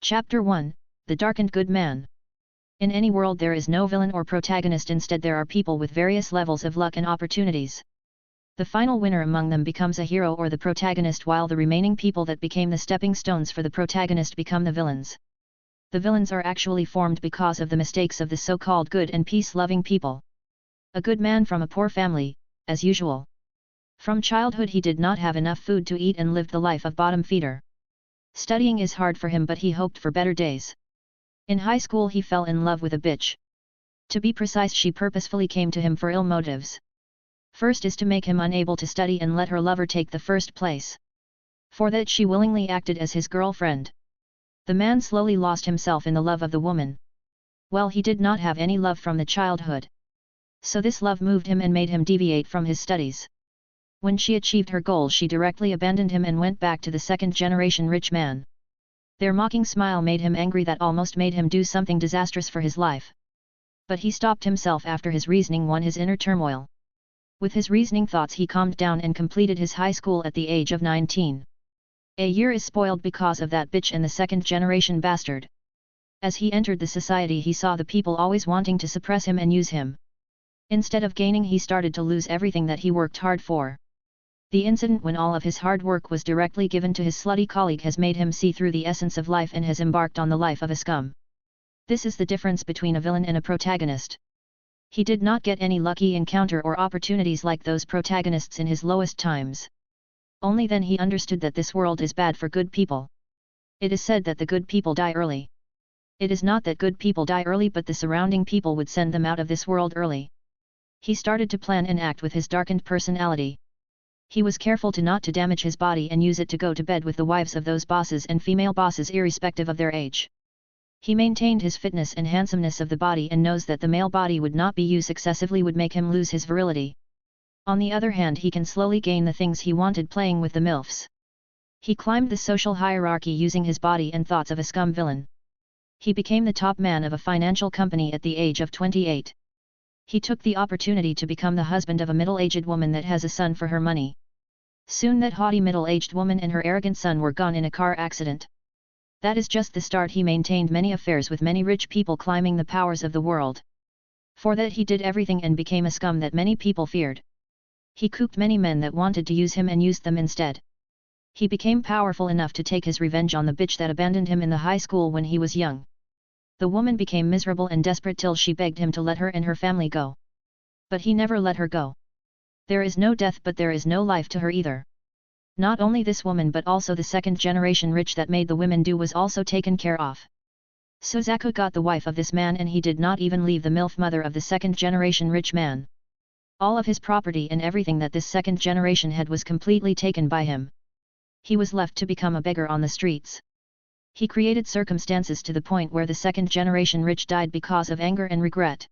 Chapter 1, The Darkened Good Man. In any world there is no villain or protagonist, instead there are people with various levels of luck and opportunities. The final winner among them becomes a hero or the protagonist, while the remaining people that became the stepping stones for the protagonist become the villains. The villains are actually formed because of the mistakes of the so-called good and peace-loving people. A good man from a poor family, as usual. From childhood he did not have enough food to eat and lived the life of bottom feeder. Studying is hard for him, but he hoped for better days. In high school he fell in love with a bitch. To be precise, she purposefully came to him for ill motives. First is to make him unable to study and let her lover take the first place. For that she willingly acted as his girlfriend. The man slowly lost himself in the love of the woman. Well, he did not have any love from the childhood. So this love moved him and made him deviate from his studies. When she achieved her goal, she directly abandoned him and went back to the second-generation rich man. Their mocking smile made him angry, that almost made him do something disastrous for his life. But he stopped himself after his reasoning won his inner turmoil. With his reasoning thoughts he calmed down and completed his high school at the age of 19. A year is spoiled because of that bitch and the second-generation bastard. As he entered the society he saw the people always wanting to suppress him and use him. Instead of gaining, he started to lose everything that he worked hard for. The incident when all of his hard work was directly given to his slutty colleague has made him see through the essence of life and has embarked on the life of a scum. This is the difference between a villain and a protagonist. He did not get any lucky encounter or opportunities like those protagonists in his lowest times. Only then he understood that this world is bad for good people. It is said that the good people die early. It is not that good people die early, but the surrounding people would send them out of this world early. He started to plan and act with his darkened personality. He was careful not to damage his body and use it to go to bed with the wives of those bosses and female bosses irrespective of their age. He maintained his fitness and handsomeness of the body and knows that the male body would not be used excessively would make him lose his virility. On the other hand, he can slowly gain the things he wanted playing with the MILFs. He climbed the social hierarchy using his body and thoughts of a scum villain. He became the top man of a financial company at the age of 28. He took the opportunity to become the husband of a middle-aged woman that has a son for her money. Soon that haughty middle-aged woman and her arrogant son were gone in a car accident. That is just the start. He maintained many affairs with many rich people climbing the powers of the world. For that he did everything and became a scum that many people feared. He cooped many men that wanted to use him and used them instead. He became powerful enough to take his revenge on the bitch that abandoned him in the high school when he was young. The woman became miserable and desperate till she begged him to let her and her family go. But he never let her go. There is no death, but there is no life to her either. Not only this woman but also the second-generation rich that made the women do was also taken care of. Suzaku got the wife of this man and he did not even leave the MILF mother of the second-generation rich man. All of his property and everything that this second generation had was completely taken by him. He was left to become a beggar on the streets. He created circumstances to the point where the second-generation rich died because of anger and regret.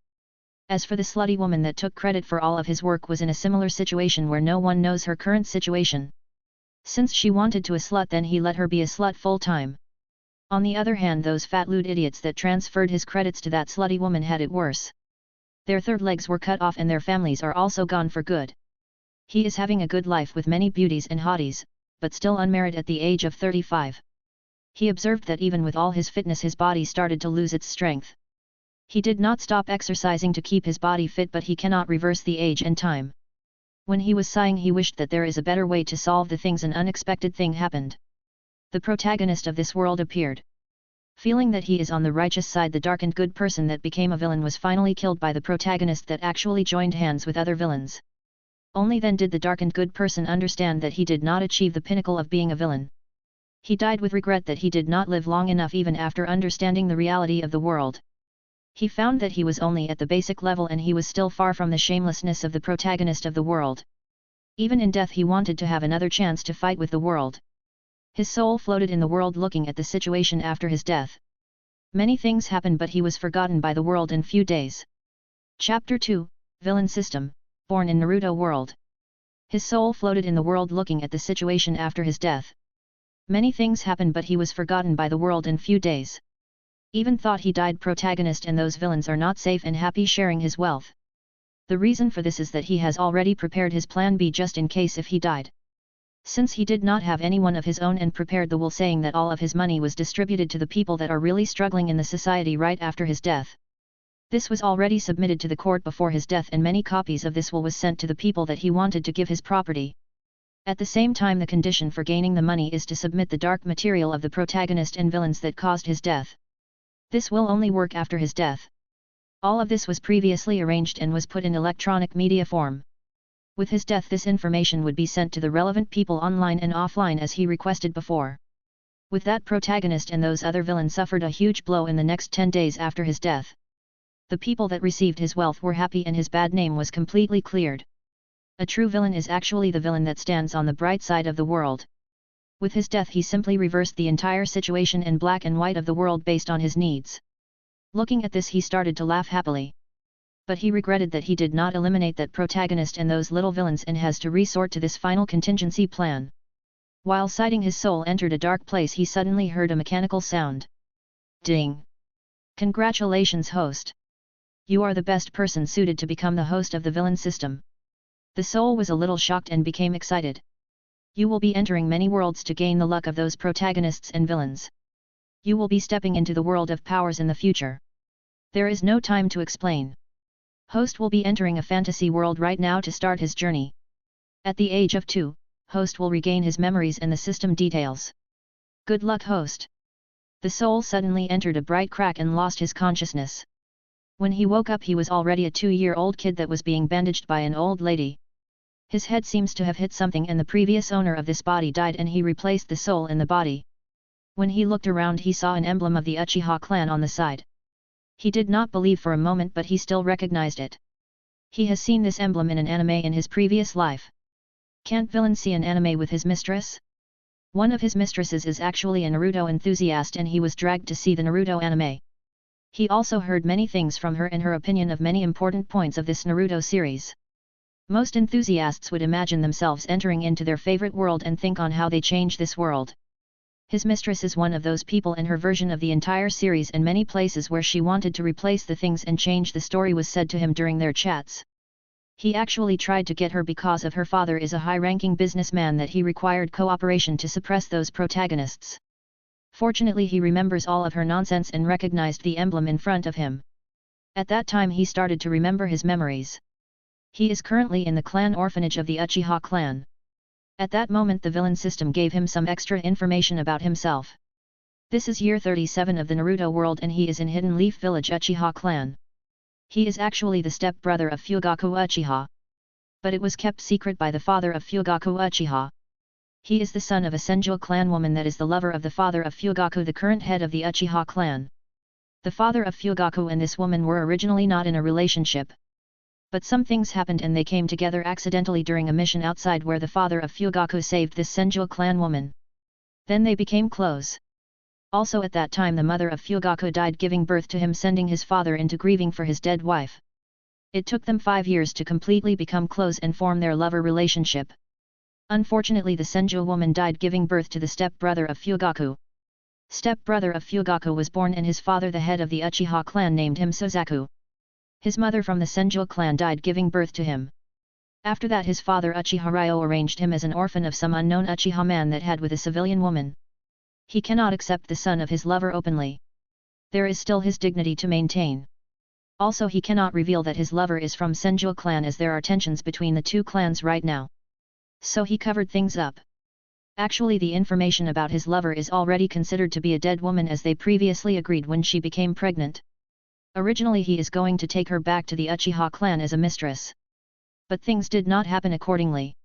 As for the slutty woman that took credit for all of his work was in a similar situation where no one knows her current situation. Since she wanted to a slut, then he let her be a slut full-time. On the other hand, those fat lewd idiots that transferred his credits to that slutty woman had it worse. Their third legs were cut off and their families are also gone for good. He is having a good life with many beauties and hotties, but still unmarried at the age of 35. He observed that even with all his fitness his body started to lose its strength. He did not stop exercising to keep his body fit, but he cannot reverse the age and time. When he was sighing, he wished that there is a better way to solve the things. An unexpected thing happened. The protagonist of this world appeared. Feeling that he is on the righteous side, the darkened good person that became a villain was finally killed by the protagonist that actually joined hands with other villains. Only then did the darkened good person understand that he did not achieve the pinnacle of being a villain. He died with regret that he did not live long enough even after understanding the reality of the world. He found that he was only at the basic level and he was still far from the shamelessness of the protagonist of the world. Even in death he wanted to have another chance to fight with the world. His soul floated in the world looking at the situation after his death. Many things happened, but he was forgotten by the world in few days. Chapter 2, Villain System, Born in Naruto World. His soul floated in the world looking at the situation after his death. Many things happened, but he was forgotten by the world in few days. Even thought he died. Protagonist and those villains are not safe and happy sharing his wealth. The reason for this is that he has already prepared his plan B just in case if he died. Since he did not have anyone of his own and prepared the will saying that all of his money was distributed to the people that are really struggling in the society right after his death. This was already submitted to the court before his death and many copies of this will was sent to the people that he wanted to give his property. At the same time the condition for gaining the money is to submit the dark material of the protagonist and villains that caused his death. This will only work after his death. All of this was previously arranged and was put in electronic media form. With his death this information would be sent to the relevant people online and offline as he requested before. With that protagonist and those other villains suffered a huge blow in the next 10 days after his death. The people that received his wealth were happy and his bad name was completely cleared. A true villain is actually the villain that stands on the bright side of the world. With his death he simply reversed the entire situation in black and white of the world based on his needs. Looking at this he started to laugh happily. But he regretted that he did not eliminate that protagonist and those little villains and has to resort to this final contingency plan. While sighting his soul entered a dark place he suddenly heard a mechanical sound. Ding! Congratulations host! You are the best person suited to become the host of the villain system. The soul was a little shocked and became excited. You will be entering many worlds to gain the luck of those protagonists and villains. You will be stepping into the world of powers in the future. There is no time to explain. Host will be entering a fantasy world right now to start his journey. At the age of 2, host will regain his memories and the system details. Good luck host! The soul suddenly entered a bright crack and lost his consciousness. When he woke up he was already a 2-year-old kid that was being bandaged by an old lady. His head seems to have hit something and the previous owner of this body died and he replaced the soul in the body. When he looked around he saw an emblem of the Uchiha clan on the side. He did not believe for a moment but he still recognized it. He has seen this emblem in an anime in his previous life. Can't villain see an anime with his mistress? One of his mistresses is actually a Naruto enthusiast and he was dragged to see the Naruto anime. He also heard many things from her and her opinion of many important points of this Naruto series. Most enthusiasts would imagine themselves entering into their favorite world and think on how they change this world. His mistress is one of those people and her version of the entire series and many places where she wanted to replace the things and change the story was said to him during their chats. He actually tried to get her because of her father is a high-ranking businessman that he required cooperation to suppress those protagonists. Fortunately he remembers all of her nonsense and recognized the emblem in front of him. At that time he started to remember his memories. He is currently in the clan orphanage of the Uchiha clan. At that moment the villain system gave him some extra information about himself. This is year 37 of the Naruto world and he is in Hidden Leaf Village Uchiha clan. He is actually the step-brother of Fugaku Uchiha. But it was kept secret by the father of Fugaku Uchiha. He is the son of a Senju clan woman that is the lover of the father of Fugaku, the current head of the Uchiha clan. The father of Fugaku and this woman were originally not in a relationship. But some things happened and they came together accidentally during a mission outside where the father of Fugaku saved this Senju clan woman. Then they became close. Also at that time the mother of Fugaku died giving birth to him, sending his father into grieving for his dead wife. It took them 5 years to completely become close and form their lover relationship. Unfortunately the Senju woman died giving birth to the step-brother of Fugaku. Step-brother of Fugaku was born and his father, the head of the Uchiha clan, named him Suzaku. His mother from the Senju clan died giving birth to him. After that his father Uchiha Ryo arranged him as an orphan of some unknown Uchiha man that had with a civilian woman. He cannot accept the son of his lover openly. There is still his dignity to maintain. Also he cannot reveal that his lover is from Senju clan as there are tensions between the two clans right now. So he covered things up. Actually the information about his lover is already considered to be a dead woman as they previously agreed when she became pregnant. Originally he is going to take her back to the Uchiha clan as a mistress. But things did not happen accordingly.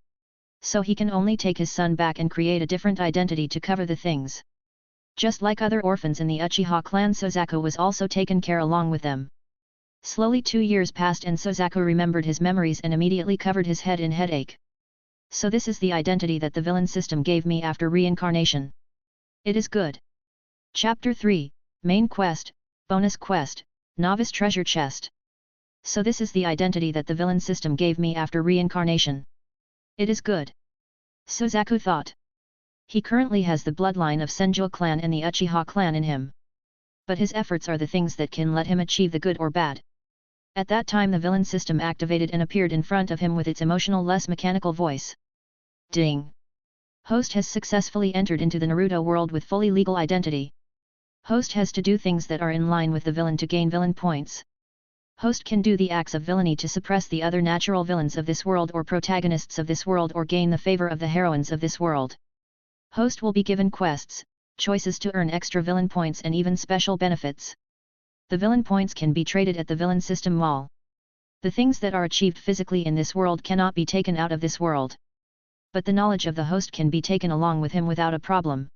So he can only take his son back and create a different identity to cover the things. Just like other orphans in the Uchiha clan, Suzaku was also taken care along with them. Slowly 2 years passed and Suzaku remembered his memories and immediately covered his head in headache. So this is the identity that the villain system gave me after reincarnation. It is good. Chapter 3, Main Quest, Bonus Quest, Novice Treasure Chest. So this is the identity that the villain system gave me after reincarnation. It is good. Suzaku thought. He currently has the bloodline of Senju clan and the Uchiha clan in him. But his efforts are the things that can let him achieve the good or bad. At that time the villain system activated and appeared in front of him with its emotional, less mechanical voice. Ding! Host has successfully entered into the Naruto world with fully legal identity. Host has to do things that are in line with the villain to gain villain points. Host can do the acts of villainy to suppress the other natural villains of this world or protagonists of this world or gain the favor of the heroines of this world. Host will be given quests, choices to earn extra villain points and even special benefits. The villain points can be traded at the villain system mall. The things that are achieved physically in this world cannot be taken out of this world. But the knowledge of the host can be taken along with him without a problem.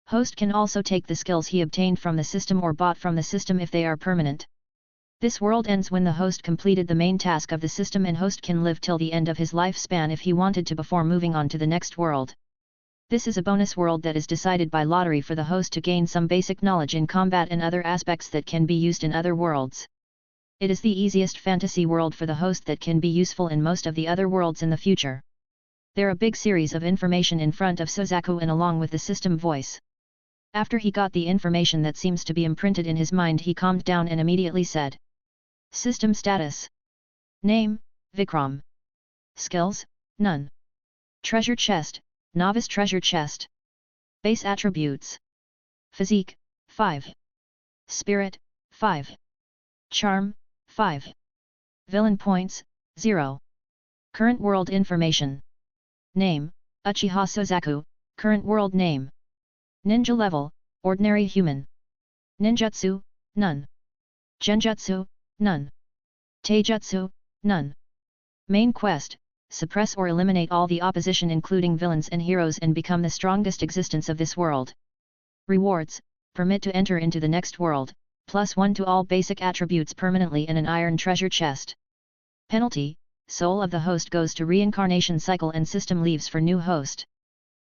Host can also take the skills he obtained from the system or bought from the system if they are permanent. This world ends when the host completed the main task of the system, and host can live till the end of his lifespan if he wanted to before moving on to the next world. This is a bonus world that is decided by lottery for the host to gain some basic knowledge in combat and other aspects that can be used in other worlds. It is the easiest fantasy world for the host that can be useful in most of the other worlds in the future. There are a big series of information in front of Suzaku and along with the system voice. After he got the information that seems to be imprinted in his mind, he calmed down and immediately said, System status. Name, Vikram. Skills, none. Treasure chest, novice treasure chest. Base attributes. Physique, 5. Spirit, 5. Charm, 5. Villain points, 0. Current world information. Name, Uchiha Suzaku, current world name. Ninja level, ordinary human. Ninjutsu, none. Genjutsu, none. Taijutsu, none. Main quest, suppress or eliminate all the opposition including villains and heroes and become the strongest existence of this world. Rewards, permit to enter into the next world, +1 to all basic attributes permanently in an iron treasure chest. Penalty, soul of the host goes to reincarnation cycle and system leaves for new host.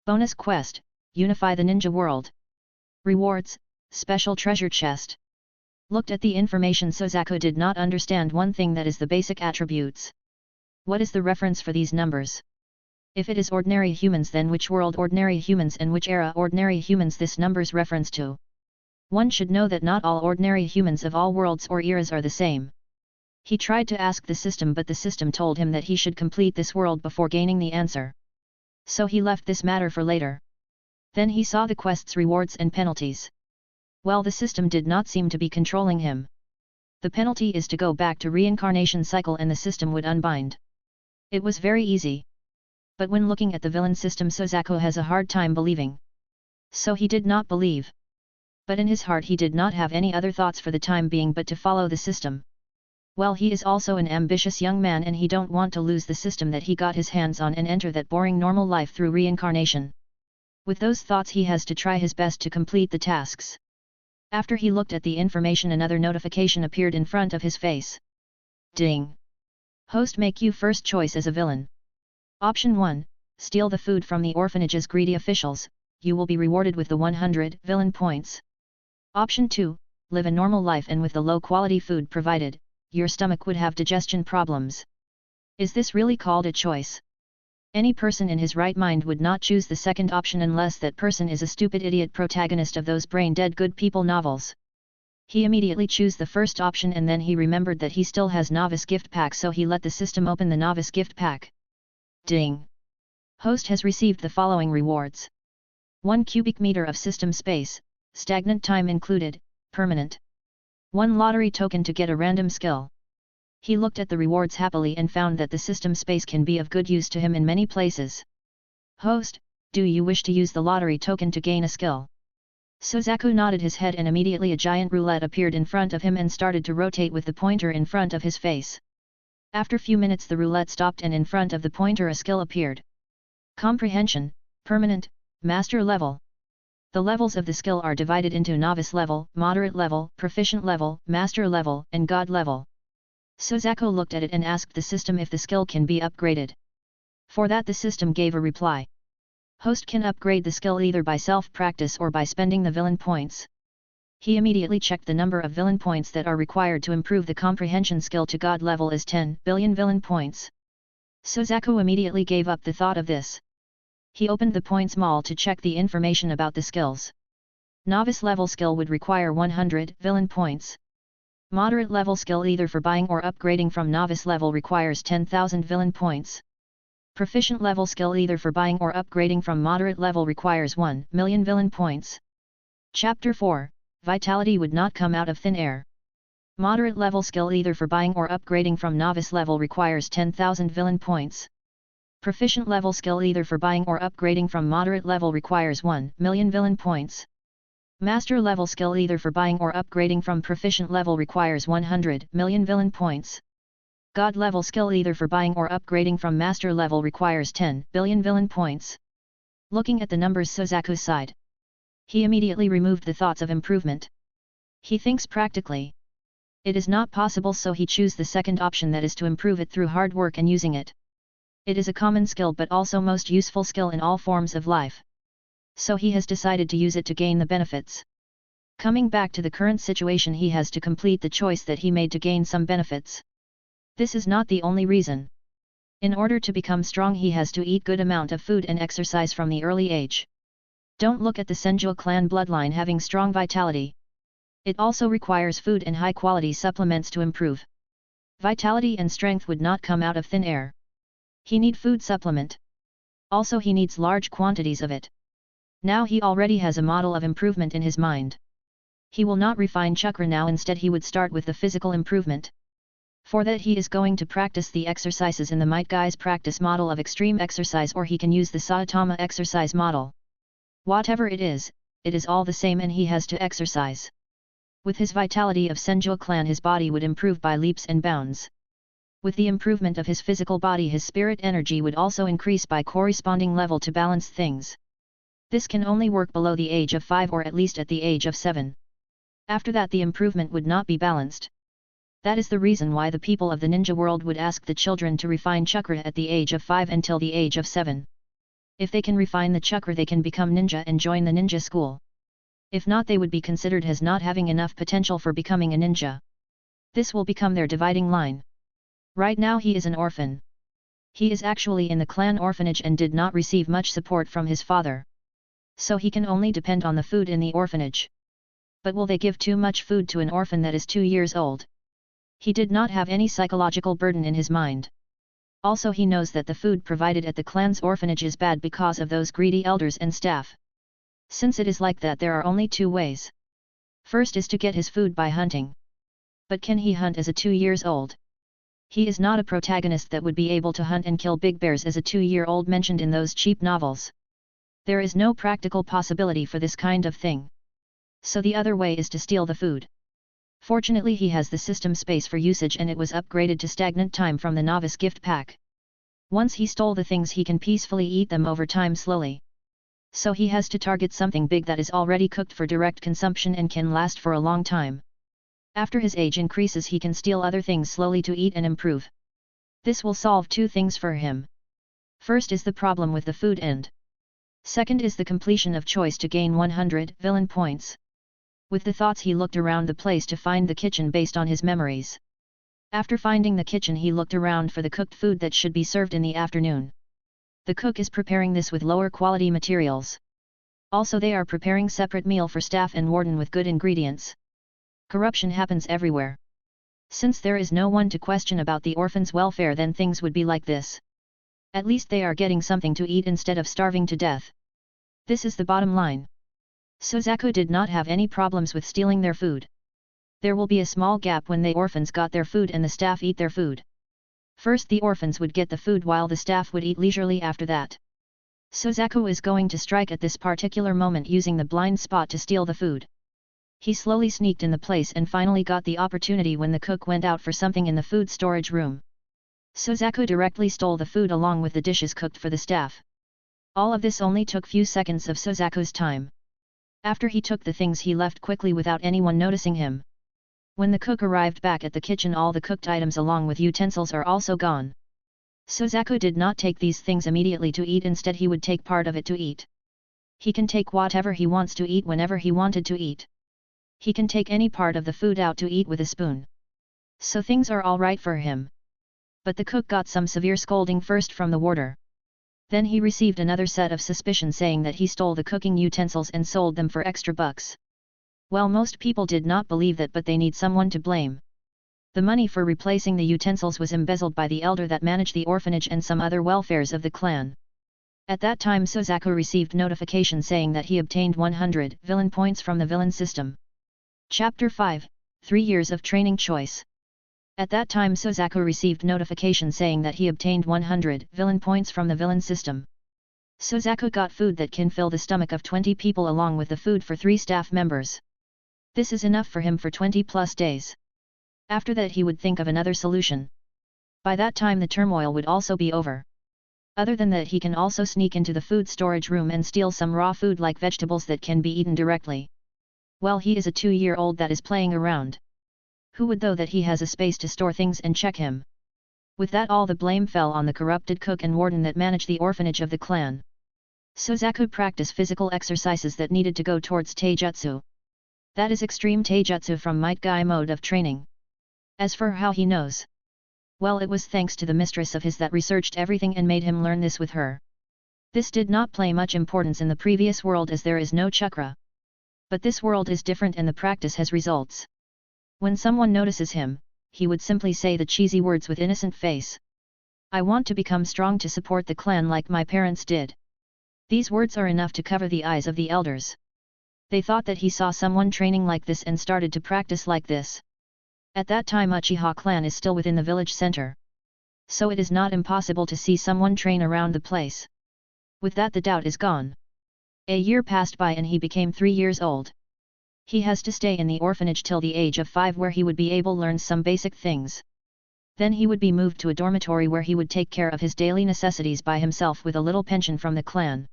Bonus quest, unify the ninja world. Rewards, special treasure chest. Looked at the information, Suzaku did not understand one thing, that is the basic attributes. What is the reference for these numbers? If it is ordinary humans, then which world ordinary humans and which era ordinary humans this numbers reference to? One should know that not all ordinary humans of all worlds or eras are the same. He tried to ask the system, but the system told him that he should complete this world before gaining the answer. So he left this matter for later. Then he saw the quest's rewards and penalties. Well, the system did not seem to be controlling him. The penalty is to go back to reincarnation cycle and the system would unbind. It was very easy. But when looking at the villain system, Suzaku has a hard time believing. So he did not believe. But in his heart he did not have any other thoughts for the time being but to follow the system. Well, he is also an ambitious young man and he don't want to lose the system that he got his hands on and enter that boring normal life through reincarnation. With those thoughts he has to try his best to complete the tasks. After he looked at the information, another notification appeared in front of his face. Ding! Host make you first choice as a villain. Option 1, steal the food from the orphanage's greedy officials, you will be rewarded with the 100 villain points. Option 2, live a normal life and with the low quality food provided, your stomach would have digestion problems. Is this really called a choice? Any person in his right mind would not choose the second option unless that person is a stupid idiot protagonist of those brain-dead good people novels. He immediately chose the first option and then he remembered that he still has novice gift pack, so he let the system open the novice gift pack. Ding! Host has received the following rewards. 1 cubic meter of system space, stagnant time included, permanent. 1 lottery token to get a random skill. He looked at the rewards happily and found that the system space can be of good use to him in many places. Host, do you wish to use the lottery token to gain a skill? Suzaku nodded his head and immediately a giant roulette appeared in front of him and started to rotate with the pointer in front of his face. After few minutes the roulette stopped and in front of the pointer a skill appeared. Comprehension, permanent, master level. The levels of the skill are divided into novice level, moderate level, proficient level, master level, and god level. Suzaku looked at it and asked the system if the skill can be upgraded. For that the system gave a reply. Host can upgrade the skill either by self-practice or by spending the villain points. He immediately checked the number of villain points that are required to improve the comprehension skill to god level as 10 billion villain points. Suzaku immediately gave up the thought of this. He opened the points mall to check the information about the skills. Novice level skill would require 100 villain points. Moderate level skill either for buying or upgrading from novice level requires 10,000 villain points. Proficient level skill either for buying or upgrading from moderate level requires 1 million villain points. Chapter 4, Vitality would not come out of thin air. Moderate level skill either for buying or upgrading from novice level requires 10,000 villain points. Proficient level skill either for buying or upgrading from moderate level requires 1 million villain points. Master level skill either for buying or upgrading from proficient level requires 100 million villain points. God level skill either for buying or upgrading from master level requires 10 billion villain points. Looking at the numbers Suzaku sighed. He immediately removed the thoughts of improvement. He thinks practically. It is not possible, so he choose the second option, that is to improve it through hard work and using it. It is a common skill but also most useful skill in all forms of life. So he has decided to use it to gain the benefits. Coming back to the current situation, he has to complete the choice that he made to gain some benefits. This is not the only reason. In order to become strong, he has to eat good amount of food and exercise from the early age. Don't look at the Senju clan bloodline having strong vitality. It also requires food and high quality supplements to improve. Vitality and strength would not come out of thin air. He need food supplement. Also he needs large quantities of it. Now he already has a model of improvement in his mind. He will not refine chakra now, instead he would start with the physical improvement. For that he is going to practice the exercises in the Might Guy's practice model of extreme exercise, or he can use the Saitama exercise model. Whatever it is all the same, and he has to exercise. With his vitality of Senju clan, his body would improve by leaps and bounds. With the improvement of his physical body, his spirit energy would also increase by corresponding level to balance things. This can only work below the age of 5, or at least at the age of 7. After that the improvement would not be balanced. That is the reason why the people of the ninja world would ask the children to refine chakra at the age of 5 until the age of 7. If they can refine the chakra, they can become ninja and join the ninja school. If not, they would be considered as not having enough potential for becoming a ninja. This will become their dividing line. Right now he is an orphan. He is actually in the clan orphanage and did not receive much support from his father. So he can only depend on the food in the orphanage. But will they give too much food to an orphan that is 2 years old? He did not have any psychological burden in his mind. Also he knows that the food provided at the clan's orphanage is bad because of those greedy elders and staff. Since it is like that, there are only 2 ways. First is to get his food by hunting. But can he hunt as a 2 years old? He is not a protagonist that would be able to hunt and kill big bears as a 2-year-old mentioned in those cheap novels. There is no practical possibility for this kind of thing. So the other way is to steal the food. Fortunately he has the system space for usage, and it was upgraded to stagnant time from the novice gift pack. Once he stole the things, he can peacefully eat them over time slowly. So he has to target something big that is already cooked for direct consumption and can last for a long time. After his age increases, he can steal other things slowly to eat and improve. This will solve 2 things for him. First is the problem with the food end. Second is the completion of choice to gain 100 villain points. With the thoughts he looked around the place to find the kitchen based on his memories. After finding the kitchen, he looked around for the cooked food that should be served in the afternoon. The cook is preparing this with lower quality materials. Also they are preparing separate meal for staff and warden with good ingredients. Corruption happens everywhere. Since there is no one to question about the orphans' welfare, then things would be like this. At least they are getting something to eat instead of starving to death. This is the bottom line. Suzaku did not have any problems with stealing their food. There will be a small gap when the orphans got their food and the staff eat their food. First the orphans would get the food while the staff would eat leisurely after that. Suzaku is going to strike at this particular moment using the blind spot to steal the food. He slowly sneaked in the place and finally got the opportunity when the cook went out for something in the food storage room. Suzaku directly stole the food along with the dishes cooked for the staff. All of this only took few seconds of Suzaku's time. After he took the things, he left quickly without anyone noticing him. When the cook arrived back at the kitchen, all the cooked items along with utensils are also gone. Suzaku did not take these things immediately to eat, instead he would take part of it to eat. He can take whatever he wants to eat whenever he wanted to eat. He can take any part of the food out to eat with a spoon. So things are all right for him. But the cook got some severe scolding first from the warder. Then he received another set of suspicion saying that he stole the cooking utensils and sold them for extra bucks. Well, most people did not believe that, but they need someone to blame. The money for replacing the utensils was embezzled by the elder that managed the orphanage and some other welfares of the clan. At that time Suzaku received notification saying that he obtained 100 villain points from the villain system. Chapter 5, 3 Years of Training Choice. At that time Suzaku received notification saying that he obtained 100 villain points from the villain system. Suzaku got food that can fill the stomach of 20 people along with the food for 3 staff members. This is enough for him for 20 plus days. After that he would think of another solution. By that time the turmoil would also be over. Other than that he can also sneak into the food storage room and steal some raw food like vegetables that can be eaten directly. Well, he is a 2-year-old that is playing around. Who would though that he has a space to store things and check him? With that all the blame fell on the corrupted cook and warden that managed the orphanage of the clan. Suzaku practiced physical exercises that needed to go towards taijutsu. That is extreme taijutsu from Might Guy mode of training. As for how he knows, well, it was thanks to the mistress of his that researched everything and made him learn this with her. This did not play much importance in the previous world as there is no chakra. But this world is different and the practice has results. When someone notices him, he would simply say the cheesy words with innocent face. I want to become strong to support the clan like my parents did. These words are enough to cover the eyes of the elders. They thought that he saw someone training like this and started to practice like this. At that time Uchiha clan is still within the village center. So it is not impossible to see someone train around the place. With that the doubt is gone. A year passed by and he became 3 years old. He has to stay in the orphanage till the age of 5 where he would be able to learn some basic things. Then he would be moved to a dormitory where he would take care of his daily necessities by himself with a little pension from the clan.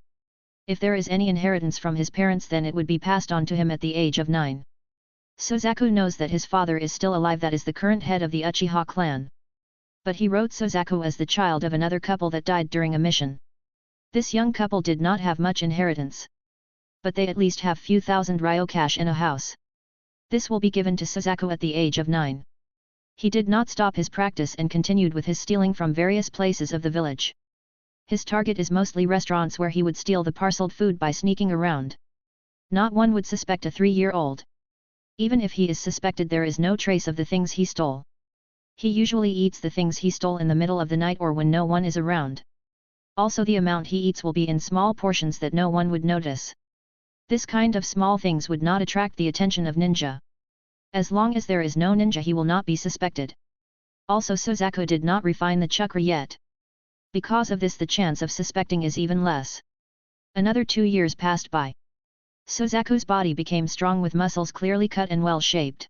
If there is any inheritance from his parents then it would be passed on to him at the age of 9. Suzaku knows that his father is still alive, that is the current head of the Uchiha clan. But he wrote Suzaku as the child of another couple that died during a mission. This young couple did not have much inheritance. But they at least have few thousand ryo cash in a house. This will be given to Suzaku at the age of 9. He did not stop his practice and continued with his stealing from various places of the village. His target is mostly restaurants where he would steal the parceled food by sneaking around. Not one would suspect a 3-year-old. Even if he is suspected there is no trace of the things he stole. He usually eats the things he stole in the middle of the night or when no one is around. Also the amount he eats will be in small portions that no one would notice. This kind of small things would not attract the attention of ninja. As long as there is no ninja he will not be suspected. Also Suzaku did not refine the chakra yet. Because of this the chance of suspecting is even less. Another 2 years passed by. Suzaku's body became strong with muscles clearly cut and well shaped.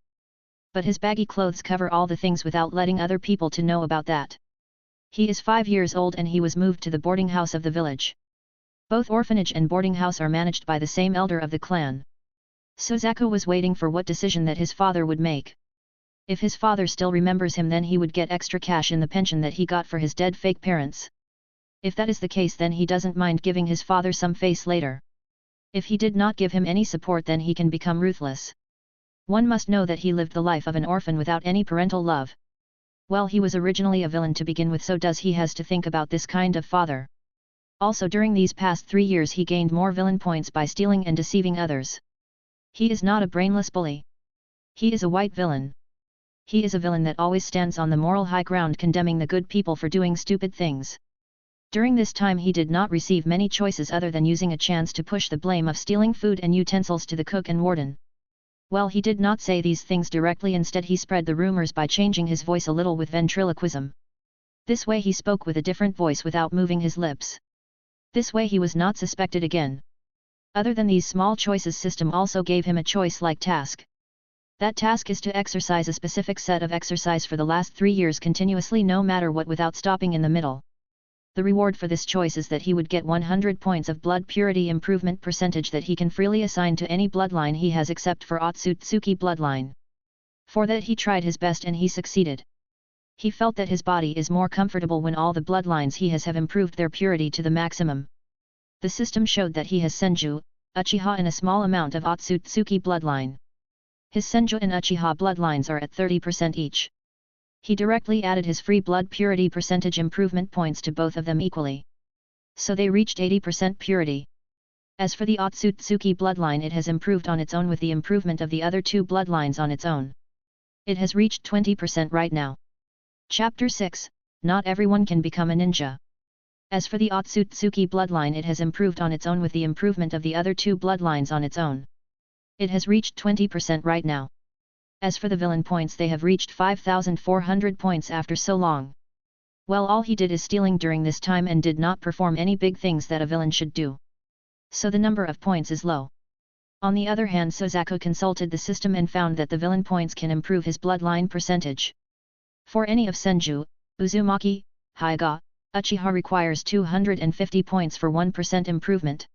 But his baggy clothes cover all the things without letting other people to know about that. He is 5 years old and he was moved to the boarding house of the village. Both orphanage and boarding house are managed by the same elder of the clan. Suzaku was waiting for what decision that his father would make. If his father still remembers him then he would get extra cash in the pension that he got for his dead fake parents. If that is the case then he doesn't mind giving his father some face later. If he did not give him any support then he can become ruthless. One must know that he lived the life of an orphan without any parental love. Well, he was originally a villain to begin with, so does he has to think about this kind of father. Also during these past 3 years he gained more villain points by stealing and deceiving others. He is not a brainless bully. He is a white villain. He is a villain that always stands on the moral high ground condemning the good people for doing stupid things. During this time he did not receive many choices other than using a chance to push the blame of stealing food and utensils to the cook and warden. Well, he did not say these things directly, instead he spread the rumors by changing his voice a little with ventriloquism. This way he spoke with a different voice without moving his lips. This way he was not suspected again. Other than these small choices, system also gave him a choice-like task. That task is to exercise a specific set of exercise for the last 3 years continuously no matter what without stopping in the middle. The reward for this choice is that he would get 100 points of blood purity improvement percentage that he can freely assign to any bloodline he has except for Otsutsuki bloodline. For that he tried his best and he succeeded. He felt that his body is more comfortable when all the bloodlines he has have improved their purity to the maximum. The system showed that he has Senju, Uchiha and a small amount of Otsutsuki bloodline. His Senju and Uchiha bloodlines are at 30% each. He directly added his free blood purity percentage improvement points to both of them equally. So they reached 80% purity. As for the Otsutsuki bloodline, it has improved on its own with the improvement of the other 2 bloodlines on its own. It has reached 20% right now. Chapter 6, Not everyone can become a ninja. As for the Otsutsuki bloodline, it has improved on its own with the improvement of the other two bloodlines on its own. It has reached 20% right now. As for the villain points, they have reached 5,400 points after so long. Well, all he did is stealing during this time and did not perform any big things that a villain should do. So the number of points is low. On the other hand, Suzaku consulted the system and found that the villain points can improve his bloodline percentage. For any of Senju, Uzumaki, Hyuga, Uchiha requires 250 points for 1% improvement.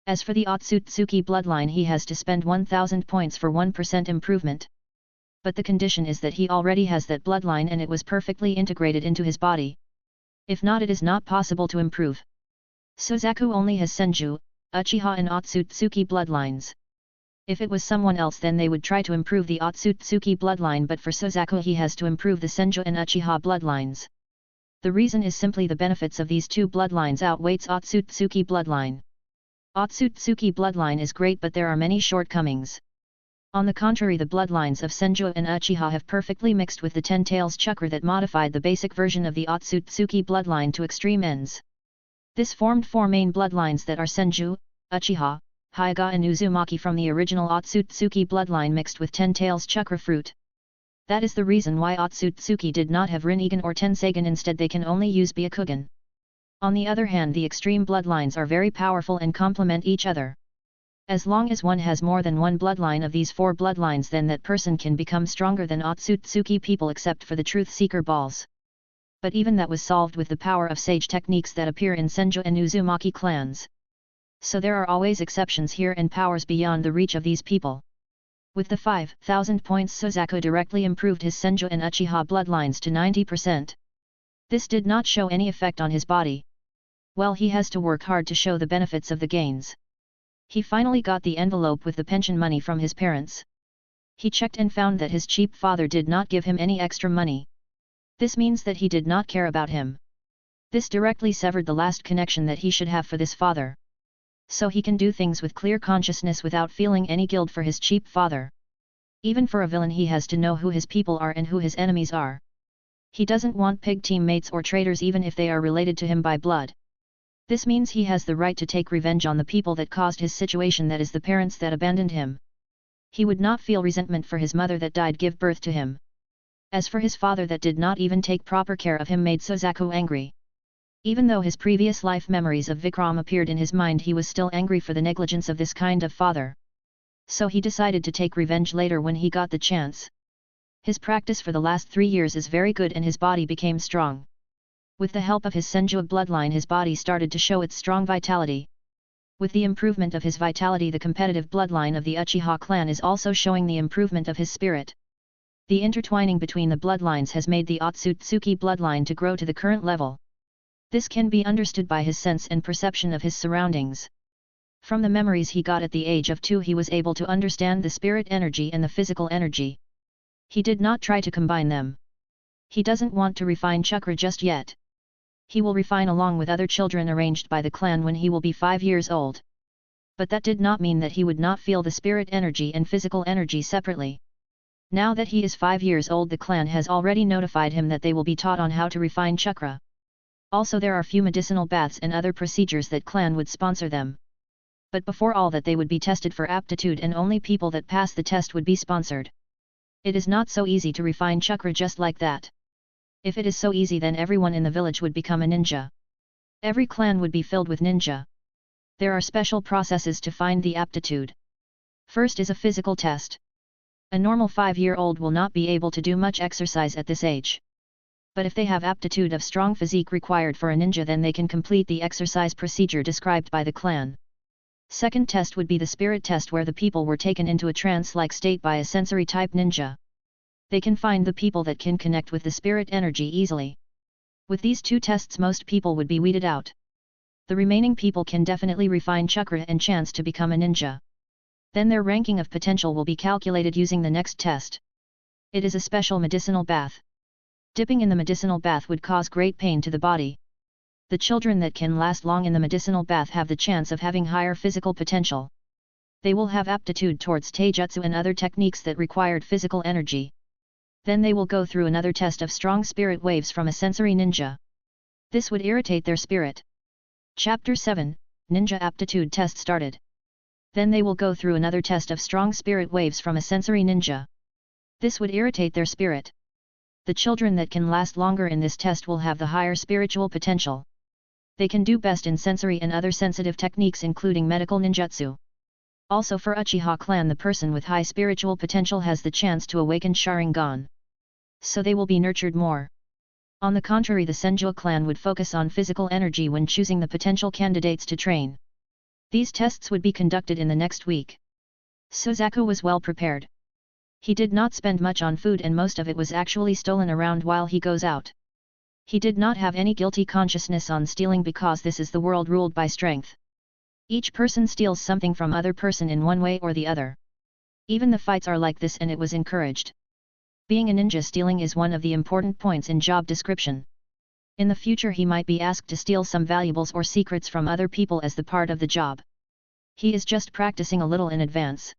As for the Otsutsuki bloodline, he has to spend 1000 points for 1% improvement. But the condition is that he already has that bloodline and it was perfectly integrated into his body. If not, it is not possible to improve. Suzaku only has Senju, Uchiha and Otsutsuki bloodlines. If it was someone else, then they would try to improve the Otsutsuki bloodline, but for Suzaku he has to improve the Senju and Uchiha bloodlines. The reason is simply the benefits of these two bloodlines outweighs Otsutsuki bloodline. Otsutsuki bloodline is great, but there are many shortcomings. On the contrary, the bloodlines of Senju and Uchiha have perfectly mixed with the Ten Tails chakra that modified the basic version of the Otsutsuki bloodline to extreme ends. This formed four main bloodlines that are Senju, Uchiha, Hyuga and Uzumaki from the original Otsutsuki bloodline mixed with Ten Tails chakra fruit. That is the reason why Otsutsuki did not have Rinnegan or Tenseigan, instead they can only use Byakugan. On the other hand, the extreme bloodlines are very powerful and complement each other. As long as one has more than one bloodline of these four bloodlines, then that person can become stronger than Otsutsuki people, except for the Truth Seeker balls. But even that was solved with the power of sage techniques that appear in Senju and Uzumaki clans. So there are always exceptions here and powers beyond the reach of these people. With the 5,000 points, Suzaku directly improved his Senju and Uchiha bloodlines to 90%. This did not show any effect on his body. Well, he has to work hard to show the benefits of the gains. He finally got the envelope with the pension money from his parents. He checked and found that his cheap father did not give him any extra money. This means that he did not care about him. This directly severed the last connection that he should have for this father. So he can do things with clear consciousness without feeling any guilt for his cheap father. Even for a villain, he has to know who his people are and who his enemies are. He doesn't want pig teammates or traitors, even if they are related to him by blood. This means he has the right to take revenge on the people that caused his situation, that is the parents that abandoned him. He would not feel resentment for his mother that died give birth to him. As for his father that did not even take proper care of him, made Suzaku angry. Even though his previous life memories of Vikram appeared in his mind, he was still angry for the negligence of this kind of father. So he decided to take revenge later when he got the chance. His practice for the last 3 years is very good and his body became strong. With the help of his Senju bloodline, his body started to show its strong vitality. With the improvement of his vitality, the competitive bloodline of the Uchiha clan is also showing the improvement of his spirit. The intertwining between the bloodlines has made the Otsutsuki bloodline to grow to the current level. This can be understood by his sense and perception of his surroundings. From the memories he got at the age of 2, he was able to understand the spirit energy and the physical energy. He did not try to combine them. He doesn't want to refine chakra just yet. He will refine along with other children arranged by the clan when he will be 5 years old. But that did not mean that he would not feel the spirit energy and physical energy separately. Now that he is 5 years old, the clan has already notified him that they will be taught on how to refine chakra. Also, there are few medicinal baths and other procedures that clan would sponsor them. But before all that, they would be tested for aptitude and only people that pass the test would be sponsored. It is not so easy to refine chakra just like that. If it is so easy, then everyone in the village would become a ninja. Every clan would be filled with ninja. There are special processes to find the aptitude. First is a physical test. A normal 5-year-old will not be able to do much exercise at this age. But if they have aptitude of strong physique required for a ninja, then they can complete the exercise procedure described by the clan. Second test would be the spirit test, where the people were taken into a trance-like state by a sensory-type ninja. They can find the people that can connect with the spirit energy easily. With these 2 tests, most people would be weeded out. The remaining people can definitely refine chakra and chance to become a ninja. Then their ranking of potential will be calculated using the next test. It is a special medicinal bath. Dipping in the medicinal bath would cause great pain to the body. The children that can last long in the medicinal bath have the chance of having higher physical potential. They will have aptitude towards taijutsu and other techniques that required physical energy. Then they will go through another test of strong spirit waves from a sensory ninja. This would irritate their spirit. Chapter 7, Ninja Aptitude Test started. Then they will go through another test of strong spirit waves from a sensory ninja. This would irritate their spirit. The children that can last longer in this test will have the higher spiritual potential. They can do best in sensory and other sensitive techniques including medical ninjutsu. Also for Uchiha clan, the person with high spiritual potential has the chance to awaken Sharingan. So they will be nurtured more. On the contrary, the Senju clan would focus on physical energy when choosing the potential candidates to train. These tests would be conducted in the next week. Suzaku was well prepared. He did not spend much on food and most of it was actually stolen around while he goes out. He did not have any guilty consciousness on stealing because this is the world ruled by strength. Each person steals something from other person in one way or the other. Even the fights are like this and it was encouraged. Being a ninja, stealing is one of the important points in job description. In the future he might be asked to steal some valuables or secrets from other people as the part of the job. He is just practicing a little in advance.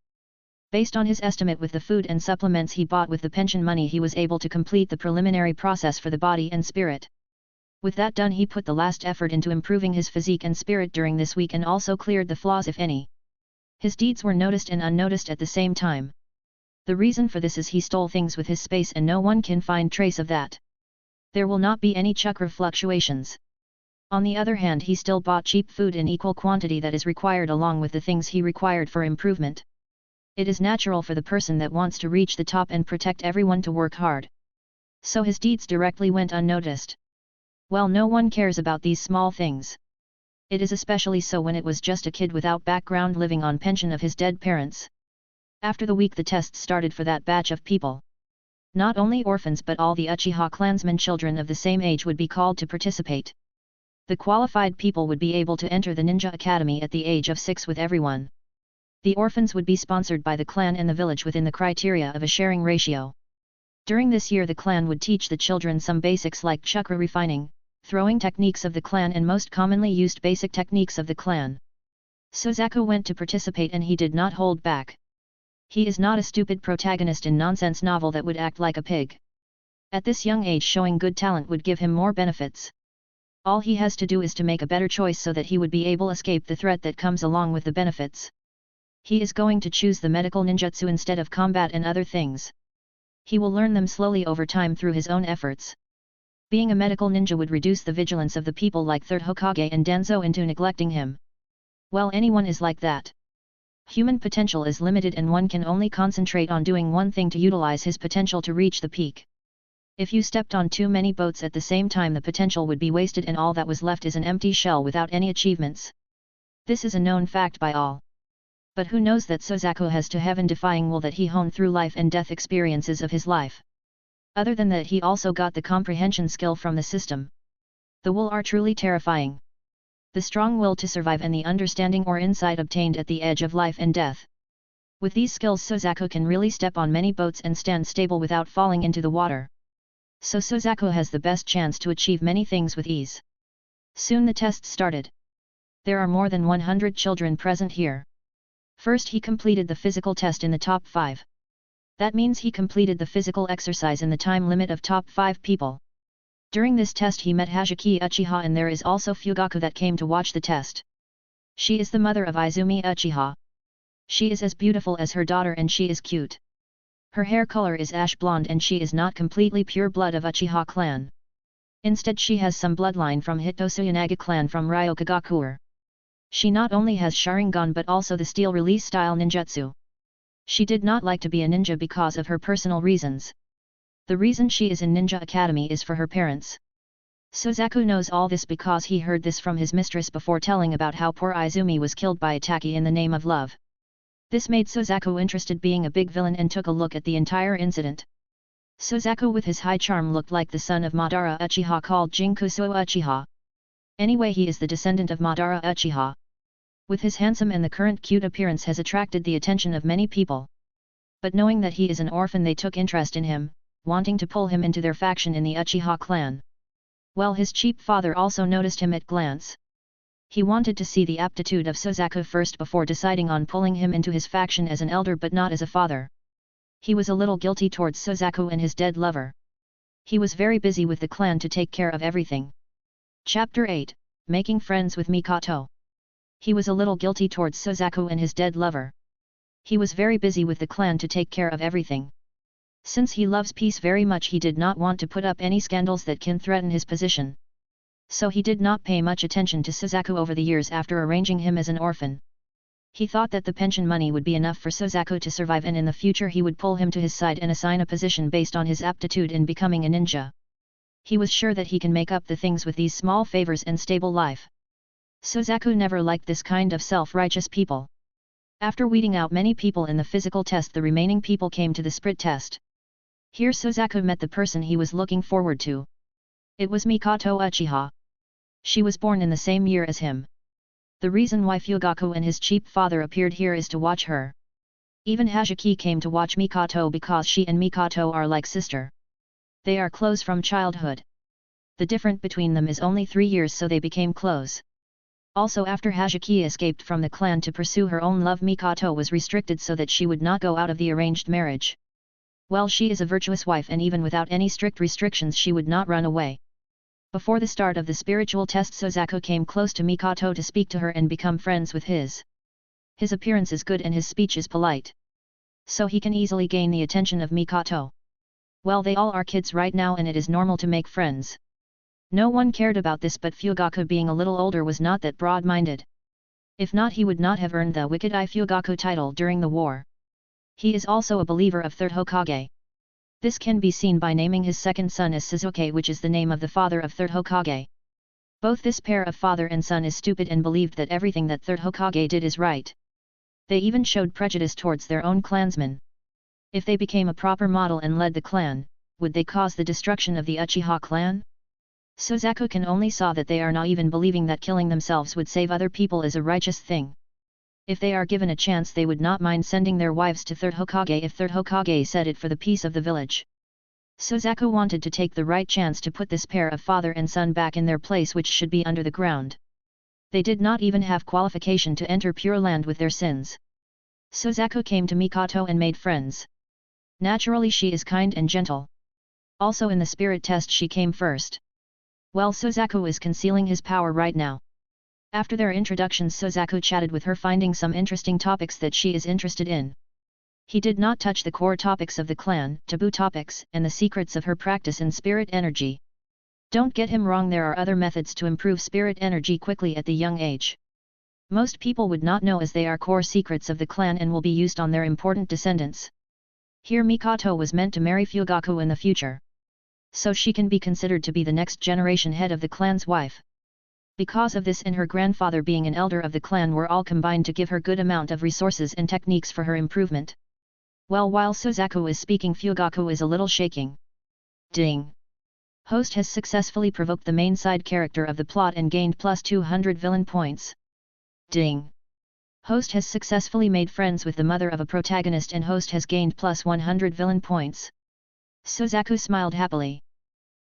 Based on his estimate with the food and supplements he bought with the pension money, he was able to complete the preliminary process for the body and spirit. With that done, he put the last effort into improving his physique and spirit during this week and also cleared the flaws if any. His deeds were noticed and unnoticed at the same time. The reason for this is he stole things with his space and no one can find trace of that. There will not be any chakra fluctuations. On the other hand, he still bought cheap food in equal quantity that is required along with the things he required for improvement. It is natural for the person that wants to reach the top and protect everyone to work hard. So his deeds directly went unnoticed. Well, no one cares about these small things. It is especially so when it was just a kid without background living on pension of his dead parents. After the week the tests started for that batch of people. Not only orphans but all the Uchiha clansmen children of the same age would be called to participate. The qualified people would be able to enter the Ninja Academy at the age of 6 with everyone. The orphans would be sponsored by the clan and the village within the criteria of a sharing ratio. During this year the clan would teach the children some basics like chakra refining, throwing techniques of the clan and most commonly used basic techniques of the clan. Suzaku went to participate and he did not hold back. He is not a stupid protagonist in nonsense novel that would act like a pig. At this young age showing good talent would give him more benefits. All he has to do is to make a better choice so that he would be able to escape the threat that comes along with the benefits. He is going to choose the medical ninjutsu instead of combat and other things. He will learn them slowly over time through his own efforts. Being a medical ninja would reduce the vigilance of the people like Third Hokage and Danzo into neglecting him. Well, anyone is like that. Human potential is limited and one can only concentrate on doing one thing to utilize his potential to reach the peak. If you stepped on too many boats at the same time, the potential would be wasted and all that was left is an empty shell without any achievements. This is a known fact by all. But who knows that Suzaku has to heaven-defying will that he honed through life and death experiences of his life. Other than that, he also got the comprehension skill from the system. The will are truly terrifying. The strong will to survive and the understanding or insight obtained at the edge of life and death. With these skills Suzaku can really step on many boats and stand stable without falling into the water. So Suzaku has the best chance to achieve many things with ease. Soon the tests started. There are more than 100 children present here. First he completed the physical test in the top 5. That means he completed the physical exercise in the time limit of top 5 people. During this test he met Hajiki Uchiha and there is also Fugaku that came to watch the test. She is the mother of Izumi Uchiha. She is as beautiful as her daughter and she is cute. Her hair color is ash blonde and she is not completely pure blood of Uchiha clan. Instead she has some bloodline from Hitotsuyonaga clan from Ryokagakuer. She not only has Sharingan but also the steel release style ninjutsu. She did not like to be a ninja because of her personal reasons. The reason she is in Ninja Academy is for her parents. Suzaku knows all this because he heard this from his mistress before telling about how poor Izumi was killed by Itaki in the name of love. This made Suzaku interested being a big villain and took a look at the entire incident. Suzaku with his high charm looked like the son of Madara Uchiha called Jinkusuo Uchiha. Anyway, he is the descendant of Madara Uchiha. With his handsome and the current cute appearance has attracted the attention of many people. But knowing that he is an orphan they took interest in him, wanting to pull him into their faction in the Uchiha clan. Well, his cheap father also noticed him at glance. He wanted to see the aptitude of Suzaku first before deciding on pulling him into his faction as an elder but not as a father. He was a little guilty towards Suzaku and his dead lover. He was very busy with the clan to take care of everything. Chapter 8, Making Friends with Mikoto. He was a little guilty towards Suzaku and his dead lover. He was very busy with the clan to take care of everything. Since he loves peace very much, he did not want to put up any scandals that can threaten his position. So he did not pay much attention to Suzaku over the years after arranging him as an orphan. He thought that the pension money would be enough for Suzaku to survive, and in the future he would pull him to his side and assign a position based on his aptitude in becoming a ninja. He was sure that he can make up the things with these small favors and stable life. Suzaku never liked this kind of self-righteous people. After weeding out many people in the physical test, the remaining people came to the spirit test. Here Suzaku met the person he was looking forward to. It was Mikoto Uchiha. She was born in the same year as him. The reason why Fugaku and his cheap father appeared here is to watch her. Even Hajiki came to watch Mikoto because she and Mikoto are like sister. They are close from childhood. The difference between them is only 3 years, so they became close. Also, after Hajiki escaped from the clan to pursue her own love, Mikoto was restricted so that she would not go out of the arranged marriage. Well, she is a virtuous wife, and even without any strict restrictions she would not run away. Before the start of the spiritual test, Suzaku came close to Mikoto to speak to her and become friends with his. His appearance is good and his speech is polite. So he can easily gain the attention of Mikoto. Well, they all are kids right now and it is normal to make friends. No one cared about this, but Fugaku, being a little older, was not that broad-minded. If not, he would not have earned the Wicked Eye Fugaku title during the war. He is also a believer of Third Hokage. This can be seen by naming his second son as Suzuki, which is the name of the father of Third Hokage. Both this pair of father and son is stupid and believed that everything that Third Hokage did is right. They even showed prejudice towards their own clansmen. If they became a proper model and led the clan, would they cause the destruction of the Uchiha clan? Suzaku can only saw that they are naive in believing that killing themselves would save other people is a righteous thing. If they are given a chance, they would not mind sending their wives to Third Hokage if Third Hokage said it for the peace of the village. Suzaku wanted to take the right chance to put this pair of father and son back in their place, which should be under the ground. They did not even have qualification to enter Pure Land with their sins. Suzaku came to Mikoto and made friends. Naturally, she is kind and gentle. Also in the spirit test she came first. Well, Suzaku is concealing his power right now. After their introductions, Suzaku chatted with her, finding some interesting topics that she is interested in. He did not touch the core topics of the clan, taboo topics, and the secrets of her practice in spirit energy. Don't get him wrong, there are other methods to improve spirit energy quickly at the young age. Most people would not know, as they are core secrets of the clan and will be used on their important descendants. Here Mikoto was meant to marry Fugaku in the future. So she can be considered to be the next generation head of the clan's wife. Because of this and her grandfather being an elder of the clan were all combined to give her good amount of resources and techniques for her improvement. Well, while Suzaku is speaking, Fugaku is a little shaking. Ding! Host has successfully provoked the main side character of the plot and gained plus 200 villain points. Ding! Host has successfully made friends with the mother of a protagonist and host has gained plus 100 villain points. Suzaku smiled happily.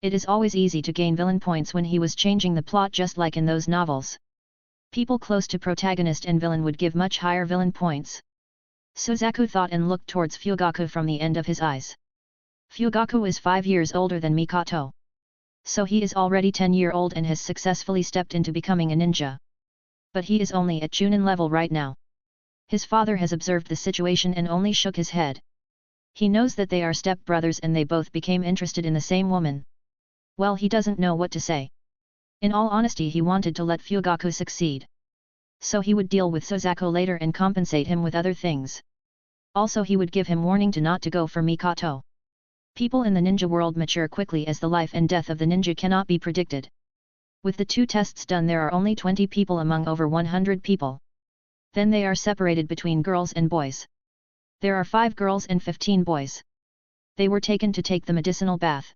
It is always easy to gain villain points when he was changing the plot, just like in those novels. People close to protagonist and villain would give much higher villain points. Suzaku thought and looked towards Fugaku from the end of his eyes. Fugaku is 5 years older than Mikoto. So he is already 10-year-old and has successfully stepped into becoming a ninja. But he is only at Chunin level right now. His father has observed the situation and only shook his head. He knows that they are step-brothers and they both became interested in the same woman. Well, he doesn't know what to say. In all honesty, he wanted to let Fugaku succeed. So he would deal with Suzaku later and compensate him with other things. Also, he would give him warning to not to go for Mikoto. People in the ninja world mature quickly, as the life and death of the ninja cannot be predicted. With the 2 tests done, there are only 20 people among over 100 people. Then they are separated between girls and boys. There are 5 girls and 15 boys. They were taken to take the medicinal bath.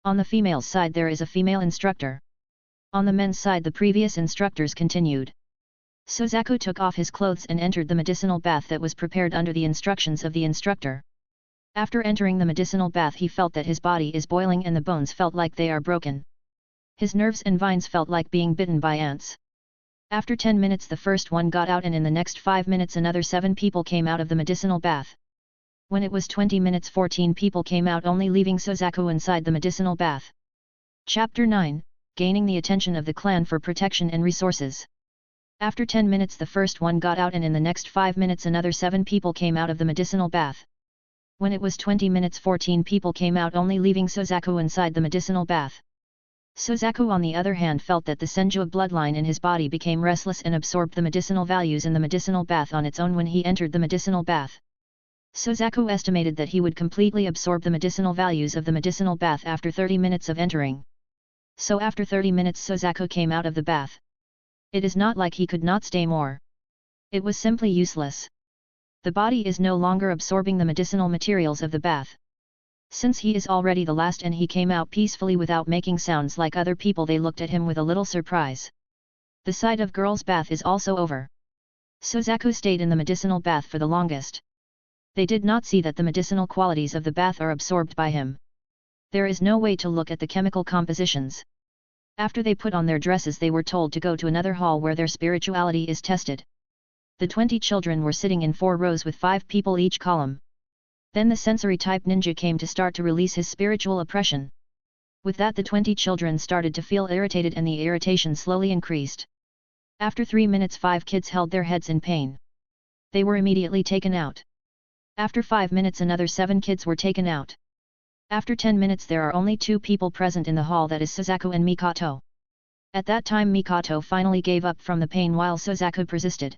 On the female's side there is a female instructor. On the men's side the previous instructors continued. Suzaku took off his clothes and entered the medicinal bath that was prepared under the instructions of the instructor. After entering the medicinal bath, he felt that his body is boiling and the bones felt like they are broken. His nerves and vines felt like being bitten by ants. After 10 minutes the first one got out and in the next 5 minutes another 7 people came out of the medicinal bath. When it was 20 minutes 14 people came out, only leaving Sozaku inside the medicinal bath. Chapter 9, Gaining the attention of the clan for protection and resources. After 10 minutes the first one got out, and in the next 5 minutes another 7 people came out of the medicinal bath. When it was 20 minutes 14 people came out, only leaving Sozaku inside the medicinal bath. Sozaku on the other hand felt that the Senju bloodline in his body became restless and absorbed the medicinal values in the medicinal bath on its own when he entered the medicinal bath. Sozaku estimated that he would completely absorb the medicinal values of the medicinal bath after 30 minutes of entering. So after 30 minutes Sozaku came out of the bath. It is not like he could not stay more. It was simply useless. The body is no longer absorbing the medicinal materials of the bath. Since he is already the last and he came out peacefully without making sounds like other people, they looked at him with a little surprise. The sight of girls' bath is also over. Sozaku stayed in the medicinal bath for the longest. They did not see that the medicinal qualities of the bath are absorbed by him. There is no way to look at the chemical compositions. After they put on their dresses they were told to go to another hall where their spirituality is tested. The 20 children were sitting in 4 rows with 5 people each column. Then the sensory-type ninja came to start to release his spiritual oppression. With that the 20 children started to feel irritated and the irritation slowly increased. After 3 minutes 5 kids held their heads in pain. They were immediately taken out. After 5 minutes another 7 kids were taken out. After 10 minutes there are only 2 people present in the hall, that is Sozaku and Mikoto. At that time Mikoto finally gave up from the pain while Sozaku persisted.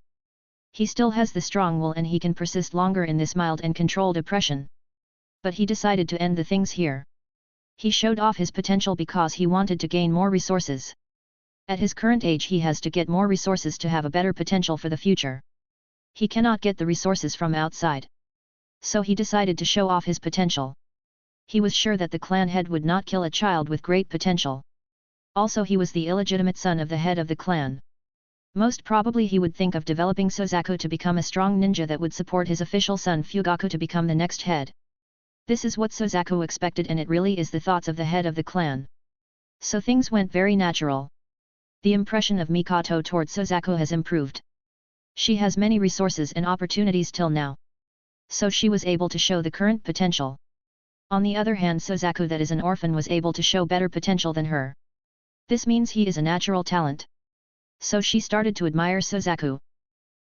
He still has the strong will and he can persist longer in this mild and controlled oppression. But he decided to end the things here. He showed off his potential because he wanted to gain more resources. At his current age he has to get more resources to have a better potential for the future. He cannot get the resources from outside. So he decided to show off his potential. He was sure that the clan head would not kill a child with great potential. Also he was the illegitimate son of the head of the clan. Most probably he would think of developing Sozaku to become a strong ninja that would support his official son Fugaku to become the next head. This is what Sozaku expected, and it really is the thoughts of the head of the clan. So things went very natural. The impression of Mikoto towards Sozaku has improved. She has many resources and opportunities till now. So she was able to show the current potential. On the other hand Sozaku, that is an orphan, was able to show better potential than her. This means he is a natural talent. So she started to admire Sozaku.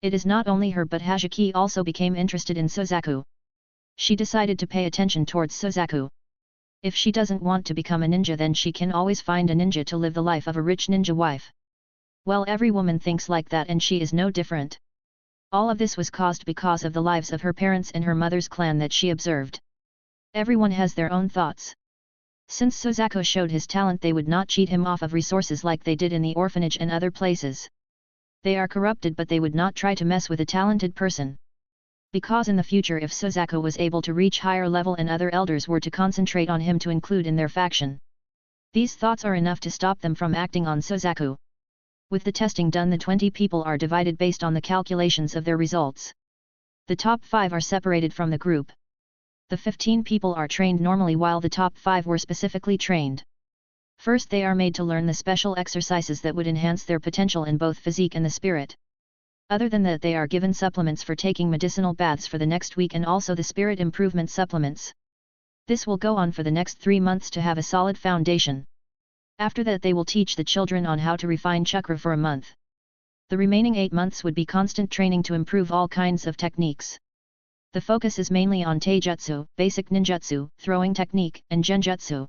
It is not only her but Hajiki also became interested in Sozaku. She decided to pay attention towards Sozaku. If she doesn't want to become a ninja then she can always find a ninja to live the life of a rich ninja wife. Well, every woman thinks like that and she is no different. All of this was caused because of the lives of her parents and her mother's clan that she observed. Everyone has their own thoughts. Since Sozaku showed his talent they would not cheat him off of resources like they did in the orphanage and other places. They are corrupted but they would not try to mess with a talented person. Because in the future if Sozaku was able to reach higher level and other elders were to concentrate on him to include in their faction. These thoughts are enough to stop them from acting on Sozaku. With the testing done the 20 people are divided based on the calculations of their results. The top 5 are separated from the group. The 15 people are trained normally while the top 5 were specifically trained. First they are made to learn the special exercises that would enhance their potential in both physique and the spirit. Other than that they are given supplements for taking medicinal baths for the next week and also the spirit improvement supplements. This will go on for the next 3 months to have a solid foundation. After that they will teach the children on how to refine chakra for a month. The remaining 8 months would be constant training to improve all kinds of techniques. The focus is mainly on taijutsu, basic ninjutsu, throwing technique, and genjutsu.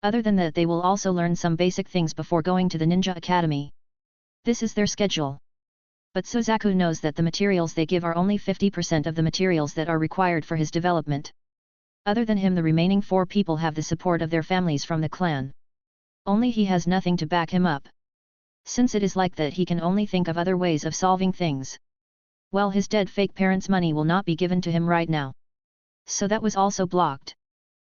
Other than that they will also learn some basic things before going to the ninja academy. This is their schedule. But Sozaku knows that the materials they give are only 50% of the materials that are required for his development. Other than him the remaining 4 people have the support of their families from the clan. Only he has nothing to back him up. Since it is like that he can only think of other ways of solving things. Well, his dead fake parents' money will not be given to him right now. So that was also blocked.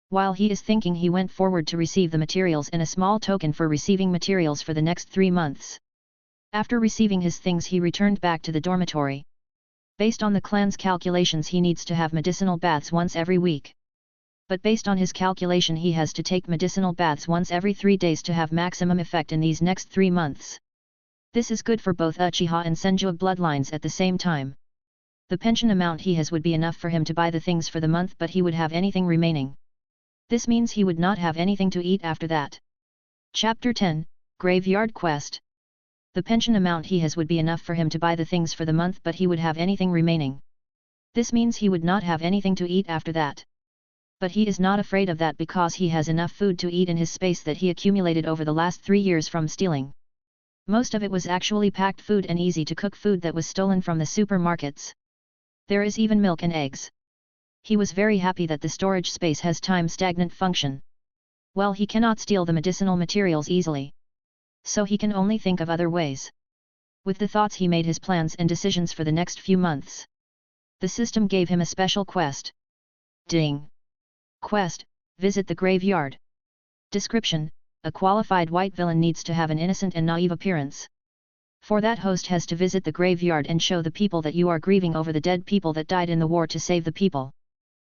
While he is thinking he went forward to receive the materials and a small token for receiving materials for the next 3 months. After receiving his things he returned back to the dormitory. Based on the clan's calculations he needs to have medicinal baths once every week. But based on his calculation he has to take medicinal baths once every 3 days to have maximum effect in these next 3 months. This is good for both Uchiha and Senju bloodlines at the same time. The pension amount he has would be enough for him to buy the things for the month, but he would have anything remaining. This means he would not have anything to eat after that. Chapter 10, Graveyard Quest. The pension amount he has would be enough for him to buy the things for the month, but he would have anything remaining. This means he would not have anything to eat after that. But he is not afraid of that because he has enough food to eat in his space that he accumulated over the last 3 years from stealing. Most of it was actually packed food and easy to cook food that was stolen from the supermarkets. There is even milk and eggs. He was very happy that the storage space has time-stagnant function. Well, he cannot steal the medicinal materials easily. So he can only think of other ways. With the thoughts he made his plans and decisions for the next few months. The system gave him a special quest. Ding! Quest, visit the graveyard. Description: a qualified white villain needs to have an innocent and naive appearance. For that, host has to visit the graveyard and show the people that you are grieving over the dead people that died in the war to save the people.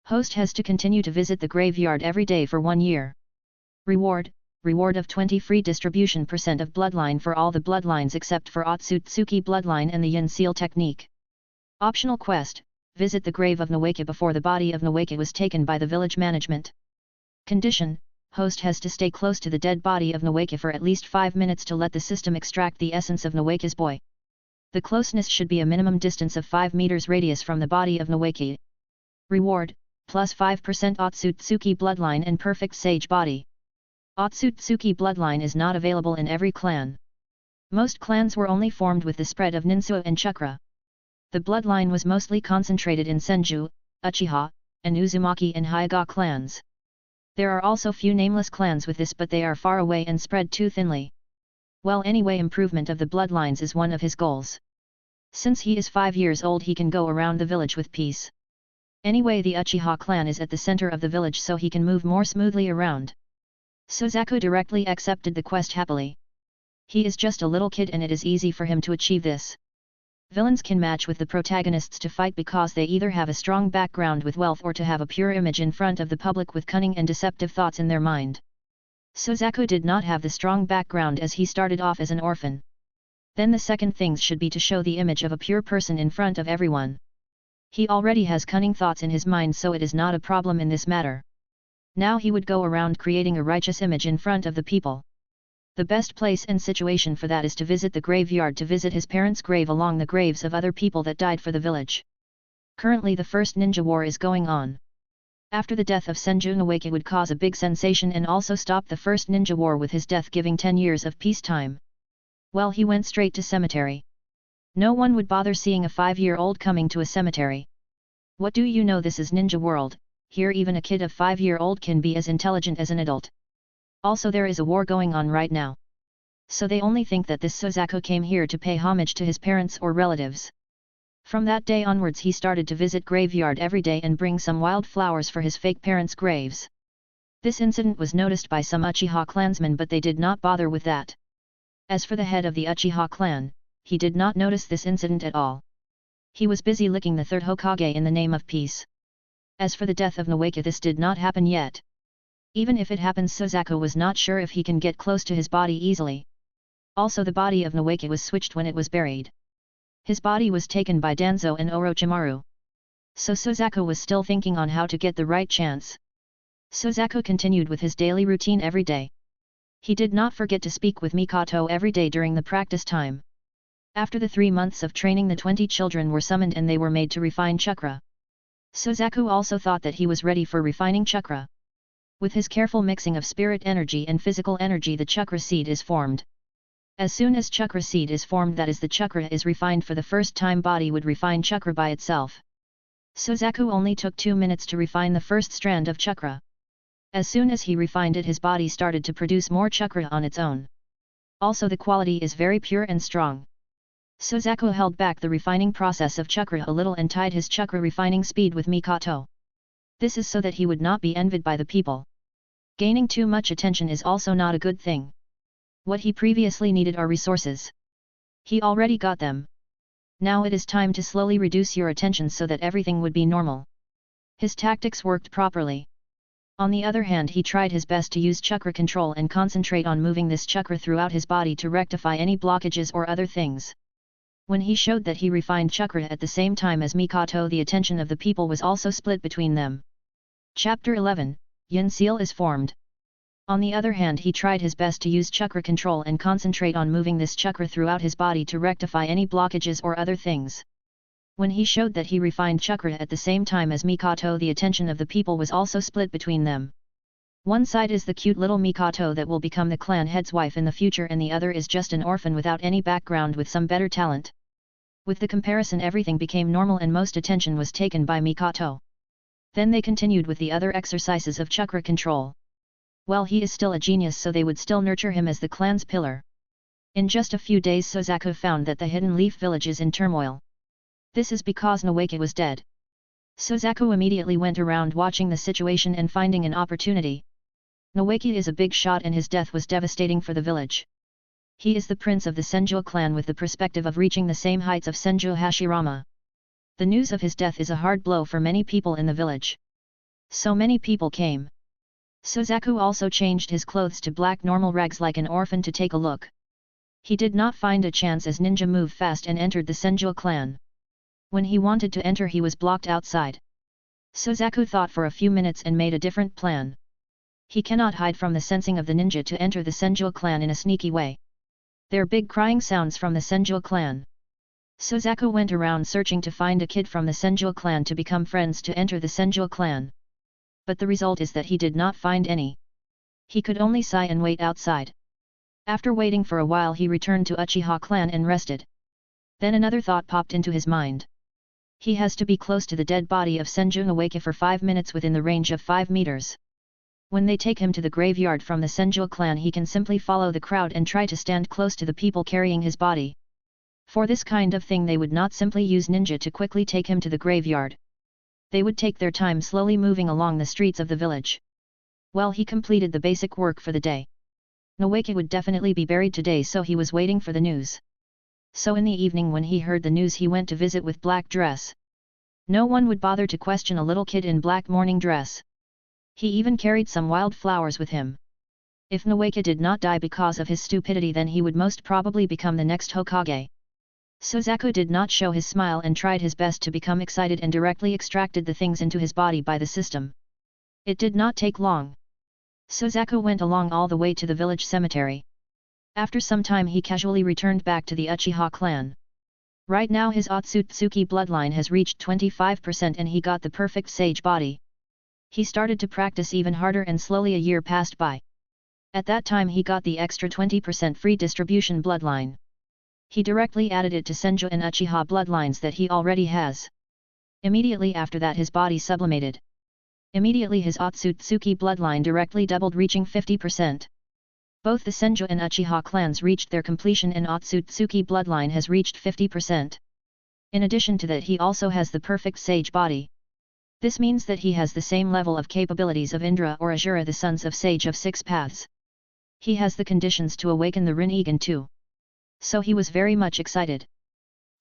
Host has to continue to visit the graveyard every day for 1 year. Reward: reward of 20 free distribution % of bloodline for all the bloodlines except for Otsutsuki bloodline and the Yin Seal technique. Optional quest: visit the grave of Nawake before the body of Nawake was taken by the village management. Condition: host has to stay close to the dead body of Nawake for at least 5 minutes to let the system extract the essence of Nawake's boy. The closeness should be a minimum distance of 5 meters radius from the body of Nawake. Reward: plus 5% Otsutsuki bloodline and perfect sage body. Otsutsuki bloodline is not available in every clan. Most clans were only formed with the spread of Ninsu and Chakra. The bloodline was mostly concentrated in Senju, Uchiha, and Uzumaki and Hyuga clans. There are also few nameless clans with this, but they are far away and spread too thinly. Well, anyway, improvement of the bloodlines is one of his goals. Since he is 5 years old, he can go around the village with peace. Anyway, the Uchiha clan is at the center of the village, so he can move more smoothly around. Suzaku directly accepted the quest happily. He is just a little kid and it is easy for him to achieve this. Villains can match with the protagonists to fight because they either have a strong background with wealth or to have a pure image in front of the public with cunning and deceptive thoughts in their mind. Suzaku did not have the strong background as he started off as an orphan. Then the second things should be to show the image of a pure person in front of everyone. He already has cunning thoughts in his mind, so it is not a problem in this matter. Now he would go around creating a righteous image in front of the people. The best place and situation for that is to visit the graveyard, to visit his parents' grave along the graves of other people that died for the village. Currently the first ninja war is going on. After the death of Senju, Nawake would cause a big sensation and also stop the first ninja war with his death, giving 10 years of peacetime. Well, he went straight to cemetery. No one would bother seeing a 5-year-old coming to a cemetery. What do you know, this is ninja world, here even a kid of 5-year-old can be as intelligent as an adult. Also there is a war going on right now. So they only think that this Suzaku came here to pay homage to his parents or relatives. From that day onwards he started to visit graveyard every day and bring some wild flowers for his fake parents' graves. This incident was noticed by some Uchiha clansmen, but they did not bother with that. As for the head of the Uchiha clan, he did not notice this incident at all. He was busy licking the third Hokage in the name of peace. As for the death of Nawake, this did not happen yet. Even if it happens, Suzaku was not sure if he can get close to his body easily. Also the body of Nawake was switched when it was buried. His body was taken by Danzo and Orochimaru. So Suzaku was still thinking on how to get the right chance. Suzaku continued with his daily routine every day. He did not forget to speak with Mikoto every day during the practice time. After the 3 months of training, the 20 children were summoned and they were made to refine chakra. Suzaku also thought that he was ready for refining chakra. With his careful mixing of spirit energy and physical energy, the chakra seed is formed. As soon as chakra seed is formed, that is, the chakra is refined for the first time, body would refine chakra by itself. Suzaku only took 2 minutes to refine the first strand of chakra. As soon as he refined it, his body started to produce more chakra on its own. Also the quality is very pure and strong. Suzaku held back the refining process of chakra a little and tied his chakra refining speed with Mikoto. This is so that he would not be envied by the people. Gaining too much attention is also not a good thing. What he previously needed are resources. He already got them. Now it is time to slowly reduce your attention so that everything would be normal. His tactics worked properly. On the other hand, he tried his best to use chakra control and concentrate on moving this chakra throughout his body to rectify any blockages or other things. When he showed that he refined chakra at the same time as Mikoto, the attention of the people was also split between them. Chapter 11, Yin Seal is formed. On the other hand, he tried his best to use chakra control and concentrate on moving this chakra throughout his body to rectify any blockages or other things. When he showed that he refined chakra at the same time as Mikoto, the attention of the people was also split between them. One side is the cute little Mikoto that will become the clan head's wife in the future, and the other is just an orphan without any background with some better talent. With the comparison, everything became normal and most attention was taken by Mikoto. Then they continued with the other exercises of chakra control. Well, he is still a genius, so they would still nurture him as the clan's pillar. In just a few days, Sozaku found that the Hidden Leaf village is in turmoil. This is because Noeke was dead. Sozaku immediately went around watching the situation and finding an opportunity. Noeke is a big shot and his death was devastating for the village. He is the prince of the Senju clan with the perspective of reaching the same heights of Senju Hashirama. The news of his death is a hard blow for many people in the village. So many people came. Sozaku also changed his clothes to black normal rags like an orphan to take a look. He did not find a chance as ninja moved fast and entered the Senju clan. When he wanted to enter, he was blocked outside. Sozaku thought for a few minutes and made a different plan. He cannot hide from the sensing of the ninja to enter the Senju clan in a sneaky way. There are big crying sounds from the Senju clan. Sozaku went around searching to find a kid from the Senju clan to become friends to enter the Senju clan. But the result is that he did not find any. He could only sigh and wait outside. After waiting for a while, he returned to Uchiha clan and rested. Then another thought popped into his mind. He has to be close to the dead body of Senju Noeke for 5 minutes within the range of 5 meters. When they take him to the graveyard from the Senju clan, he can simply follow the crowd and try to stand close to the people carrying his body. For this kind of thing, they would not simply use ninja to quickly take him to the graveyard. They would take their time slowly moving along the streets of the village. Well, he completed the basic work for the day. Noeke would definitely be buried today, so he was waiting for the news. So in the evening, when he heard the news, he went to visit with black dress. No one would bother to question a little kid in black morning dress. He even carried some wild flowers with him. If Noeke did not die because of his stupidity, then he would most probably become the next Hokage. Sozaku did not show his smile and tried his best to become excited and directly extracted the things into his body by the system. It did not take long. Sozaku went along all the way to the village cemetery. After some time, he casually returned back to the Uchiha clan. Right now his Otsutsuki bloodline has reached 25% and he got the perfect sage body. He started to practice even harder and slowly a year passed by. At that time he got the extra 20% free distribution bloodline. He directly added it to Senju and Uchiha bloodlines that he already has. Immediately after that his body sublimated. Immediately his Otsutsuki bloodline directly doubled, reaching 50%. Both the Senju and Uchiha clans reached their completion and Otsutsuki bloodline has reached 50%. In addition to that, he also has the perfect sage body. This means that he has the same level of capabilities of Indra or Asura, the sons of Sage of 6 Paths. He has the conditions to awaken the Rinnegan too. So he was very much excited.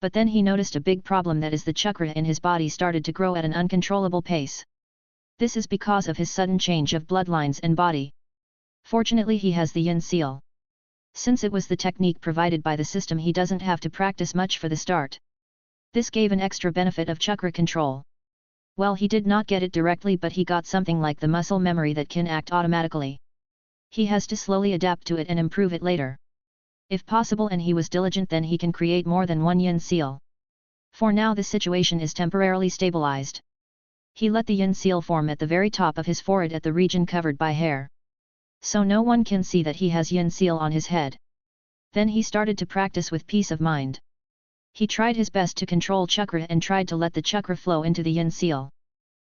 But then he noticed a big problem, that is the chakra in his body started to grow at an uncontrollable pace. This is because of his sudden change of bloodlines and body. Fortunately he has the Yin Seal. Since it was the technique provided by the system, he doesn't have to practice much for the start. This gave an extra benefit of chakra control. Well, he did not get it directly, but he got something like the muscle memory that can act automatically. He has to slowly adapt to it and improve it later. If possible and he was diligent, then he can create more than one Yin Seal. For now the situation is temporarily stabilized. He let the Yin Seal form at the very top of his forehead at the region covered by hair. So no one can see that he has Yin Seal on his head. Then he started to practice with peace of mind. He tried his best to control chakra and tried to let the chakra flow into the Yin Seal.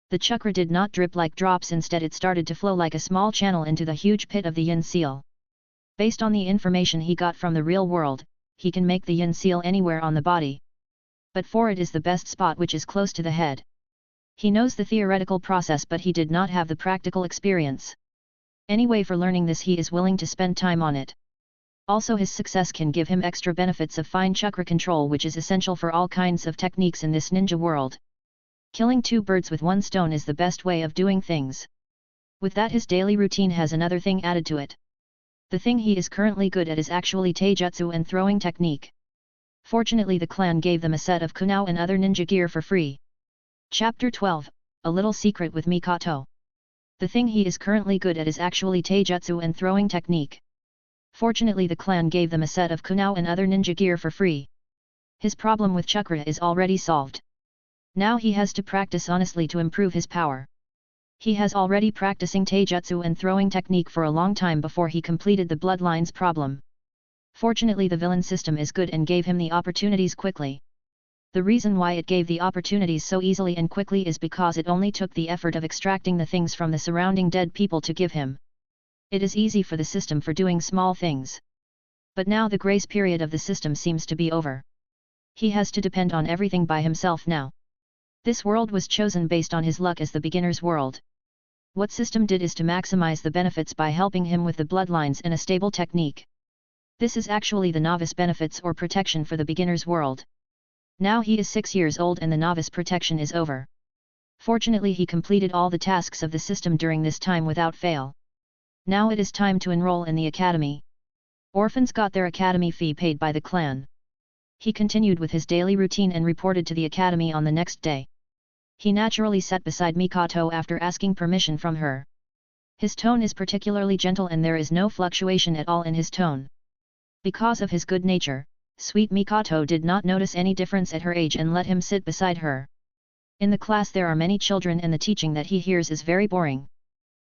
The chakra did not drip like drops, instead it started to flow like a small channel into the huge pit of the Yin Seal. Based on the information he got from the real world, he can make the Yin Seal anywhere on the body. But for it is the best spot, which is close to the head. He knows the theoretical process, but he did not have the practical experience. Anyway, for learning this he is willing to spend time on it. Also his success can give him extra benefits of fine chakra control, which is essential for all kinds of techniques in this ninja world. Killing 2 birds with 1 stone is the best way of doing things. With that, his daily routine has another thing added to it. The thing he is currently good at is actually taijutsu and throwing technique. Fortunately the clan gave them a set of kunao and other ninja gear for free. Chapter 12, A Little Secret with Mikoto. The thing he is currently good at is actually taijutsu and throwing technique. Fortunately the clan gave them a set of kunao and other ninja gear for free. His problem with chakra is already solved. Now he has to practice honestly to improve his power. He has already practicing taijutsu and throwing technique for a long time before he completed the bloodlines problem. Fortunately the villain system is good and gave him the opportunities quickly. The reason why it gave the opportunities so easily and quickly is because it only took the effort of extracting the things from the surrounding dead people to give him. It is easy for the system for doing small things. But now the grace period of the system seems to be over. He has to depend on everything by himself now. This world was chosen based on his luck as the beginner's world. What system did is to maximize the benefits by helping him with the bloodlines and a stable technique. This is actually the novice benefits or protection for the beginner's world. Now he is 6 years old and the novice protection is over. Fortunately he completed all the tasks of the system during this time without fail. Now it is time to enroll in the academy. Orphans got their academy fee paid by the clan. He continued with his daily routine and reported to the academy on the next day. He naturally sat beside Mikoto after asking permission from her. His tone is particularly gentle and there is no fluctuation at all in his tone. Because of his good nature, sweet Mikoto did not notice any difference at her age and let him sit beside her. In the class there are many children and the teaching that he hears is very boring.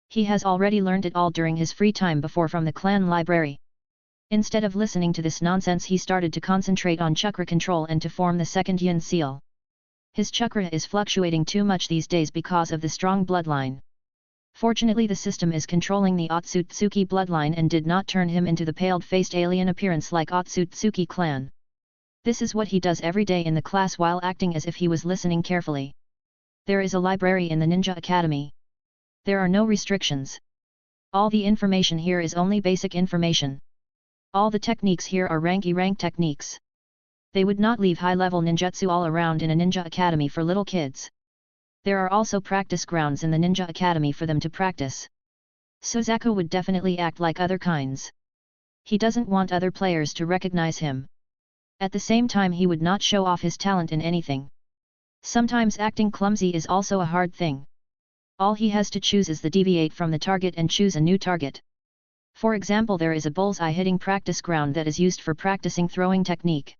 He has already learned it all during his free time before from the clan library. Instead of listening to this nonsense he started to concentrate on chakra control and to form the second yin seal. His chakra is fluctuating too much these days because of the strong bloodline. Fortunately the system is controlling the Otsutsuki bloodline and did not turn him into the paled-faced alien appearance like Otsutsuki clan. This is what he does every day in the class while acting as if he was listening carefully. There is a library in the Ninja Academy. There are no restrictions. All the information here is only basic information. All the techniques here are rank techniques. They would not leave high-level ninjutsu all around in a ninja academy for little kids. There are also practice grounds in the Ninja Academy for them to practice. Suzaku would definitely act like other kinds. He doesn't want other players to recognize him. At the same time he would not show off his talent in anything. Sometimes acting clumsy is also a hard thing. All he has to choose is the deviate from the target and choose a new target. For example there is a bullseye hitting practice ground that is used for practicing throwing technique.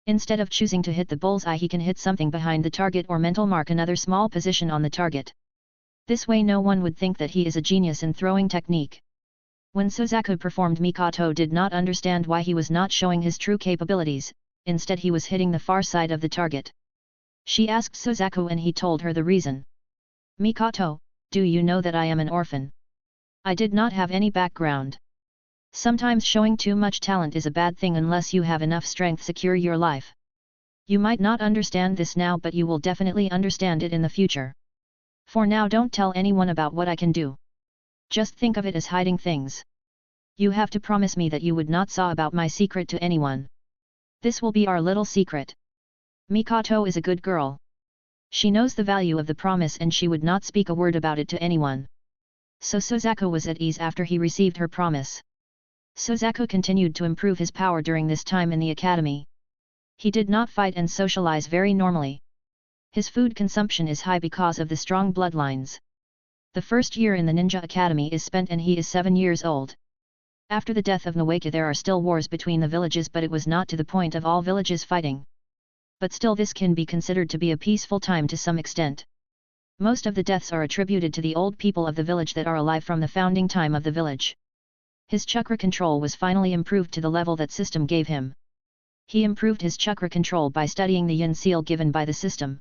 Instead of choosing to hit the bullseye he can hit something behind the target or mental mark another small position on the target. This way no one would think that he is a genius in throwing technique. When Suzaku performed Mikoto did not understand why he was not showing his true capabilities, instead he was hitting the far side of the target. She asked Suzaku and he told her the reason. Mikoto, do you know that I am an orphan? I did not have any background. Sometimes showing too much talent is a bad thing unless you have enough strength to secure your life. You might not understand this now but you will definitely understand it in the future. For now don't tell anyone about what I can do. Just think of it as hiding things. You have to promise me that you would not say about my secret to anyone. This will be our little secret. Mikoto is a good girl. She knows the value of the promise and she would not speak a word about it to anyone. So Suzaku was at ease after he received her promise. Suzaku continued to improve his power during this time in the academy. He did not fight and socialize very normally. His food consumption is high because of the strong bloodlines. The first year in the Ninja Academy is spent and he is 7 years old. After the death of Nawaka there are still wars between the villages but it was not to the point of all villages fighting. But still this can be considered to be a peaceful time to some extent. Most of the deaths are attributed to the old people of the village that are alive from the founding time of the village. His chakra control was finally improved to the level that system gave him. He improved his chakra control by studying the yin seal given by the system.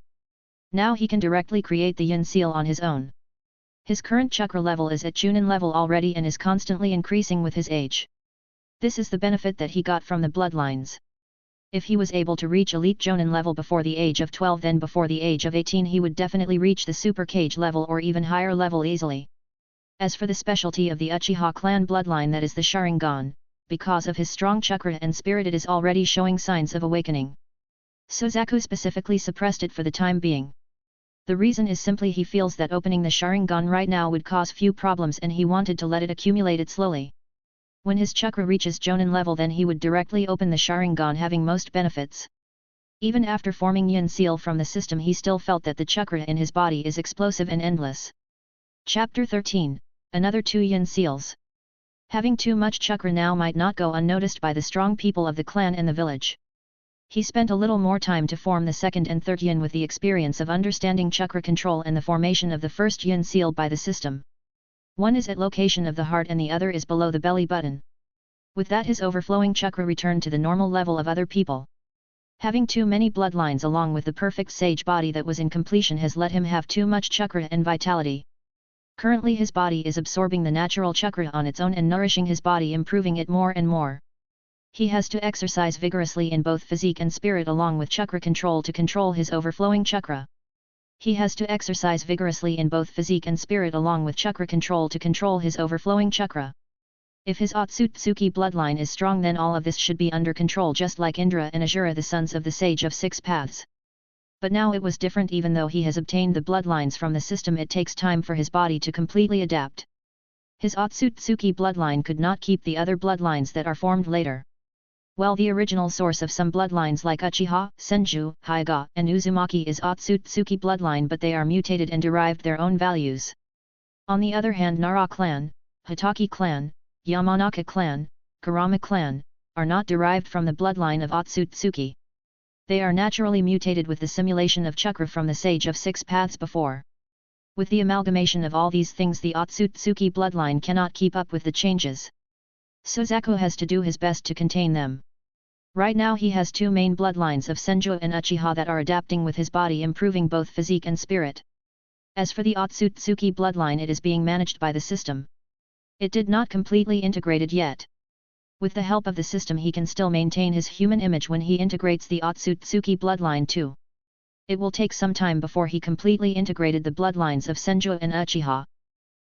Now he can directly create the yin seal on his own. His current chakra level is at Chunin level already and is constantly increasing with his age. This is the benefit that he got from the bloodlines. If he was able to reach elite Jonin level before the age of 12 then before the age of 18 he would definitely reach the super kage level or even higher level easily. As for the specialty of the Uchiha clan bloodline that is the Sharingan, because of his strong chakra and spirit it is already showing signs of awakening. Suzaku specifically suppressed it for the time being. The reason is simply he feels that opening the Sharingan right now would cause few problems and he wanted to let it accumulate it slowly. When his chakra reaches Jonin level, then he would directly open the Sharingan, having most benefits. Even after forming Yin seal from the system, he still felt that the chakra in his body is explosive and endless. Chapter 13, Another 2 Yin seals. Having too much chakra now might not go unnoticed by the strong people of the clan and the village. He spent a little more time to form the second and third yin with the experience of understanding chakra control and the formation of the first yin seal by the system. One is at location of the heart and the other is below the belly button. With that, his overflowing chakra returned to the normal level of other people. Having too many bloodlines along with the perfect sage body that was in completion has let him have too much chakra and vitality. Currently his body is absorbing the natural chakra on its own and nourishing his body, improving it more and more. He has to exercise vigorously in both physique and spirit along with chakra control to control his overflowing chakra. He has to exercise vigorously in both physique and spirit along with chakra control to control his overflowing chakra. If his Otsutsuki bloodline is strong, then all of this should be under control, just like Indra and Ajura, the sons of the Sage of Six Paths. But now it was different. Even though he has obtained the bloodlines from the system, it takes time for his body to completely adapt. His Otsutsuki bloodline could not keep the other bloodlines that are formed later. Well, the original source of some bloodlines like Uchiha, Senju, Hyuga, and Uzumaki is Otsutsuki bloodline, but they are mutated and derived their own values. On the other hand, Nara clan, Hitaki clan, Yamanaka clan, Kurama clan, are not derived from the bloodline of Otsutsuki. They are naturally mutated with the simulation of chakra from the Sage of Six Paths before. With the amalgamation of all these things, the Otsutsuki bloodline cannot keep up with the changes. Suzaku has to do his best to contain them. Right now he has 2 main bloodlines of Senju and Uchiha that are adapting with his body, improving both physique and spirit. As for the Otsutsuki bloodline, it is being managed by the system. It did not completely integrated yet. With the help of the system he can still maintain his human image when he integrates the Otsutsuki bloodline too. It will take some time before he completely integrated the bloodlines of Senju and Uchiha.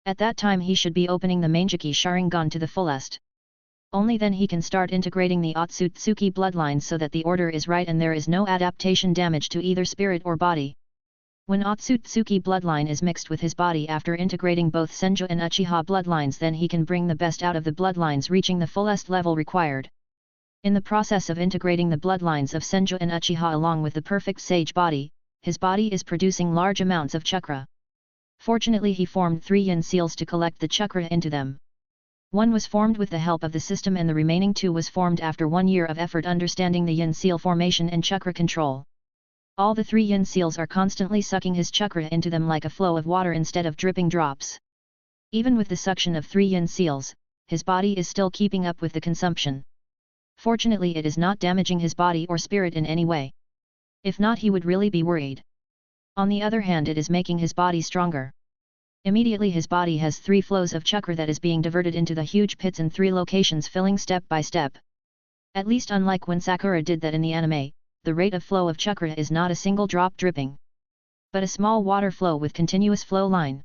At that time he should be opening the Manjiki Sharingan to the fullest. Only then he can start integrating the Otsutsuki bloodline so that the order is right and there is no adaptation damage to either spirit or body. When Otsutsuki bloodline is mixed with his body after integrating both Senju and Uchiha bloodlines, then he can bring the best out of the bloodlines, reaching the fullest level required. In the process of integrating the bloodlines of Senju and Uchiha along with the perfect sage body, his body is producing large amounts of chakra. Fortunately he formed 3 yin seals to collect the chakra into them. One was formed with the help of the system and the remaining 2 was formed after 1 year of effort understanding the yin seal formation and chakra control. All the 3 yin seals are constantly sucking his chakra into them like a flow of water instead of dripping drops. Even with the suction of 3 yin seals, his body is still keeping up with the consumption. Fortunately it is not damaging his body or spirit in any way. If not, he would really be worried. On the other hand, it is making his body stronger. Immediately his body has 3 flows of chakra that is being diverted into the huge pits in 3 locations, filling step by step. At least unlike when Sakura did that in the anime, the rate of flow of chakra is not a single drop dripping, but a small water flow with continuous flow line.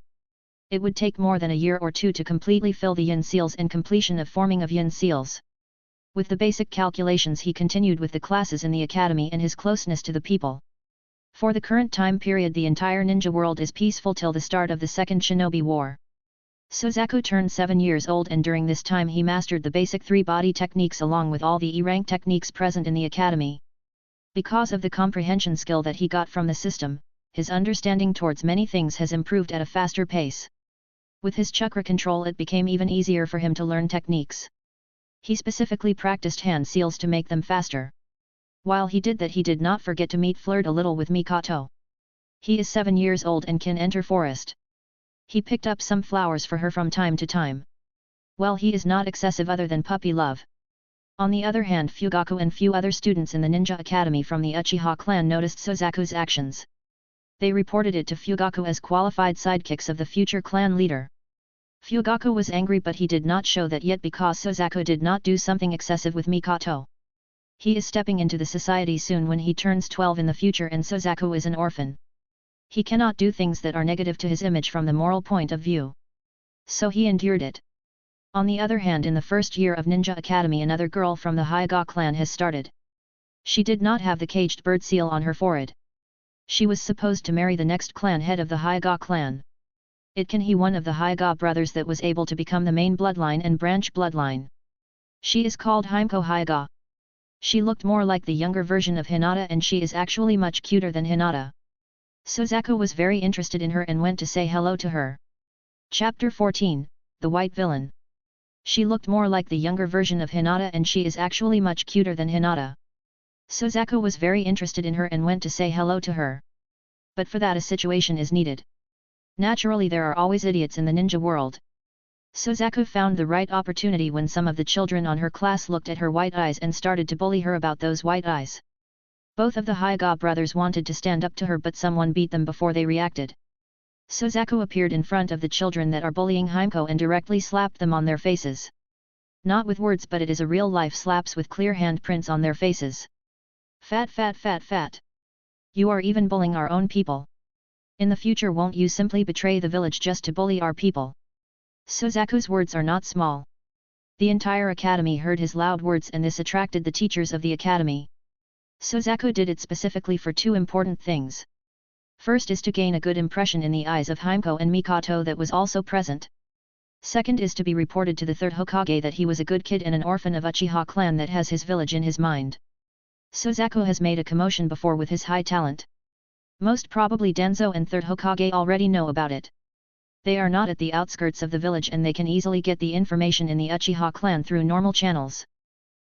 It would take more than a year or 2 to completely fill the yin seals and completion of forming of yin seals. With the basic calculations he continued with the classes in the academy and his closeness to the people. For the current time period the entire ninja world is peaceful till the start of the Second Shinobi War. Suzaku turned 7 years old and during this time he mastered the basic 3 body techniques along with all the E-rank techniques present in the academy. Because of the comprehension skill that he got from the system, his understanding towards many things has improved at a faster pace. With his chakra control it became even easier for him to learn techniques. He specifically practiced hand seals to make them faster. While he did that he did not forget to flirt a little with Mikoto. He is 7 years old and can enter forest. He picked up some flowers for her from time to time. Well, he is not excessive other than puppy love. On the other hand, Fugaku and few other students in the ninja academy from the Uchiha clan noticed Suzaku's actions. They reported it to Fugaku as qualified sidekicks of the future clan leader. Fugaku was angry but he did not show that yet because Suzaku did not do something excessive with Mikoto. He is stepping into the society soon when he turns 12 in the future and Suzaku is an orphan. He cannot do things that are negative to his image from the moral point of view. So he endured it. On the other hand, in the first year of Ninja Academy another girl from the Hyuga clan has started. She did not have the caged bird seal on her forehead. She was supposed to marry the next clan head of the Hyuga clan. It can he one of the Hyuga brothers that was able to become the main bloodline and branch bloodline. She is called Himeko Hyuga. She looked more like the younger version of Hinata and she is actually much cuter than Hinata. Suzaku was very interested in her and went to say hello to her. Chapter 14, The White Villain. She looked more like the younger version of Hinata and she is actually much cuter than Hinata. Suzaku was very interested in her and went to say hello to her. But for that a situation is needed. Naturally there are always idiots in the ninja world. Suzaku found the right opportunity when some of the children on her class looked at her white eyes and started to bully her about those white eyes. Both of the Hyuga brothers wanted to stand up to her but someone beat them before they reacted. Suzaku appeared in front of the children that are bullying Himeko and directly slapped them on their faces. Not with words but it is a real-life slaps with clear handprints on their faces. Fat fat fat fat. You are even bullying our own people. In the future won't you simply betray the village just to bully our people? Suzaku's words are not small. The entire academy heard his loud words and this attracted the teachers of the academy. Suzaku did it specifically for two important things. First is to gain a good impression in the eyes of Himeko and Mikoto that was also present. Second is to be reported to the third Hokage that he was a good kid and an orphan of Uchiha clan that has his village in his mind. Suzaku has made a commotion before with his high talent. Most probably Danzo and third Hokage already know about it. They are not at the outskirts of the village and they can easily get the information in the Uchiha clan through normal channels.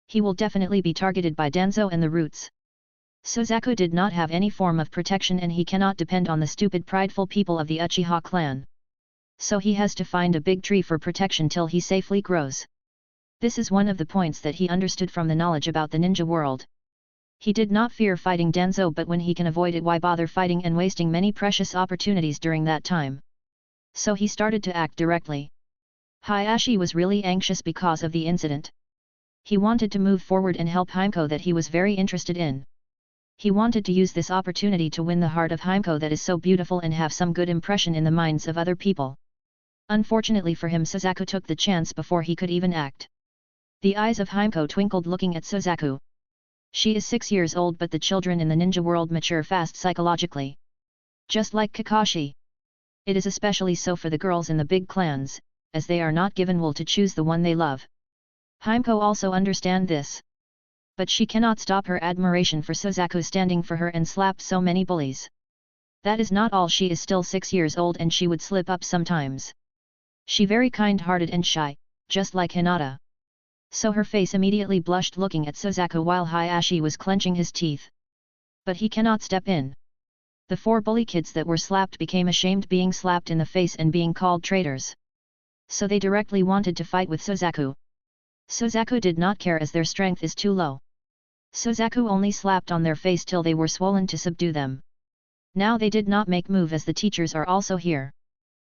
He will definitely be targeted by Danzo and the roots. Suzaku did not have any form of protection and he cannot depend on the stupid prideful people of the Uchiha clan. So he has to find a big tree for protection till he safely grows. This is one of the points that he understood from the knowledge about the ninja world. He did not fear fighting Danzo but when he can avoid it why bother fighting and wasting many precious opportunities during that time. So he started to act directly. Hayashi was really anxious because of the incident. He wanted to move forward and help Himeko that he was very interested in. He wanted to use this opportunity to win the heart of Himeko that is so beautiful and have some good impression in the minds of other people. Unfortunately for him Suzaku took the chance before he could even act. The eyes of Himeko twinkled looking at Suzaku. She is 6 years old but the children in the ninja world mature fast psychologically. Just like Kakashi. It is especially so for the girls in the big clans, as they are not given will to choose the one they love. Himeko also understand this. But she cannot stop her admiration for Suzaku standing for her and slap so many bullies. That is not all, she is still 6 years old and she would slip up sometimes. She very kind-hearted and shy, just like Hinata. So her face immediately blushed looking at Suzaku while Hayashi was clenching his teeth. But he cannot step in. The 4 bully kids that were slapped became ashamed being slapped in the face and being called traitors. So they directly wanted to fight with Suzaku. Suzaku did not care as their strength is too low. Suzaku only slapped on their face till they were swollen to subdue them. Now they did not make move as the teachers are also here.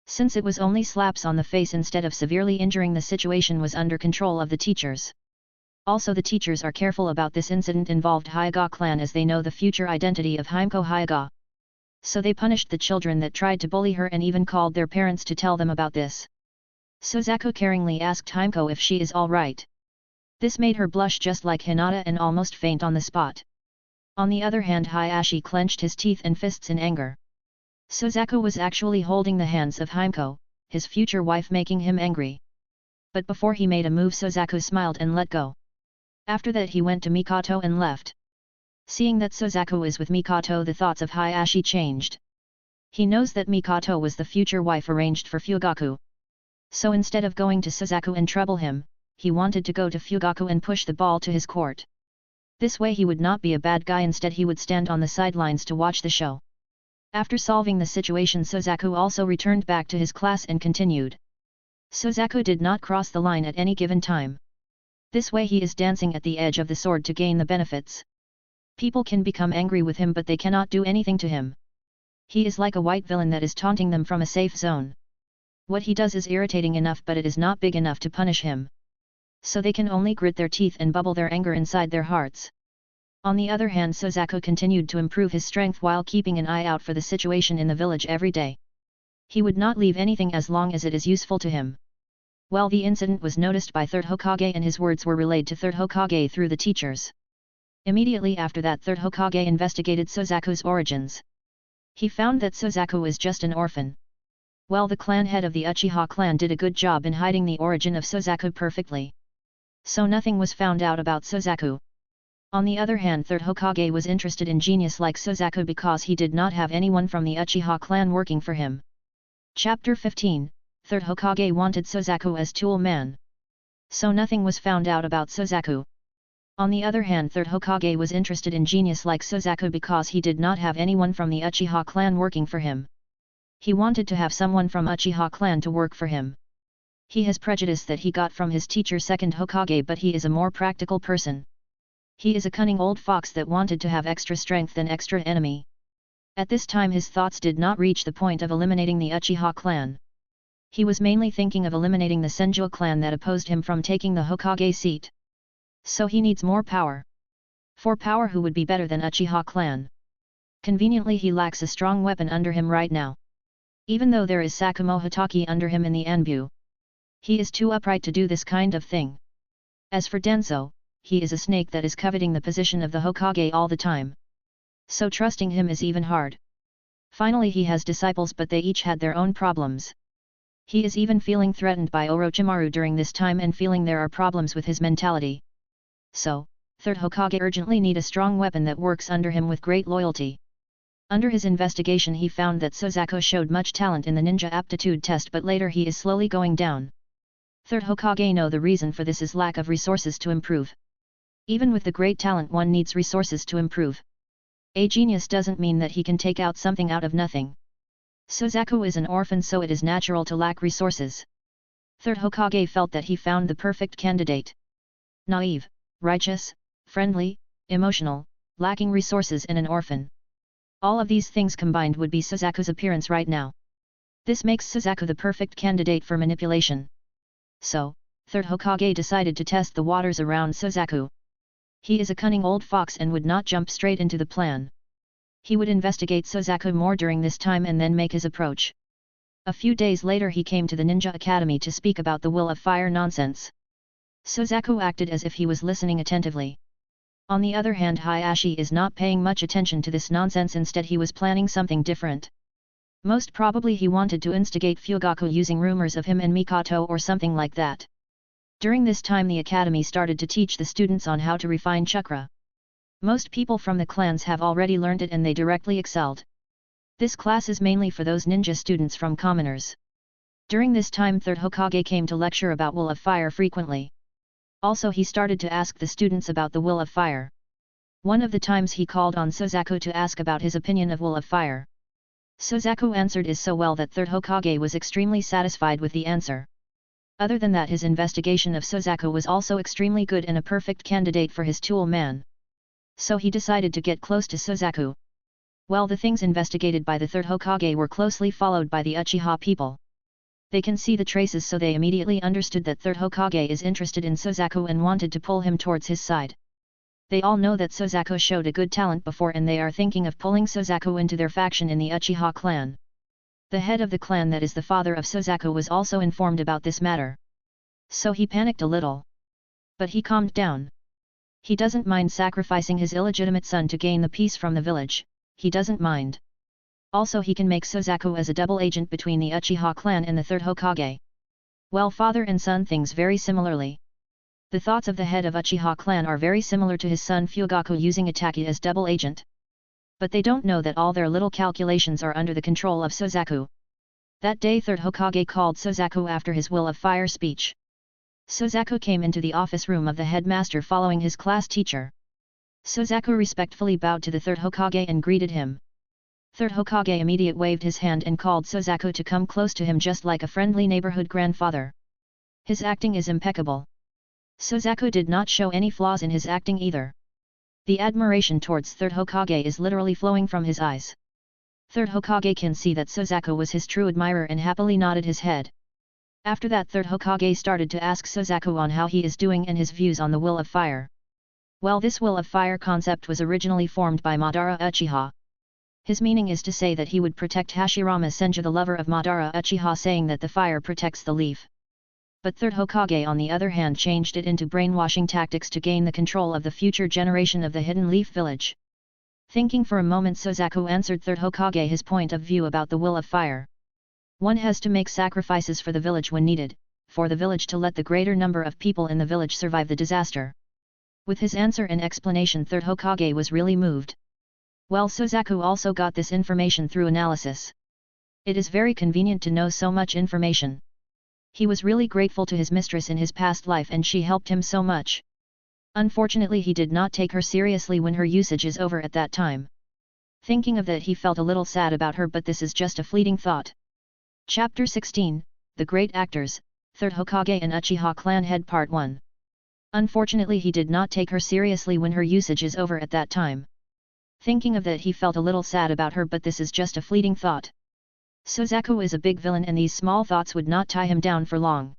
Since it was only slaps on the face instead of severely injuring, the situation was under control of the teachers. Also the teachers are careful about this incident involved Hyuga clan as they know the future identity of Himeko Hyuga. So they punished the children that tried to bully her and even called their parents to tell them about this. Suzaku caringly asked Himeko if she is all right. This made her blush just like Hinata and almost faint on the spot. On the other hand Hayashi clenched his teeth and fists in anger. Suzaku was actually holding the hands of Himeko, his future wife, making him angry. But before he made a move Suzaku smiled and let go. After that he went to Mikoto and left. Seeing that Suzaku is with Mikoto the thoughts of Hayashi changed. He knows that Mikoto was the future wife arranged for Fugaku. So instead of going to Suzaku and trouble him, he wanted to go to Fugaku and push the ball to his court. This way he would not be a bad guy, instead he would stand on the sidelines to watch the show. After solving the situation Suzaku also returned back to his class and continued. Suzaku did not cross the line at any given time. This way he is dancing at the edge of the sword to gain the benefits. People can become angry with him but they cannot do anything to him. He is like a white villain that is taunting them from a safe zone. What he does is irritating enough but it is not big enough to punish him. So they can only grit their teeth and bubble their anger inside their hearts. On the other hand Suzaku continued to improve his strength while keeping an eye out for the situation in the village every day. He would not leave anything as long as it is useful to him. Well, the incident was noticed by third Hokage and his words were relayed to third Hokage through the teachers. Immediately after that third Hokage investigated Suzaku's origins. He found that Suzaku is just an orphan. Well, the clan head of the Uchiha clan did a good job in hiding the origin of Suzaku perfectly. So nothing was found out about Suzaku. On the other hand, third Hokage was interested in genius like Suzaku because he did not have anyone from the Uchiha clan working for him. Chapter 15, Third Hokage wanted Suzaku as tool man. So nothing was found out about Suzaku. On the other hand, third Hokage was interested in genius like Suzaku because he did not have anyone from the Uchiha clan working for him. He wanted to have someone from Uchiha clan to work for him. He has prejudice that he got from his teacher second Hokage, but he is a more practical person. He is a cunning old fox that wanted to have extra strength and extra enemy. At this time his thoughts did not reach the point of eliminating the Uchiha clan. He was mainly thinking of eliminating the Senju clan that opposed him from taking the Hokage seat. So he needs more power. For power, who would be better than Uchiha clan? Conveniently he lacks a strong weapon under him right now. Even though there is Sakumo Hitaki under him in the Anbu. He is too upright to do this kind of thing. As for Denso, he is a snake that is coveting the position of the Hokage all the time. So trusting him is even hard. Finally he has disciples, but they each had their own problems. He is even feeling threatened by Orochimaru during this time and feeling there are problems with his mentality. So, third Hokage urgently need a strong weapon that works under him with great loyalty. Under his investigation he found that Suzaku showed much talent in the ninja aptitude test, but later he is slowly going down. Third Hokage know the reason for this is lack of resources to improve. Even with the great talent one needs resources to improve. A genius doesn't mean that he can take out something out of nothing. Suzaku is an orphan, so it is natural to lack resources. Third Hokage felt that he found the perfect candidate. Naive, righteous, friendly, emotional, lacking resources, and an orphan. All of these things combined would be Suzaku's appearance right now. This makes Suzaku the perfect candidate for manipulation. So, third Hokage decided to test the waters around Suzaku. He is a cunning old fox and would not jump straight into the plan. He would investigate Suzaku more during this time and then make his approach. A few days later he came to the Ninja Academy to speak about the Will of Fire nonsense. Suzaku acted as if he was listening attentively. On the other hand, Hayashi is not paying much attention to this nonsense, instead he was planning something different. Most probably he wanted to instigate Fugaku using rumors of him and Mikoto or something like that. During this time the academy started to teach the students on how to refine chakra. Most people from the clans have already learned it and they directly excelled. This class is mainly for those ninja students from commoners. During this time third Hokage came to lecture about Will of Fire frequently. Also he started to ask the students about the Will of Fire. One of the times he called on Suzaku to ask about his opinion of Will of Fire. Suzaku answered it so well that third Hokage was extremely satisfied with the answer. Other than that, his investigation of Suzaku was also extremely good and a perfect candidate for his tool man. So he decided to get close to Suzaku. Well, the things investigated by the third Hokage were closely followed by the Uchiha people. They can see the traces, so they immediately understood that third Hokage is interested in Suzaku and wanted to pull him towards his side. They all know that Suzaku showed a good talent before and they are thinking of pulling Suzaku into their faction in the Uchiha clan. The head of the clan, that is the father of Suzaku, was also informed about this matter. So he panicked a little. But he calmed down. He doesn't mind sacrificing his illegitimate son to gain the peace from the village, he doesn't mind. Also he can make Suzaku as a double agent between the Uchiha clan and the third Hokage. Well, father and son thinks very similarly. The thoughts of the head of Uchiha clan are very similar to his son Fugaku using Itaki as double agent. But they don't know that all their little calculations are under the control of Suzaku. That day third Hokage called Suzaku after his Will of Fire speech. Suzaku came into the office room of the headmaster following his class teacher. Suzaku respectfully bowed to the third Hokage and greeted him. Third Hokage immediately waved his hand and called Suzaku to come close to him just like a friendly neighborhood grandfather. His acting is impeccable. Suzaku did not show any flaws in his acting either. The admiration towards third Hokage is literally flowing from his eyes. Third Hokage can see that Suzaku was his true admirer and happily nodded his head. After that third Hokage started to ask Suzaku on how he is doing and his views on the Will of Fire. Well, this Will of Fire concept was originally formed by Madara Uchiha. His meaning is to say that he would protect Hashirama Senju, the lover of Madara Uchiha, saying that the fire protects the leaf. But third Hokage on the other hand changed it into brainwashing tactics to gain the control of the future generation of the Hidden Leaf Village. Thinking for a moment, Suzaku answered third Hokage his point of view about the Will of Fire. One has to make sacrifices for the village when needed. for the village to let the greater number of people in the village survive the disaster. With his answer and explanation, third Hokage was really moved. Well, Suzaku also got this information through analysis. It is very convenient to know so much information. He was really grateful to his mistress in his past life and she helped him so much. Unfortunately, he did not take her seriously when her usage is over at that time. Thinking of that, he felt a little sad about her, but this is just a fleeting thought. Chapter 16, The Great Actors, Third Hokage and Uchiha Clan Head Part 1. Unfortunately, he did not take her seriously when her usage is over at that time. Thinking of that, he felt a little sad about her, but this is just a fleeting thought. Suzaku is a big villain and these small thoughts would not tie him down for long.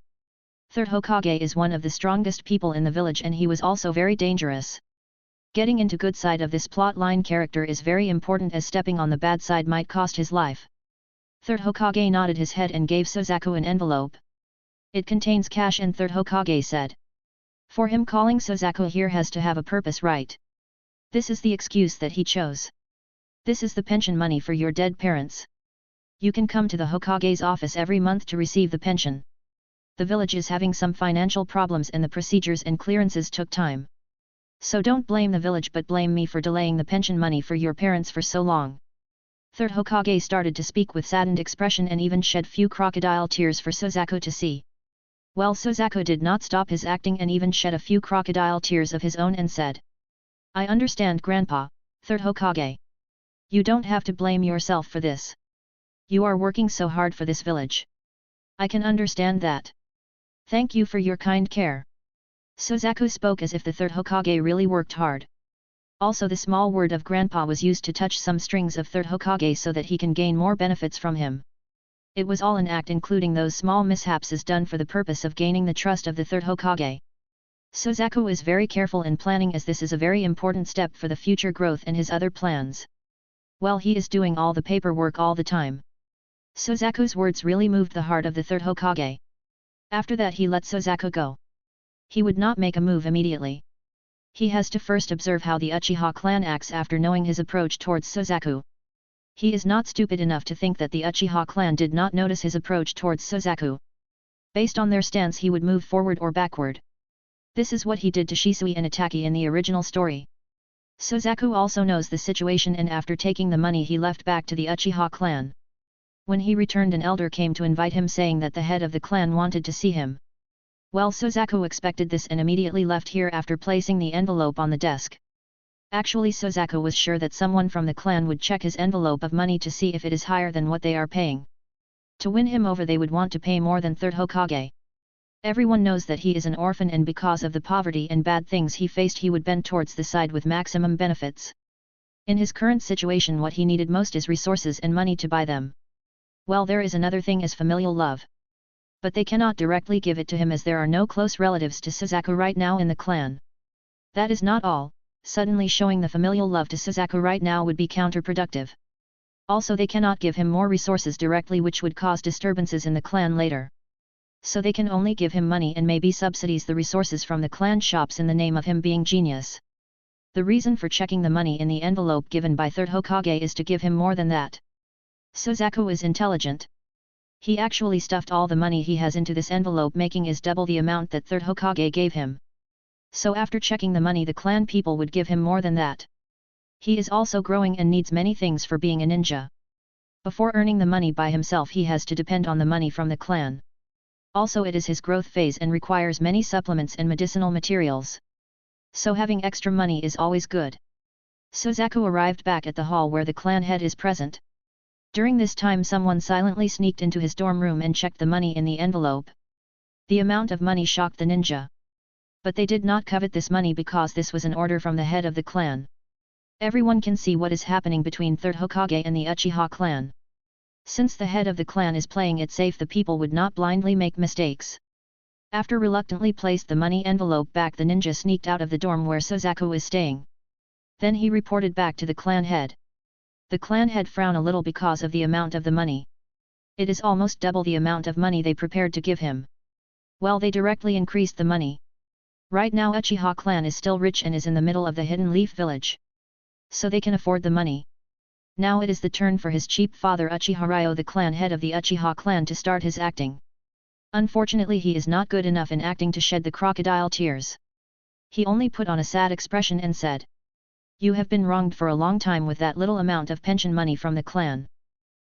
Third Hokage is one of the strongest people in the village and he was also very dangerous. Getting into good side of this plotline character is very important, as stepping on the bad side might cost his life. Third Hokage nodded his head and gave Suzaku an envelope. It contains cash, and Third Hokage said. For him, calling Suzaku here has to have a purpose, right? This is the excuse that he chose. This is the pension money for your dead parents. You can come to the Hokage's office every month to receive the pension. The village is having some financial problems and the procedures and clearances took time. So don't blame the village but blame me for delaying the pension money for your parents for so long. Third Hokage started to speak with saddened expression and even shed few crocodile tears for Suzaku to see. Well, Suzaku did not stop his acting and even shed a few crocodile tears of his own and said, I understand, Grandpa, Third Hokage. You don't have to blame yourself for this. You are working so hard for this village. I can understand that. Thank you for your kind care. Suzaku spoke as if the Third Hokage really worked hard. Also, the small word of Grandpa was used to touch some strings of Third Hokage so that he can gain more benefits from him. It was all an act, including those small mishaps, is done for the purpose of gaining the trust of the Third Hokage. Suzaku is very careful in planning, as this is a very important step for the future growth and his other plans. Well, he is doing all the paperwork all the time. Suzaku's words really moved the heart of the Third Hokage. After that, he let Suzaku go. He would not make a move immediately. He has to first observe how the Uchiha clan acts after knowing his approach towards Suzaku. He is not stupid enough to think that the Uchiha clan did not notice his approach towards Suzaku. Based on their stance, he would move forward or backward. This is what he did to Shisui and Itaki in the original story. Suzaku also knows the situation, and after taking the money he left back to the Uchiha clan. When he returned, an elder came to invite him, saying that the head of the clan wanted to see him. Well, Suzaku expected this and immediately left here after placing the envelope on the desk. Actually, Suzaku was sure that someone from the clan would check his envelope of money to see if it is higher than what they are paying. To win him over, they would want to pay more than Third Hokage. Everyone knows that he is an orphan, and because of the poverty and bad things he faced, he would bend towards the side with maximum benefits. In his current situation, what he needed most is resources and money to buy them. Well, there is another thing, as familial love. But they cannot directly give it to him, as there are no close relatives to Suzaku right now in the clan. That is not all. Suddenly showing the familial love to Suzaku right now would be counterproductive. Also, they cannot give him more resources directly, which would cause disturbances in the clan later. So they can only give him money and maybe subsidies the resources from the clan shops in the name of him being genius. The reason for checking the money in the envelope given by Third Hokage is to give him more than that. Suzaku is intelligent. He actually stuffed all the money he has into this envelope, making is double the amount that Third Hokage gave him. So after checking the money, the clan people would give him more than that. He is also growing and needs many things for being a ninja. Before earning the money by himself, he has to depend on the money from the clan. Also, it is his growth phase and requires many supplements and medicinal materials. So having extra money is always good. Suzaku arrived back at the hall where the clan head is present. During this time, someone silently sneaked into his dorm room and checked the money in the envelope. The amount of money shocked the ninja. But they did not covet this money because this was an order from the head of the clan. Everyone can see what is happening between Third Hokage and the Uchiha clan. Since the head of the clan is playing it safe, the people would not blindly make mistakes. After reluctantly placed the money envelope back, the ninja sneaked out of the dorm where Suzaku is staying. Then he reported back to the clan head. The clan head frowned a little because of the amount of the money. It is almost double the amount of money they prepared to give him. Well, they directly increased the money. Right now Uchiha clan is still rich and is in the middle of the Hidden Leaf village. So they can afford the money. Now it is the turn for his cheap father Uchiha Ryo, the clan head of the Uchiha clan, to start his acting. Unfortunately he is not good enough in acting to shed the crocodile tears. He only put on a sad expression and said, "You have been wronged for a long time with that little amount of pension money from the clan.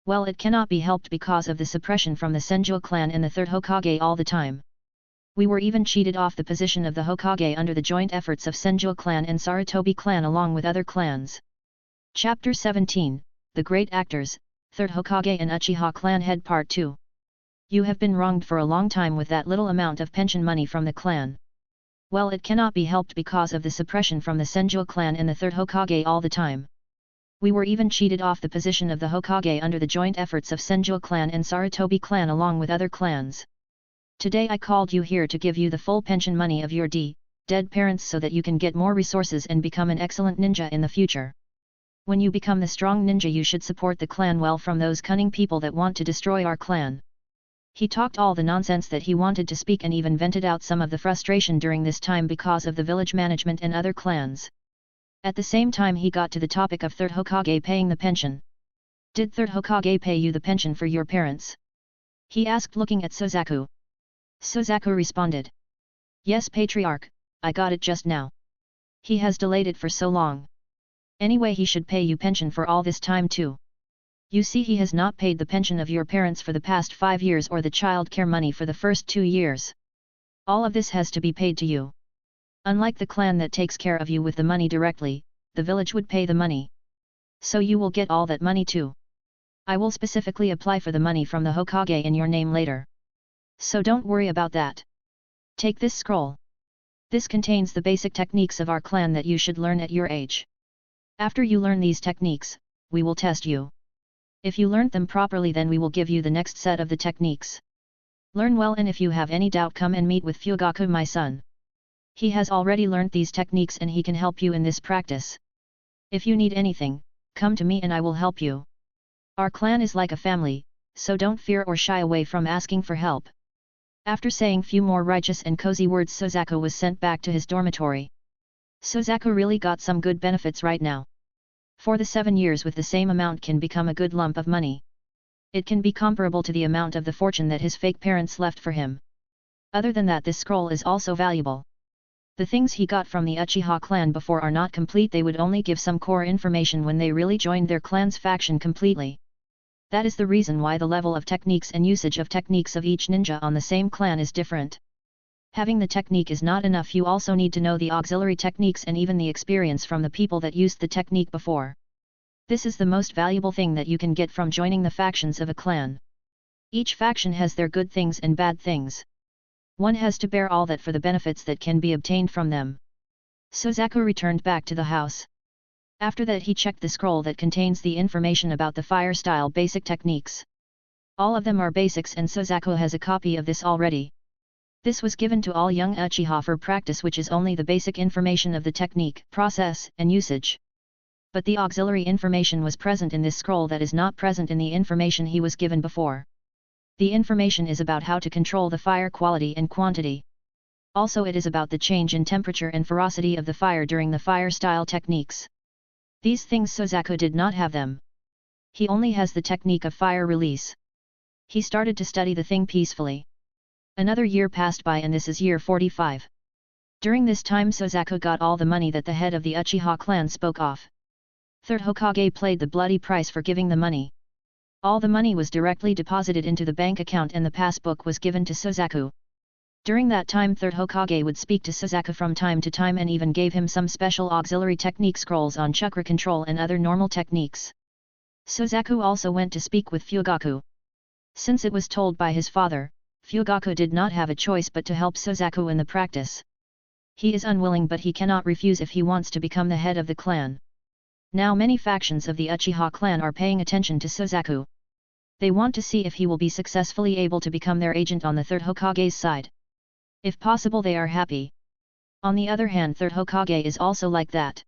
Well, it cannot be helped because of the suppression from the Senju clan and the third Hokage all the time. We were even cheated off the position of the Hokage under the joint efforts of Senju clan and Sarutobi clan along with other clans." Chapter 17, The Great Actors, Third Hokage and Uchiha Clan Head Part 2. You have been wronged for a long time with that little amount of pension money from the clan. Well, it cannot be helped because of the suppression from the Senju clan and the third Hokage all the time. We were even cheated off the position of the Hokage under the joint efforts of Senju clan and Sarutobi clan along with other clans. Today I called you here to give you the full pension money of your dead parents so that you can get more resources and become an excellent ninja in the future. When you become the strong ninja, you should support the clan well from those cunning people that want to destroy our clan. He talked all the nonsense that he wanted to speak and even vented out some of the frustration during this time because of the village management and other clans. At the same time he got to the topic of third Hokage paying the pension. Did third Hokage pay you the pension for your parents? He asked looking at Suzaku. Suzaku responded. Yes, Patriarch, I got it just now. He has delayed it for so long. Anyway, he should pay you pension for all this time too. You see, he has not paid the pension of your parents for the past 5 years or the child care money for the first 2 years. All of this has to be paid to you. Unlike the clan that takes care of you with the money directly, the village would pay the money. So you will get all that money too. I will specifically apply for the money from the Hokage in your name later. So don't worry about that. Take this scroll. This contains the basic techniques of our clan that you should learn at your age. After you learn these techniques, we will test you. If you learned them properly, then we will give you the next set of the techniques. Learn well, and if you have any doubt, come and meet with Fugaku, my son. He has already learned these techniques and he can help you in this practice. If you need anything, come to me and I will help you. Our clan is like a family, so don't fear or shy away from asking for help. After saying few more righteous and cozy words, Suzaku was sent back to his dormitory. Suzaku really got some good benefits right now. For the 7 years with the same amount can become a good lump of money. It can be comparable to the amount of the fortune that his fake parents left for him. Other than that, this scroll is also valuable. The things he got from the Uchiha clan before are not complete. They would only give some core information when they really joined their clan's faction completely. That is the reason why the level of techniques and usage of techniques of each ninja on the same clan is different. Having the technique is not enough, you also need to know the auxiliary techniques and even the experience from the people that used the technique before. This is the most valuable thing that you can get from joining the factions of a clan. Each faction has their good things and bad things. One has to bear all that for the benefits that can be obtained from them. Suzaku returned back to the house. After that he checked the scroll that contains the information about the fire style basic techniques. All of them are basics and Suzaku has a copy of this already. This was given to all young Uchiha for practice, which is only the basic information of the technique, process, and usage. But the auxiliary information was present in this scroll that is not present in the information he was given before. The information is about how to control the fire quality and quantity. Also it is about the change in temperature and ferocity of the fire during the fire style techniques. These things Suzaku did not have them. He only has the technique of fire release. He started to study the thing peacefully. Another year passed by and this is year 45. During this time Suzaku got all the money that the head of the Uchiha clan spoke off. Third Hokage paid the bloody price for giving the money. All the money was directly deposited into the bank account and the passbook was given to Suzaku. During that time Third Hokage would speak to Suzaku from time to time and even gave him some special auxiliary technique scrolls on chakra control and other normal techniques. Suzaku also went to speak with Fugaku. Since it was told by his father, Fugaku did not have a choice but to help Suzaku in the practice. He is unwilling but he cannot refuse if he wants to become the head of the clan. Now many factions of the Uchiha clan are paying attention to Suzaku. They want to see if he will be successfully able to become their agent on the third Hokage's side. If possible they are happy. On the other hand, third Hokage is also like that.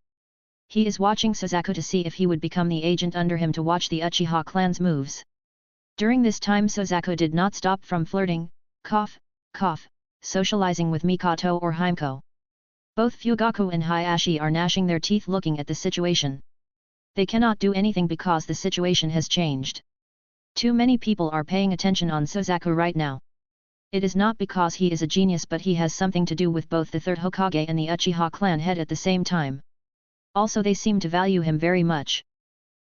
He is watching Suzaku to see if he would become the agent under him to watch the Uchiha clan's moves. During this time Suzaku did not stop from flirting, cough, socializing with Mikoto or Himeko. Both Fugaku and Hayashi are gnashing their teeth looking at the situation. They cannot do anything because the situation has changed. Too many people are paying attention on Suzaku right now. It is not because he is a genius, but he has something to do with both the third Hokage and the Uchiha clan head at the same time. Also they seem to value him very much.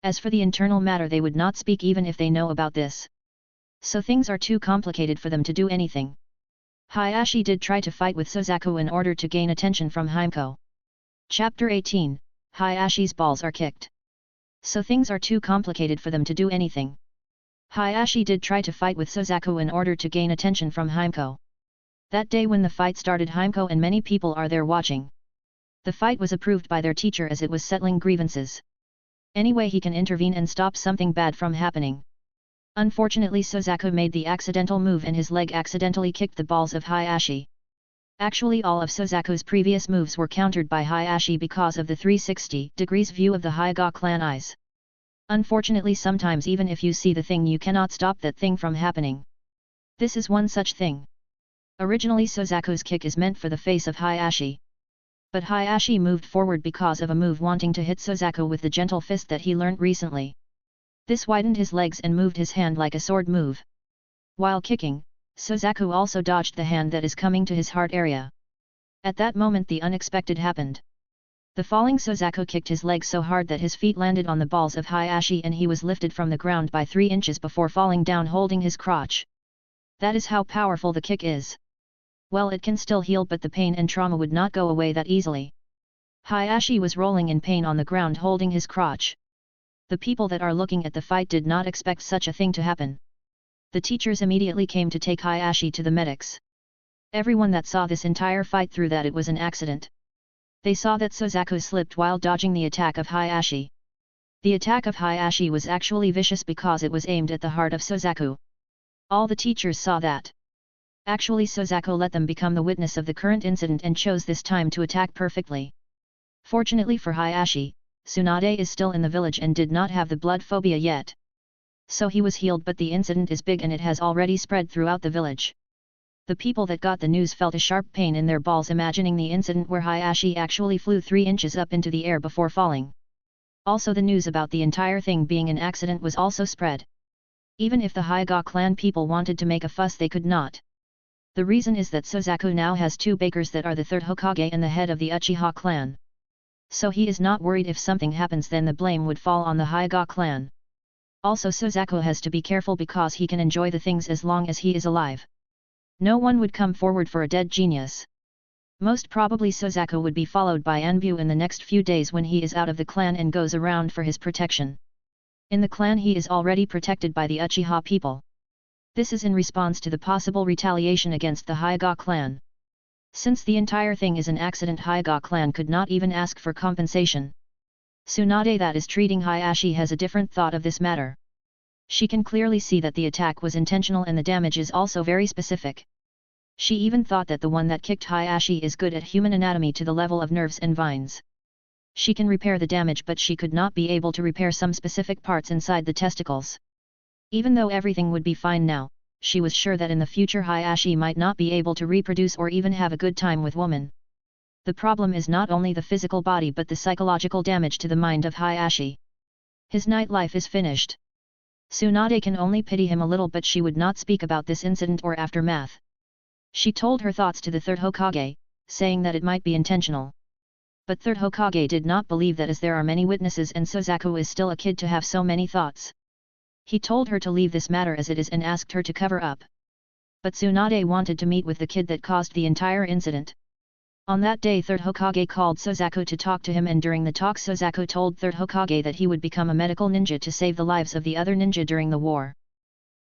As for the internal matter, they would not speak even if they know about this. So things are too complicated for them to do anything. Hayashi did try to fight with Suzaku in order to gain attention from Himeko. Chapter 18, Hayashi's balls are kicked. So things are too complicated for them to do anything. Hayashi did try to fight with Suzaku in order to gain attention from Himeko. That day when the fight started, Himeko and many people are there watching. The fight was approved by their teacher as it was settling grievances. Anyway, he can intervene and stop something bad from happening. Unfortunately, Suzaku made the accidental move and his leg accidentally kicked the balls of Hayashi. Actually, all of Suzaku's previous moves were countered by Hayashi because of the 360 degrees view of the Hyuga clan eyes. Unfortunately, sometimes even if you see the thing, you cannot stop that thing from happening. This is one such thing. Originally, Suzaku's kick is meant for the face of Hayashi. But Hayashi moved forward because of a move wanting to hit Suzaku with the gentle fist that he learnt recently. This widened his legs and moved his hand like a sword move. While kicking, Suzaku also dodged the hand that is coming to his heart area. At that moment the unexpected happened. The falling Suzaku kicked his leg so hard that his feet landed on the balls of Hayashi and he was lifted from the ground by 3 inches before falling down holding his crotch. That is how powerful the kick is. Well, it can still heal, but the pain and trauma would not go away that easily. Hayashi was rolling in pain on the ground holding his crotch. The people that are looking at the fight did not expect such a thing to happen. The teachers immediately came to take Hayashi to the medics. Everyone that saw this entire fight threw that it was an accident. They saw that Suzaku slipped while dodging the attack of Hayashi. The attack of Hayashi was actually vicious because it was aimed at the heart of Suzaku. All the teachers saw that. Actually, Suzaku let them become the witness of the current incident and chose this time to attack perfectly. Fortunately for Hayashi, Tsunade is still in the village and did not have the blood phobia yet. So he was healed, but the incident is big and it has already spread throughout the village. The people that got the news felt a sharp pain in their balls imagining the incident where Hayashi actually flew 3 inches up into the air before falling. Also, the news about the entire thing being an accident was also spread. Even if the Hyuga clan people wanted to make a fuss, they could not. The reason is that Suzaku now has 2 bakers that are the 3rd Hokage and the head of the Uchiha clan. So he is not worried if something happens, then the blame would fall on the Hyuga clan. Also, Suzaku has to be careful because he can enjoy the things as long as he is alive. No one would come forward for a dead genius. Most probably Suzaku would be followed by Anbu in the next few days when he is out of the clan and goes around for his protection. In the clan he is already protected by the Uchiha people. This is in response to the possible retaliation against the Hyuga clan. Since the entire thing is an accident, Hyuga clan could not even ask for compensation. Tsunade, that is treating Hayashi, has a different thought of this matter. She can clearly see that the attack was intentional and the damage is also very specific. She even thought that the one that kicked Hayashi is good at human anatomy to the level of nerves and veins. She can repair the damage, but she could not be able to repair some specific parts inside the testicles. Even though everything would be fine now, she was sure that in the future Hayashi might not be able to reproduce or even have a good time with women. The problem is not only the physical body but the psychological damage to the mind of Hayashi. His nightlife is finished. Tsunade can only pity him a little, but she would not speak about this incident or aftermath. She told her thoughts to the 3rd Hokage, saying that it might be intentional. But 3rd Hokage did not believe that, as there are many witnesses and Suzaku is still a kid to have so many thoughts. He told her to leave this matter as it is and asked her to cover up. But Tsunade wanted to meet with the kid that caused the entire incident. On that day 3rd Hokage called Suzaku to talk to him, and during the talk Suzaku told 3rd Hokage that he would become a medical ninja to save the lives of the other ninja during the war.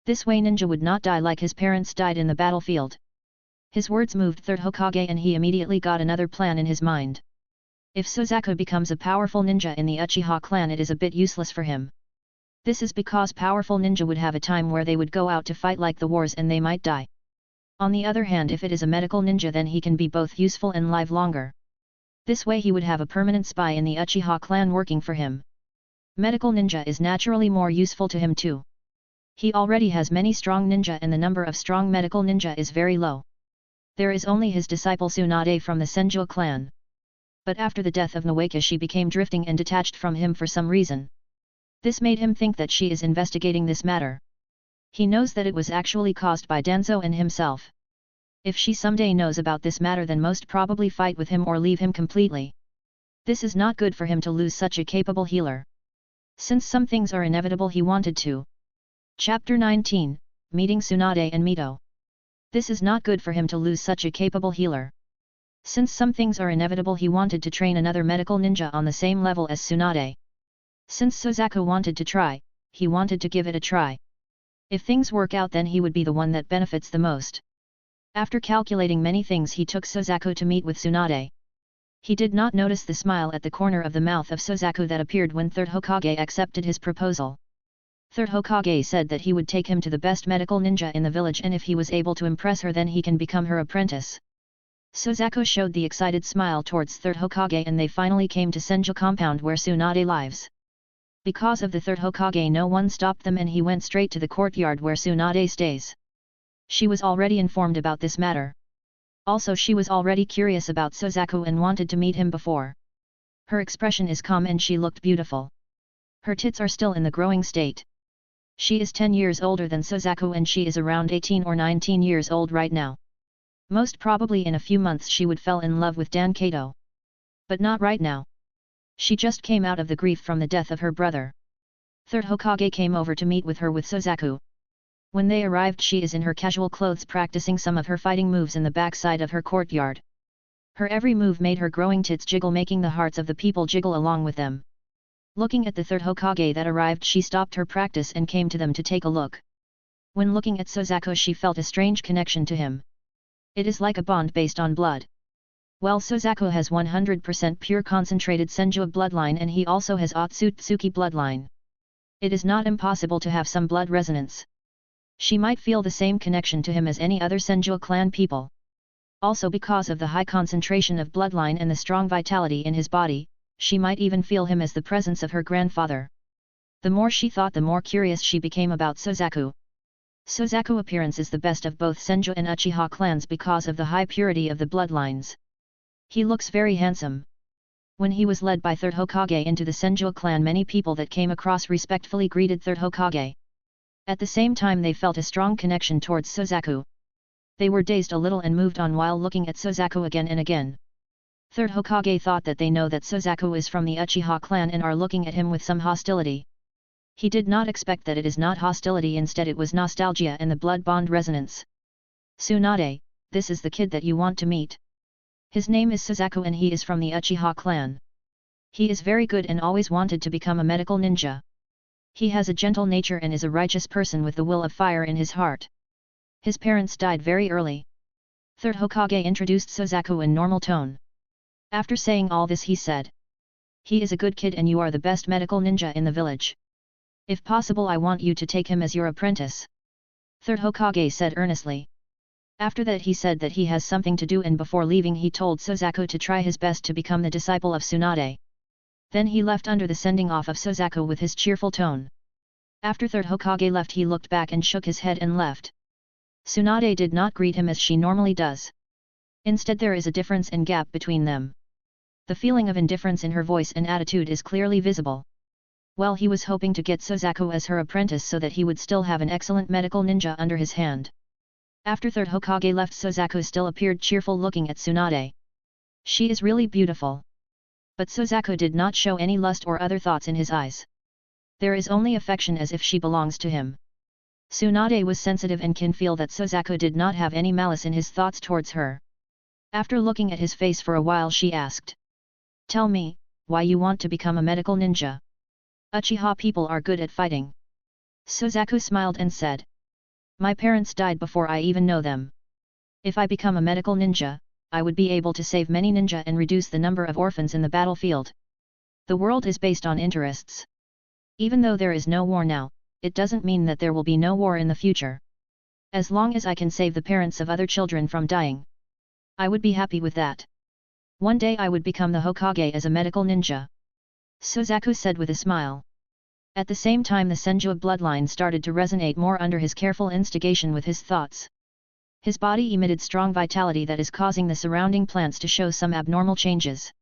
This way ninja would not die like his parents died in the battlefield. His words moved 3rd Hokage and he immediately got another plan in his mind. If Suzaku becomes a powerful ninja in the Uchiha clan, it is a bit useless for him. This is because powerful ninja would have a time where they would go out to fight like the wars and they might die. On the other hand, if it is a medical ninja, then he can be both useful and live longer. This way he would have a permanent spy in the Uchiha clan working for him. Medical ninja is naturally more useful to him too. He already has many strong ninja and the number of strong medical ninja is very low. There is only his disciple Tsunade from the Senju clan. But after the death of Nawaka, she became drifting and detached from him for some reason. This made him think that she is investigating this matter. He knows that it was actually caused by Danzo and himself. If she someday knows about this matter, then most probably fight with him or leave him completely. This is not good for him to lose such a capable healer. Since some things are inevitable, he wanted to. Chapter 19, Meeting Tsunade and Mito. This is not good for him to lose such a capable healer. Since some things are inevitable, he wanted to train another medical ninja on the same level as Tsunade. Since Suzaku wanted to try, he wanted to give it a try. If things work out, then he would be the one that benefits the most. After calculating many things, he took Suzaku to meet with Tsunade. He did not notice the smile at the corner of the mouth of Suzaku that appeared when Third Hokage accepted his proposal. Third Hokage said that he would take him to the best medical ninja in the village, and if he was able to impress her, then he can become her apprentice. Suzaku showed the excited smile towards Third Hokage, and they finally came to Senju compound where Tsunade lives. Because of the Third Hokage, no one stopped them, and he went straight to the courtyard where Tsunade stays. She was already informed about this matter. Also, she was already curious about Suzaku and wanted to meet him before. Her expression is calm and she looked beautiful. Her tits are still in the growing state. She is 10 years older than Suzaku and she is around 18 or 19 years old right now. Most probably in a few months she would fall in love with Dan Kato. But not right now. She just came out of the grief from the death of her brother. Third Hokage came over to meet with her with Suzaku. When they arrived, she is in her casual clothes practicing some of her fighting moves in the backside of her courtyard. Her every move made her growing tits jiggle, making the hearts of the people jiggle along with them. Looking at the Third Hokage that arrived, she stopped her practice and came to them to take a look. When looking at Suzaku, she felt a strange connection to him. It is like a bond based on blood. Well, Suzaku has 100% pure concentrated Senju bloodline, and he also has Otsutsuki bloodline. It is not impossible to have some blood resonance. She might feel the same connection to him as any other Senju clan people. Also, because of the high concentration of bloodline and the strong vitality in his body, she might even feel him as the presence of her grandfather. The more she thought, the more curious she became about Suzaku. Suzaku's appearance is the best of both Senju and Uchiha clans because of the high purity of the bloodlines. He looks very handsome. When he was led by Third Hokage into the Senju clan, many people that came across respectfully greeted Third Hokage. At the same time, they felt a strong connection towards Suzaku. They were dazed a little and moved on while looking at Suzaku again and again. Third Hokage thought that they know that Suzaku is from the Uchiha clan and are looking at him with some hostility. He did not expect that it is not hostility, instead it was nostalgia and the blood bond resonance. Tsunade, this is the kid that you want to meet. His name is Suzaku and he is from the Uchiha clan. He is very good and always wanted to become a medical ninja. He has a gentle nature and is a righteous person with the will of fire in his heart. His parents died very early. Third Hokage introduced Suzaku in normal tone. After saying all this, he said, "He is a good kid and you are the best medical ninja in the village. If possible, I want you to take him as your apprentice." Third Hokage said earnestly. After that, he said that he has something to do, and before leaving he told Suzaku to try his best to become the disciple of Tsunade. Then he left under the sending off of Suzaku with his cheerful tone. After Third Hokage left, he looked back and shook his head and left. Tsunade did not greet him as she normally does. Instead, there is a difference and gap between them. The feeling of indifference in her voice and attitude is clearly visible. Well, he was hoping to get Suzaku as her apprentice so that he would still have an excellent medical ninja under his hand. After Third Hokage left, Suzaku still appeared cheerful looking at Tsunade. She is really beautiful. But Suzaku did not show any lust or other thoughts in his eyes. There is only affection, as if she belongs to him. Tsunade was sensitive and can feel that Suzaku did not have any malice in his thoughts towards her. After looking at his face for a while, she asked, "Tell me, why you want to become a medical ninja? Uchiha people are good at fighting." Suzaku smiled and said, "My parents died before I even know them. If I become a medical ninja, I would be able to save many ninja and reduce the number of orphans in the battlefield. The world is based on interests. Even though there is no war now, it doesn't mean that there will be no war in the future. As long as I can save the parents of other children from dying, I would be happy with that. One day I would become the Hokage as a medical ninja," Suzaku said with a smile. At the same time, the Senju bloodline started to resonate more under his careful instigation with his thoughts. His body emitted strong vitality that is causing the surrounding plants to show some abnormal changes.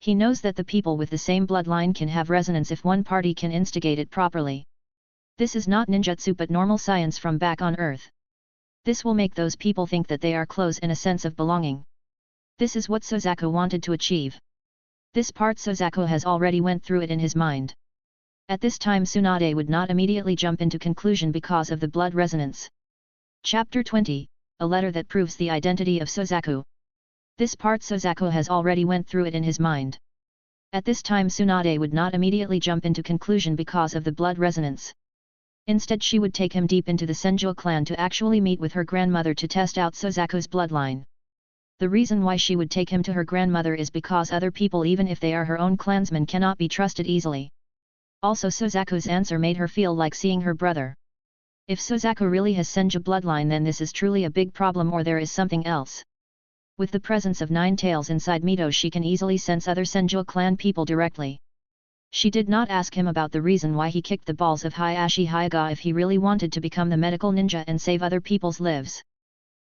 He knows that the people with the same bloodline can have resonance if one party can instigate it properly. This is not ninjutsu but normal science from back on Earth. This will make those people think that they are close and a sense of belonging. This is what Suzaku wanted to achieve. This part Suzaku has already went through it in his mind. At this time Tsunade would not immediately jump into conclusion because of the blood resonance. Chapter 20, a letter that proves the identity of Suzaku. This part Suzaku has already went through it in his mind. At this time Tsunade would not immediately jump into conclusion because of the blood resonance. Instead she would take him deep into the Senju clan to actually meet with her grandmother to test out Suzaku's bloodline. The reason why she would take him to her grandmother is because other people, even if they are her own clansmen, cannot be trusted easily. Also Suzaku's answer made her feel like seeing her brother. If Suzaku really has Senju bloodline, then this is truly a big problem, or there is something else. With the presence of 9 tails inside Mito, she can easily sense other Senju clan people directly. She did not ask him about the reason why he kicked the balls of Hayashi Hyaga if he really wanted to become the medical ninja and save other people's lives.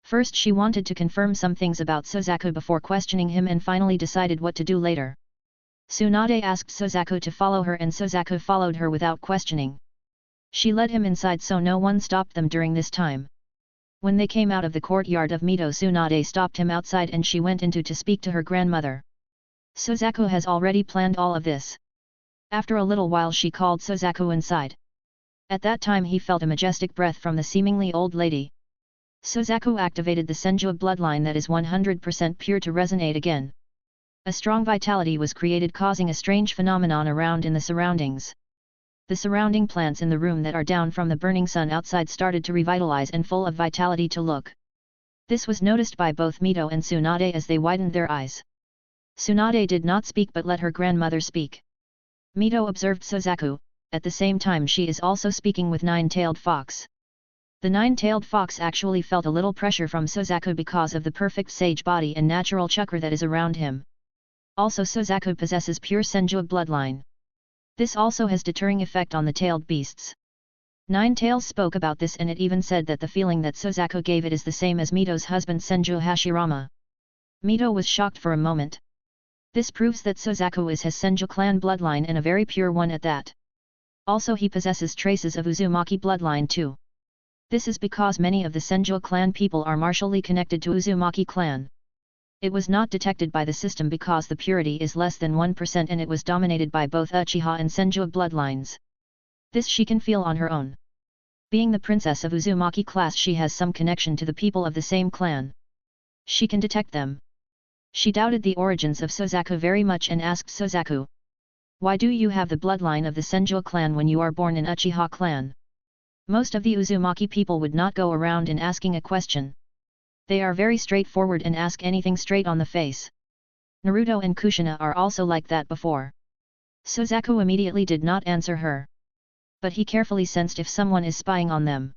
First she wanted to confirm some things about Suzaku before questioning him, and finally decided what to do later. Tsunade asked Suzaku to follow her and Suzaku followed her without questioning. She led him inside so no one stopped them during this time. When they came out of the courtyard of Mito, Tsunade stopped him outside and she went into to speak to her grandmother. Suzaku has already planned all of this. After a little while she called Suzaku inside. At that time he felt a majestic breath from the seemingly old lady. Suzaku activated the Senju bloodline that is 100% pure to resonate again. A strong vitality was created, causing a strange phenomenon around in the surroundings. The surrounding plants in the room that are down from the burning sun outside started to revitalize and full of vitality to look. This was noticed by both Mito and Tsunade as they widened their eyes. Tsunade did not speak but let her grandmother speak. Mito observed Suzaku, at the same time she is also speaking with 9-tailed fox. The 9-tailed fox actually felt a little pressure from Suzaku because of the perfect sage body and natural chakra that is around him. Also Suzaku possesses pure Senju bloodline. This also has deterring effect on the tailed beasts. 9 Tails spoke about this, and it even said that the feeling that Suzaku gave it is the same as Mito's husband Senju Hashirama. Mito was shocked for a moment. This proves that Suzaku is his Senju clan bloodline, and a very pure one at that. Also he possesses traces of Uzumaki bloodline too. This is because many of the Senju clan people are martially connected to Uzumaki clan. It was not detected by the system because the purity is less than 1% and it was dominated by both Uchiha and Senju bloodlines. This she can feel on her own. Being the princess of Uzumaki class, she has some connection to the people of the same clan. She can detect them. She doubted the origins of Suzaku very much and asked Suzaku, "Why do you have the bloodline of the Senju clan when you are born in Uchiha clan?" Most of the Uzumaki people would not go around in asking a question. They are very straightforward and ask anything straight on the face. Naruto and Kushina are also like that before. Suzaku immediately did not answer her. But he carefully sensed if someone is spying on them.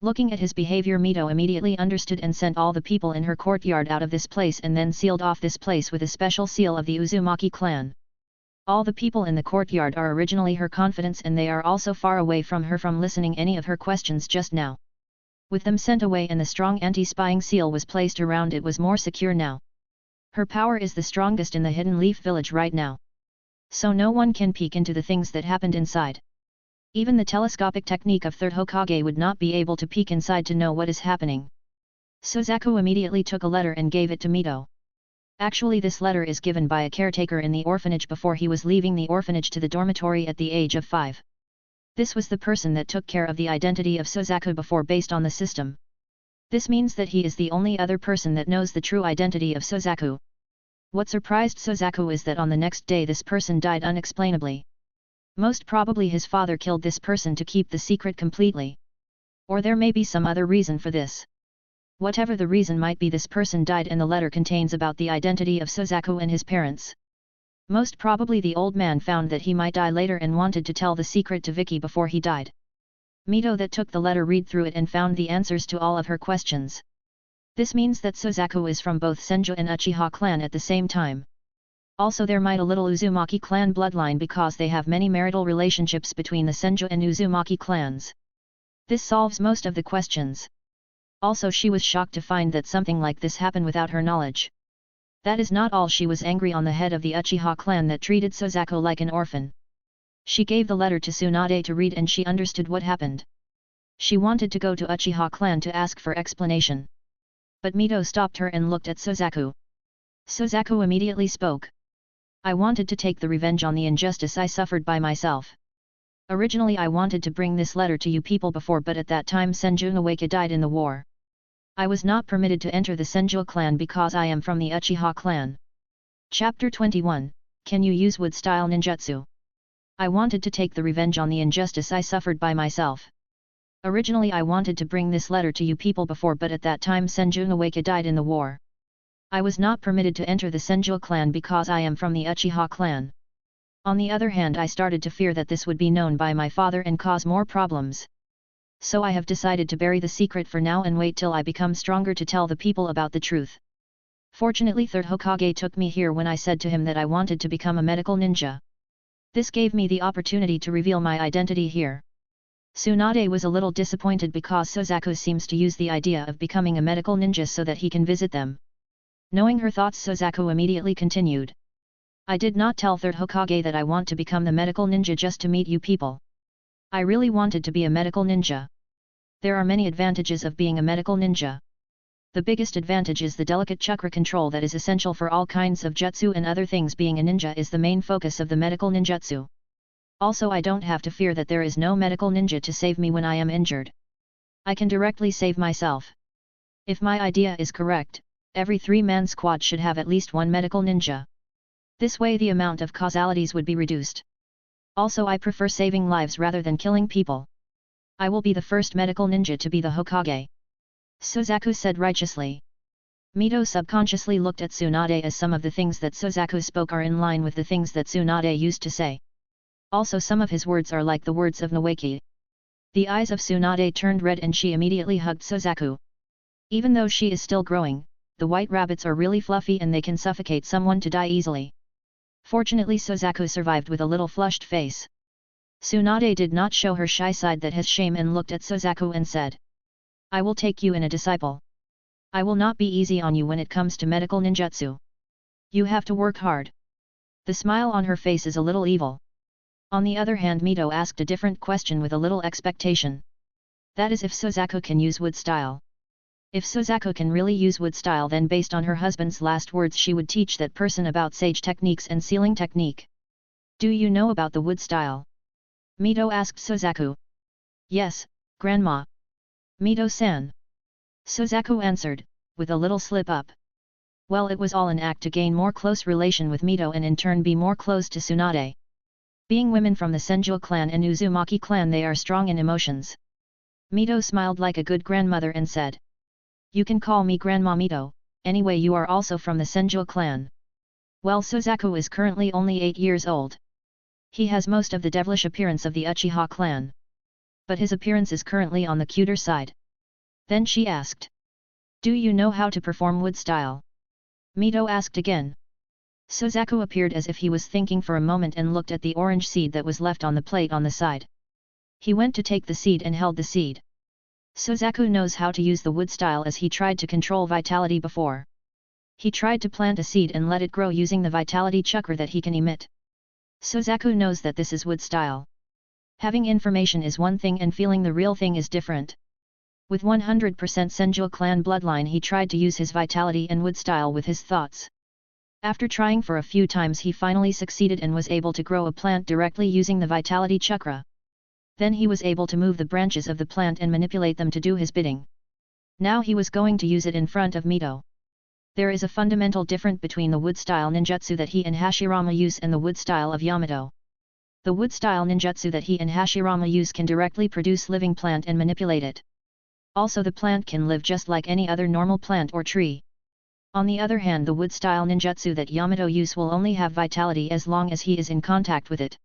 Looking at his behavior, Mito immediately understood and sent all the people in her courtyard out of this place and then sealed off this place with a special seal of the Uzumaki clan. All the people in the courtyard are originally her confidants, and they are also far away from her from listening any of her questions just now. With them sent away and the strong anti-spying seal was placed around, it was more secure now. Her power is the strongest in the Hidden Leaf village right now. So no one can peek into the things that happened inside. Even the telescopic technique of Third Hokage would not be able to peek inside to know what is happening. Suzaku immediately took a letter and gave it to Mito. Actually, this letter is given by a caretaker in the orphanage before he was leaving the orphanage to the dormitory at the age of 5. This was the person that took care of the identity of Suzaku before based on the system. This means that he is the only other person that knows the true identity of Suzaku. What surprised Suzaku is that on the next day this person died unexplainably. Most probably his father killed this person to keep the secret completely. Or there may be some other reason for this. Whatever the reason might be, this person died, and the letter contains about the identity of Suzaku and his parents. Most probably the old man found that he might die later and wanted to tell the secret to Vicky before he died. Mito that took the letter read through it and found the answers to all of her questions. This means that Suzaku is from both Senju and Uchiha clan at the same time. Also there might a little Uzumaki clan bloodline because they have many marital relationships between the Senju and Uzumaki clans. This solves most of the questions. Also she was shocked to find that something like this happened without her knowledge. That is not all, she was angry on the head of the Uchiha clan that treated Suzaku like an orphan. She gave the letter to Tsunade to read and she understood what happened. She wanted to go to Uchiha clan to ask for explanation. But Mito stopped her and looked at Sozaku. Sozaku immediately spoke. I wanted to take the revenge on the injustice I suffered by myself. Originally I wanted to bring this letter to you people before, but at that time Senju Nawaka died in the war. I was not permitted to enter the Senju clan because I am from the Uchiha clan. Chapter 21, Can you use wood-style ninjutsu? I wanted to take the revenge on the injustice I suffered by myself. Originally I wanted to bring this letter to you people before, but at that time Senju Nawaka died in the war. I was not permitted to enter the Senju clan because I am from the Uchiha clan. On the other hand, I started to fear that this would be known by my father and cause more problems. So I have decided to bury the secret for now and wait till I become stronger to tell the people about the truth. Fortunately, Third Hokage took me here when I said to him that I wanted to become a medical ninja. This gave me the opportunity to reveal my identity here. Tsunade was a little disappointed because Sozaku seems to use the idea of becoming a medical ninja so that he can visit them. Knowing her thoughts, Sozaku immediately continued. I did not tell Third Hokage that I want to become the medical ninja just to meet you people. I really wanted to be a medical ninja. There are many advantages of being a medical ninja. The biggest advantage is the delicate chakra control that is essential for all kinds of jutsu and other things. Being a ninja is the main focus of the medical ninjutsu. Also, I don't have to fear that there is no medical ninja to save me when I am injured. I can directly save myself. If my idea is correct, every 3-man squad should have at least one medical ninja. This way the amount of causalities would be reduced. Also, I prefer saving lives rather than killing people. I will be the first medical ninja to be the Hokage. Sozaku said righteously. Mito subconsciously looked at Tsunade as some of the things that Sozaku spoke are in line with the things that Tsunade used to say. Also, some of his words are like the words of Nawaki. The eyes of Tsunade turned red and she immediately hugged Sozaku. Even though she is still growing, the white rabbits are really fluffy and they can suffocate someone to die easily. Fortunately, Sozaku survived with a little flushed face. Tsunade did not show her shy side that has shame and looked at Sozaku and said, I will take you in a disciple. I will not be easy on you when it comes to medical ninjutsu. You have to work hard. The smile on her face is a little evil. On the other hand, Mito asked a different question with a little expectation. That is if Sozaku can use wood style. If Sozaku can really use wood style, then based on her husband's last words she would teach that person about sage techniques and sealing technique. Do you know about the wood style? Mito asked Sozaku. Yes, Grandma. Mito-san. Sozaku answered, with a little slip up. Well, it was all an act to gain more close relation with Mito and in turn be more close to Tsunade. Being women from the Senju clan and Uzumaki clan, they are strong in emotions. Mito smiled like a good grandmother and said, You can call me Grandma Mito, anyway you are also from the Senju clan. Well, Sozaku is currently only 8 years old. He has most of the devilish appearance of the Uchiha clan. But his appearance is currently on the cuter side. Then she asked. Do you know how to perform wood style? Mito asked again. Sozaku appeared as if he was thinking for a moment and looked at the orange seed that was left on the plate on the side. He went to take the seed and held the seed. Sozaku knows how to use the wood style as he tried to control vitality before. He tried to plant a seed and let it grow using the vitality chakra that he can emit. Sozaku knows that this is wood style. Having information is one thing and feeling the real thing is different. With 100% Senju clan bloodline, he tried to use his vitality and wood style with his thoughts. After trying for a few times, he finally succeeded and was able to grow a plant directly using the vitality chakra. Then he was able to move the branches of the plant and manipulate them to do his bidding. Now he was going to use it in front of Mito. There is a fundamental difference between the wood style ninjutsu that he and Hashirama use and the wood style of Yamato. The wood style ninjutsu that he and Hashirama use can directly produce living plant and manipulate it. Also, the plant can live just like any other normal plant or tree. On the other hand, the wood style ninjutsu that Yamato use will only have vitality as long as he is in contact with it.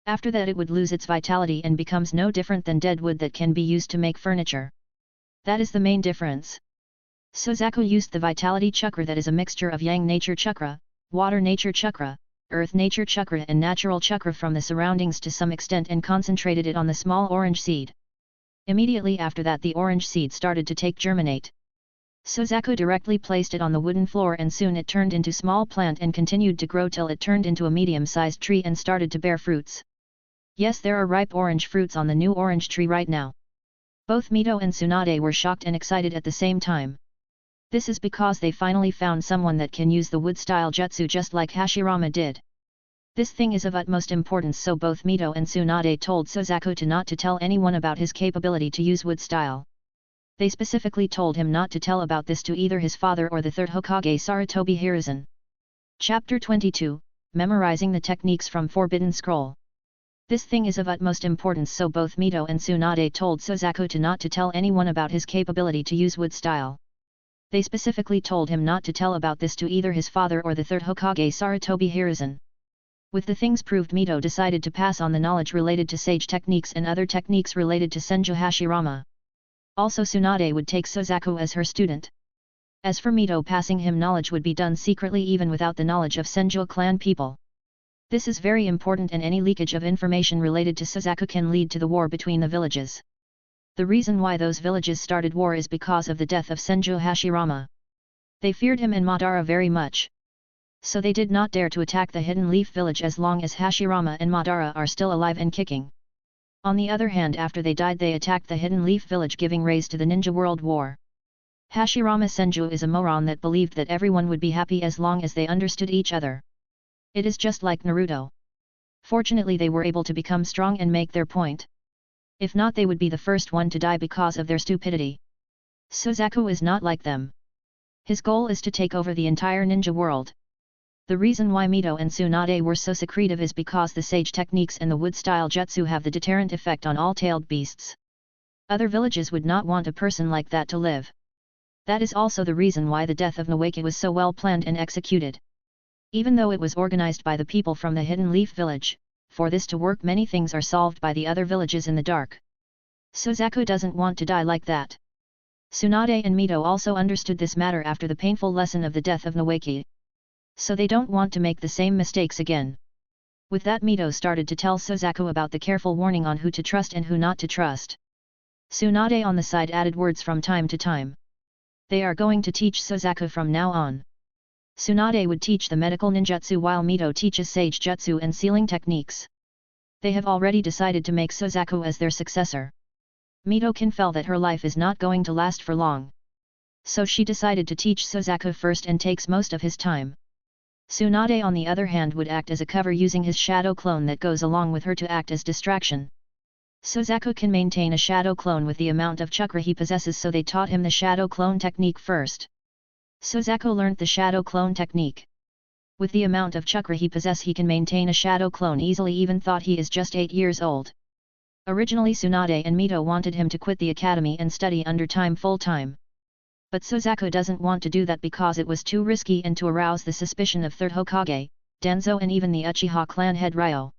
After that it would lose its vitality and becomes no different than dead wood that can be used to make furniture. That is the main difference. Sozaku used the vitality chakra that is a mixture of yang nature chakra, water nature chakra, earth nature chakra and natural chakra from the surroundings to some extent and concentrated it on the small orange seed. Immediately after that the orange seed started to take germinate. Sozaku directly placed it on the wooden floor and soon it turned into small plant and continued to grow till it turned into a medium-sized tree and started to bear fruits. Yes, there are ripe orange fruits on the new orange tree right now. Both Mito and Tsunade were shocked and excited at the same time. This is because they finally found someone that can use the wood-style jutsu just like Hashirama did. This thing is of utmost importance, so both Mito and Tsunade told Suzaku to not to tell anyone about his capability to use wood style. They specifically told him not to tell about this to either his father or the third Hokage Sarutobi Hiruzen. Chapter 22, Memorizing the Techniques from Forbidden Scroll. This thing is of utmost importance, so both Mito and Tsunade told Suzaku to not to tell anyone about his capability to use wood style. They specifically told him not to tell about this to either his father or the third Hokage Sarutobi Hiruzen. With the things proved, Mito decided to pass on the knowledge related to sage techniques and other techniques related to Senju Hashirama. Also Tsunade would take Suzaku as her student. As for Mito, passing him knowledge would be done secretly even without the knowledge of Senju clan people. This is very important, and any leakage of information related to Suzaku can lead to the war between the villages. The reason why those villages started war is because of the death of Senju Hashirama. They feared him and Madara very much. So they did not dare to attack the Hidden Leaf village as long as Hashirama and Madara are still alive and kicking. On the other hand, after they died, they attacked the Hidden Leaf village, giving rise to the Ninja World War. Hashirama Senju is a moron that believed that everyone would be happy as long as they understood each other. It is just like Naruto. Fortunately, they were able to become strong and make their point. If not, they would be the first one to die because of their stupidity. Suzaku is not like them. His goal is to take over the entire ninja world. The reason why Mito and Tsunade were so secretive is because the sage techniques and the wood-style jutsu have the deterrent effect on all tailed beasts. Other villages would not want a person like that to live. That is also the reason why the death of Nawaki was so well planned and executed. Even though it was organized by the people from the Hidden Leaf village, for this to work many things are solved by the other villages in the dark. Suzaku doesn't want to die like that. Tsunade and Mito also understood this matter after the painful lesson of the death of Nawaki. So they don't want to make the same mistakes again. With that, Mito started to tell Suzaku about the careful warning on who to trust and who not to trust. Tsunade on the side added words from time to time. They are going to teach Suzaku from now on. Tsunade would teach the medical ninjutsu while Mito teaches sage jutsu and sealing techniques. They have already decided to make Suzaku as their successor. Mito can feel that her life is not going to last for long. So she decided to teach Suzaku first and takes most of his time. Tsunade on the other hand would act as a cover using his shadow clone that goes along with her to act as distraction. Suzaku can maintain a shadow clone with the amount of chakra he possesses, so they taught him the shadow clone technique first. Suzaku learned the shadow clone technique. With the amount of chakra he possesses, he can maintain a shadow clone easily, even thought he is just 8 years old. Originally Tsunade and Mito wanted him to quit the academy and study under time full time. But Suzaku doesn't want to do that because it was too risky and to arouse the suspicion of third Hokage, Danzo, and even the Uchiha clan head Ryo.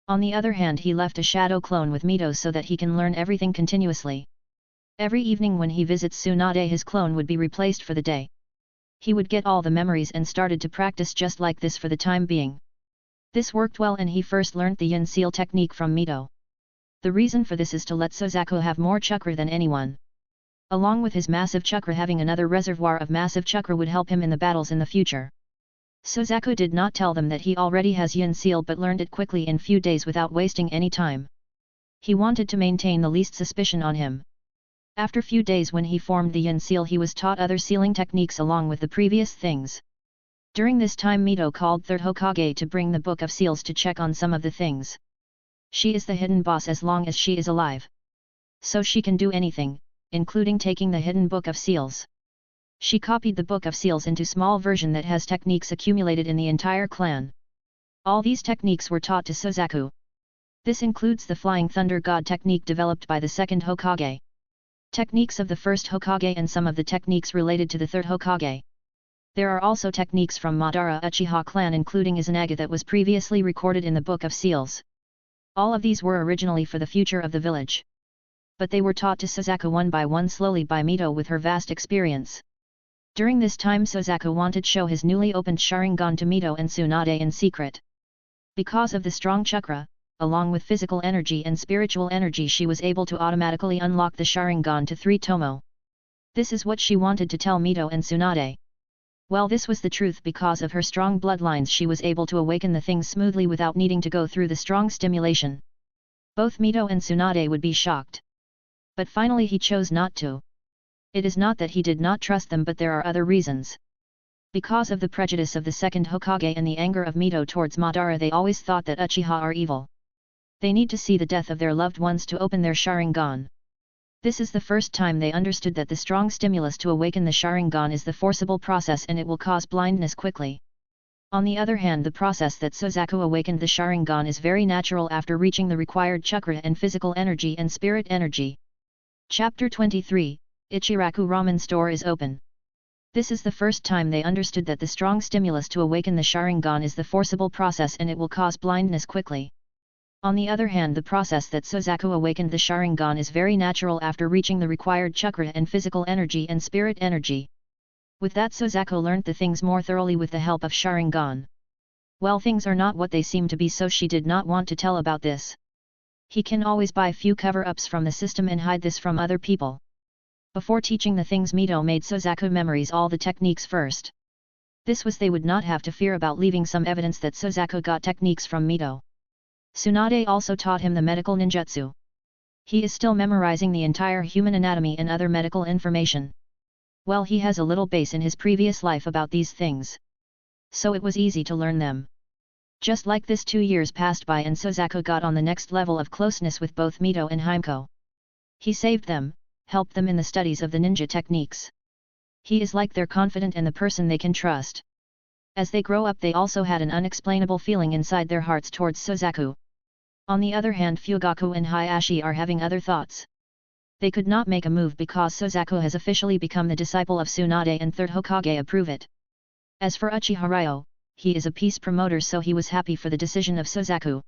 On the other hand, he left a shadow clone with Mito so that he can learn everything continuously. Every evening when he visits Tsunade, his clone would be replaced for the day. He would get all the memories and started to practice just like this for the time being. This worked well, and he first learnt the yin seal technique from Mito. The reason for this is to let Suzaku have more chakra than anyone. Along with his massive chakra, having another reservoir of massive chakra would help him in the battles in the future. Suzaku did not tell them that he already has yin seal, but learned it quickly in few days without wasting any time. He wanted to maintain the least suspicion on him. After few days, when he formed the yin seal, he was taught other sealing techniques along with the previous things. During this time, Mito called third Hokage to bring the Book of Seals to check on some of the things. She is the hidden boss as long as she is alive. So she can do anything, including taking the hidden Book of Seals. She copied the Book of Seals into small version that has techniques accumulated in the entire clan. All these techniques were taught to Suzaku. This includes the Flying Thunder God technique developed by the second Hokage, techniques of the first Hokage, and some of the techniques related to the third Hokage. There are also techniques from Madara Uchiha clan, including Izanaga, that was previously recorded in the Book of Seals. All of these were originally for the future of the village. But they were taught to Suzaku one by one slowly by Mito with her vast experience. During this time, Suzaku wanted to show his newly opened Sharingan to Mito and Tsunade in secret. Because of the strong chakra, along with physical energy and spiritual energy, she was able to automatically unlock the Sharingan to 3 Tomo. This is what she wanted to tell Mito and Tsunade. Well, this was the truth. Because of her strong bloodlines, she was able to awaken the things smoothly without needing to go through the strong stimulation. Both Mito and Tsunade would be shocked. But finally he chose not to. It is not that he did not trust them, but there are other reasons. Because of the prejudice of the second Hokage and the anger of Mito towards Madara, they always thought that Uchiha are evil. They need to see the death of their loved ones to open their Sharingan. This is the first time they understood that the strong stimulus to awaken the Sharingan is the forcible process and it will cause blindness quickly. On the other hand, the process that Suzaku awakened the Sharingan is very natural after reaching the required chakra and physical energy and spirit energy. Chapter 23, Ichiraku Ramen Store is open. This is the first time they understood that the strong stimulus to awaken the Sharingan is the forcible process and it will cause blindness quickly. On the other hand, the process that Suzaku awakened the Sharingan is very natural after reaching the required chakra and physical energy and spirit energy. With that, Suzaku learnt the things more thoroughly with the help of Sharingan. Well, things are not what they seem to be, so she did not want to tell about this. He can always buy few cover-ups from the system and hide this from other people. Before teaching the things, Mito made Suzaku memorize all the techniques first. This was they would not have to fear about leaving some evidence that Suzaku got techniques from Mito. Tsunade also taught him the medical ninjutsu. He is still memorizing the entire human anatomy and other medical information. Well, he has a little base in his previous life about these things. So it was easy to learn them. Just like this, 2 years passed by and Suzaku got on the next level of closeness with both Mito and Himeko. He saved them, helped them in the studies of the ninja techniques. He is like their confidant and the person they can trust. As they grow up, they also had an unexplainable feeling inside their hearts towards Suzaku. On the other hand, Fugaku and Hayashi are having other thoughts. They could not make a move because Suzaku has officially become the disciple of Tsunade and third Hokage approve it. As for Uchiha Ryo, he is a peace promoter, so he was happy for the decision of Suzaku.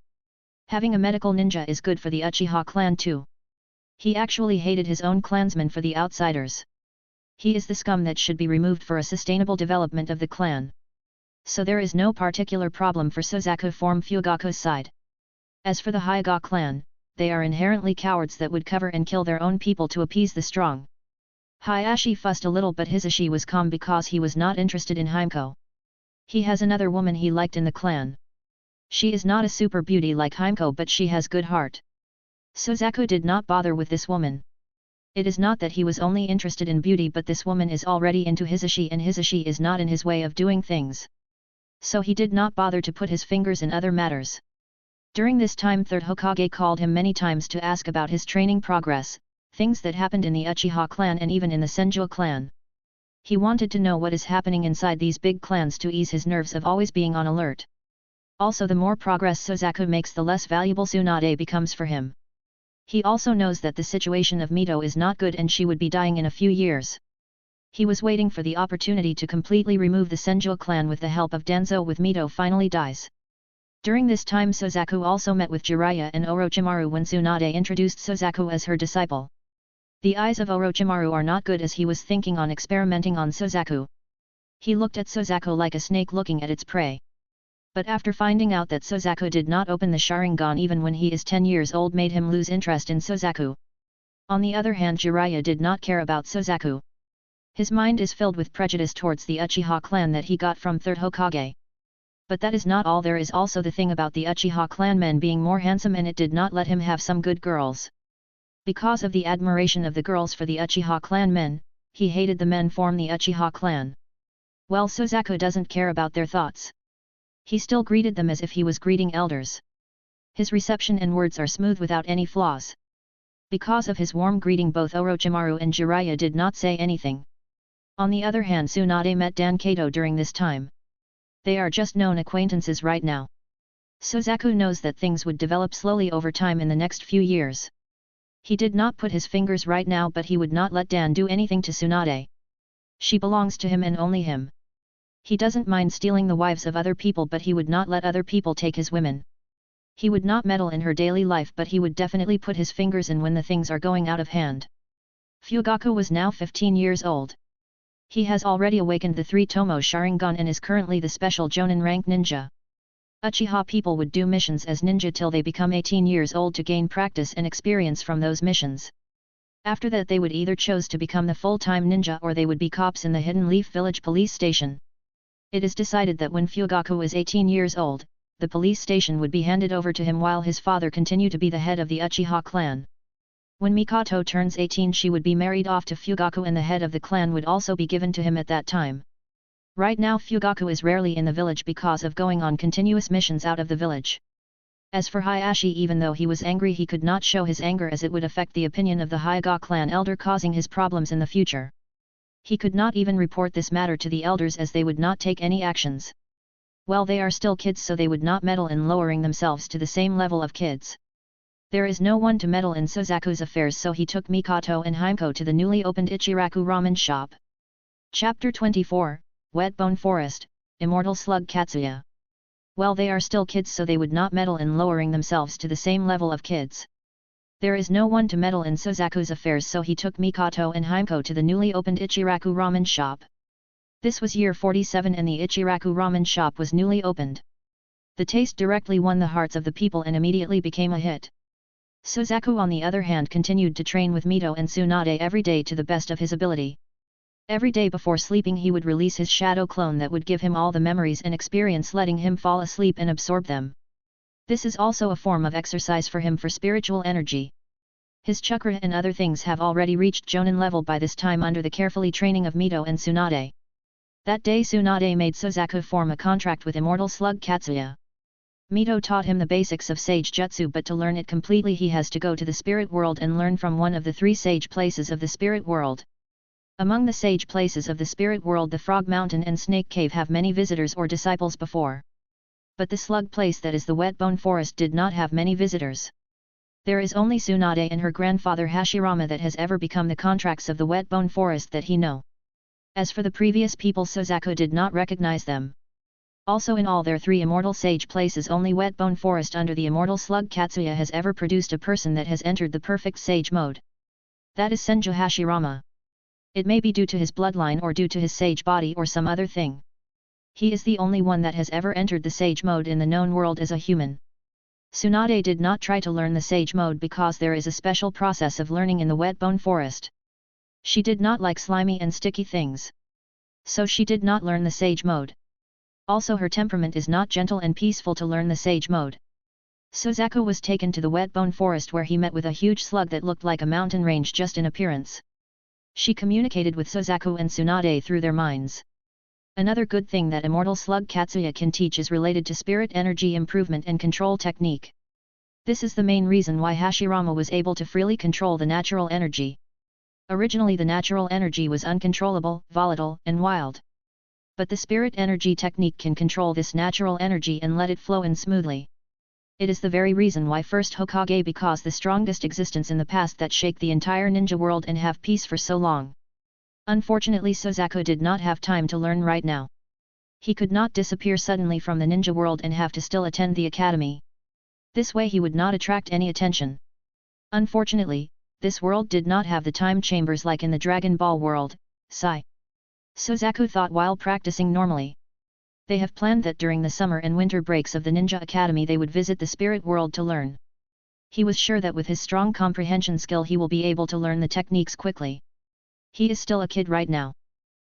Having a medical ninja is good for the Uchiha clan too. He actually hated his own clansmen for the outsiders. He is the scum that should be removed for a sustainable development of the clan. So there is no particular problem for Suzaku from Fugaku's side. As for the Hyuga clan, they are inherently cowards that would cover and kill their own people to appease the strong. Hayashi fussed a little, but Hisashi was calm because he was not interested in Himeko. He has another woman he liked in the clan. She is not a super beauty like Himeko, but she has good heart. Suzaku did not bother with this woman. It is not that he was only interested in beauty, but this woman is already into Hisashi and Hisashi is not in his way of doing things. So he did not bother to put his fingers in other matters. During this time, third Hokage called him many times to ask about his training progress, things that happened in the Uchiha clan and even in the Senju clan. He wanted to know what is happening inside these big clans to ease his nerves of always being on alert. Also, the more progress Suzaku makes, the less valuable Tsunade becomes for him. He also knows that the situation of Mito is not good and she would be dying in a few years. He was waiting for the opportunity to completely remove the Senju clan with the help of Danzo with Mito finally dies. During this time, Suzaku also met with Jiraiya and Orochimaru when Tsunade introduced Suzaku as her disciple. The eyes of Orochimaru are not good, as he was thinking on experimenting on Suzaku. He looked at Suzaku like a snake looking at its prey. But after finding out that Suzaku did not open the Sharingan even when he is 10 years old, made him lose interest in Suzaku. On the other hand, Jiraiya did not care about Suzaku. His mind is filled with prejudice towards the Uchiha clan that he got from third Hokage. But that is not all. There is also the thing about the Uchiha clan men being more handsome, and it did not let him have some good girls. Because of the admiration of the girls for the Uchiha clan men, he hated the men from the Uchiha clan. Well, Suzaku doesn't care about their thoughts. He still greeted them as if he was greeting elders. His reception and words are smooth without any flaws. Because of his warm greeting, both Orochimaru and Jiraiya did not say anything. On the other hand, Tsunade met Dan Kato during this time. They are just known acquaintances right now. Suzaku knows that things would develop slowly over time in the next few years. He did not put his fingers right now, but he would not let Dan do anything to Tsunade. She belongs to him and only him. He doesn't mind stealing the wives of other people, but he would not let other people take his women. He would not meddle in her daily life, but he would definitely put his fingers in when the things are going out of hand. Fugaku was now 15 years old. He has already awakened the 3 Tomo Sharingan and is currently the special Jonin rank ninja. Uchiha people would do missions as ninja till they become 18 years old to gain practice and experience from those missions. After that, they would either choose to become the full-time ninja or they would be cops in the Hidden Leaf Village police station. It is decided that when Fugaku is 18 years old, the police station would be handed over to him while his father continued to be the head of the Uchiha clan. When Mikoto turns 18 she would be married off to Fugaku and the head of the clan would also be given to him at that time. Right now Fugaku is rarely in the village because of going on continuous missions out of the village. As for Hayashi, even though he was angry he could not show his anger as it would affect the opinion of the Hyuga clan elder, causing his problems in the future. He could not even report this matter to the elders as they would not take any actions. Well, they are still kids, so they would not meddle in lowering themselves to the same level of kids. There is no one to meddle in Suzaku's affairs, so he took Mikoto and Himeko to the newly opened Ichiraku ramen shop. Chapter 24, Wetbone Forest, Immortal Slug Katsuya. Well, they are still kids, so they would not meddle in lowering themselves to the same level of kids. There is no one to meddle in Suzaku's affairs, so he took Mikoto and Himeko to the newly opened Ichiraku ramen shop. This was year 47 and the Ichiraku ramen shop was newly opened. The taste directly won the hearts of the people and immediately became a hit. Suzaku on the other hand continued to train with Mito and Tsunade every day to the best of his ability. Every day before sleeping he would release his shadow clone that would give him all the memories and experience, letting him fall asleep and absorb them. This is also a form of exercise for him for spiritual energy. His chakra and other things have already reached Jonin level by this time under the carefully training of Mito and Tsunade. That day Tsunade made Suzaku form a contract with Immortal Slug Katsuya. Mito taught him the basics of Sage Jutsu, but to learn it completely he has to go to the spirit world and learn from one of the 3 sage places of the spirit world. Among the sage places of the spirit world, the Frog Mountain and Snake Cave have many visitors or disciples before. But the slug place, that is the Wetbone Forest, did not have many visitors. There is only Tsunade and her grandfather Hashirama that has ever become the contracts of the Wetbone Forest that he know. As for the previous people, Suzaku did not recognize them. Also, in all their 3 immortal sage places, only Wetbone Forest under the Immortal Slug Katsuya has ever produced a person that has entered the perfect sage mode. That is Senju Hashirama. It may be due to his bloodline or due to his sage body or some other thing. He is the only one that has ever entered the sage mode in the known world as a human. Tsunade did not try to learn the sage mode because there is a special process of learning in the Wetbone Forest. She did not like slimy and sticky things. So she did not learn the sage mode. Also, her temperament is not gentle and peaceful to learn the sage mode. Suzaku was taken to the Wetbone Forest where he met with a huge slug that looked like a mountain range just in appearance. She communicated with Suzaku and Tsunade through their minds. Another good thing that Immortal Slug Katsuya can teach is related to spirit energy improvement and control technique. This is the main reason why Hashirama was able to freely control the natural energy. Originally the natural energy was uncontrollable, volatile, and wild. But the spirit energy technique can control this natural energy and let it flow in smoothly. It is the very reason why first Hokage, because the strongest existence in the past that shake the entire ninja world and have peace for so long. Unfortunately Suzaku did not have time to learn right now. He could not disappear suddenly from the ninja world and have to still attend the academy. This way he would not attract any attention. Unfortunately, this world did not have the time chambers like in the Dragon Ball world, Suzaku thought while practicing normally. They have planned that during the summer and winter breaks of the Ninja Academy they would visit the spirit world to learn. He was sure that with his strong comprehension skill he will be able to learn the techniques quickly. He is still a kid right now.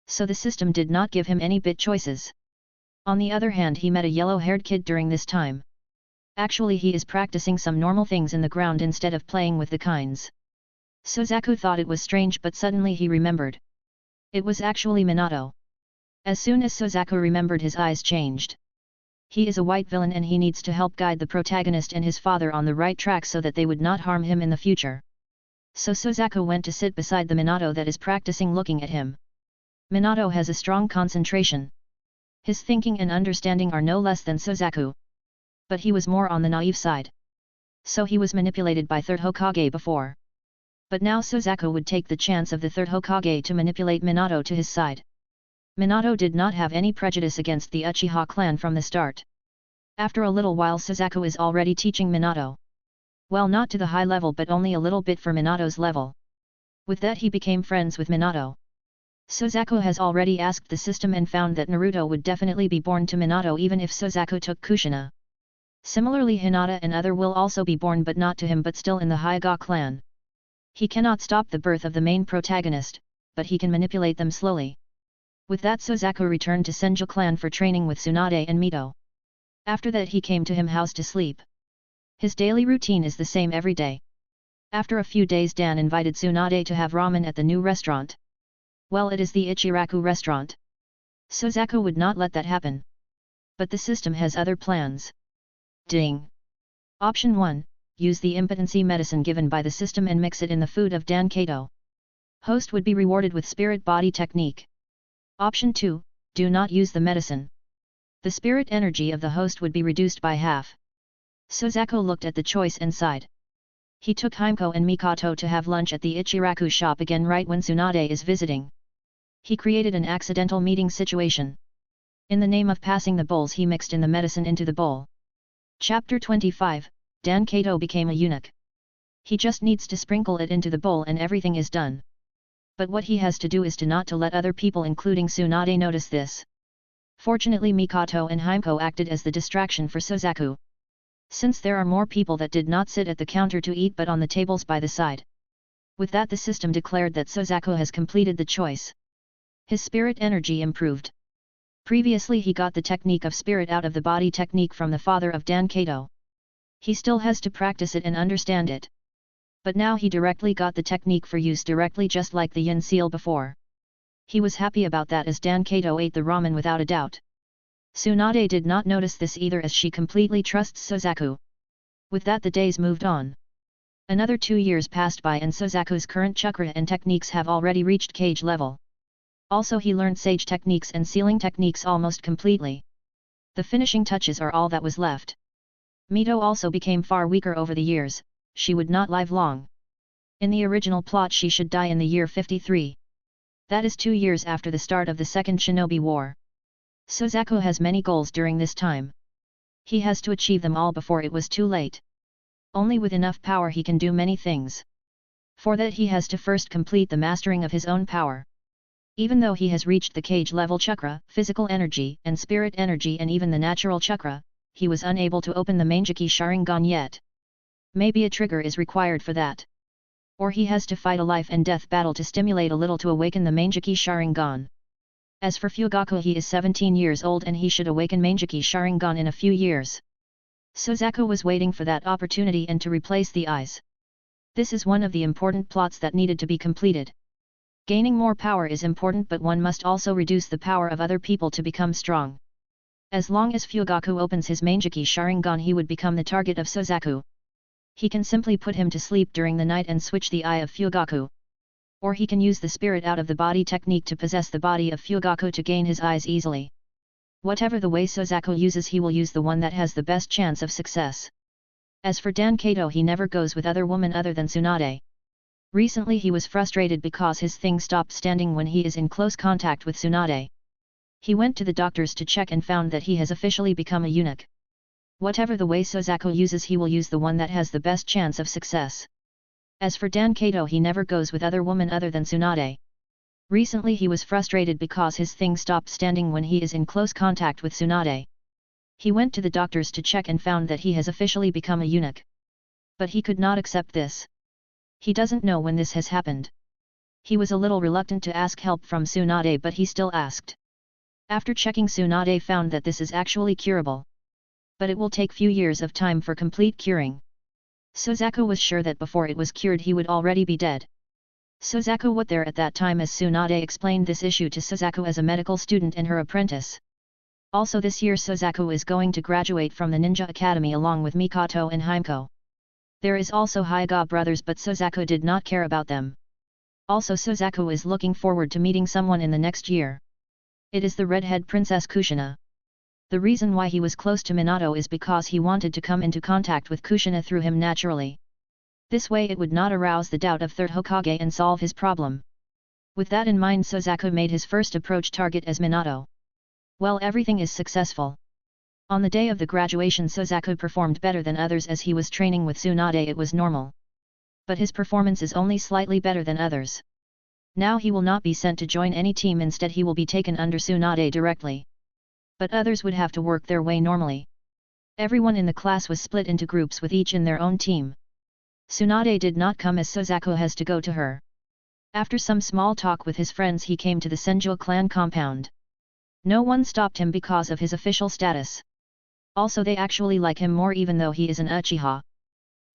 So the system did not give him any bit choices. On the other hand, he met a yellow-haired kid during this time. Actually he is practicing some normal things in the ground instead of playing with the kinds. Suzaku thought it was strange, but suddenly he remembered. It was actually Minato. As soon as Suzaku remembered, his eyes changed. He is a white villain and he needs to help guide the protagonist and his father on the right track so that they would not harm him in the future. So Suzaku went to sit beside the Minato that is practicing, looking at him. Minato has a strong concentration. His thinking and understanding are no less than Suzaku. But he was more on the naive side. So he was manipulated by third Hokage before. But now Suzaku would take the chance of the third Hokage to manipulate Minato to his side. Minato did not have any prejudice against the Uchiha clan from the start. After a little while Suzaku is already teaching Minato. Well, not to the high level but only a little bit for Minato's level. With that he became friends with Minato. Suzaku has already asked the system and found that Naruto would definitely be born to Minato even if Suzaku took Kushina. Similarly Hinata and other will also be born, but not to him, but still in the Hyuga clan. He cannot stop the birth of the main protagonist, but he can manipulate them slowly. With that Suzaku returned to Senju clan for training with Tsunade and Mito. After that he came to him house to sleep. His daily routine is the same every day. After a few days Dan invited Tsunade to have ramen at the new restaurant. Well, it is the Ichiraku restaurant. Suzaku would not let that happen. But the system has other plans. Ding! Option 1, use the impotency medicine given by the system and mix it in the food of Dan Kato. Host would be rewarded with spirit body technique. Option 2, do not use the medicine. The spirit energy of the host would be reduced by half. Suzaku looked at the choice and sighed. He took Himeko and Mikoto to have lunch at the Ichiraku shop again right when Tsunade is visiting. He created an accidental meeting situation. In the name of passing the bowls he mixed in the medicine into the bowl. Chapter 25, Dan Kato became a eunuch. He just needs to sprinkle it into the bowl and everything is done. But what he has to do is to not to let other people including Tsunade notice this. Fortunately Mikoto and Himeko acted as the distraction for Suzaku. Since there are more people that did not sit at the counter to eat but on the tables by the side. With that the system declared that Suzaku has completed the choice. His spirit energy improved. Previously he got the technique of spirit out of the body technique from the father of Dan Kato. He still has to practice it and understand it. But now he directly got the technique for use directly just like the yin seal before. He was happy about that as Dan Kato ate the ramen without a doubt. Tsunade did not notice this either as she completely trusts Suzaku. With that the days moved on. Another 2 years passed by and Suzaku's current chakra and techniques have already reached cage level. Also he learned sage techniques and sealing techniques almost completely. The finishing touches are all that was left. Mito also became far weaker over the years, she would not live long. In the original plot she should die in the year 53. That is 2 years after the start of the Second Shinobi War. Suzaku has many goals during this time. He has to achieve them all before it was too late. Only with enough power he can do many things. For that he has to first complete the mastering of his own power. Even though he has reached the cage level chakra, physical energy and spirit energy and even the natural chakra, he was unable to open the Manjiki Sharingan yet. Maybe a trigger is required for that. Or he has to fight a life and death battle to stimulate a little to awaken the Manjiki Sharingan. As for Fugaku he is 17 years old and he should awaken Manjiki Sharingan in a few years. Suzaku was waiting for that opportunity and to replace the eyes. This is one of the important plots that needed to be completed. Gaining more power is important but one must also reduce the power of other people to become strong. As long as Fugaku opens his Manjiki Sharingan he would become the target of Suzaku. He can simply put him to sleep during the night and switch the eye of Fugaku. Or he can use the spirit out of the body technique to possess the body of Fugaku to gain his eyes easily. Whatever the way Suzaku uses he will use the one that has the best chance of success. As for Dan Kato he never goes with other women other than Tsunade. Recently he was frustrated because his thing stopped standing when he is in close contact with Tsunade. He went to the doctors to check and found that he has officially become a eunuch. Whatever the way Suzaku uses he will use the one that has the best chance of success. As for Dan Kato he never goes with other women other than Tsunade. Recently he was frustrated because his thing stopped standing when he is in close contact with Tsunade. He went to the doctors to check and found that he has officially become a eunuch. But he could not accept this. He doesn't know when this has happened. He was a little reluctant to ask help from Tsunade but he still asked. After checking Tsunade found that this is actually curable. But it will take few years of time for complete curing. Suzaku was sure that before it was cured he would already be dead. Suzaku was there at that time as Tsunade explained this issue to Suzaku as a medical student and her apprentice. Also this year Suzaku is going to graduate from the Ninja Academy along with Mikoto and Himeko. There is also Hyuga brothers but Suzaku did not care about them. Also Suzaku is looking forward to meeting someone in the next year. It is the redhead princess Kushina. The reason why he was close to Minato is because he wanted to come into contact with Kushina through him naturally. This way it would not arouse the doubt of third Hokage and solve his problem. With that in mind Suzaku made his first approach target as Minato. Well, everything is successful. On the day of the graduation Suzaku performed better than others as he was training with Tsunade it was normal. But his performance is only slightly better than others. Now he will not be sent to join any team, instead he will be taken under Tsunade directly. But others would have to work their way normally. Everyone in the class was split into groups with each in their own team. Tsunade did not come as Suzaku has to go to her. After some small talk with his friends he came to the Senju clan compound. No one stopped him because of his official status. Also they actually like him more even though he is an Uchiha.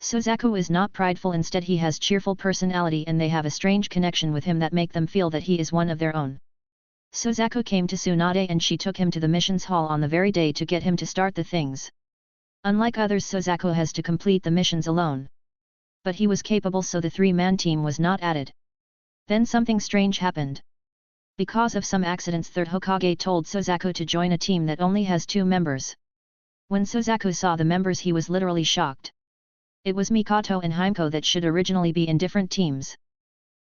Suzaku is not prideful, instead he has cheerful personality and they have a strange connection with him that make them feel that he is one of their own. Suzaku came to Tsunade and she took him to the missions hall on the very day to get him to start the things. Unlike others, Suzaku has to complete the missions alone. But he was capable, so the three-man team was not added. Then something strange happened. Because of some accidents, third Hokage told Suzaku to join a team that only has 2 members. When Suzaku saw the members he was literally shocked. It was Mikoto and Himeko that should originally be in different teams.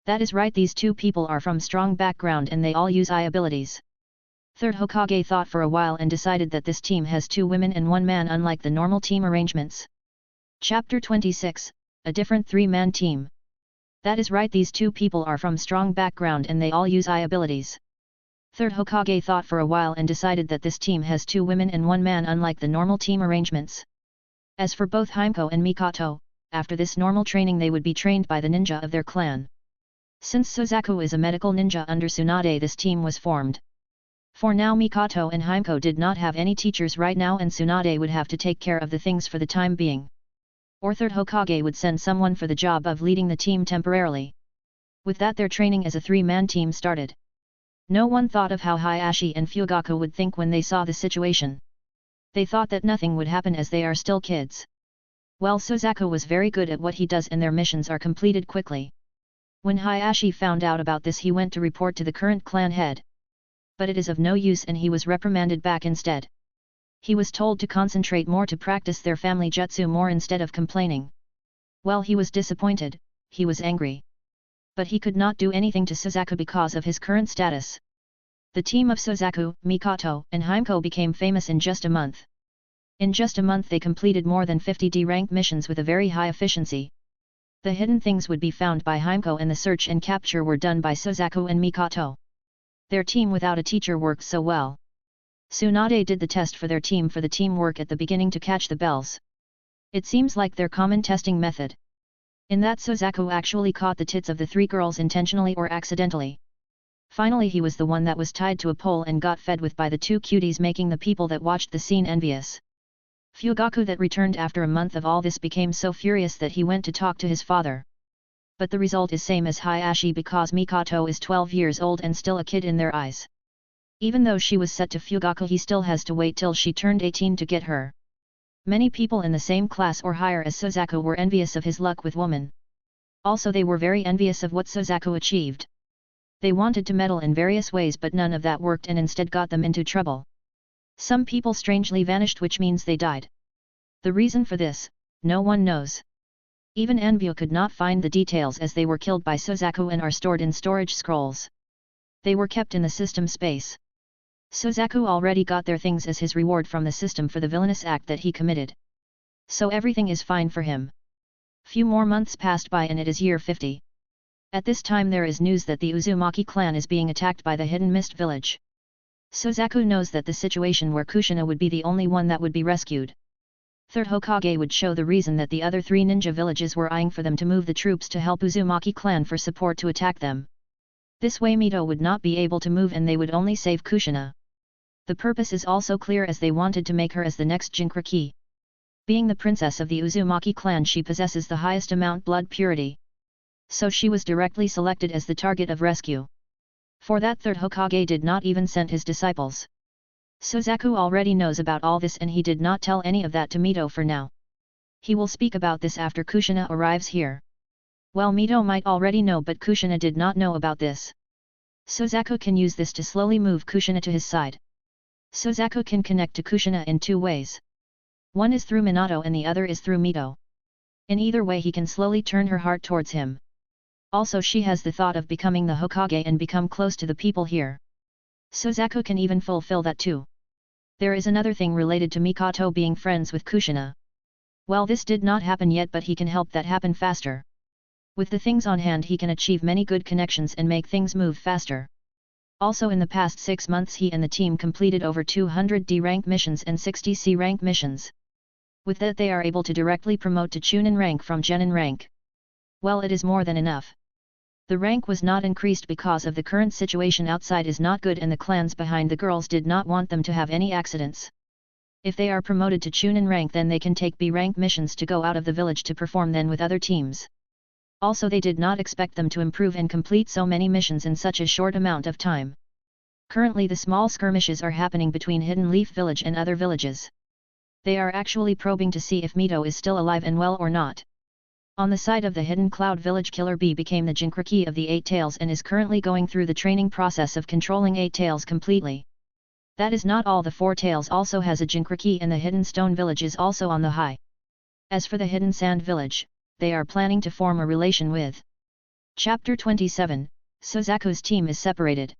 That is right, these 2 people are from strong background and they all use I abilities. Third Hokage thought for a while and decided that this team has 2 women and 1 man, unlike the normal team arrangements. Chapter 26, a different 3-man team. That is right, these 2 people are from strong background and they all use I abilities. Third Hokage thought for a while and decided that this team has 2 women and 1 man, unlike the normal team arrangements. As for both Himeko and Mikoto, after this normal training they would be trained by the ninja of their clan. Since Suzaku is a medical ninja under Tsunade, this team was formed. For now Mikoto and Himeko did not have any teachers right now and Tsunade would have to take care of the things for the time being. Or third Hokage would send someone for the job of leading the team temporarily. With that, their training as a 3-man team started. No one thought of how Hayashi and Fugaku would think when they saw the situation. They thought that nothing would happen as they are still kids. Well, Suzaku was very good at what he does and their missions are completed quickly. When Hayashi found out about this, he went to report to the current clan head. But it is of no use and he was reprimanded back instead. He was told to concentrate more, to practice their family jutsu more instead of complaining. Well, he was disappointed, he was angry. But he could not do anything to Suzaku because of his current status. The team of Suzaku, Mikoto, and Himeko became famous in just a month. In just a month they completed more than 50 D-rank missions with a very high efficiency. The hidden things would be found by Himeko and the search and capture were done by Suzaku and Mikoto. Their team without a teacher worked so well. Tsunade did the test for their team for the teamwork at the beginning to catch the bells. It seems like their common testing method. In that, Suzaku actually caught the tits of the 3 girls intentionally or accidentally. Finally he was the one that was tied to a pole and got fed with by the 2 cuties, making the people that watched the scene envious. Fugaku, that returned after a month of all this, became so furious that he went to talk to his father. But the result is same as Hayashi, because Mikoto is 12 years old and still a kid in their eyes. Even though she was set to Fugaku, he still has to wait till she turned 18 to get her. Many people in the same class or higher as Suzaku were envious of his luck with women. Also they were very envious of what Suzaku achieved. They wanted to meddle in various ways, but none of that worked and instead got them into trouble. Some people strangely vanished, which means they died. The reason for this, no one knows. Even Anbyo could not find the details, as they were killed by Suzaku and are stored in storage scrolls. They were kept in the system space. Suzaku already got their things as his reward from the system for the villainous act that he committed. So everything is fine for him. Few more months passed by and it is year 50. At this time there is news that the Uzumaki clan is being attacked by the Hidden Mist village. Suzaku knows that the situation where Kushina would be the only one that would be rescued. Third Hokage would show the reason that the other 3 ninja villages were eyeing for them to move the troops to help Uzumaki clan for support to attack them. This way Mito would not be able to move and they would only save Kushina. The purpose is also clear, as they wanted to make her as the next Jinchuriki. Being the princess of the Uzumaki clan, she possesses the highest amount blood purity. So she was directly selected as the target of rescue. For that, third Hokage did not even send his disciples. Suzaku already knows about all this and he did not tell any of that to Mito for now. He will speak about this after Kushina arrives here. Well, Mito might already know, but Kushina did not know about this. Suzaku can use this to slowly move Kushina to his side. Suzaku can connect to Kushina in 2 ways. One is through Minato and the other is through Mito. In either way he can slowly turn her heart towards him. Also she has the thought of becoming the Hokage and become close to the people here. Suzaku can even fulfill that too. There is another thing related to Mikoto being friends with Kushina. Well, this did not happen yet, but he can help that happen faster. With the things on hand he can achieve many good connections and make things move faster. Also in the past 6 months he and the team completed over 200 D-rank missions and 60 C-rank missions. With that they are able to directly promote to Chunin rank from Genin rank. Well, it is more than enough. The rank was not increased because of the current situation outside is not good and the clans behind the girls did not want them to have any accidents. If they are promoted to Chunin rank, then they can take B rank missions to go out of the village to perform then with other teams. Also they did not expect them to improve and complete so many missions in such a short amount of time. Currently the small skirmishes are happening between Hidden Leaf Village and other villages. They are actually probing to see if Mito is still alive and well or not. On the side of the Hidden Cloud Village, Killer B became the Jinkriki of the 8 Tails and is currently going through the training process of controlling 8 Tails completely. That is not all, the 4 Tails also has a Jinkriki and the Hidden Stone Village is also on the high. As for the Hidden Sand Village, they are planning to form a relation with. Chapter 27, Suzaku's team is separated.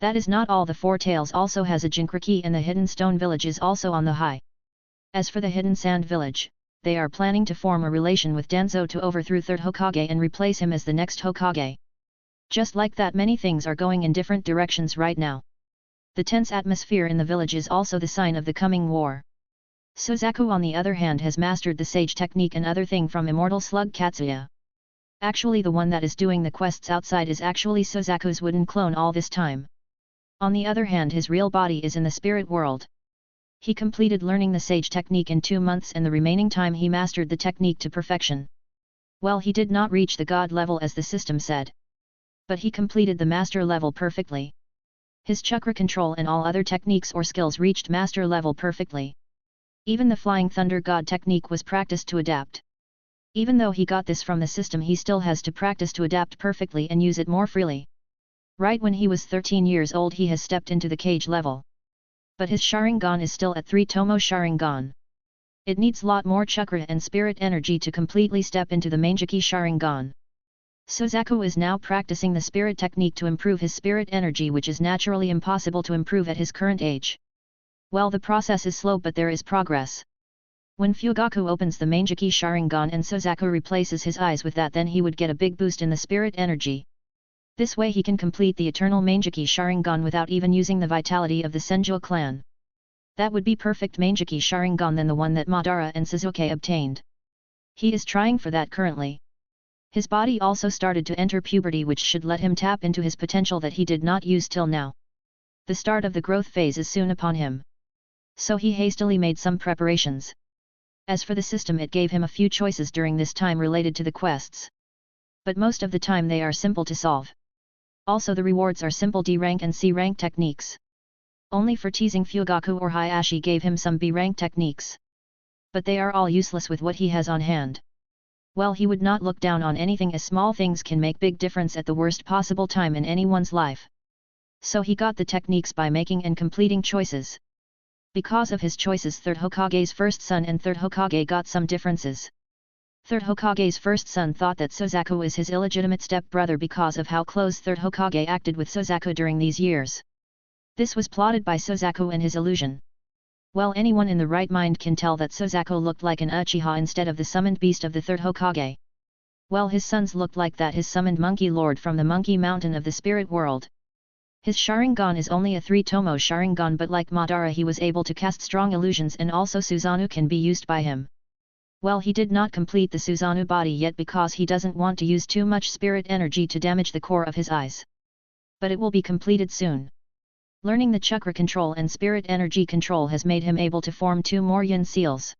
That is not all, the 4 Tails also has a Jinkriki and the Hidden Stone Village is also on the high. As for the Hidden Sand Village, they are planning to form a relation with Danzo to overthrow 3rd Hokage and replace him as the next Hokage. Just like that, many things are going in different directions right now. The tense atmosphere in the village is also the sign of the coming war. Suzaku on the other hand has mastered the sage technique and other thing from immortal slug Katsuya. Actually the one that is doing the quests outside is actually Suzaku's wooden clone all this time. On the other hand, his real body is in the spirit world. He completed learning the sage technique in 2 months and the remaining time he mastered the technique to perfection. Well, he did not reach the god level as the system said. But he completed the master level perfectly. His chakra control and all other techniques or skills reached master level perfectly. Even the flying thunder god technique was practiced to adapt. Even though he got this from the system, he still has to practice to adapt perfectly and use it more freely. Right when he was 13 years old he has stepped into the cage level. But his Sharingan is still at 3 Tomo Sharingan. It needs lot more chakra and spirit energy to completely step into the Manjiki Sharingan. Suzaku is now practicing the spirit technique to improve his spirit energy, which is naturally impossible to improve at his current age. Well, the process is slow but there is progress. When Fugaku opens the Manjiki Sharingan and Suzaku replaces his eyes with that, then he would get a big boost in the spirit energy. This way he can complete the eternal Manjiki Sharingan without even using the vitality of the Senju clan. That would be perfect Manjiki Sharingan than the one that Madara and Sasuke obtained. He is trying for that currently. His body also started to enter puberty, which should let him tap into his potential that he did not use till now. The start of the growth phase is soon upon him. So he hastily made some preparations. As for the system, it gave him a few choices during this time related to the quests. But most of the time they are simple to solve. Also the rewards are simple D rank and C rank techniques. Only for teasing Fugaku or Hayashi gave him some B rank techniques. But they are all useless with what he has on hand. Well, he would not look down on anything, as small things can make big difference at the worst possible time in anyone's life. So he got the techniques by making and completing choices. Because of his choices, 3rd Hokage's first son and 3rd Hokage got some differences. 3rd Hokage's first son thought that Suzaku is his illegitimate step-brother because of how close 3rd Hokage acted with Suzaku during these years. This was plotted by Suzaku and his illusion. Well, anyone in the right mind can tell that Suzaku looked like an Uchiha instead of the summoned beast of the 3rd Hokage. Well, his sons looked like that, his summoned monkey lord from the monkey mountain of the spirit world. His Sharingan is only a 3 Tomo Sharingan, but like Madara he was able to cast strong illusions, and also Susanoo can be used by him. Well, he did not complete the Susanoo body yet because he doesn't want to use too much spirit energy to damage the core of his eyes. But it will be completed soon. Learning the chakra control and spirit energy control has made him able to form 2 more yin seals.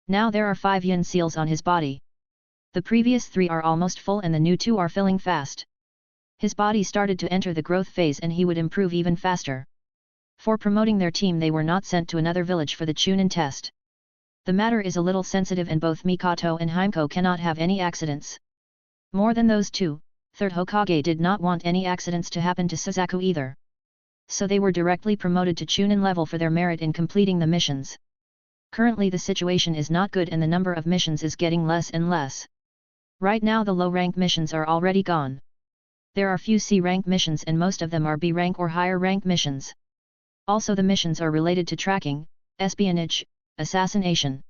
Now there are 5 yin seals on his body. The previous 3 are almost full and the new 2 are filling fast. His body started to enter the growth phase and he would improve even faster. For promoting their team, they were not sent to another village for the Chunin test. The matter is a little sensitive and both Mikoto and Himeko cannot have any accidents. More than those 2, 3rd Hokage did not want any accidents to happen to Suzaku either. So they were directly promoted to Chunin level for their merit in completing the missions. Currently the situation is not good and the number of missions is getting less and less. Right now the low rank missions are already gone. There are few C rank missions and most of them are B rank or higher rank missions. Also the missions are related to tracking, espionage, assassination.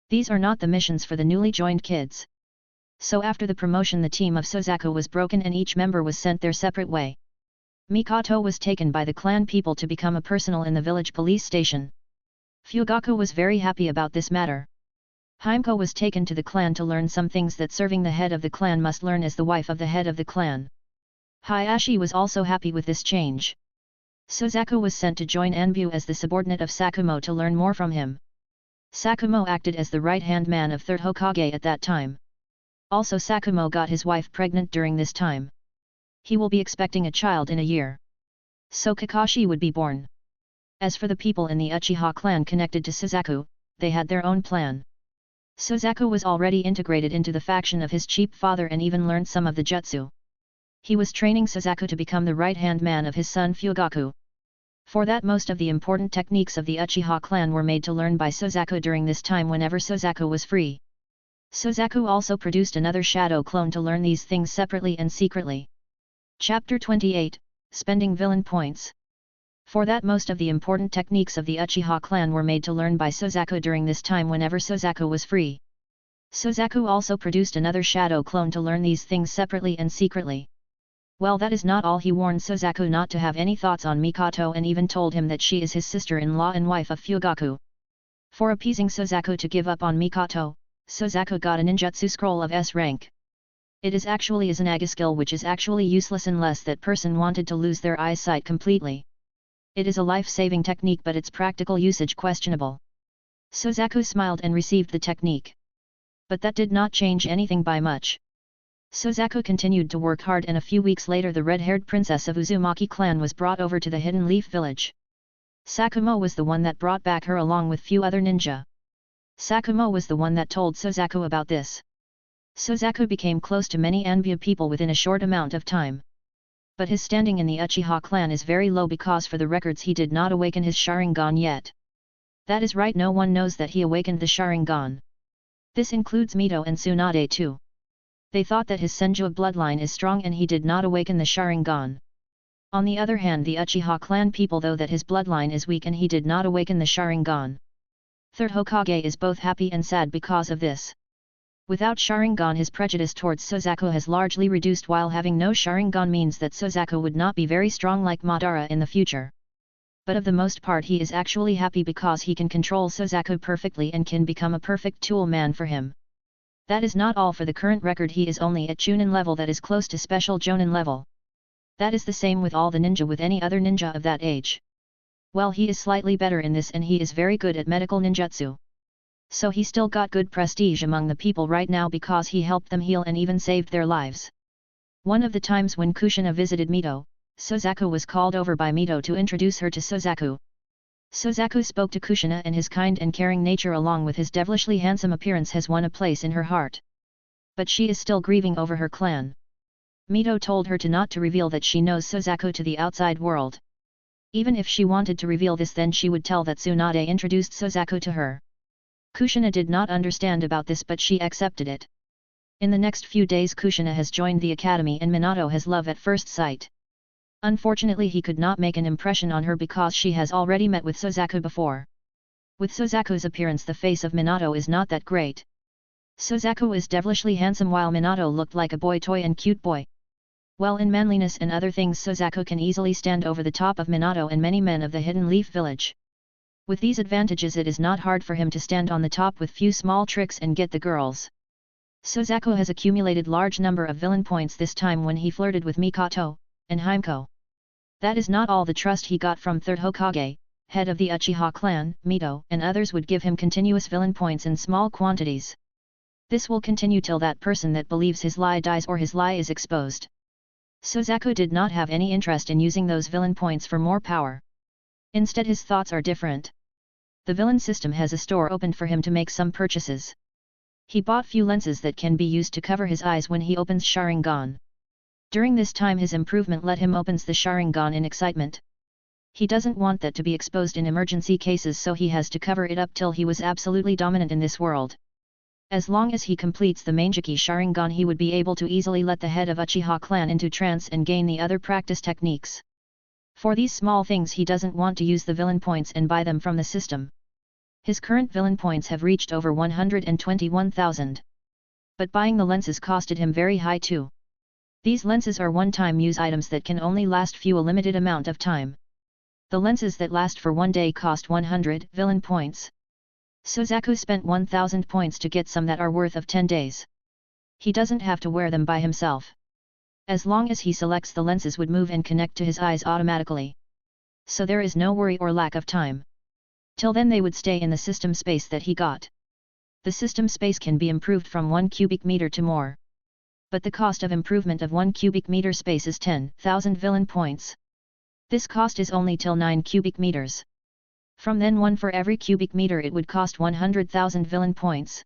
These are not the missions for the newly joined kids. So after the promotion the team of Suzaku was broken and each member was sent their separate way. Mikoto was taken by the clan people to become a personal in the village police station. Fugaku was very happy about this matter. Himeko was taken to the clan to learn some things that serving the head of the clan must learn as the wife of the head of the clan. Hayashi was also happy with this change. Suzaku was sent to join Anbu as the subordinate of Sakumo to learn more from him. Sakumo acted as the right-hand man of 3rd Hokage at that time. Also Sakumo got his wife pregnant during this time. He will be expecting a child in a year. So Kakashi would be born. As for the people in the Uchiha clan connected to Suzaku, they had their own plan. Suzaku was already integrated into the faction of his chief father and even learned some of the jutsu. He was training Suzaku to become the right-hand man of his son Fugaku. For that most of the important techniques of the Uchiha clan were made to learn by Suzaku during this time whenever Suzaku was free. Suzaku also produced another shadow clone to learn these things separately and secretly. Chapter 28, Spending Villain Points. For that most of the important techniques of the Uchiha clan were made to learn by Suzaku during this time whenever Suzaku was free. Suzaku also produced another shadow clone to learn these things separately and secretly. Well, that is not all. He warned Suzaku not to have any thoughts on Mikoto and even told him that she is his sister-in-law and wife of Fugaku. For appeasing Suzaku to give up on Mikoto, Suzaku got a ninjutsu scroll of S rank. It is actually a Zanaga skill which is actually useless unless that person wanted to lose their eyesight completely. It is a life-saving technique but its practical usage questionable. Suzaku smiled and received the technique. But that did not change anything by much. Suzaku continued to work hard and a few weeks later the red-haired princess of Uzumaki clan was brought over to the Hidden Leaf village. Sakumo was the one that brought back her along with few other ninja. Sakumo was the one that told Suzaku about this. Suzaku became close to many Anbu people within a short amount of time. But his standing in the Uchiha clan is very low because for the records he did not awaken his Sharingan yet. That is right, no one knows that he awakened the Sharingan. This includes Mito and Tsunade too. They thought that his Senju bloodline is strong and he did not awaken the Sharingan. On the other hand, the Uchiha clan people know that his bloodline is weak and he did not awaken the Sharingan. 3rd Hokage is both happy and sad because of this. Without Sharingan, his prejudice towards Suzaku has largely reduced, while having no Sharingan means that Suzaku would not be very strong like Madara in the future. But of the most part he is actually happy because he can control Suzaku perfectly and can become a perfect tool man for him. That is not all. For the current record he is only at Chunin level, that is close to special Jonin level. That is the same with all the ninja, with any other ninja of that age. Well, he is slightly better in this and he is very good at medical ninjutsu. So he still got good prestige among the people right now because he helped them heal and even saved their lives. One of the times when Kushina visited Mito, Suzaku was called over by Mito to introduce her to Suzaku. Suzaku spoke to Kushina and his kind and caring nature along with his devilishly handsome appearance has won a place in her heart. But she is still grieving over her clan. Mito told her to not to reveal that she knows Suzaku to the outside world. Even if she wanted to reveal this, then she would tell that Tsunade introduced Suzaku to her. Kushina did not understand about this, but she accepted it. In the next few days Kushina has joined the academy and Minato has love at first sight. Unfortunately he could not make an impression on her because she has already met with Suzaku before. With Suzaku's appearance the face of Minato is not that great. Suzaku is devilishly handsome while Minato looked like a boy toy and cute boy. Well, in manliness and other things Suzaku can easily stand over the top of Minato and many men of the Hidden Leaf village. With these advantages it is not hard for him to stand on the top with few small tricks and get the girls. Suzaku has accumulated large number of villain points this time when he flirted with Mikoto and Himeko. That is not all. The trust he got from 3rd Hokage, head of the Uchiha clan, Mito, and others would give him continuous villain points in small quantities. This will continue till that person that believes his lie dies or his lie is exposed. Suzaku did not have any interest in using those villain points for more power. Instead his thoughts are different. The villain system has a store opened for him to make some purchases. He bought few lenses that can be used to cover his eyes when he opens Sharingan. During this time his improvement let him opens the Sharingan in excitement. He doesn't want that to be exposed in emergency cases, so he has to cover it up till he was absolutely dominant in this world. As long as he completes the Mangeki Sharingan he would be able to easily let the head of Uchiha clan into trance and gain the other practice techniques. For these small things he doesn't want to use the villain points and buy them from the system. His current villain points have reached over 121,000. But buying the lenses costed him very high too. These lenses are one-time use items that can only last few a limited amount of time. The lenses that last for one day cost 100 villain points. Suzaku spent 1,000 points to get some that are worth of 10 days. He doesn't have to wear them by himself. As long as he selects, the lenses would move and connect to his eyes automatically. So there is no worry or lack of time. Till then they would stay in the system space that he got. The system space can be improved from 1 cubic meter to more. But the cost of improvement of 1 cubic meter space is 10,000 villain points. This cost is only till 9 cubic meters. From then 1 for every cubic meter it would cost 100,000 villain points.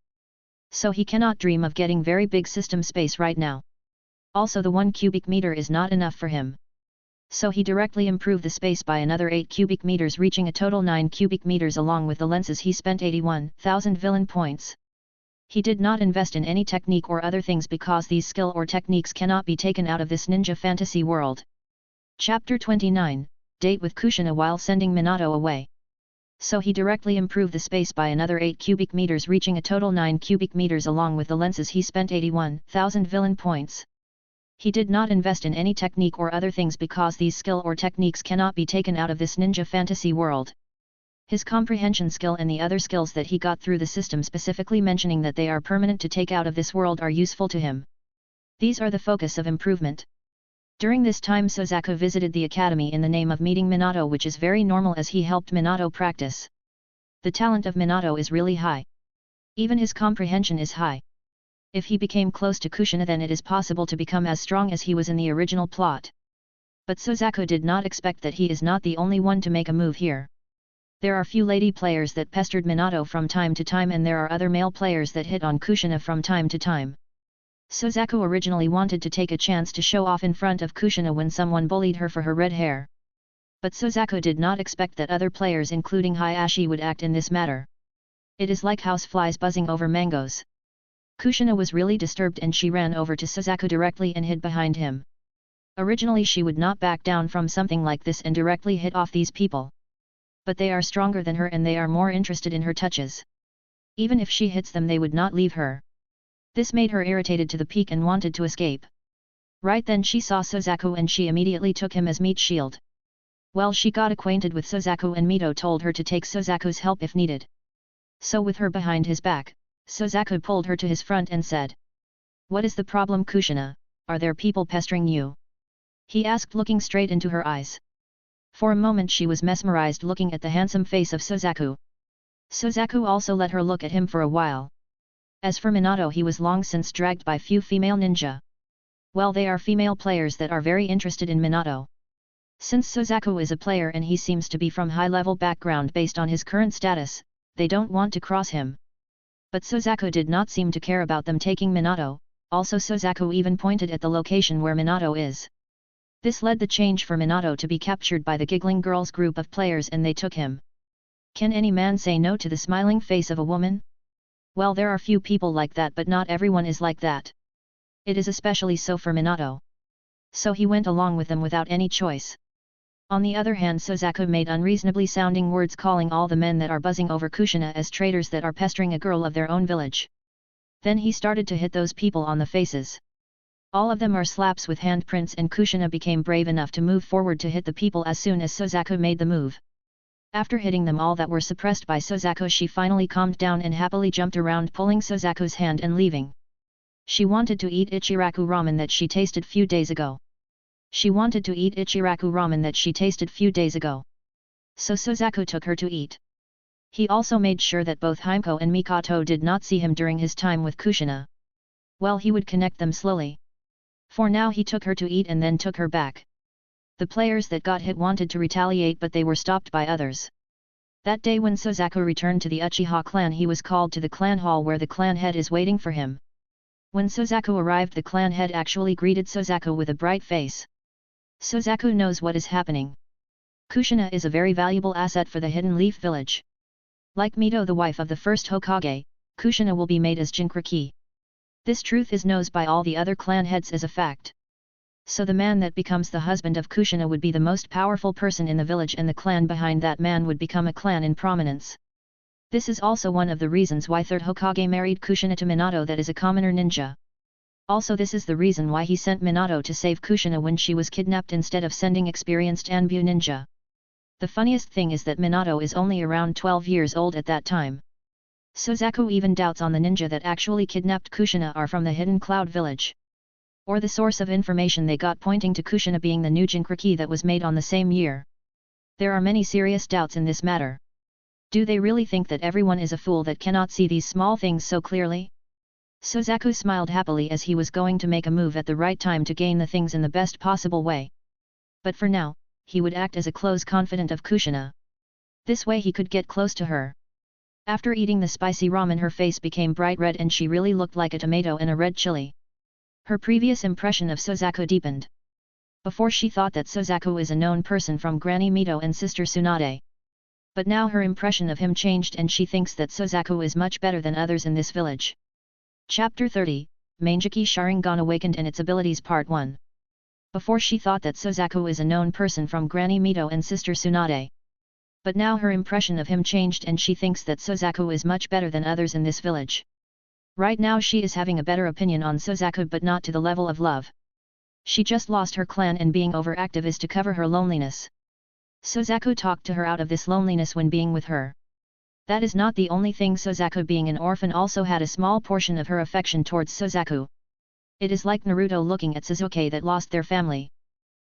So he cannot dream of getting very big system space right now. Also the 1 cubic meter is not enough for him. So he directly improved the space by another 8 cubic meters, reaching a total 9 cubic meters. Along with the lenses he spent 81,000 villain points. He did not invest in any technique or other things because these skill or techniques cannot be taken out of this ninja fantasy world. Chapter 29, Date with Kushina while sending Minato away. So he directly improved the space by another 8 cubic meters, reaching a total 9 cubic meters. Along with the lenses he spent 81,000 villain points. He did not invest in any technique or other things because these skill or techniques cannot be taken out of this ninja fantasy world. His comprehension skill and the other skills that he got through the system, specifically mentioning that they are permanent to take out of this world, are useful to him. These are the focus of improvement. During this time Suzaku visited the academy in the name of meeting Minato, which is very normal as he helped Minato practice. The talent of Minato is really high. Even his comprehension is high. If he became close to Kushina, then it is possible to become as strong as he was in the original plot. But Suzaku did not expect that he is not the only one to make a move here. There are few lady players that pestered Minato from time to time, and there are other male players that hit on Kushina from time to time. Suzaku originally wanted to take a chance to show off in front of Kushina when someone bullied her for her red hair. But Suzaku did not expect that other players including Hayashi would act in this matter. It is like house flies buzzing over mangoes. Kushina was really disturbed and she ran over to Suzaku directly and hid behind him. Originally she would not back down from something like this and directly hit off these people. But they are stronger than her and they are more interested in her touches. Even if she hits them they would not leave her. This made her irritated to the peak and wanted to escape. Right then she saw Suzaku and she immediately took him as meat shield. Well, she got acquainted with Suzaku and Mito told her to take Suzaku's help if needed. So with her behind his back, Suzaku pulled her to his front and said, "What is the problem, Kushina? Are there people pestering you?" he asked, looking straight into her eyes. For a moment she was mesmerized looking at the handsome face of Suzaku. Suzaku also let her look at him for a while. As for Minato, he was long since dragged by few female ninja. Well, they are female players that are very interested in Minato. Since Suzaku is a player and he seems to be from high-level background based on his current status, they don't want to cross him. But Suzaku did not seem to care about them taking Minato. Also Suzaku even pointed at the location where Minato is. This led the change for Minato to be captured by the giggling girls group of players and they took him. Can any man say no to the smiling face of a woman? Well, there are few people like that, but not everyone is like that. It is especially so for Minato. So he went along with them without any choice. On the other hand, Suzaku made unreasonably sounding words calling all the men that are buzzing over Kushina as traitors that are pestering a girl of their own village. Then he started to hit those people on the faces. All of them are slaps with handprints and Kushina became brave enough to move forward to hit the people as soon as Suzaku made the move. After hitting them all that were suppressed by Suzaku, she finally calmed down and happily jumped around, pulling Suzaku's hand and leaving. She wanted to eat Ichiraku ramen that she tasted few days ago. So Suzaku took her to eat. He also made sure that both Himeko and Mikoto did not see him during his time with Kushina. Well, he would connect them slowly. For now he took her to eat and then took her back. The players that got hit wanted to retaliate but they were stopped by others. That day when Suzaku returned to the Uchiha clan, he was called to the clan hall where the clan head is waiting for him. When Suzaku arrived, the clan head actually greeted Suzaku with a bright face. Suzaku knows what is happening. Kushina is a very valuable asset for the Hidden Leaf village. Like Mito, the wife of the first Hokage, Kushina will be made as Jinchuriki. This truth is known by all the other clan heads as a fact. So the man that becomes the husband of Kushina would be the most powerful person in the village and the clan behind that man would become a clan in prominence. This is also one of the reasons why third Hokage married Kushina to Minato, that is a commoner ninja. Also this is the reason why he sent Minato to save Kushina when she was kidnapped instead of sending experienced Anbu ninja. The funniest thing is that Minato is only around 12 years old at that time. Suzaku even doubts on the ninja that actually kidnapped Kushina are from the Hidden Cloud village. Or the source of information they got pointing to Kushina being the new Jinchuriki that was made on the same year. There are many serious doubts in this matter. Do they really think that everyone is a fool that cannot see these small things so clearly? Suzaku smiled happily as he was going to make a move at the right time to gain the things in the best possible way. But for now, he would act as a close confidant of Kushina. This way he could get close to her. After eating the spicy ramen, her face became bright red and she really looked like a tomato in a red chili. Her previous impression of Suzaku deepened. Before she thought that Suzaku is a known person from Granny Mito and Sister Tsunade. But now her impression of him changed and she thinks that Suzaku is much better than others in this village. Chapter 30, Manjiki Sharingan Awakened and Its Abilities Part 1. Before she thought that Suzaku is a known person from Granny Mito and Sister Tsunade. But now her impression of him changed and she thinks that Suzaku is much better than others in this village. Right now she is having a better opinion on Suzaku but not to the level of love. She just lost her clan and being overactive is to cover her loneliness. Suzaku talked to her out of this loneliness when being with her. That is not the only thing. Suzaku being an orphan also had a small portion of her affection towards Suzaku. It is like Naruto looking at Sasuke that lost their family.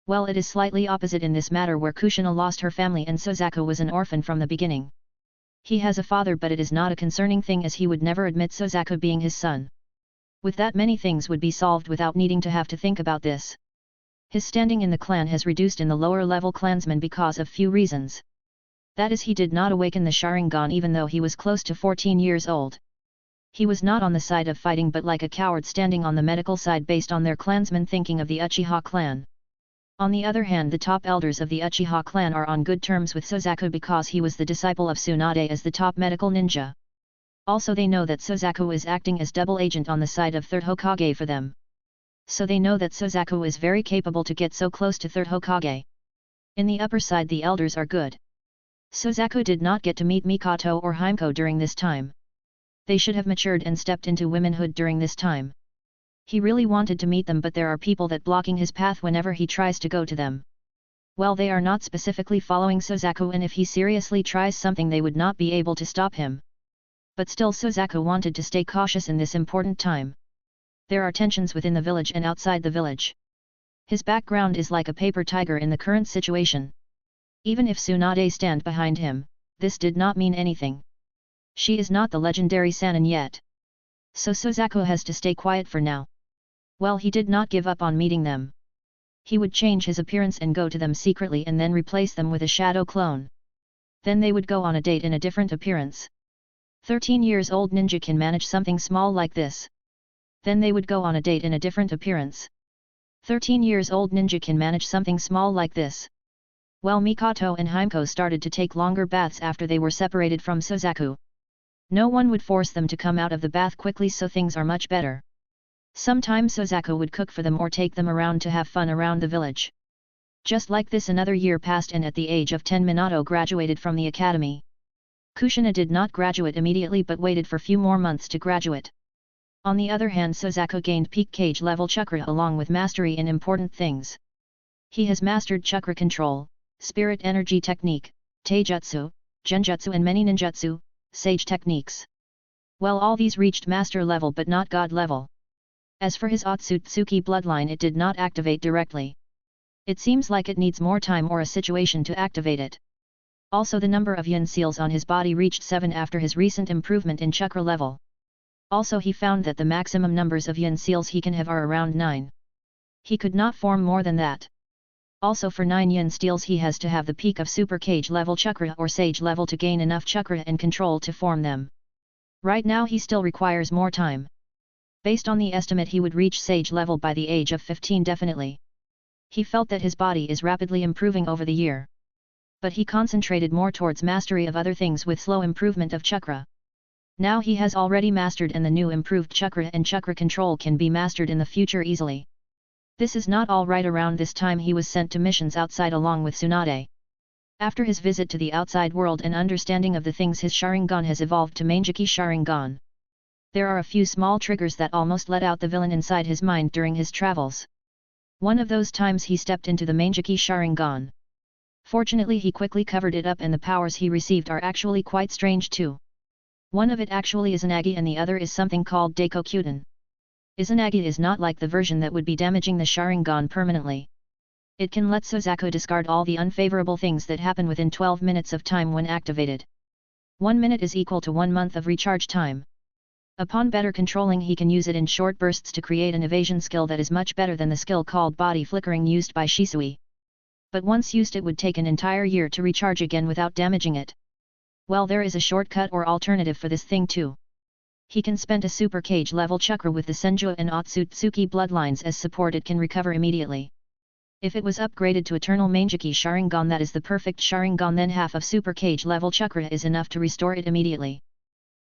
Well, it is slightly opposite in this matter where Kushina lost her family and Suzaku was an orphan from the beginning. He has a father but it is not a concerning thing as he would never admit Suzaku being his son. With that many things would be solved without needing to have to think about this. His standing in the clan has reduced in the lower level clansmen because of few reasons. That is, he did not awaken the Sharingan even though he was close to 14 years old. He was not on the side of fighting but like a coward standing on the medical side based on their clansmen thinking of the Uchiha clan. On the other hand, the top elders of the Uchiha clan are on good terms with Suzaku because he was the disciple of Tsunade as the top medical ninja. Also they know that Suzaku is acting as double agent on the side of third Hokage for them. So they know that Suzaku is very capable to get so close to third Hokage. In the upper side the elders are good. Suzaku did not get to meet Mikoto or Himeko during this time. They should have matured and stepped into womanhood during this time. He really wanted to meet them but there are people that blocking his path whenever he tries to go to them. Well, they are not specifically following Suzaku and if he seriously tries something they would not be able to stop him. But still Suzaku wanted to stay cautious in this important time. There are tensions within the village and outside the village. His background is like a paper tiger in the current situation. Even if Tsunade stand behind him, this did not mean anything. She is not the legendary Sannin yet. So Suzaku has to stay quiet for now. Well, he did not give up on meeting them. He would change his appearance and go to them secretly and then replace them with a shadow clone. Then they would go on a date in a different appearance. 13 years old ninja can manage something small like this. Then they would go on a date in a different appearance. 13 years old ninja can manage something small like this. Well, Mikoto and Himeko started to take longer baths after they were separated from Suzaku. No one would force them to come out of the bath quickly, so things are much better. Sometimes Suzaku would cook for them or take them around to have fun around the village. Just like this another year passed and at the age of 10 Minato graduated from the academy. Kushina did not graduate immediately but waited for few more months to graduate. On the other hand, Suzaku gained peak cage level chakra along with mastery in important things. He has mastered chakra control, spirit energy technique, taijutsu, genjutsu and many ninjutsu, sage techniques. Well, all these reached master level but not god level. As for his Otsutsuki bloodline, it did not activate directly. It seems like it needs more time or a situation to activate it. Also the number of yin seals on his body reached 7 after his recent improvement in chakra level. Also he found that the maximum numbers of yin seals he can have are around 9. He could not form more than that. Also for 9 yin seals he has to have the peak of super cage level chakra or sage level to gain enough chakra and control to form them. Right now he still requires more time. Based on the estimate he would reach sage level by the age of 15 definitely. He felt that his body is rapidly improving over the year. But he concentrated more towards mastery of other things with slow improvement of chakra. Now he has already mastered and the new improved chakra and chakra control can be mastered in the future easily. This is not all right. Around this time he was sent to missions outside along with Tsunade. After his visit to the outside world and understanding of the things, his Sharingan has evolved to Manjiki Sharingan. There are a few small triggers that almost let out the villain inside his mind during his travels. One of those times he stepped into the Manjiki Sharingan. Fortunately he quickly covered it up and the powers he received are actually quite strange too. One of it actually is Izanagi and the other is something called Daikokyuden. Izanagi is not like the version that would be damaging the Sharingan permanently. It can let Suzaku discard all the unfavorable things that happen within 12 minutes of time when activated. 1 minute is equal to 1 month of recharge time. Upon better controlling, he can use it in short bursts to create an evasion skill that is much better than the skill called body flickering used by Shisui. But once used, it would take an entire year to recharge again without damaging it. Well, there is a shortcut or alternative for this thing too. He can spend a super cage level chakra with the Senju and Otsutsuki bloodlines as support. It can recover immediately. If it was upgraded to Eternal Mangeki Sharingan, that is the perfect Sharingan, then half of super cage level chakra is enough to restore it immediately.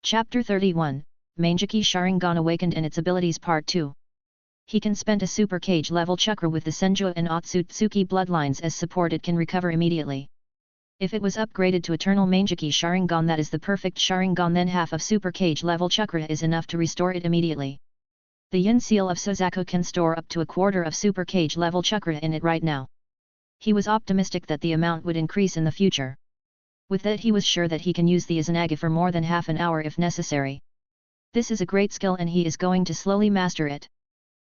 Chapter 31, Mangeki Sharingan Awakened and its Abilities Part 2. He can spend a super cage level chakra with the Senju and Otsutsuki bloodlines as support. It can recover immediately. If it was upgraded to Eternal Mangeki Sharingan, that is the perfect Sharingan, then half of super cage level chakra is enough to restore it immediately. The Yin seal of Suzaku can store up to a quarter of super cage level chakra in it right now. He was optimistic that the amount would increase in the future. With that, he was sure that he can use the Izanagi for more than half an hour if necessary. This is a great skill and he is going to slowly master it.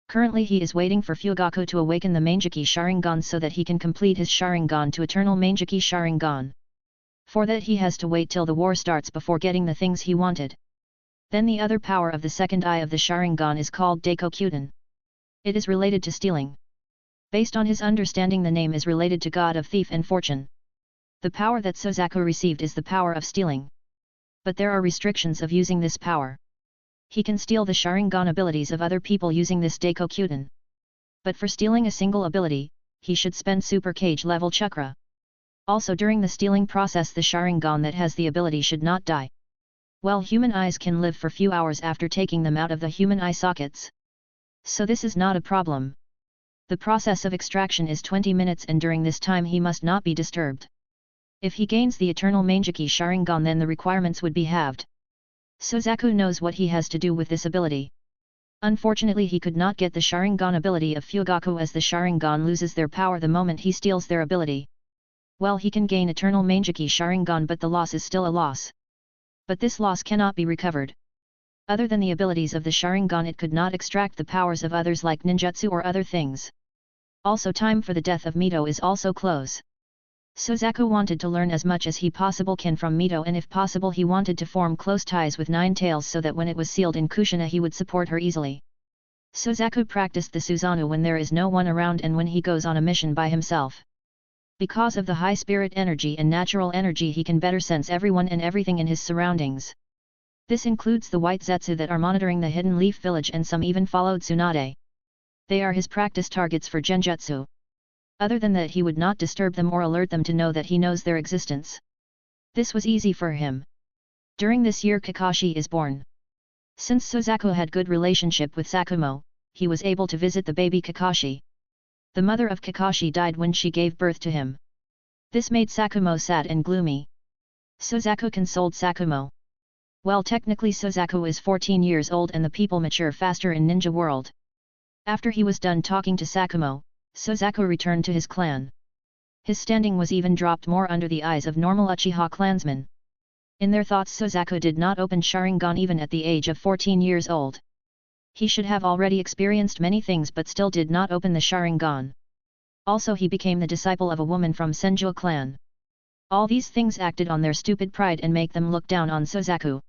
Currently he is waiting for Fugaku to awaken the Mangeki Sharingan so that he can complete his Sharingan to Eternal Mangeki Sharingan. For that he has to wait till the war starts before getting the things he wanted. Then the other power of the second eye of the Sharingan is called Daikokyuden. It is related to stealing. Based on his understanding, the name is related to God of Thief and Fortune. The power that Suzaku received is the power of stealing. But there are restrictions of using this power. He can steal the Sharingan abilities of other people using this Daikokyuden. But for stealing a single ability, he should spend super cage level chakra. Also during the stealing process, the Sharingan that has the ability should not die. Well, human eyes can live for few hours after taking them out of the human eye sockets. So this is not a problem. The process of extraction is 20 minutes and during this time he must not be disturbed. If he gains the Eternal Mangeki Sharingan, then the requirements would be halved. Suzaku knows what he has to do with this ability. Unfortunately, he could not get the Sharingan ability of Fugaku, as the Sharingan loses their power the moment he steals their ability. Well, he can gain Eternal Mangeki Sharingan, but the loss is still a loss. But this loss cannot be recovered. Other than the abilities of the Sharingan, it could not extract the powers of others like ninjutsu or other things. Also, time for the death of Mito is also close. Suzaku wanted to learn as much as he possible can from Mito, and if possible he wanted to form close ties with Nine Tails so that when it was sealed in Kushina he would support her easily. Suzaku practiced the Susanoo when there is no one around and when he goes on a mission by himself. Because of the high spirit energy and natural energy, he can better sense everyone and everything in his surroundings. This includes the white Zetsu that are monitoring the Hidden Leaf Village, and some even followed Tsunade. They are his practice targets for Genjutsu. Other than that, he would not disturb them or alert them to know that he knows their existence. This was easy for him. During this year Kakashi is born. Since Suzaku had good relationship with Sakumo, he was able to visit the baby Kakashi. The mother of Kakashi died when she gave birth to him. This made Sakumo sad and gloomy. Suzaku consoled Sakumo. Well, technically Suzaku is 14 years old and the people mature faster in ninja world. After he was done talking to Sakumo, Suzaku returned to his clan. His standing was even dropped more under the eyes of normal Uchiha clansmen. In their thoughts, Suzaku did not open Sharingan even at the age of 14 years old. He should have already experienced many things but still did not open the Sharingan. Also, he became the disciple of a woman from Senju clan. All these things acted on their stupid pride and make them look down on Suzaku.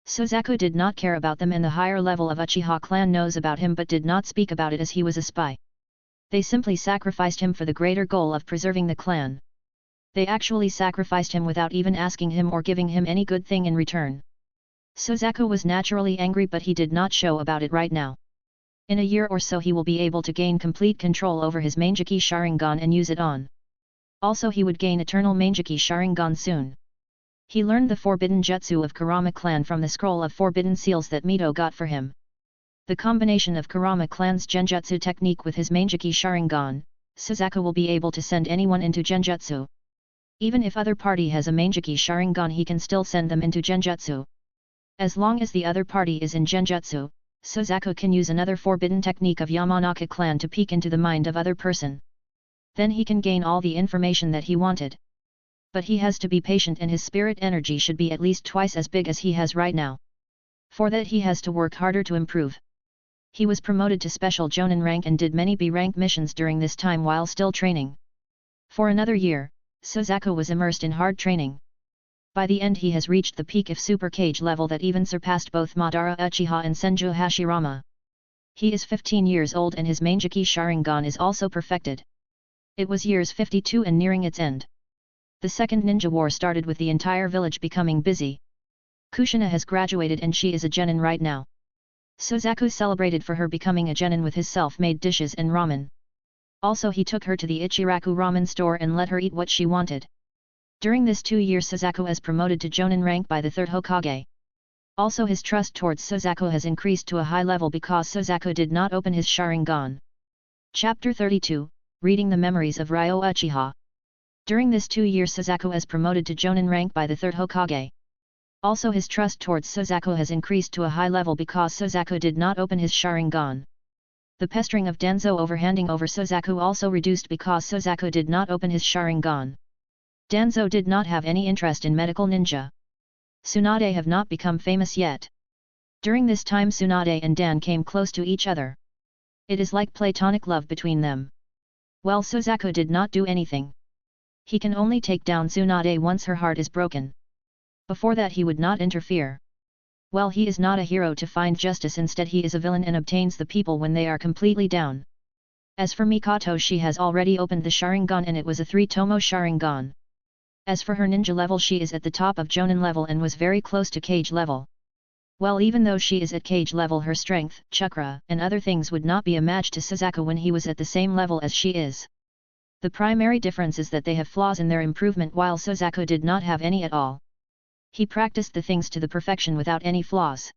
Suzaku did not care about them, and the higher level of Uchiha clan knows about him but did not speak about it as he was a spy. They simply sacrificed him for the greater goal of preserving the clan. They actually sacrificed him without even asking him or giving him any good thing in return. Suzaku was naturally angry, but he did not show about it right now. In a year or so he will be able to gain complete control over his Mangeki Sharingan and use it on. Also, he would gain Eternal Mangeki Sharingan soon. He learned the forbidden jutsu of Kurama clan from the scroll of forbidden seals that Mito got for him. The combination of Kurama clan's genjutsu technique with his Mangeki Sharingan, Suzaku will be able to send anyone into genjutsu. Even if other party has a Mangeki Sharingan, he can still send them into genjutsu. As long as the other party is in genjutsu, Suzaku can use another forbidden technique of Yamanaka clan to peek into the mind of other person. Then he can gain all the information that he wanted. But he has to be patient, and his spirit energy should be at least twice as big as he has right now. For that he has to work harder to improve. He was promoted to special Jonin rank and did many B-rank missions during this time while still training. For another year, Suzaku was immersed in hard training. By the end he has reached the peak of Super Kage level that even surpassed both Madara Uchiha and Senju Hashirama. He is 15 years old and his Mangeki Sharingan is also perfected. It was years 52 and nearing its end. The second ninja war started with the entire village becoming busy. Kushina has graduated and she is a genin right now. Suzaku celebrated for her becoming a genin with his self-made dishes and ramen. Also he took her to the Ichiraku ramen store and let her eat what she wanted. During this 2 years Suzaku is promoted to Jonin rank by the 3rd Hokage. Also his trust towards Suzaku has increased to a high level because Suzaku did not open his Sharingan. Chapter 32, Reading the Memories of Ryo Uchiha. During this 2 years Suzaku is promoted to Jonin rank by the 3rd Hokage. Also his trust towards Suzaku has increased to a high level because Suzaku did not open his Sharingan. The pestering of Danzo overhanding over Suzaku also reduced because Suzaku did not open his Sharingan. Danzo did not have any interest in medical ninja. Tsunade have not become famous yet. During this time Tsunade and Dan came close to each other. It is like platonic love between them. Well, Suzaku did not do anything. He can only take down Tsunade once her heart is broken. Before that he would not interfere. Well, he is not a hero to find justice, instead he is a villain and obtains the people when they are completely down. As for Mikoto, she has already opened the Sharingan and it was a 3-tomo Sharingan. As for her ninja level, she is at the top of Jonin level and was very close to Kage level. Well, even though she is at Kage level, her strength, chakra, and other things would not be a match to Suzaku when he was at the same level as she is. The primary difference is that they have flaws in their improvement while Suzaku did not have any at all. He practiced the things to the perfection without any flaws.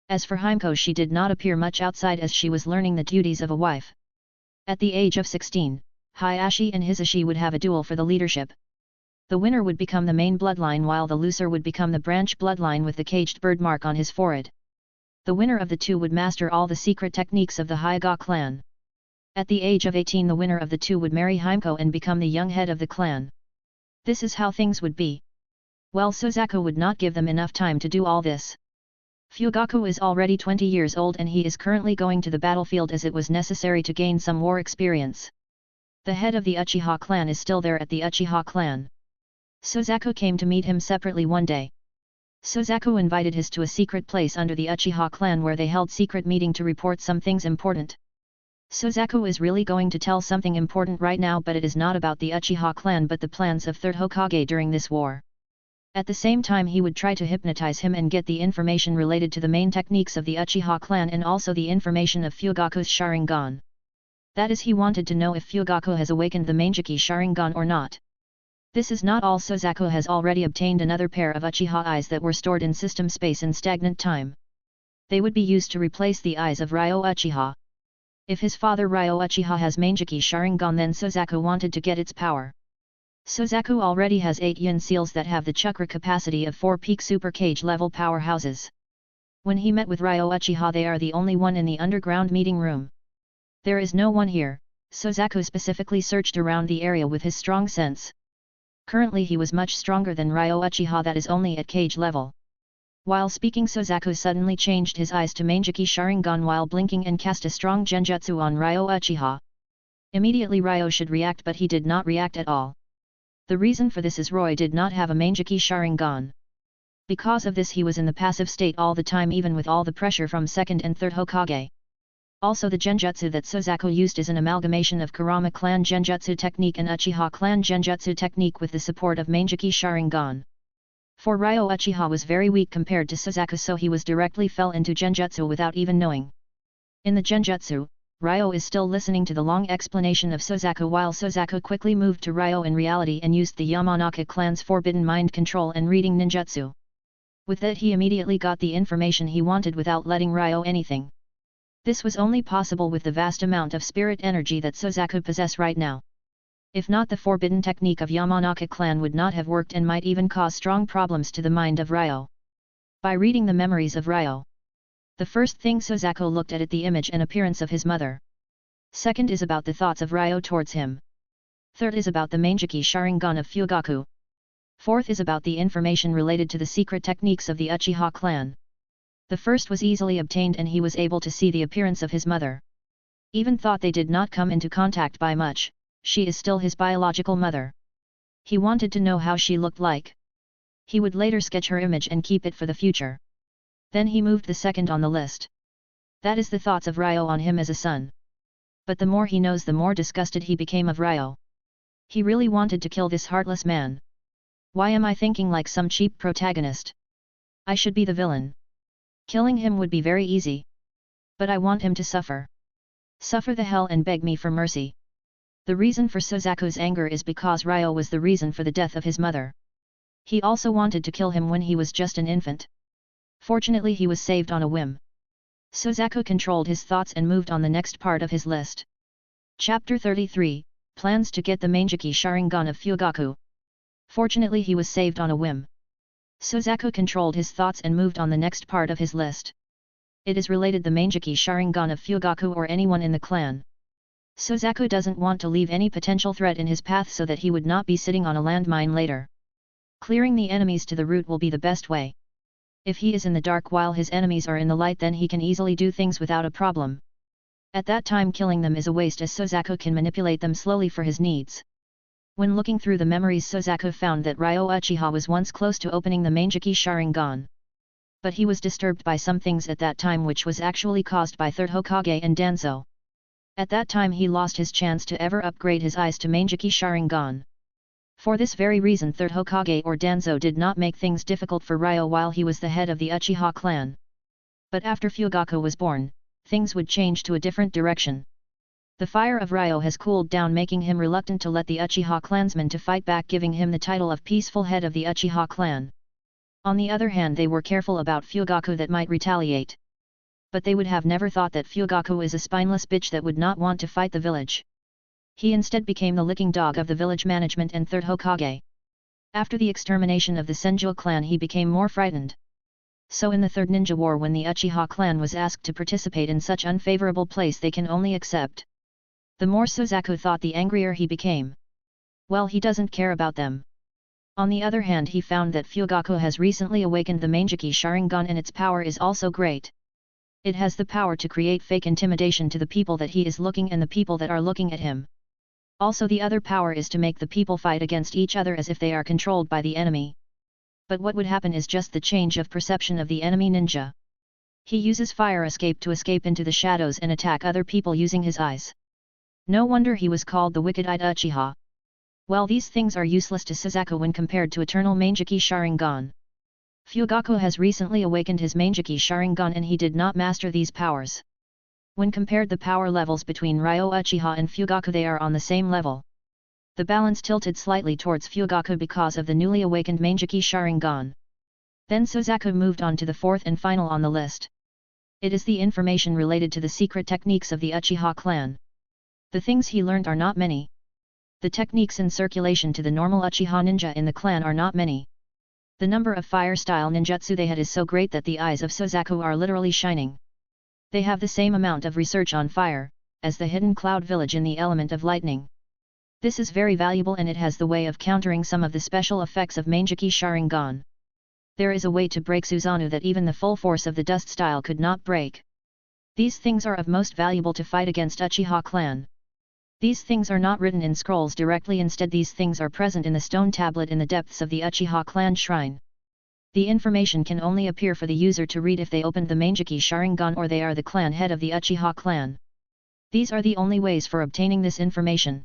As for Himeko, she did not appear much outside as she was learning the duties of a wife. At the age of 16, Hayashi and Hisashi would have a duel for the leadership. The winner would become the main bloodline while the loser would become the branch bloodline with the caged bird mark on his forehead. The winner of the two would master all the secret techniques of the Hyuga clan. At the age of 18 the winner of the two would marry Himeko and become the young head of the clan. This is how things would be. Well, Suzaku would not give them enough time to do all this. Fugaku is already 20 years old and he is currently going to the battlefield as it was necessary to gain some war experience. The head of the Uchiha clan is still there at the Uchiha clan. Suzaku came to meet him separately one day. Suzaku invited his to a secret place under the Uchiha clan where they held secret meeting to report some things important. Suzaku is really going to tell something important right now, but it is not about the Uchiha clan but the plans of 3rd Hokage during this war. At the same time he would try to hypnotize him and get the information related to the main techniques of the Uchiha clan and also the information of Fugaku's Sharingan. That is, he wanted to know if Fugaku has awakened the Mangeki Sharingan or not. This is not all. Suzaku has already obtained another pair of Uchiha eyes that were stored in system space in stagnant time. They would be used to replace the eyes of Ryo Uchiha. If his father Ryo Uchiha has Mangeki Sharingan, then Suzaku wanted to get its power. Suzaku already has 8 yin seals that have the chakra capacity of 4 peak super Kage level powerhouses. When he met with Ryo Uchiha, they are the only one in the underground meeting room. There is no one here. Suzaku specifically searched around the area with his strong sense. Currently he was much stronger than Ryo Uchiha, that is only at Kage level. While speaking, Suzaku suddenly changed his eyes to Mangeki Sharingan while blinking and cast a strong genjutsu on Ryo Uchiha. Immediately Ryo should react, but he did not react at all. The reason for this is Roy did not have a Mangeki Sharingan. Because of this he was in the passive state all the time, even with all the pressure from 2nd and 3rd Hokage. Also the genjutsu that Suzaku used is an amalgamation of Kurama clan genjutsu technique and Uchiha clan genjutsu technique with the support of Mangeki Sharingan. For Ryo Uchiha was very weak compared to Suzaku, so he was directly fell into genjutsu without even knowing. In the genjutsu, Ryo is still listening to the long explanation of Suzaku while Suzaku quickly moved to Ryo in reality and used the Yamanaka clan's forbidden mind control and reading ninjutsu. With that he immediately got the information he wanted without letting Ryo anything. This was only possible with the vast amount of spirit energy that Suzaku possess right now. If not, the forbidden technique of Yamanaka clan would not have worked and might even cause strong problems to the mind of Ryo. By reading the memories of Ryo, the first thing Suzaku looked at the image and appearance of his mother. Second is about the thoughts of Ryo towards him. Third is about the Mangeki Sharingan of Fugaku. Fourth is about the information related to the secret techniques of the Uchiha clan. The first was easily obtained and he was able to see the appearance of his mother. Even thought they did not come into contact by much, she is still his biological mother. He wanted to know how she looked like. He would later sketch her image and keep it for the future. Then he moved the second on the list. That is the thoughts of Ryo on him as a son. But the more he knows, the more disgusted he became of Ryo. He really wanted to kill this heartless man. Why am I thinking like some cheap protagonist? I should be the villain. Killing him would be very easy. But I want him to suffer. Suffer the hell and beg me for mercy. The reason for Suzaku's anger is because Ryo was the reason for the death of his mother. He also wanted to kill him when he was just an infant. Fortunately he was saved on a whim. Suzaku controlled his thoughts and moved on the next part of his list. Chapter 33, Plans to get the Mangeki Sharingan of Fugaku. Fortunately he was saved on a whim. Suzaku controlled his thoughts and moved on the next part of his list. It is related the Mangeki Sharingan of Fugaku or anyone in the clan. Suzaku doesn't want to leave any potential threat in his path so that he would not be sitting on a landmine later. Clearing the enemies to the root will be the best way. If he is in the dark while his enemies are in the light, then he can easily do things without a problem. At that time killing them is a waste as Suzaku can manipulate them slowly for his needs. When looking through the memories, Suzaku found that Ryo Uchiha was once close to opening the Mangeki Sharingan. But he was disturbed by some things at that time which was actually caused by Third Hokage and Danzo. At that time he lost his chance to ever upgrade his eyes to Mangeki Sharingan. For this very reason Third Hokage or Danzo did not make things difficult for Ryo while he was the head of the Uchiha clan. But after Fugaku was born, things would change to a different direction. The fire of Ryo has cooled down, making him reluctant to let the Uchiha clansmen to fight back, giving him the title of peaceful head of the Uchiha clan. On the other hand, they were careful about Fugaku that might retaliate. But they would have never thought that Fugaku is a spineless bitch that would not want to fight the village. He instead became the licking dog of the village management and Third Hokage. After the extermination of the Senju clan he became more frightened. So in the Third Ninja War, when the Uchiha clan was asked to participate in such unfavorable place, they can only accept. The more Suzaku thought, the angrier he became. Well, he doesn't care about them. On the other hand, he found that Fugaku has recently awakened the Mangeki Sharingan and its power is also great. It has the power to create fake intimidation to the people that he is looking and the people that are looking at him. Also the other power is to make the people fight against each other as if they are controlled by the enemy. But what would happen is just the change of perception of the enemy ninja. He uses fire escape to escape into the shadows and attack other people using his eyes. No wonder he was called the wicked-eyed Uchiha. Well, these things are useless to Suzaku when compared to eternal Mangeki Sharingan. Fugaku has recently awakened his Mangeki Sharingan and he did not master these powers. When compared the power levels between Ryo Uchiha and Fugaku, they are on the same level. The balance tilted slightly towards Fugaku because of the newly awakened Mangeki Sharingan. Then Suzaku moved on to the fourth and final on the list. It is the information related to the secret techniques of the Uchiha clan. The things he learned are not many. The techniques in circulation to the normal Uchiha ninja in the clan are not many. The number of fire-style ninjutsu they had is so great that the eyes of Suzaku are literally shining. They have the same amount of research on fire, as the hidden cloud village in the element of lightning. This is very valuable and it has the way of countering some of the special effects of Mangeki Sharingan. There is a way to break Susanoo that even the full force of the dust style could not break. These things are of most valuable to fight against Uchiha clan. These things are not written in scrolls directly, instead these things are present in the stone tablet in the depths of the Uchiha clan shrine. The information can only appear for the user to read if they opened the Mangeki Sharingan or they are the clan head of the Uchiha clan. These are the only ways for obtaining this information.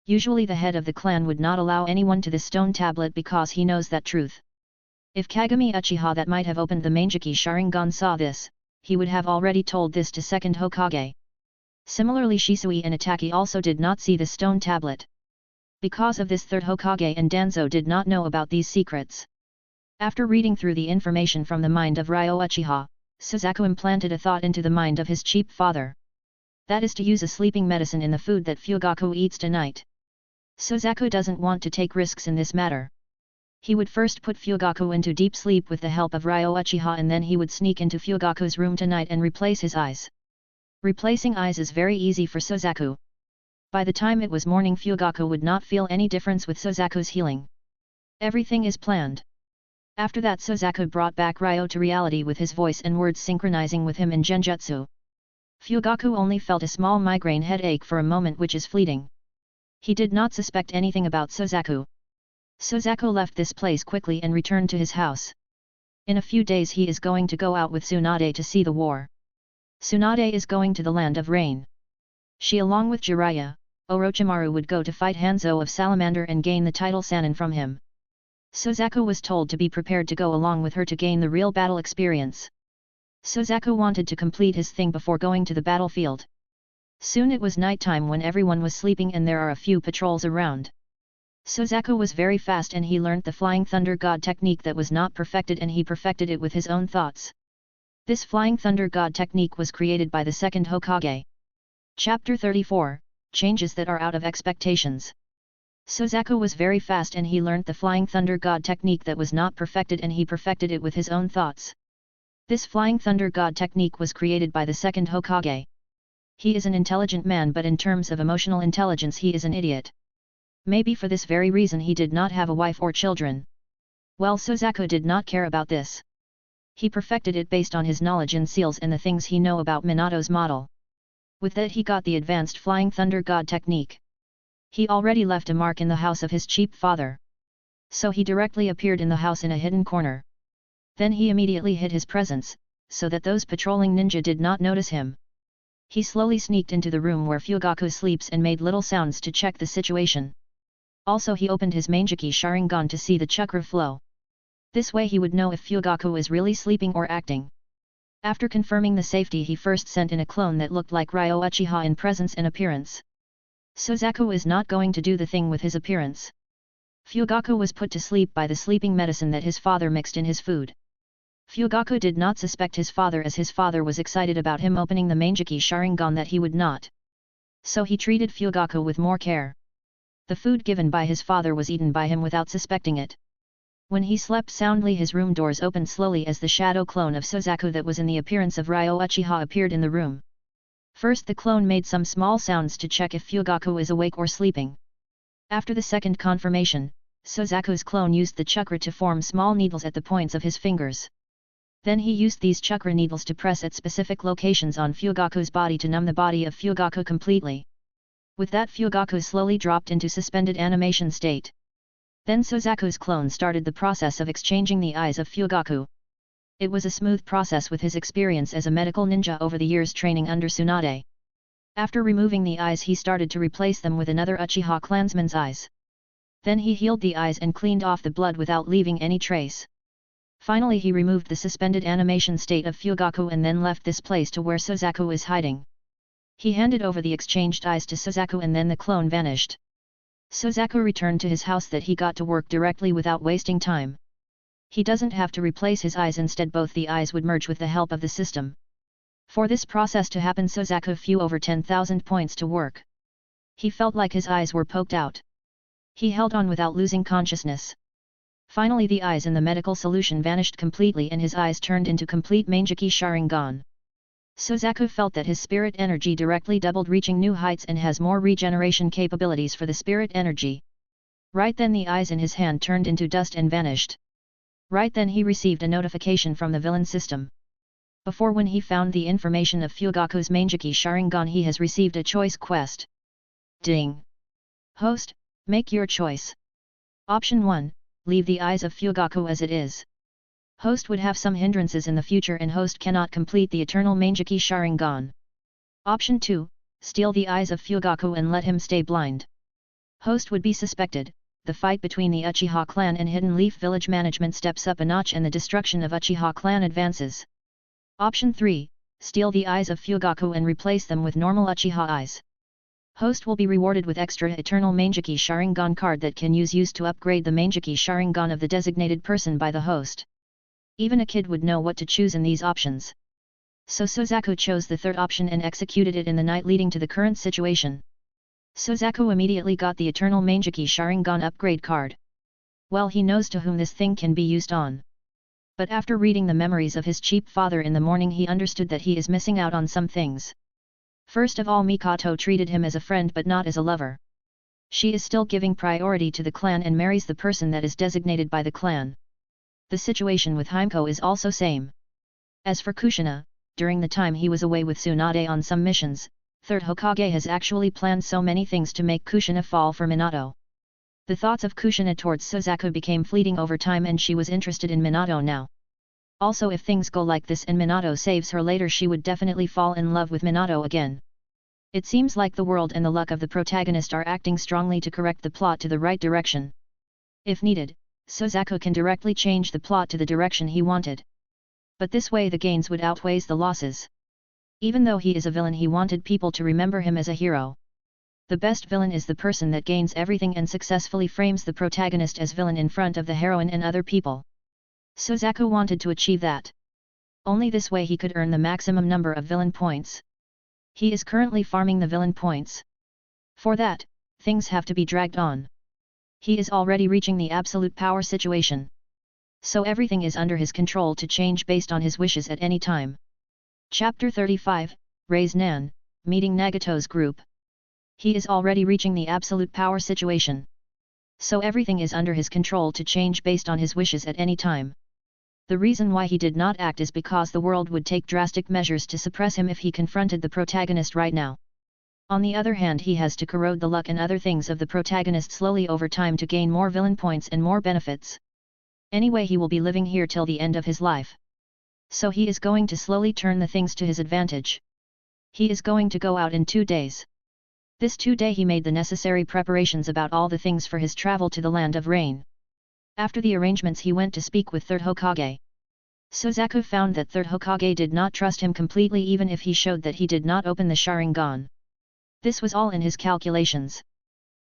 Usually the head of the clan would not allow anyone to this stone tablet because he knows that truth. If Kagami Uchiha that might have opened the Mangeki Sharingan saw this, he would have already told this to second Hokage. Similarly Shisui and Itaki also did not see the stone tablet. Because of this, Third Hokage and Danzo did not know about these secrets. After reading through the information from the mind of Ryo Uchiha, Suzaku implanted a thought into the mind of his cheap father. That is to use a sleeping medicine in the food that Fugaku eats tonight. Suzaku doesn't want to take risks in this matter. He would first put Fugaku into deep sleep with the help of Ryo Uchiha and then he would sneak into Fugaku's room tonight and replace his eyes. Replacing eyes is very easy for Suzaku. By the time it was morning, Fugaku would not feel any difference with Suzaku's healing. Everything is planned. After that Suzaku brought back Ryo to reality with his voice and words synchronizing with him in genjutsu. Fugaku only felt a small migraine headache for a moment, which is fleeting. He did not suspect anything about Suzaku. Suzaku left this place quickly and returned to his house. In a few days he is going to go out with Tsunade to see the war. Tsunade is going to the land of rain. She along with Jiraiya, Orochimaru would go to fight Hanzo of Salamander and gain the title Sannin from him. Suzaku was told to be prepared to go along with her to gain the real battle experience. Suzaku wanted to complete his thing before going to the battlefield. Soon it was nighttime when everyone was sleeping and there are a few patrols around. Suzaku was very fast and he learnt the Flying Thunder God technique that was not perfected, and he perfected it with his own thoughts. This Flying Thunder God technique was created by the second Hokage. Chapter 34, Changes that are out of expectations. Suzaku was very fast and he learnt the Flying Thunder God technique that was not perfected, and he perfected it with his own thoughts. This Flying Thunder God technique was created by the second Hokage. He is an intelligent man, but in terms of emotional intelligence he is an idiot. Maybe for this very reason he did not have a wife or children. Well, Suzaku did not care about this. He perfected it based on his knowledge in seals and the things he know about Minato's model. With that he got the advanced Flying Thunder God technique. He already left a mark in the house of his cheap father. So he directly appeared in the house in a hidden corner. Then he immediately hid his presence, so that those patrolling ninja did not notice him. He slowly sneaked into the room where Fugaku sleeps and made little sounds to check the situation. Also he opened his Manjiki Sharingan to see the chakra flow. This way he would know if Fugaku is really sleeping or acting. After confirming the safety he first sent in a clone that looked like Ryo Uchiha in presence and appearance. Suzaku is not going to do the thing with his appearance. Fugaku was put to sleep by the sleeping medicine that his father mixed in his food. Fugaku did not suspect his father, as his father was excited about him opening the Manjiki Sharingan that he would not. So he treated Fugaku with more care. The food given by his father was eaten by him without suspecting it. When he slept soundly his room doors opened slowly as the shadow clone of Suzaku that was in the appearance of Ryo Uchiha appeared in the room. First the clone made some small sounds to check if Fugaku is awake or sleeping. After the second confirmation, Suzaku's clone used the chakra to form small needles at the points of his fingers. Then he used these chakra needles to press at specific locations on Fugaku's body to numb the body of Fugaku completely. With that Fugaku slowly dropped into suspended animation state. Then Suzaku's clone started the process of exchanging the eyes of Fugaku. It was a smooth process with his experience as a medical ninja over the years training under Tsunade. After removing the eyes he started to replace them with another Uchiha clansman's eyes. Then he healed the eyes and cleaned off the blood without leaving any trace. Finally he removed the suspended animation state of Fugaku and then left this place to where Suzaku is hiding. He handed over the exchanged eyes to Suzaku and then the clone vanished. Suzaku returned to his house that he got to work directly without wasting time. He doesn't have to replace his eyes, instead both the eyes would merge with the help of the system. For this process to happen Suzaku few over 10,000 points to work. He felt like his eyes were poked out. He held on without losing consciousness. Finally the eyes in the medical solution vanished completely and his eyes turned into complete Manjiki Sharingan. Suzaku felt that his spirit energy directly doubled, reaching new heights, and has more regeneration capabilities for the spirit energy. Right then the eyes in his hand turned into dust and vanished. Right then he received a notification from the villain system. Before, when he found the information of Fugaku's Manjiki Sharingan, he has received a choice quest. Ding! Host, make your choice. Option 1, leave the eyes of Fugaku as it is. Host would have some hindrances in the future and host cannot complete the eternal Manjiki Sharingan. Option 2, steal the eyes of Fugaku and let him stay blind. Host would be suspected. The fight between the Uchiha clan and Hidden Leaf Village management steps up a notch and the destruction of Uchiha clan advances. Option 3, steal the eyes of Fugaku and replace them with normal Uchiha eyes. Host will be rewarded with extra Eternal Manjiki Sharingan card that can used to upgrade the Manjiki Sharingan of the designated person by the host. Even a kid would know what to choose in these options. So Suzaku chose the third option and executed it in the night, leading to the current situation. Suzaku immediately got the Eternal Manjiki Sharingan upgrade card. Well, he knows to whom this thing can be used on. But after reading the memories of his cheap father in the morning, he understood that he is missing out on some things. First of all, Mikoto treated him as a friend but not as a lover. She is still giving priority to the clan and marries the person that is designated by the clan. The situation with Himeko is also same. As for Kushina, during the time he was away with Tsunade on some missions, 3rd Hokage has actually planned so many things to make Kushina fall for Minato. The thoughts of Kushina towards Suzaku became fleeting over time and she was interested in Minato now. Also, if things go like this and Minato saves her later, she would definitely fall in love with Minato again. It seems like the world and the luck of the protagonist are acting strongly to correct the plot to the right direction. If needed, Suzaku can directly change the plot to the direction he wanted. But this way the gains would outweigh the losses. Even though he is a villain, he wanted people to remember him as a hero. The best villain is the person that gains everything and successfully frames the protagonist as villain in front of the heroine and other people. Suzaku wanted to achieve that. Only this way he could earn the maximum number of villain points. He is currently farming the villain points. For that, things have to be dragged on. He is already reaching the absolute power situation. So everything is under his control to change based on his wishes at any time. Chapter 35, Raise Nan, meeting Nagato's group. He is already reaching the absolute power situation. So everything is under his control to change based on his wishes at any time. The reason why he did not act is because the world would take drastic measures to suppress him if he confronted the protagonist right now. On the other hand, he has to corrode the luck and other things of the protagonist slowly over time to gain more villain points and more benefits. Anyway, he will be living here till the end of his life. So he is going to slowly turn the things to his advantage. He is going to go out in 2 days. This 2 day he made the necessary preparations about all the things for his travel to the land of rain. After the arrangements he went to speak with 3rd Hokage. Suzaku found that 3rd Hokage did not trust him completely even if he showed that he did not open the Sharingan. This was all in his calculations.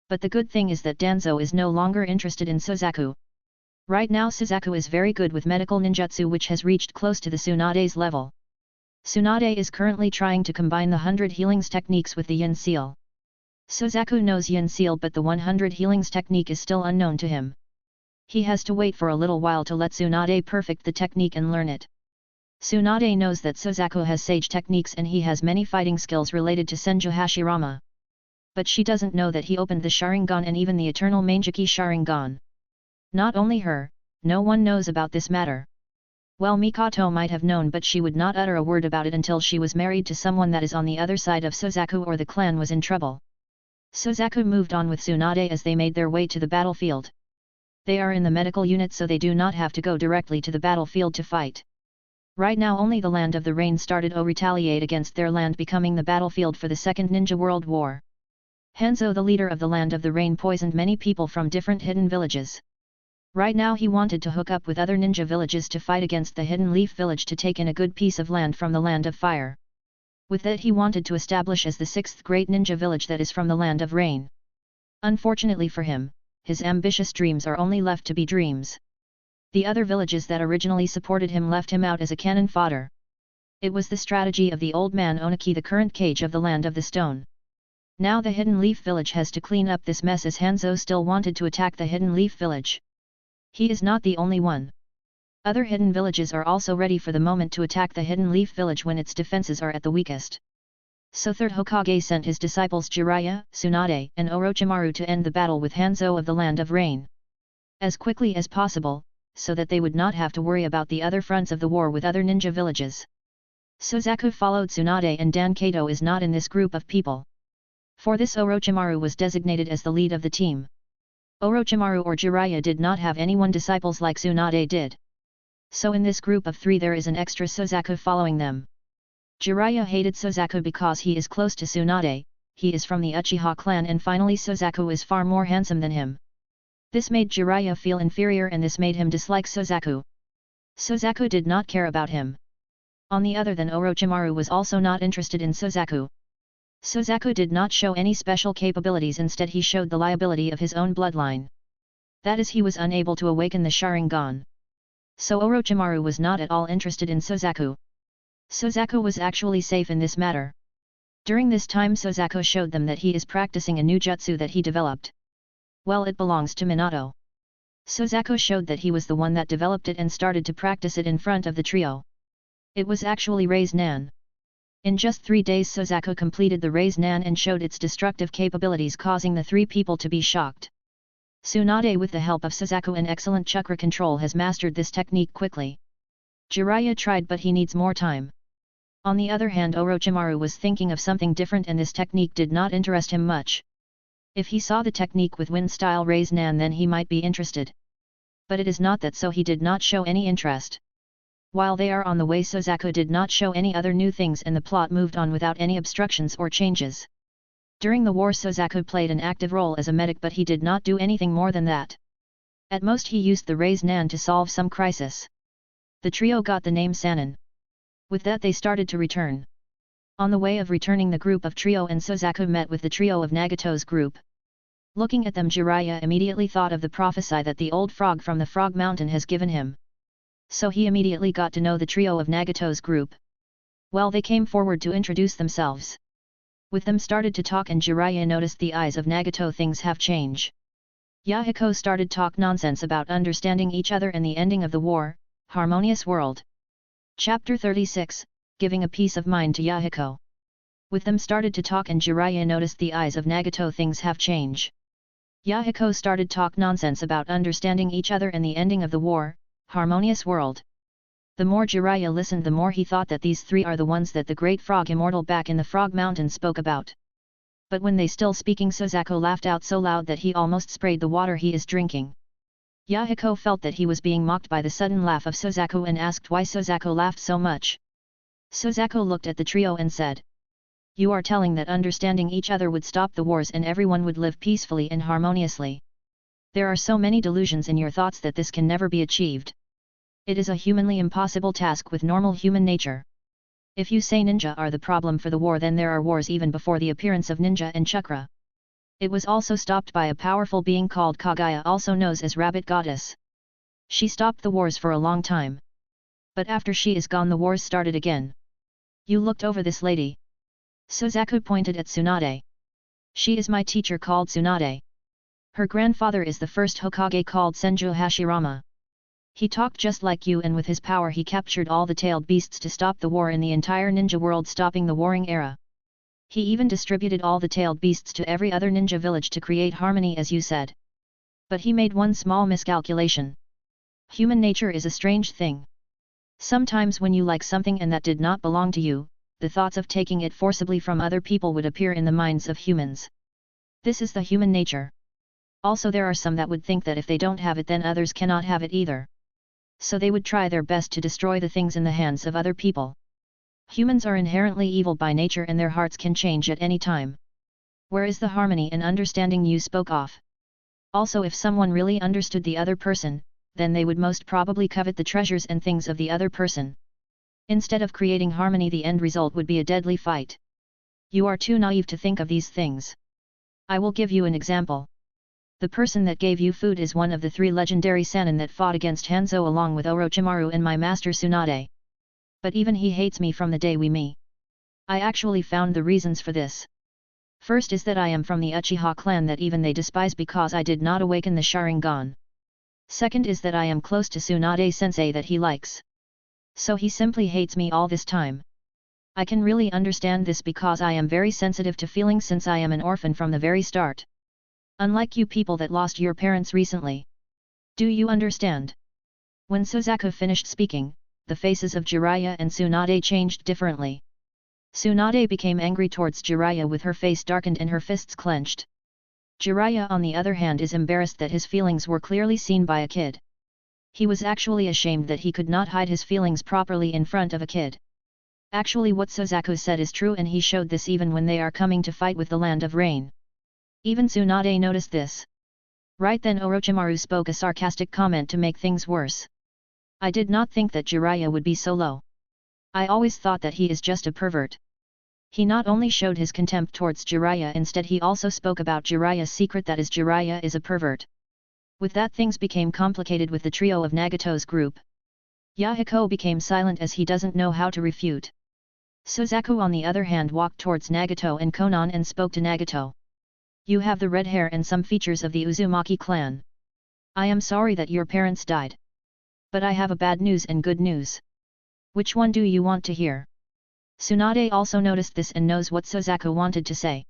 But the good thing is that Danzo is no longer interested in Suzaku. Right now Suzaku is very good with medical ninjutsu, which has reached close to the Tsunade's level. Tsunade is currently trying to combine the 100 healings techniques with the Yin Seal. Suzaku knows Yin Seal, but the 100 healings technique is still unknown to him. He has to wait for a little while to let Tsunade perfect the technique and learn it. Tsunade knows that Suzaku has sage techniques and he has many fighting skills related to Senju Hashirama. But she doesn't know that he opened the Sharingan and even the eternal Mangeki Sharingan. Not only her, no one knows about this matter. Well, Mikoto might have known, but she would not utter a word about it until she was married to someone that is on the other side of Suzaku or the clan was in trouble. Suzaku moved on with Tsunade as they made their way to the battlefield. They are in the medical unit, so they do not have to go directly to the battlefield to fight. Right now only the land of the rain started to retaliate against their land, becoming the battlefield for the Second Ninja World War. Hanzo, the leader of the land of the rain, poisoned many people from different hidden villages. Right now he wanted to hook up with other ninja villages to fight against the Hidden Leaf village to take in a good piece of land from the land of fire. With that he wanted to establish as the 6th great ninja village that is from the land of rain. Unfortunately for him, his ambitious dreams are only left to be dreams. The other villages that originally supported him left him out as a cannon fodder. It was the strategy of the old man Oniki, the current cage of the land of the stone. Now the Hidden Leaf village has to clean up this mess, as Hanzo still wanted to attack the Hidden Leaf village. He is not the only one. Other hidden villages are also ready for the moment to attack the Hidden Leaf village when its defenses are at the weakest. So 3rd Hokage sent his disciples Jiraiya, Tsunade, and Orochimaru to end the battle with Hanzo of the Land of Rain as quickly as possible, so that they would not have to worry about the other fronts of the war with other ninja villages. Suzaku followed Tsunade, and Dan Kato is not in this group of people. For this Orochimaru was designated as the lead of the team. Orochimaru or Jiraiya did not have anyone disciples like Tsunade did. So in this group of 3 there is an extra Suzaku following them. Jiraiya hated Suzaku because he is close to Tsunade, he is from the Uchiha clan, and finally Suzaku is far more handsome than him. This made Jiraiya feel inferior, and this made him dislike Suzaku. Suzaku did not care about him. On the other hand, Orochimaru was also not interested in Suzaku. Suzaku did not show any special capabilities, instead he showed the liability of his own bloodline. That is, he was unable to awaken the Sharingan. So Orochimaru was not at all interested in Suzaku. Suzaku was actually safe in this matter. During this time Suzaku showed them that he is practicing a new jutsu that he developed. Well, it belongs to Minato. Suzaku showed that he was the one that developed it and started to practice it in front of the trio. It was actually Raise Nan. In just 3 days Suzaku completed the Raise Nan and showed its destructive capabilities, causing the 3 people to be shocked. Tsunade with the help of Suzaku and excellent chakra control has mastered this technique quickly. Jiraiya tried but he needs more time. On the other hand, Orochimaru was thinking of something different and this technique did not interest him much. If he saw the technique with wind-style raise Nan then he might be interested. But it is not that, so he did not show any interest. While they are on the way, Suzaku did not show any other new things and the plot moved on without any obstructions or changes. During the war Suzaku played an active role as a medic but he did not do anything more than that. At most he used the raise Nan to solve some crisis. The trio got the name Sannin. With that they started to return. On the way of returning, the group of trio and Suzaku met with the trio of Nagato's group. Looking at them, Jiraiya immediately thought of the prophecy that the old frog from the Frog Mountain has given him. So he immediately got to know the trio of Nagato's group. Well, they came forward to introduce themselves. With them started to talk and Jiraiya noticed the eyes of Nagato things have changed. Yahiko started talk nonsense about understanding each other and the ending of the war, harmonious world. Chapter 36, Giving a Peace of Mind to Yahiko. With them started to talk and Jiraiya noticed the eyes of Nagato things have changed. Yahiko started talk nonsense about understanding each other and the ending of the war, harmonious world. The more Jiraiya listened, the more he thought that these three are the ones that the great frog immortal back in the Frog Mountain spoke about. But when they still speaking, Suzaku laughed out so loud that he almost sprayed the water he is drinking. Yahiko felt that he was being mocked by the sudden laugh of Suzaku and asked why Suzaku laughed so much. Suzaku looked at the trio and said, "You are telling that understanding each other would stop the wars and everyone would live peacefully and harmoniously. There are so many delusions in your thoughts that this can never be achieved. It is a humanly impossible task with normal human nature. If you say ninja are the problem for the war, then there are wars even before the appearance of ninja and chakra. It was also stopped by a powerful being called Kaguya, also known as Rabbit Goddess. She stopped the wars for a long time. But after she is gone, the wars started again. You looked over this lady." Suzaku pointed at Tsunade. "She is my teacher called Tsunade. Her grandfather is the first Hokage called Senju Hashirama. He talked just like you and with his power he captured all the tailed beasts to stop the war in the entire ninja world, stopping the warring era. He even distributed all the tailed beasts to every other ninja village to create harmony as you said. But he made one small miscalculation. Human nature is a strange thing. Sometimes when you like something and that did not belong to you, the thoughts of taking it forcibly from other people would appear in the minds of humans. This is the human nature. Also there are some that would think that if they don't have it then others cannot have it either. So they would try their best to destroy the things in the hands of other people. Humans are inherently evil by nature and their hearts can change at any time. Where is the harmony and understanding you spoke of? Also if someone really understood the other person, then they would most probably covet the treasures and things of the other person. Instead of creating harmony, the end result would be a deadly fight. You are too naive to think of these things. I will give you an example. The person that gave you food is one of the three legendary Sannin that fought against Hanzo along with Orochimaru and my master Tsunade. But even he hates me from the day we met. I actually found the reasons for this. First is that I am from the Uchiha clan that even they despise because I did not awaken the Sharingan. Second is that I am close to Tsunade sensei that he likes. So he simply hates me all this time. I can really understand this because I am very sensitive to feelings since I am an orphan from the very start. Unlike you people that lost your parents recently. Do you understand?" When Suzaku finished speaking, the faces of Jiraiya and Tsunade changed differently. Tsunade became angry towards Jiraiya with her face darkened and her fists clenched. Jiraiya on the other hand is embarrassed that his feelings were clearly seen by a kid. He was actually ashamed that he could not hide his feelings properly in front of a kid. Actually what Suzaku said is true and he showed this even when they are coming to fight with the Land of Rain. Even Tsunade noticed this. Right then Orochimaru spoke a sarcastic comment to make things worse. "I did not think that Jiraiya would be so low. I always thought that he is just a pervert." He not only showed his contempt towards Jiraiya, instead he also spoke about Jiraiya's secret, that is Jiraiya is a pervert. With that things became complicated with the trio of Nagato's group. Yahiko became silent as he doesn't know how to refute. Suzaku on the other hand walked towards Nagato and Konan and spoke to Nagato. "You have the red hair and some features of the Uzumaki clan. I am sorry that your parents died. But I have a bad news and good news. Which one do you want to hear?" Tsunade also noticed this and knows what Suzaku wanted to say.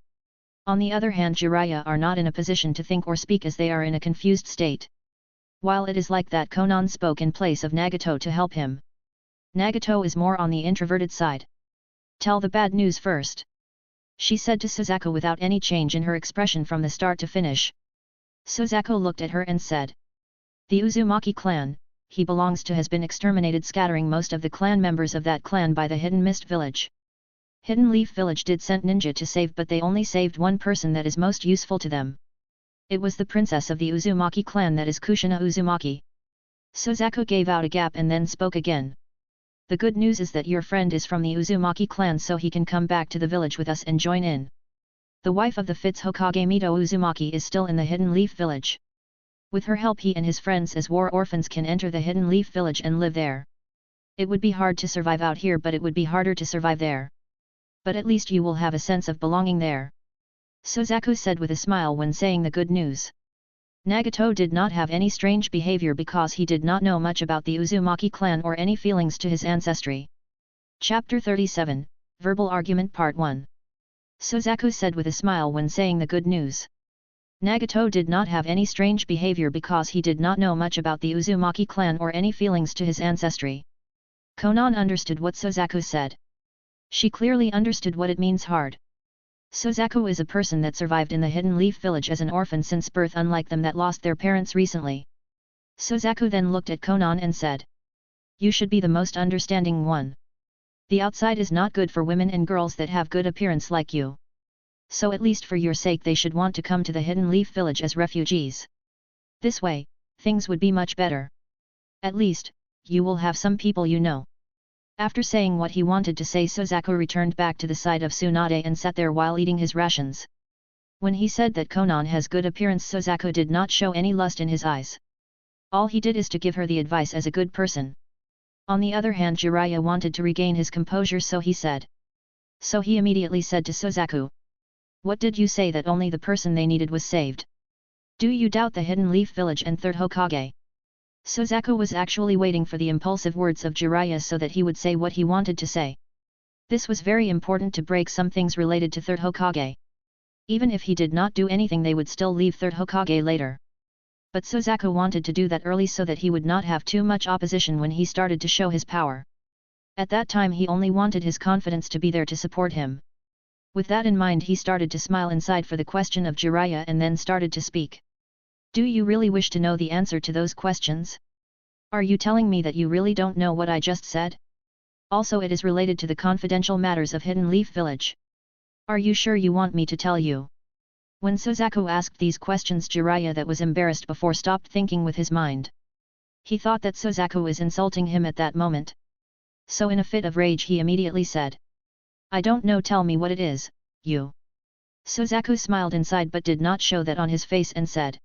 On the other hand, Jiraiya are not in a position to think or speak as they are in a confused state. While it is like that, Konan spoke in place of Nagato to help him. Nagato is more on the introverted side. Tell the bad news first, she said to Suzaku without any change in her expression from the start to finish. Suzaku looked at her and said, "The Uzumaki clan, he belongs to, has been exterminated, scattering most of the clan members of that clan by the Hidden Mist village. Hidden Leaf village did send ninja to save, but they only saved one person that is most useful to them. It was the princess of the Uzumaki clan, that is Kushina Uzumaki." Suzaku gave out a gap and then spoke again. "The good news is that your friend is from the Uzumaki clan, so he can come back to the village with us and join in. The wife of the Fifth Hokage Mito Uzumaki is still in the Hidden Leaf village. With her help, he and his friends as war orphans can enter the Hidden Leaf village and live there. It would be hard to survive out here, but it would be harder to survive there. But at least you will have a sense of belonging there," Suzaku said with a smile when saying the good news. Nagato did not have any strange behavior because he did not know much about the Uzumaki clan or any feelings to his ancestry. Chapter 37, Verbal Argument Part 1. Suzaku said with a smile when saying the good news. Nagato did not have any strange behavior because he did not know much about the Uzumaki clan or any feelings to his ancestry. Konan understood what Suzaku said. She clearly understood what it means hard. Suzaku is a person that survived in the Hidden Leaf village as an orphan since birth, unlike them that lost their parents recently. Suzaku then looked at Konan and said, "You should be the most understanding one. The outside is not good for women and girls that have good appearance like you. So at least for your sake they should want to come to the Hidden Leaf village as refugees. This way, things would be much better. At least, you will have some people you know." After saying what he wanted to say, Suzaku returned back to the side of Tsunade and sat there while eating his rations. When he said that Konan has good appearance, Suzaku did not show any lust in his eyes. All he did is to give her the advice as a good person. On the other hand, Jiraiya wanted to regain his composure, so he immediately said to Suzaku, "What did you say, that only the person they needed was saved? Do you doubt the Hidden Leaf village and Third Hokage?" Suzaku was actually waiting for the impulsive words of Jiraiya so that he would say what he wanted to say. This was very important to break some things related to Third Hokage. Even if he did not do anything, they would still leave Third Hokage later. But Suzaku wanted to do that early so that he would not have too much opposition when he started to show his power. At that time he only wanted his confidence to be there to support him. With that in mind, he started to smile inside for the question of Jiraiya and then started to speak. "Do you really wish to know the answer to those questions? Are you telling me that you really don't know what I just said? Also, it is related to the confidential matters of Hidden Leaf village. Are you sure you want me to tell you?" When Suzaku asked these questions, Jiraiya, that was embarrassed before, stopped thinking with his mind. He thought that Suzaku was insulting him at that moment. So in a fit of rage he immediately said, "I don't know, tell me what it is, you." Suzaku smiled inside but did not show that on his face and said,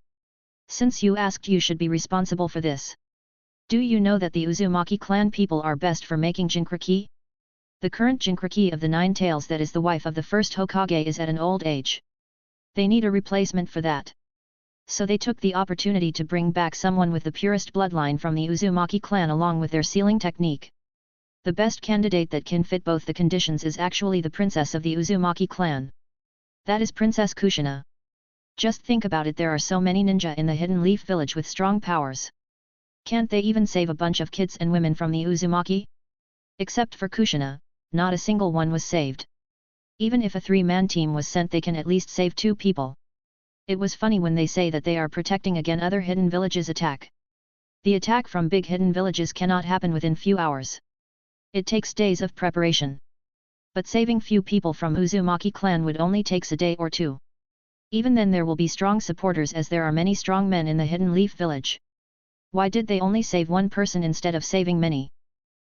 "Since you asked, you should be responsible for this. Do you know that the Uzumaki clan people are best for making Jinchuriki? The current Jinchuriki of the Nine Tails, that is the wife of the first Hokage, is at an old age. They need a replacement for that. So they took the opportunity to bring back someone with the purest bloodline from the Uzumaki clan along with their sealing technique. The best candidate that can fit both the conditions is actually the princess of the Uzumaki clan. That is Princess Kushina. Just think about it, there are so many ninja in the Hidden Leaf village with strong powers. Can't they even save a bunch of kids and women from the Uzumaki? Except for Kushina, not a single one was saved. Even if a 3-man team was sent, they can at least save 2 people. It was funny when they say that they are protecting against other hidden villages attack. The attack from big hidden villages cannot happen within few hours. It takes days of preparation. But saving few people from Uzumaki clan would only takes a day or 2. Even then there will be strong supporters, as there are many strong men in the Hidden Leaf village. Why did they only save one person instead of saving many?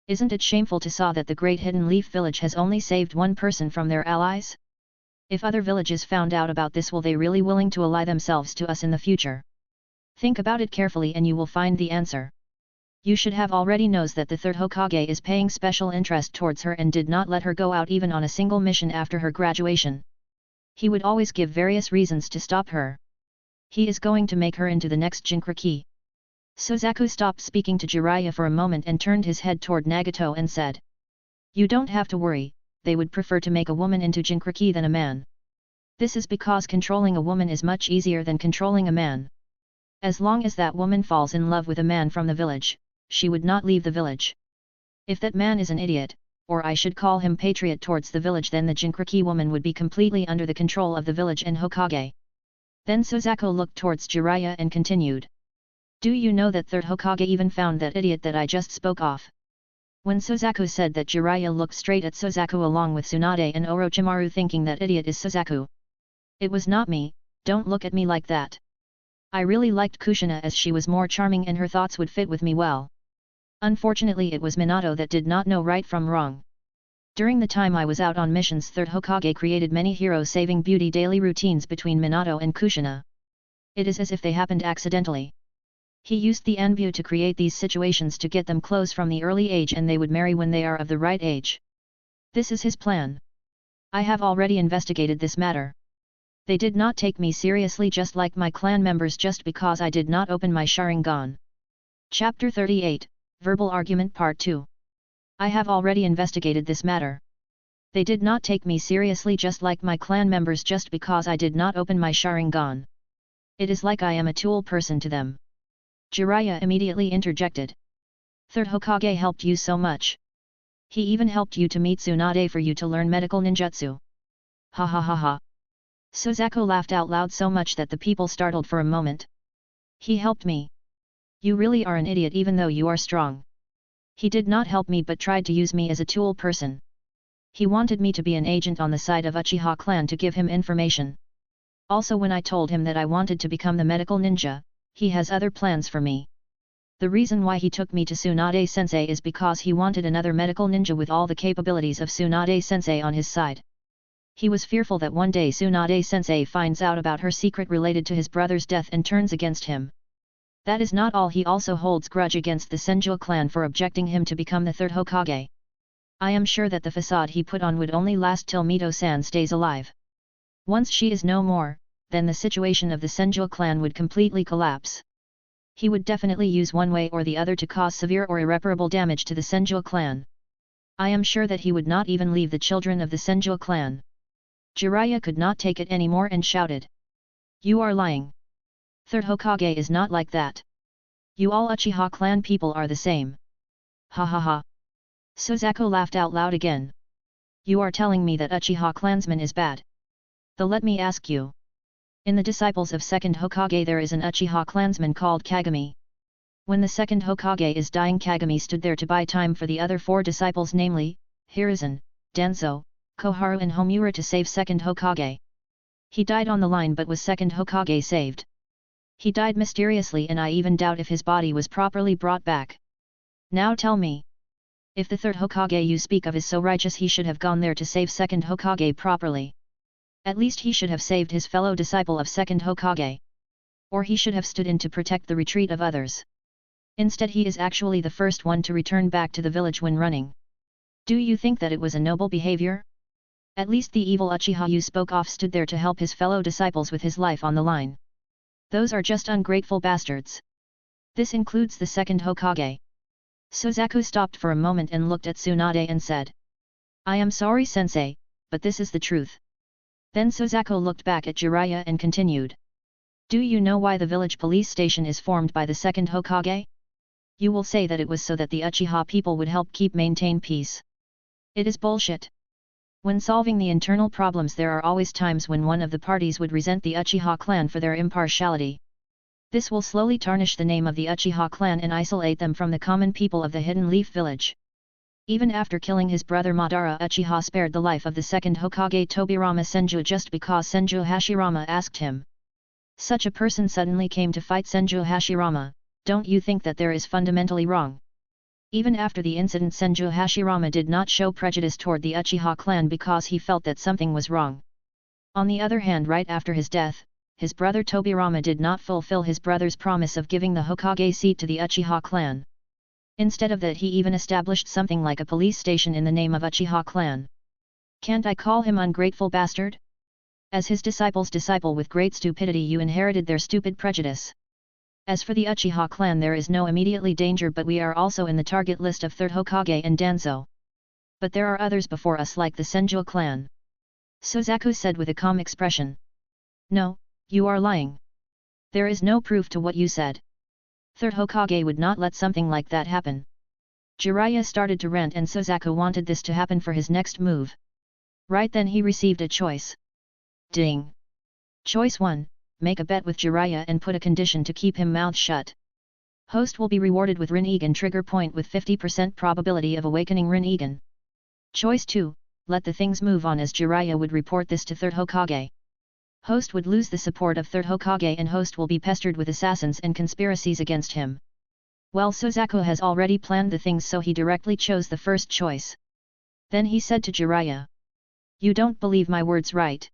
Isn't it shameful to saw that the great Hidden Leaf village has only saved one person from their allies? If other villages found out about this, will they really willing to ally themselves to us in the future? Think about it carefully and you will find the answer. You should have already knows that the third Hokage is paying special interest towards her and did not let her go out even on a single mission after her graduation. He would always give various reasons to stop her. He is going to make her into the next Jinchuriki. Suzaku stopped speaking to Jiraiya for a moment and turned his head toward Nagato and said, "You don't have to worry, they would prefer to make a woman into Jinchuriki than a man. This is because controlling a woman is much easier than controlling a man. As long as that woman falls in love with a man from the village, she would not leave the village. If that man is an idiot, or I should call him patriot towards the village, then the Jinchuriki woman would be completely under the control of the village and Hokage. Then Suzaku looked towards Jiraiya and continued. Do you know that third Hokage even found that idiot that I just spoke of? When Suzaku said that, Jiraiya looked straight at Suzaku along with Tsunade and Orochimaru, thinking that idiot is Suzaku. It was not me, don't look at me like that. I really liked Kushina as she was more charming and her thoughts would fit with me well. Unfortunately it was Minato that did not know right from wrong. During the time I was out on missions, third Hokage created many hero-saving beauty daily routines between Minato and Kushina. It is as if they happened accidentally. He used the Anbu to create these situations to get them close from the early age and they would marry when they are of the right age. This is his plan. I have already investigated this matter. They did not take me seriously just like my clan members just because I did not open my Sharingan. Chapter 38, Verbal Argument Part 2. I have already investigated this matter. They did not take me seriously just like my clan members just because I did not open my Sharingan. It is like I am a tool person to them. Jiraiya immediately interjected. Third Hokage helped you so much. He even helped you to meet Tsunade for you to learn medical ninjutsu. Ha ha ha ha. Suzaku laughed out loud so much that the people startled for a moment. He helped me. You really are an idiot even though you are strong. He did not help me but tried to use me as a tool person. He wanted me to be an agent on the side of Uchiha clan to give him information. Also when I told him that I wanted to become the medical ninja, he has other plans for me. The reason why he took me to Tsunade sensei is because he wanted another medical ninja with all the capabilities of Tsunade sensei on his side. He was fearful that one day Tsunade sensei finds out about her secret related to his brother's death and turns against him. That is not all, he also holds grudge against the Senju clan for objecting him to become the third Hokage. I am sure that the facade he put on would only last till Mito-san stays alive. Once she is no more, then the situation of the Senju clan would completely collapse. He would definitely use one way or the other to cause severe or irreparable damage to the Senju clan. I am sure that he would not even leave the children of the Senju clan. Jiraiya could not take it anymore and shouted. You are lying. Third Hokage is not like that. You all Uchiha clan people are the same. Ha ha ha. Suzaku laughed out loud again. You are telling me that Uchiha clansman is bad. Though let me ask you. In the disciples of second Hokage there is an Uchiha clansman called Kagami. When the second Hokage is dying, Kagami stood there to buy time for the other four disciples, namely, Hiruzen, Danzo, Koharu and Homura, to save second Hokage. He died on the line but was second Hokage saved. He died mysteriously and I even doubt if his body was properly brought back. Now tell me. If the third Hokage you speak of is so righteous, he should have gone there to save second Hokage properly. At least he should have saved his fellow disciple of second Hokage. Or he should have stood in to protect the retreat of others. Instead he is actually the first one to return back to the village when running. Do you think that it was a noble behavior? At least the evil Uchiha you spoke of stood there to help his fellow disciples with his life on the line. Those are just ungrateful bastards. This includes the second Hokage. Suzaku stopped for a moment and looked at Tsunade and said. I am sorry sensei, but this is the truth. Then Suzaku looked back at Jiraiya and continued. Do you know why the village police station is formed by the second Hokage? You will say that it was so that the Uchiha people would help maintain peace. It is bullshit. When solving the internal problems there are always times when one of the parties would resent the Uchiha clan for their impartiality. This will slowly tarnish the name of the Uchiha clan and isolate them from the common people of the Hidden Leaf village. Even after killing his brother Madara, Uchiha spared the life of the second Hokage Tobirama Senju just because Senju Hashirama asked him. Such a person suddenly came to fight Senju Hashirama, don't you think that there is fundamentally wrong? Even after the incident, Senju Hashirama did not show prejudice toward the Uchiha clan because he felt that something was wrong. On the other hand, right after his death, his brother Tobirama did not fulfill his brother's promise of giving the Hokage seat to the Uchiha clan. Instead of that, he even established something like a police station in the name of Uchiha clan. Can't I call him ungrateful bastard? As his disciple's disciple with great stupidity, you inherited their stupid prejudice. As for the Uchiha clan, there is no immediately danger, but we are also in the target list of third Hokage and Danzo. But there are others before us like the Senju clan. Sozaku said with a calm expression. No, you are lying. There is no proof to what you said. Third Hokage would not let something like that happen. Jiraiya started to rant and Sozaku wanted this to happen for his next move. Right then he received a choice. Ding! Choice 1, make a bet with Jiraiya and put a condition to keep him mouth shut. Host will be rewarded with Rinnegan trigger point with 50% probability of awakening Rinnegan. Choice 2, let the things move on as Jiraiya would report this to Third Hokage. Host would lose the support of Third Hokage and Host will be pestered with assassins and conspiracies against him. Well, Sozaku has already planned the things, so he directly chose the first choice. Then he said to Jiraiya. You don't believe my words, right?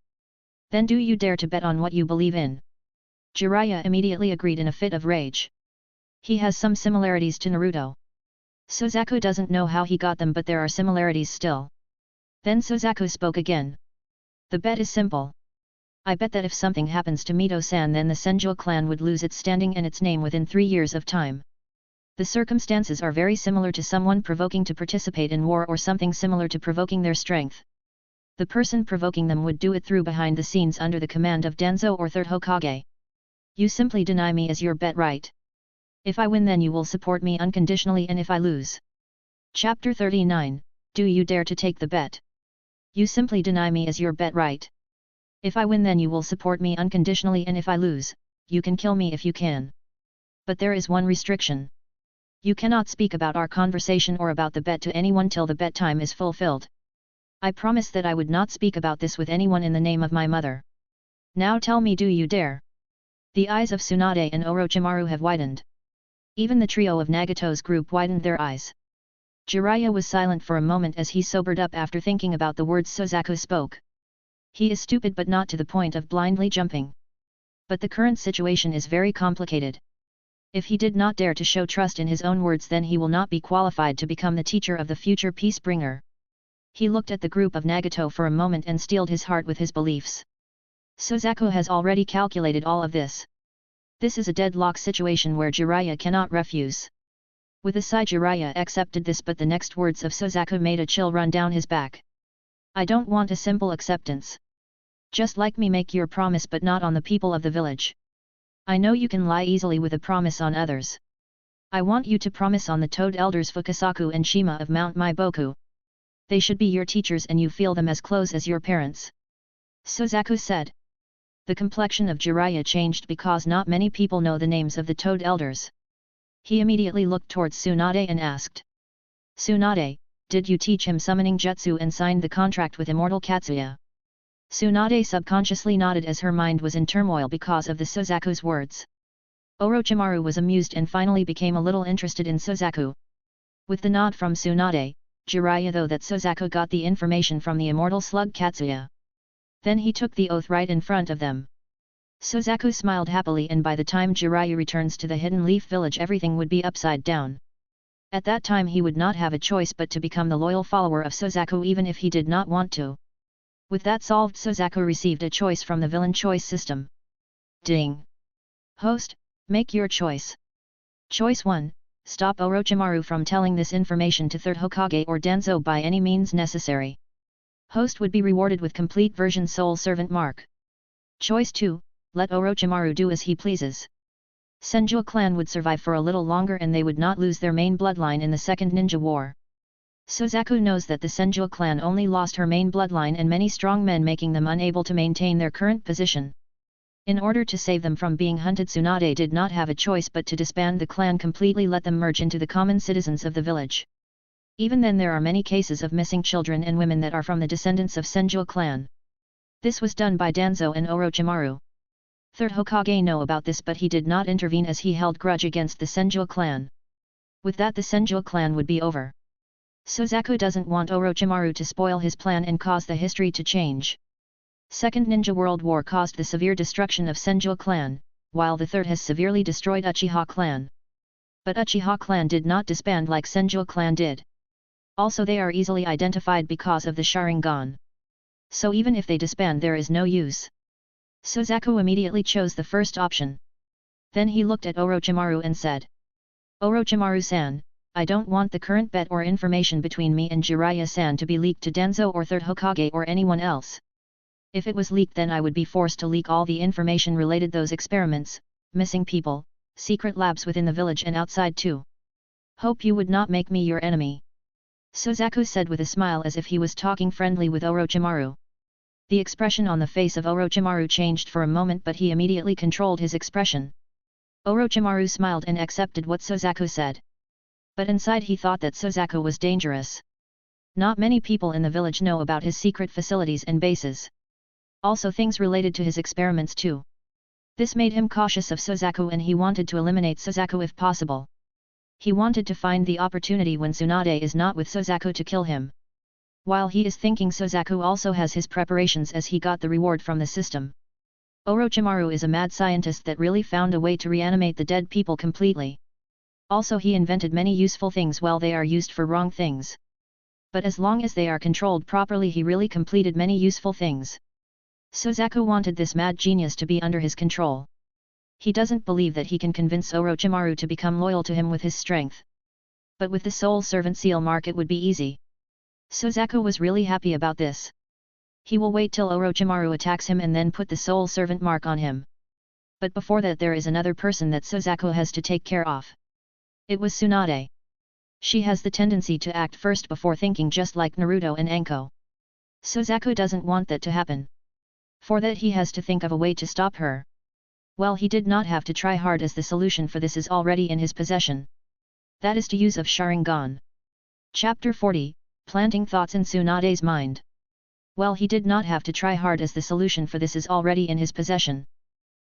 Then do you dare to bet on what you believe in? Jiraiya immediately agreed in a fit of rage. He has some similarities to Naruto. Sozaku doesn't know how he got them, but there are similarities still. Then Sozaku spoke again. The bet is simple. I bet that if something happens to Mito-san, then the Senju clan would lose its standing and its name within 3 years of time. The circumstances are very similar to someone provoking to participate in war or something similar to provoking their strength. The person provoking them would do it through behind the scenes under the command of Danzo or Third Hokage. You simply deny me as your bet, right? If I win, then you will support me unconditionally, and if I lose. Chapter 39, do you dare to take the bet? You simply deny me as your bet, right? If I win, then you will support me unconditionally, and if I lose, you can kill me if you can. But there is one restriction. You cannot speak about our conversation or about the bet to anyone till the bet time is fulfilled. I promise that I would not speak about this with anyone in the name of my mother. Now tell me, do you dare? The eyes of Tsunade and Orochimaru have widened. Even the trio of Nagato's group widened their eyes. Jiraiya was silent for a moment as he sobered up after thinking about the words Sozaku spoke. He is stupid, but not to the point of blindly jumping. But the current situation is very complicated. If he did not dare to show trust in his own words, then he will not be qualified to become the teacher of the future peacebringer. He looked at the group of Nagato for a moment and steeled his heart with his beliefs. Sozaku has already calculated all of this. This is a deadlock situation where Jiraiya cannot refuse. With a sigh, Jiraiya accepted this, but the next words of Sozaku made a chill run down his back. I don't want a simple acceptance. Just like me, make your promise, but not on the people of the village. I know you can lie easily with a promise on others. I want you to promise on the Toad Elders Fukasaku and Shima of Mount Maiboku. They should be your teachers and you feel them as close as your parents. Sozaku said. The complexion of Jiraiya changed because not many people know the names of the Toad Elders. He immediately looked towards Tsunade and asked. Tsunade, did you teach him summoning jutsu and signed the contract with Immortal Katsuya? Tsunade subconsciously nodded as her mind was in turmoil because of the Sozaku's words. Orochimaru was amused and finally became a little interested in Sozaku. With the nod from Tsunade, Jiraiya thought that Sozaku got the information from the immortal slug Katsuya. Then he took the oath right in front of them. Sozaku smiled happily, and by the time Jiraiya returns to the Hidden Leaf Village, everything would be upside down. At that time he would not have a choice but to become the loyal follower of Sozaku even if he did not want to. With that solved, Sozaku received a choice from the villain choice system. Ding! Host, make your choice. Choice 1. Stop Orochimaru from telling this information to Third Hokage or Danzo by any means necessary. Host would be rewarded with complete version soul servant mark. Choice 2. Let Orochimaru do as he pleases. Senju clan would survive for a little longer and they would not lose their main bloodline in the Second Ninja War. Sozaku knows that the Senju clan only lost her main bloodline and many strong men, making them unable to maintain their current position. In order to save them from being hunted, Tsunade did not have a choice but to disband the clan completely, let them merge into the common citizens of the village. Even then there are many cases of missing children and women that are from the descendants of Senju clan. This was done by Danzo and Orochimaru. Third Hokage know about this, but he did not intervene as he held grudge against the Senju clan. With that, the Senju clan would be over. Sozaku doesn't want Orochimaru to spoil his plan and cause the history to change. Second Ninja World War caused the severe destruction of Senju clan, while the third has severely destroyed Uchiha clan. But Uchiha clan did not disband like Senju clan did. Also they are easily identified because of the Sharingan. So even if they disband, there is no use. Sozaku immediately chose the first option. Then he looked at Orochimaru and said, Orochimaru-san, I don't want the current bet or information between me and Jiraiya-san to be leaked to Danzo or Third Hokage or anyone else. If it was leaked, then I would be forced to leak all the information related those experiments, missing people, secret labs within the village and outside too. Hope you would not make me your enemy. Suzaku said with a smile as if he was talking friendly with Orochimaru. The expression on the face of Orochimaru changed for a moment, but he immediately controlled his expression. Orochimaru smiled and accepted what Suzaku said. But inside he thought that Suzaku was dangerous. Not many people in the village know about his secret facilities and bases. Also things related to his experiments too. This made him cautious of Suzaku and he wanted to eliminate Suzaku if possible. He wanted to find the opportunity when Tsunade is not with Suzaku to kill him. While he is thinking, Suzaku also has his preparations as he got the reward from the system. Orochimaru is a mad scientist that really found a way to reanimate the dead people completely. Also he invented many useful things while they are used for wrong things. But as long as they are controlled properly, he really completed many useful things. Suzaku wanted this mad genius to be under his control. He doesn't believe that he can convince Orochimaru to become loyal to him with his strength. But with the soul servant seal mark it would be easy. Suzaku was really happy about this. He will wait till Orochimaru attacks him and then put the soul servant mark on him. But before that there is another person that Suzaku has to take care of. It was Tsunade. She has the tendency to act first before thinking, just like Naruto and Anko. Suzaku doesn't want that to happen. For that he has to think of a way to stop her. Well, he did not have to try hard as the solution for this is already in his possession. That is to use of Sharingan. Chapter 40, Planting Thoughts in Tsunade's Mind. Well, he did not have to try hard as the solution for this is already in his possession.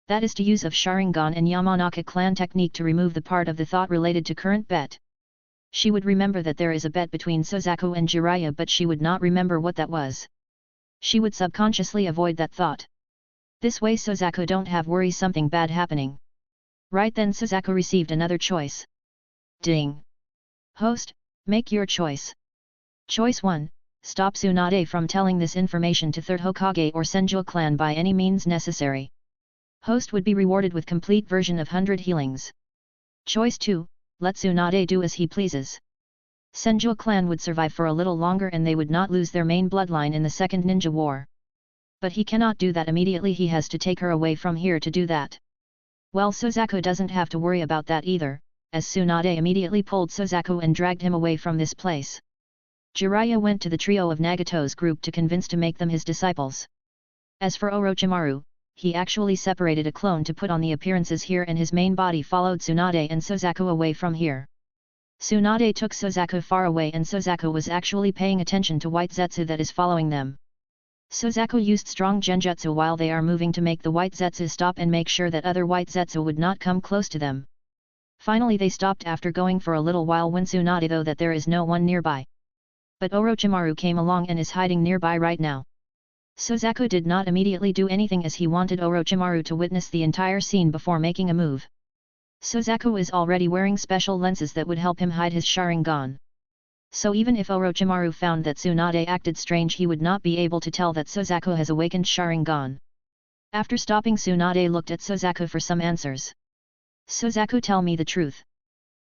That is to use of Sharingan and Yamanaka clan technique to remove the part of the thought related to current bet. She would remember that there is a bet between Suzaku and Jiraiya, but she would not remember what that was. She would subconsciously avoid that thought. This way Suzaku don't have worry something bad happening. Right then Suzaku received another choice. Ding! Host, make your choice. Choice 1, stop Tsunade from telling this information to 3rd Hokage or Senju clan by any means necessary. Host would be rewarded with complete version of 100 healings. Choice 2, let Tsunade do as he pleases. Senju clan would survive for a little longer and they would not lose their main bloodline in the Second Ninja War. But he cannot do that immediately, he has to take her away from here to do that. Well, Suzaku doesn't have to worry about that either, as Tsunade immediately pulled Suzaku and dragged him away from this place. Jiraiya went to the trio of Nagato's group to convince to make them his disciples. As for Orochimaru, he actually separated a clone to put on the appearances here and his main body followed Tsunade and Suzaku away from here. Tsunade took Suzaku far away and Suzaku was actually paying attention to White Zetsu that is following them. Suzaku used strong genjutsu while they are moving to make the White Zetsu stop and make sure that other White Zetsu would not come close to them. Finally they stopped after going for a little while when Tsunade though that there is no one nearby. But Orochimaru came along and is hiding nearby right now. Suzaku did not immediately do anything as he wanted Orochimaru to witness the entire scene before making a move. Suzaku is already wearing special lenses that would help him hide his Sharingan. So even if Orochimaru found that Tsunade acted strange, he would not be able to tell that Suzaku has awakened Sharingan. After stopping, Tsunade looked at Suzaku for some answers. Suzaku, tell me the truth.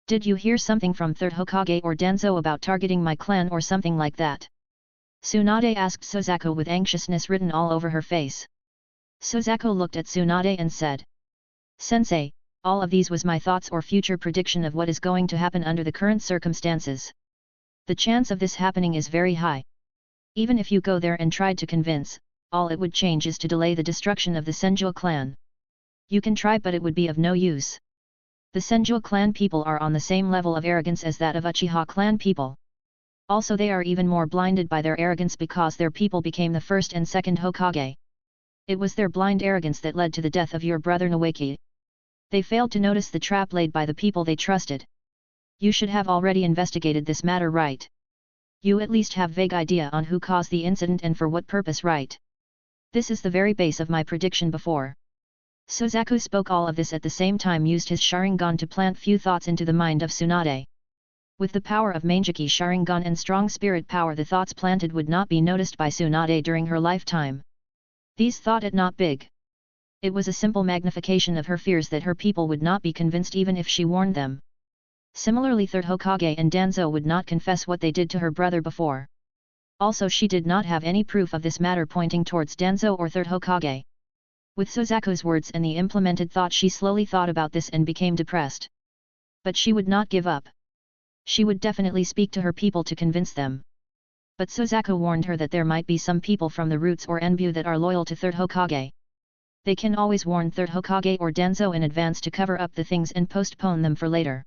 Did you hear something from 3rd Hokage or Danzo about targeting my clan or something like that? Tsunade asked Suzaku with anxiousness written all over her face. Suzaku looked at Tsunade and said, Sensei, all of these was my thoughts or future prediction of what is going to happen under the current circumstances. The chance of this happening is very high. Even if you go there and tried to convince, all it would change is to delay the destruction of the Senju clan. You can try, but it would be of no use. The Senju clan people are on the same level of arrogance as that of Uchiha clan people. Also they are even more blinded by their arrogance because their people became the 1st and 2nd Hokage. It was their blind arrogance that led to the death of your brother Nawaki. They failed to notice the trap laid by the people they trusted. You should have already investigated this matter, right? You at least have vague idea on who caused the incident and for what purpose, right? This is the very base of my prediction before. Suzaku spoke all of this at the same time, used his Sharingan to plant few thoughts into the mind of Tsunade. With the power of Mangeki Sharingan and strong spirit power, the thoughts planted would not be noticed by Tsunade during her lifetime. These thought it not big. It was a simple magnification of her fears that her people would not be convinced even if she warned them. Similarly, 3rd Hokage and Danzo would not confess what they did to her brother before. Also she did not have any proof of this matter pointing towards Danzo or third Hokage. With Suzaku's words and the implemented thought, she slowly thought about this and became depressed. But she would not give up. She would definitely speak to her people to convince them. But Suzaku warned her that there might be some people from the roots or Enbu that are loyal to third Hokage. They can always warn third Hokage or Danzo in advance to cover up the things and postpone them for later.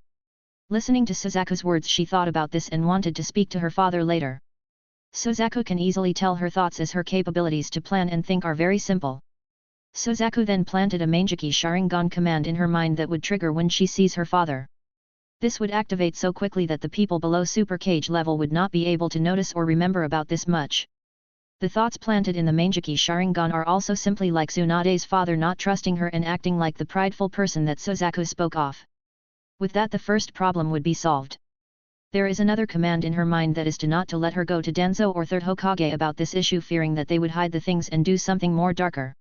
Listening to Suzaku's words, she thought about this and wanted to speak to her father later. Suzaku can easily tell her thoughts as her capabilities to plan and think are very simple. Suzaku then planted a Mangeki Sharingan command in her mind that would trigger when she sees her father. This would activate so quickly that the people below Super Cage level would not be able to notice or remember about this much. The thoughts planted in the Mangeki Sharingan are also simply like Tsunade's father not trusting her and acting like the prideful person that Suzaku spoke of. With that, the first problem would be solved. There is another command in her mind that is to not to let her go to Danzo or third Hokage about this issue, fearing that they would hide the things and do something more darker.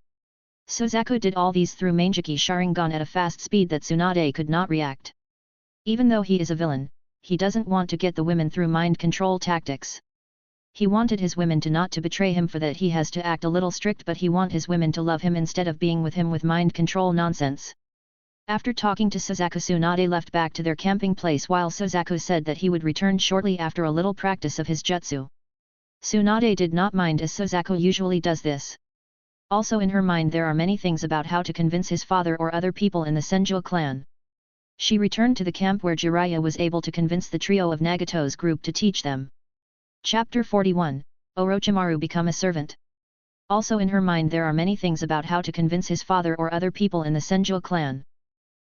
Suzaku did all these through Mangeki Sharingan at a fast speed that Tsunade could not react. Even though he is a villain, he doesn't want to get the women through mind control tactics. He wanted his women to not to betray him, for that he has to act a little strict, but he want his women to love him instead of being with him with mind control nonsense. After talking to Suzaku, Tsunade left back to their camping place while Suzaku said that he would return shortly after a little practice of his jutsu. Tsunade did not mind, as Suzaku usually does this. Also in her mind there are many things about how to convince his father or other people in the Senju clan. She returned to the camp where Jiraiya was able to convince the trio of Nagato's group to teach them. Chapter 41, Orochimaru become a servant. Also in her mind there are many things about how to convince his father or other people in the Senju clan.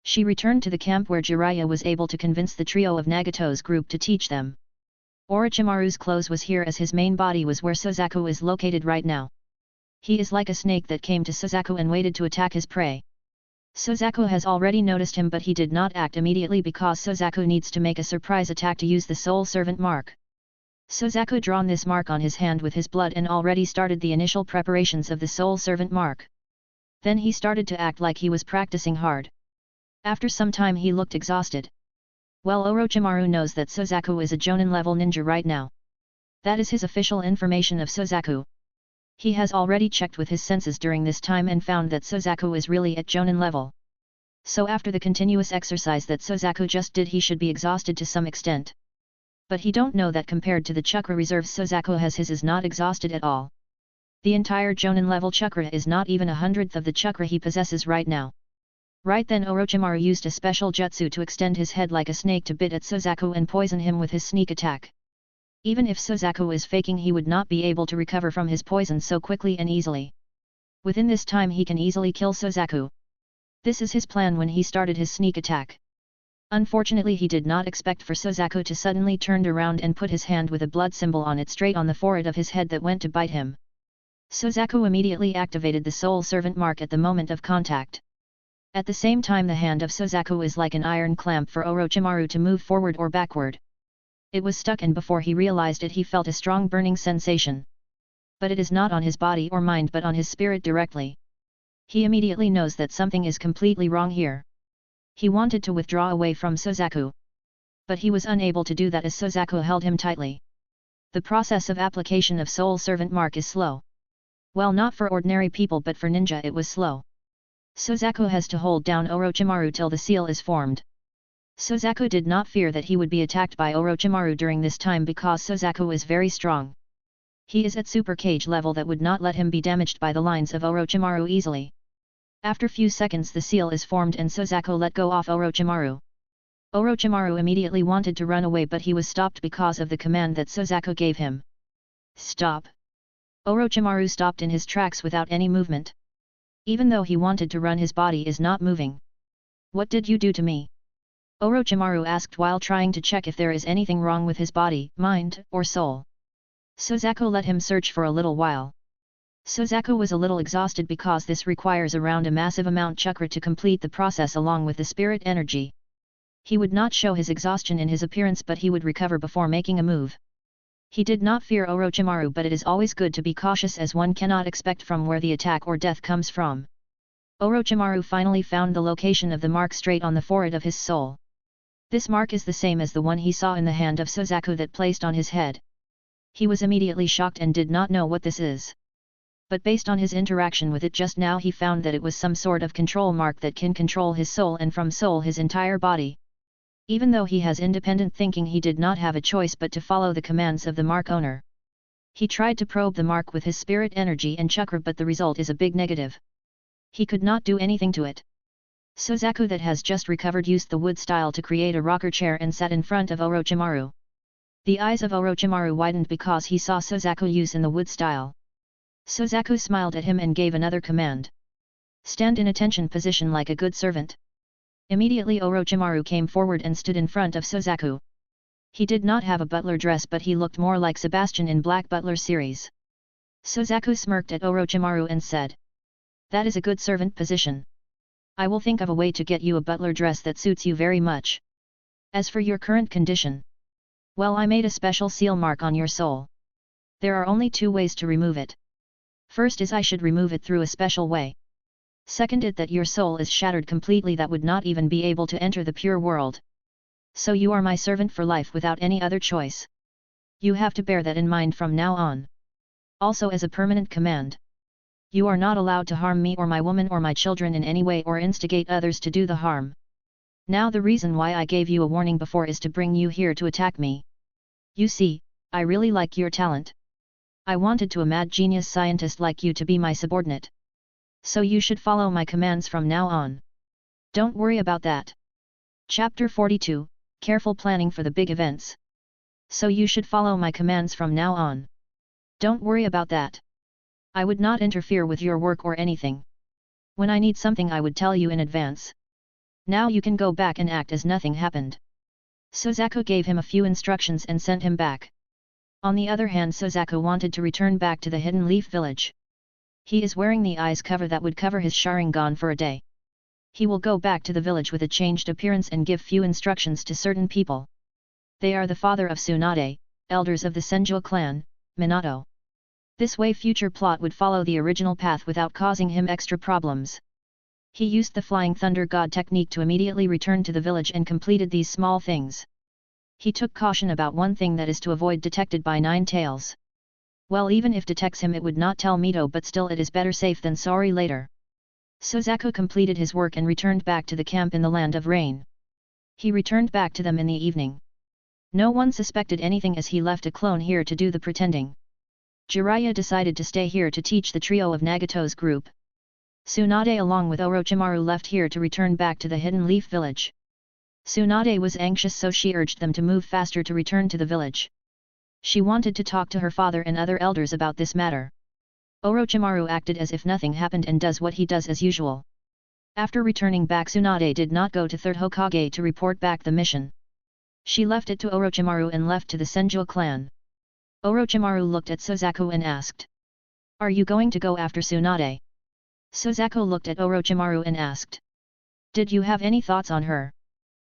She returned to the camp where Jiraiya was able to convince the trio of Nagato's group to teach them. Orochimaru's clothes was here, as his main body was where Suzaku is located right now. He is like a snake that came to Suzaku and waited to attack his prey. Suzaku has already noticed him, but he did not act immediately because Suzaku needs to make a surprise attack to use the soul servant mark. Suzaku drawn this mark on his hand with his blood and already started the initial preparations of the soul servant mark. Then he started to act like he was practicing hard. After some time he looked exhausted. Well, Orochimaru knows that Suzaku is a Jonin level ninja right now. That is his official information of Suzaku. He has already checked with his senses during this time and found that Suzaku is really at Jonin level. So after the continuous exercise that Suzaku just did, he should be exhausted to some extent. But he don't know that compared to the chakra reserves Suzaku has, his is not exhausted at all. The entire Jonin level chakra is not even 1/100th of the chakra he possesses right now. Right then Orochimaru used a special jutsu to extend his head like a snake to bit at Suzaku and poison him with his sneak attack. Even if Suzaku is faking, he would not be able to recover from his poison so quickly and easily. Within this time he can easily kill Suzaku. This is his plan when he started his sneak attack. Unfortunately he did not expect for Suzaku to suddenly turn around and put his hand with a blood symbol on it straight on the forehead of his head that went to bite him. Suzaku immediately activated the soul servant mark at the moment of contact. At the same time the hand of Suzaku is like an iron clamp for Orochimaru to move forward or backward. It was stuck, and before he realized it he felt a strong burning sensation. But it is not on his body or mind but on his spirit directly. He immediately knows that something is completely wrong here. He wanted to withdraw away from Suzaku. But he was unable to do that as Suzaku held him tightly. The process of application of soul servant mark is slow. Well, not for ordinary people but for ninja it was slow. Suzaku has to hold down Orochimaru till the seal is formed. Suzaku did not fear that he would be attacked by Orochimaru during this time because Suzaku is very strong. He is at super cage level that would not let him be damaged by the lines of Orochimaru easily. After few seconds the seal is formed and Suzaku let go off Orochimaru. Orochimaru immediately wanted to run away but he was stopped because of the command that Suzaku gave him. Stop! Orochimaru stopped in his tracks without any movement. Even though he wanted to run, his body is not moving. What did you do to me? Orochimaru asked while trying to check if there is anything wrong with his body, mind, or soul. Suzaku let him search for a little while. Suzaku was a little exhausted because this requires around a massive amount chakra to complete the process along with the spirit energy. He would not show his exhaustion in his appearance but he would recover before making a move. He did not fear Orochimaru but it is always good to be cautious as one cannot expect from where the attack or death comes from. Orochimaru finally found the location of the mark straight on the forehead of his soul. This mark is the same as the one he saw in the hand of Suzaku that placed on his head. He was immediately shocked and did not know what this is. But based on his interaction with it just now, he found that it was some sort of control mark that can control his soul and from soul his entire body. Even though he has independent thinking, he did not have a choice but to follow the commands of the mark owner. He tried to probe the mark with his spirit energy and chakra, but the result is a big negative. He could not do anything to it. Suzaku, that has just recovered, used the wood style to create a rocker chair and sat in front of Orochimaru. The eyes of Orochimaru widened because he saw Suzaku use in the wood style. Suzaku smiled at him and gave another command. Stand in attention position like a good servant. Immediately Orochimaru came forward and stood in front of Suzaku. He did not have a butler dress, but he looked more like Sebastian in Black Butler series. Suzaku smirked at Orochimaru and said, "That is a good servant position. I will think of a way to get you a butler dress that suits you very much. As for your current condition, well, I made a special seal mark on your soul. There are only two ways to remove it. First is I should remove it through a special way. Second is that your soul is shattered completely, that would not even be able to enter the pure world. So you are my servant for life without any other choice. You have to bear that in mind from now on. Also, as a permanent command, you are not allowed to harm me or my woman or my children in any way or instigate others to do the harm. Now the reason why I gave you a warning before is to bring you here to attack me. You see, I really like your talent. I wanted to a mad genius scientist like you to be my subordinate. So you should follow my commands from now on. Don't worry about that." Chapter 42, Careful Planning for the Big Events. So you should follow my commands from now on. Don't worry about that. I would not interfere with your work or anything. When I need something I would tell you in advance. Now you can go back and act as nothing happened. Suzaku gave him a few instructions and sent him back. On the other hand, Suzaku wanted to return back to the Hidden Leaf village. He is wearing the eyes cover that would cover his Sharingan for a day. He will go back to the village with a changed appearance and give few instructions to certain people. They are the father of Tsunade, elders of the Senju clan, Minato. This way future plot would follow the original path without causing him extra problems. He used the Flying Thunder God technique to immediately return to the village and completed these small things. He took caution about one thing, that is to avoid detected by Nine Tails. Well, even if detects him it would not tell Mito, but still it is better safe than sorry later. Suzaku completed his work and returned back to the camp in the Land of Rain. He returned back to them in the evening. No one suspected anything as he left a clone here to do the pretending. Jiraiya decided to stay here to teach the trio of Nagato's group. Tsunade along with Orochimaru left here to return back to the Hidden Leaf village. Tsunade was anxious, so she urged them to move faster to return to the village. She wanted to talk to her father and other elders about this matter. Orochimaru acted as if nothing happened and does what he does as usual. After returning back, Tsunade did not go to Third Hokage to report back the mission. She left it to Orochimaru and left to the Senju clan. Orochimaru looked at Suzaku and asked, "Are you going to go after Tsunade?" Suzaku looked at Orochimaru and asked, "Did you have any thoughts on her?"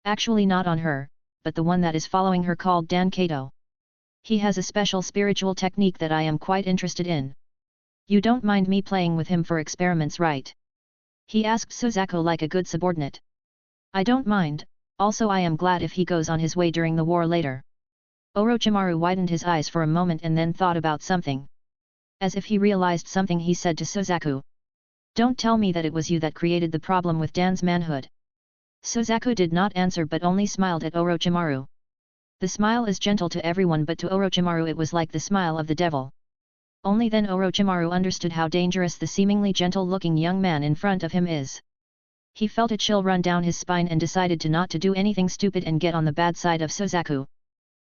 "Actually not on her, but the one that is following her called Dan Kato. He has a special spiritual technique that I am quite interested in. You don't mind me playing with him for experiments, right?" he asked Suzaku like a good subordinate. "I don't mind, also I am glad if he goes on his way during the war later." Orochimaru widened his eyes for a moment and then thought about something. As if he realized something, he said to Suzaku, "Don't tell me that it was you that created the problem with Dan's manhood." Suzaku did not answer but only smiled at Orochimaru. The smile is gentle to everyone, but to Orochimaru it was like the smile of the devil. Only then Orochimaru understood how dangerous the seemingly gentle-looking young man in front of him is. He felt a chill run down his spine and decided to not to do anything stupid and get on the bad side of Suzaku.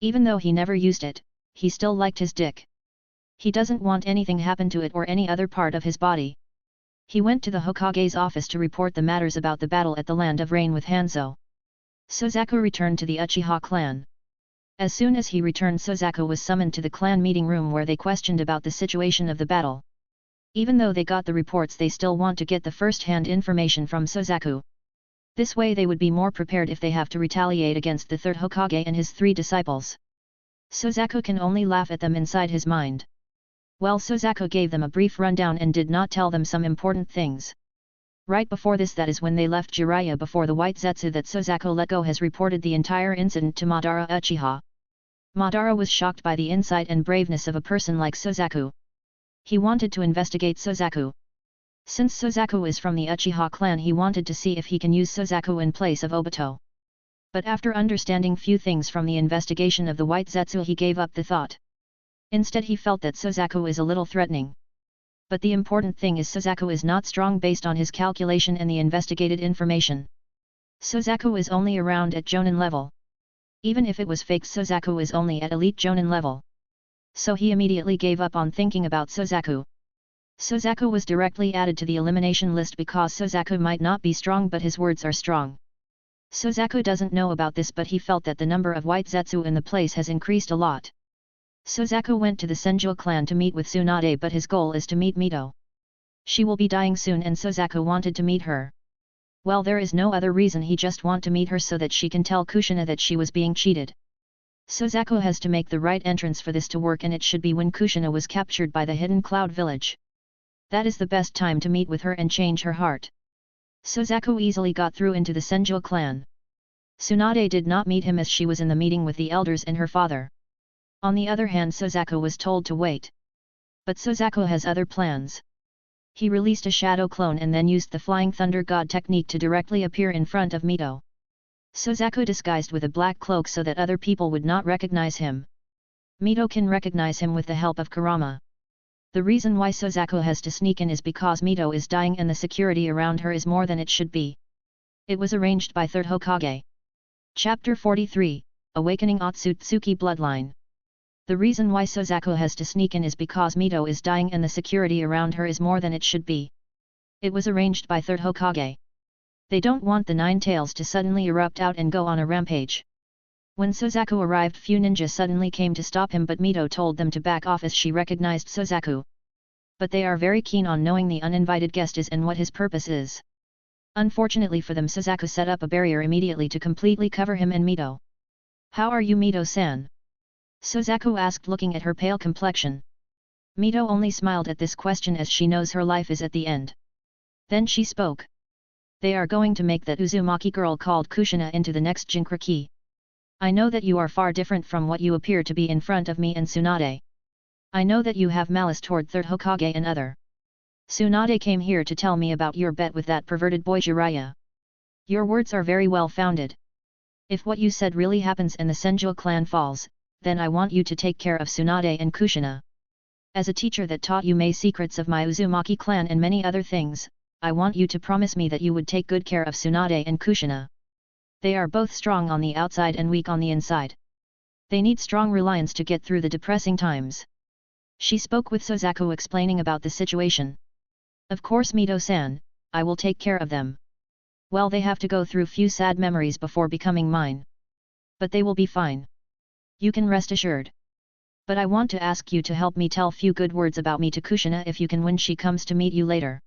Even though he never used it, he still liked his dick. He doesn't want anything happen to it or any other part of his body. He went to the Hokage's office to report the matters about the battle at the Land of Rain with Hanzo. Suzaku returned to the Uchiha clan. As soon as he returned, Suzaku was summoned to the clan meeting room where they questioned about the situation of the battle. Even though they got the reports, they still want to get the first-hand information from Suzaku. This way they would be more prepared if they have to retaliate against the third Hokage and his 3 disciples. Suzaku can only laugh at them inside his mind. Well, Suzaku gave them a brief rundown and did not tell them some important things. Right before this, that is when they left Jiraiya before the White Zetsu that Suzaku let go, has reported the entire incident to Madara Uchiha. Madara was shocked by the insight and braveness of a person like Suzaku. He wanted to investigate Suzaku. Since Suzaku is from the Uchiha clan, he wanted to see if he can use Suzaku in place of Obito. But after understanding few things from the investigation of the White Zetsu, he gave up the thought. Instead he felt that Suzaku is a little threatening. But the important thing is Suzaku is not strong based on his calculation and the investigated information. Suzaku is only around at Jonin level. Even if it was fake, Suzaku is only at elite Jonin level. So he immediately gave up on thinking about Suzaku. Suzaku was directly added to the elimination list because Suzaku might not be strong but his words are strong. Suzaku doesn't know about this, but he felt that the number of White Zetsu in the place has increased a lot. Suzaku went to the Senju clan to meet with Tsunade, but his goal is to meet Mito. She will be dying soon and Suzaku wanted to meet her. Well, there is no other reason, he just want to meet her so that she can tell Kushina that she was being cheated. Suzaku has to make the right entrance for this to work, and it should be when Kushina was captured by the hidden cloud village. That is the best time to meet with her and change her heart. Suzaku easily got through into the Senju clan. Tsunade did not meet him as she was in the meeting with the elders and her father. On the other hand, Suzaku was told to wait. But Suzaku has other plans. He released a shadow clone and then used the Flying Thunder God technique to directly appear in front of Mito. Suzaku disguised with a black cloak so that other people would not recognize him. Mito can recognize him with the help of Kurama. The reason why Suzaku has to sneak in is because Mito is dying and the security around her is more than it should be. It was arranged by 3rd Hokage. Chapter 43, Awakening Otsutsuki Bloodline. The reason why Suzaku has to sneak in is because Mito is dying and the security around her is more than it should be. It was arranged by 3rd Hokage. They don't want the Nine Tails to suddenly erupt out and go on a rampage. When Suzaku arrived, few ninja suddenly came to stop him, but Mito told them to back off as she recognized Suzaku. But they are very keen on knowing the uninvited guest is and what his purpose is. Unfortunately for them, Suzaku set up a barrier immediately to completely cover him and Mito. "How are you, Mito-san?" Suzaku asked, looking at her pale complexion. Mito only smiled at this question as she knows her life is at the end. Then she spoke. "They are going to make that Uzumaki girl called Kushina into the next Jinchuriki. I know that you are far different from what you appear to be in front of me and Tsunade. I know that you have malice toward 3rd Hokage and other. Tsunade came here to tell me about your bet with that perverted boy Jiraiya. Your words are very well founded. If what you said really happens and the Senju clan falls, then I want you to take care of Tsunade and Kushina. As a teacher that taught you many secrets of my Uzumaki clan and many other things, I want you to promise me that you would take good care of Tsunade and Kushina. They are both strong on the outside and weak on the inside. They need strong reliance to get through the depressing times." She spoke with Suzaku explaining about the situation. "Of course, Mito-san, I will take care of them. Well, they have to go through few sad memories before becoming mine. But they will be fine. You can rest assured. But I want to ask you to help me tell few good words about me to Kushina if you can when she comes to meet you later.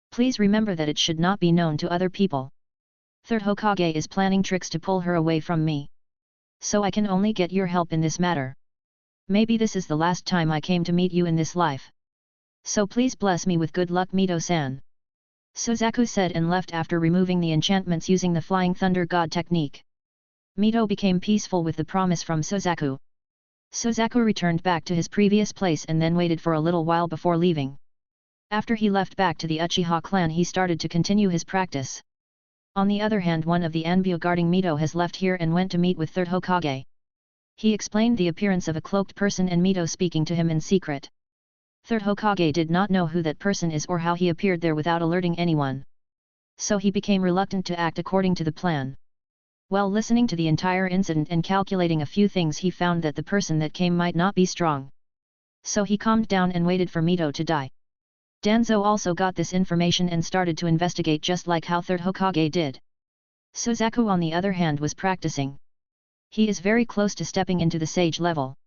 Please remember that it should not be known to other people. 3rd Hokage is planning tricks to pull her away from me. So I can only get your help in this matter. Maybe this is the last time I came to meet you in this life. So please bless me with good luck, Mito-san." Suzaku said and left after removing the enchantments using the Flying Thunder God technique. Mito became peaceful with the promise from Suzaku. Suzaku returned back to his previous place and then waited for a little while before leaving. After he left back to the Uchiha clan, he started to continue his practice. On the other hand, one of the Anbu guarding Mito has left here and went to meet with 3rd Hokage. He explained the appearance of a cloaked person and Mito speaking to him in secret. 3rd Hokage did not know who that person is or how he appeared there without alerting anyone. So he became reluctant to act according to the plan. While listening to the entire incident and calculating a few things, he found that the person that came might not be strong. So he calmed down and waited for Mito to die. Danzo also got this information and started to investigate just like how 3rd Hokage did. Suzaku on the other hand was practicing. He is very close to stepping into the sage level.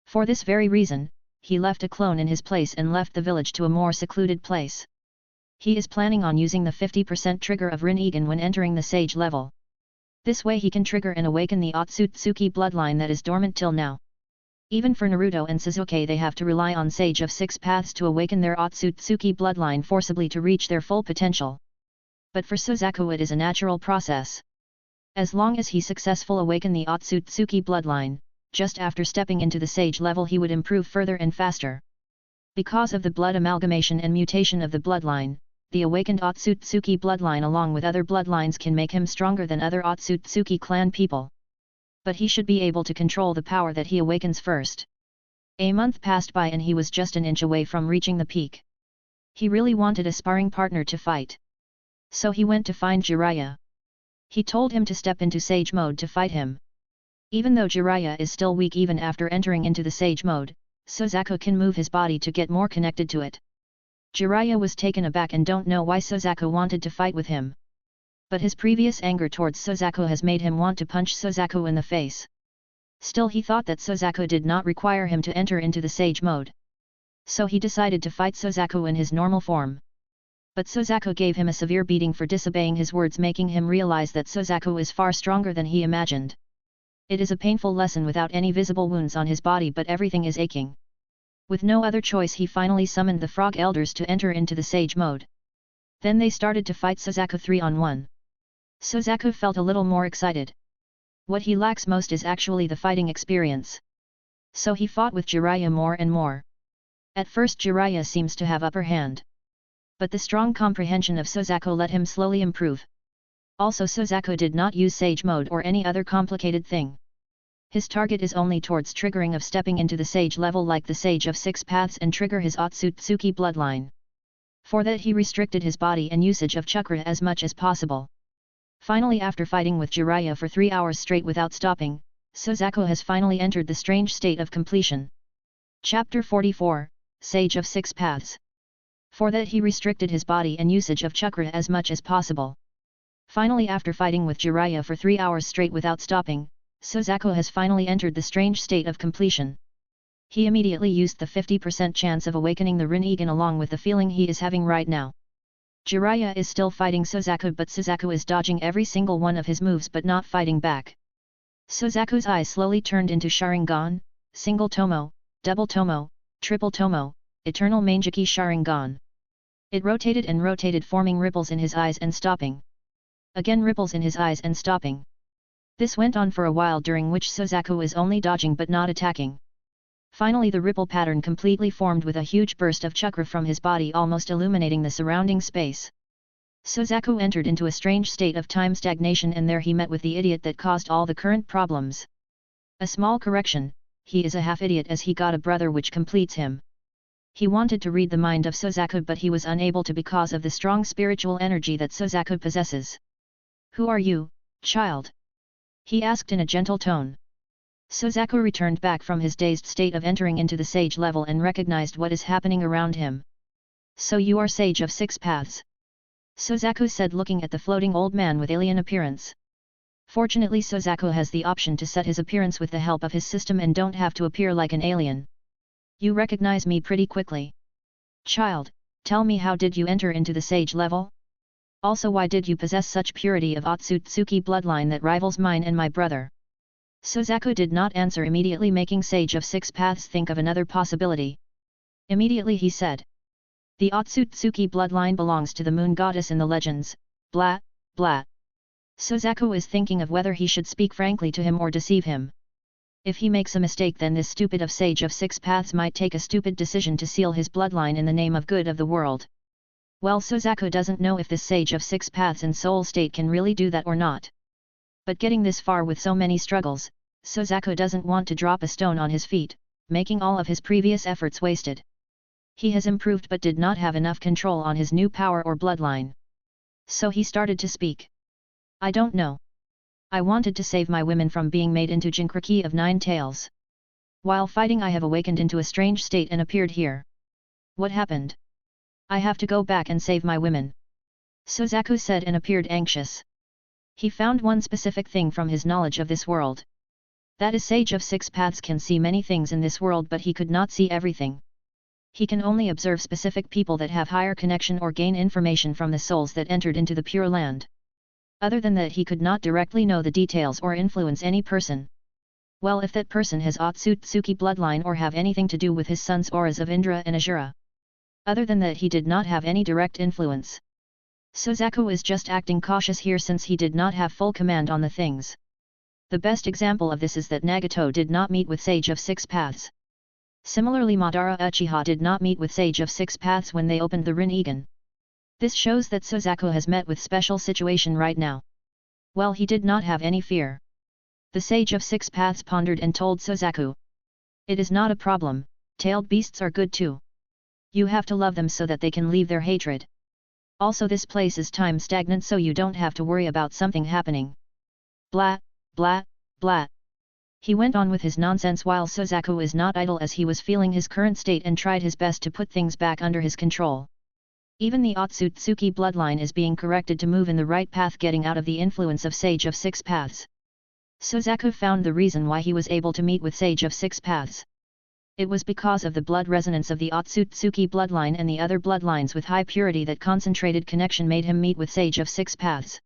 For this very reason, he left a clone in his place and left the village to a more secluded place. He is planning on using the 50% trigger of Rinnegan when entering the sage level. This way he can trigger and awaken the Otsutsuki bloodline that is dormant till now. Even for Naruto and Sasuke, they have to rely on Sage of 6 Paths to awaken their Otsutsuki bloodline forcibly to reach their full potential. But for Suzaku it is a natural process. As long as he successfully awaken the Otsutsuki bloodline, just after stepping into the sage level he would improve further and faster. Because of the blood amalgamation and mutation of the bloodline, the awakened Otsutsuki bloodline along with other bloodlines can make him stronger than other Otsutsuki clan people. But he should be able to control the power that he awakens first. A month passed by and he was just an inch away from reaching the peak. He really wanted a sparring partner to fight. So he went to find Jiraiya. He told him to step into sage mode to fight him. Even though Jiraiya is still weak even after entering into the sage mode, Suzaku can move his body to get more connected to it. Jiraiya was taken aback and don't know why Suzaku wanted to fight with him. But his previous anger towards Suzaku has made him want to punch Suzaku in the face. Still he thought that Suzaku did not require him to enter into the sage mode. So he decided to fight Suzaku in his normal form. But Suzaku gave him a severe beating for disobeying his words, making him realize that Suzaku is far stronger than he imagined. It is a painful lesson without any visible wounds on his body, but everything is aching. With no other choice he finally summoned the frog elders to enter into the sage mode. Then they started to fight Suzaku 3-on-1. Suzaku felt a little more excited. What he lacks most is actually the fighting experience. So he fought with Jiraiya more and more. At first Jiraiya seems to have upper hand. But the strong comprehension of Suzaku let him slowly improve. Also Suzaku did not use sage mode or any other complicated thing. His target is only towards triggering of stepping into the sage level like the Sage of Six Paths and trigger his Otsutsuki bloodline. For that he restricted his body and usage of chakra as much as possible. Finally, after fighting with Jiraiya for 3 hours straight without stopping, Suzaku has finally entered the strange state of completion. Chapter 44, Sage of Six Paths. For that he restricted his body and usage of chakra as much as possible. Finally, after fighting with Jiraiya for 3 hours straight without stopping, Suzaku has finally entered the strange state of completion. He immediately used the 50% chance of awakening the Rinnegan along with the feeling he is having right now. Jiraiya is still fighting Suzaku, but Suzaku is dodging every single one of his moves but not fighting back. Suzaku's eyes slowly turned into Sharingan, single tomo, double tomo, triple tomo, eternal Mangeki Sharingan. It rotated and rotated, forming ripples in his eyes and stopping. Again ripples in his eyes and stopping. This went on for a while, during which Suzaku is only dodging but not attacking. Finally the ripple pattern completely formed with a huge burst of chakra from his body almost illuminating the surrounding space. Suzaku entered into a strange state of time stagnation, and there he met with the idiot that caused all the current problems. A small correction, he is a half-idiot as he got a brother which completes him. He wanted to read the mind of Suzaku but he was unable to because of the strong spiritual energy that Suzaku possesses. "Who are you, child?" he asked in a gentle tone. Suzaku returned back from his dazed state of entering into the sage level and recognized what is happening around him. "So you are Sage of Six Paths?" Suzaku said, looking at the floating old man with alien appearance. Fortunately Suzaku has the option to set his appearance with the help of his system and don't have to appear like an alien. "You recognize me pretty quickly. Child, tell me, how did you enter into the sage level? Also, why did you possess such purity of Otsutsuki bloodline that rivals mine and my brother?" Suzaku did not answer immediately, making Sage of Six Paths think of another possibility. Immediately he said, "The Otsutsuki bloodline belongs to the moon goddess in the legends, blah, blah." Suzaku is thinking of whether he should speak frankly to him or deceive him. If he makes a mistake, then this stupid of Sage of Six Paths might take a stupid decision to seal his bloodline in the name of good of the world. Well, Suzaku doesn't know if this Sage of Six Paths in soul state can really do that or not. But getting this far with so many struggles, Suzaku doesn't want to drop a stone on his feet, making all of his previous efforts wasted. He has improved but did not have enough control on his new power or bloodline. So he started to speak. "I don't know. I wanted to save my women from being made into Jinkriki of 9 tails. While fighting I have awakened into a strange state and appeared here. What happened? I have to go back and save my women." Suzaku said and appeared anxious. He found one specific thing from his knowledge of this world. That is, Sage of Six Paths can see many things in this world but he could not see everything. He can only observe specific people that have higher connection or gain information from the souls that entered into the Pure Land. Other than that he could not directly know the details or influence any person. Well, if that person has Otsutsuki bloodline or have anything to do with his son's auras of Indra and Ajura. Other than that he did not have any direct influence. Suzaku is just acting cautious here since he did not have full command on the things. The best example of this is that Nagato did not meet with Sage of Six Paths. Similarly, Madara Uchiha did not meet with Sage of Six Paths when they opened the Rinnegan. This shows that Suzaku has met with special situation right now. Well, he did not have any fear. The Sage of Six Paths pondered and told Suzaku, "It is not a problem, tailed beasts are good too. You have to love them so that they can leave their hatred. Also, this place is time stagnant, so you don't have to worry about something happening." Blah, blah, blah. He went on with his nonsense while Suzaku is not idle, as he was feeling his current state and tried his best to put things back under his control. Even the Otsutsuki bloodline is being corrected to move in the right path, getting out of the influence of Sage of Six Paths. Suzaku found the reason why he was able to meet with Sage of Six Paths. It was because of the blood resonance of the Otsutsuki bloodline and the other bloodlines with high purity. That concentrated connection made him meet with Sage of Six Paths.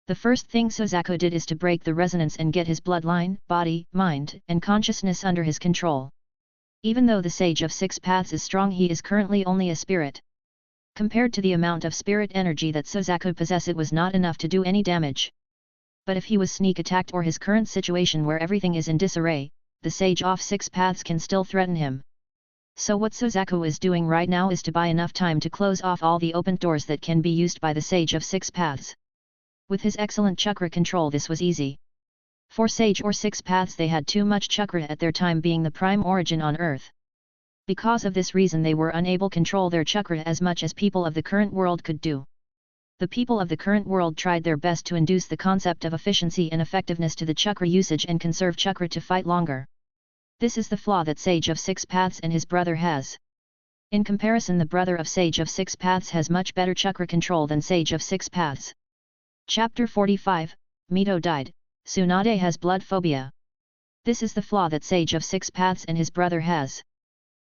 The first thing Suzaku did is to break the resonance and get his bloodline, body, mind, and consciousness under his control. Even though the Sage of Six Paths is strong, he is currently only a spirit. Compared to the amount of spirit energy that Suzaku possessed, it was not enough to do any damage. But if he was sneak attacked or his current situation where everything is in disarray, the Sage of Six Paths can still threaten him. So what Suzaku is doing right now is to buy enough time to close off all the open doors that can be used by the Sage of Six Paths. With his excellent chakra control, this was easy. For Sage or Six Paths, they had too much chakra at their time being the prime origin on Earth. Because of this reason, they were unable to control their chakra as much as people of the current world could do. The people of the current world tried their best to induce the concept of efficiency and effectiveness to the chakra usage and conserve chakra to fight longer. This is the flaw that Sage of Six Paths and his brother has. In comparison, the brother of Sage of Six Paths has much better chakra control than Sage of Six Paths. Chapter 45, Mito died, Tsunade has blood phobia. This is the flaw that Sage of Six Paths and his brother has.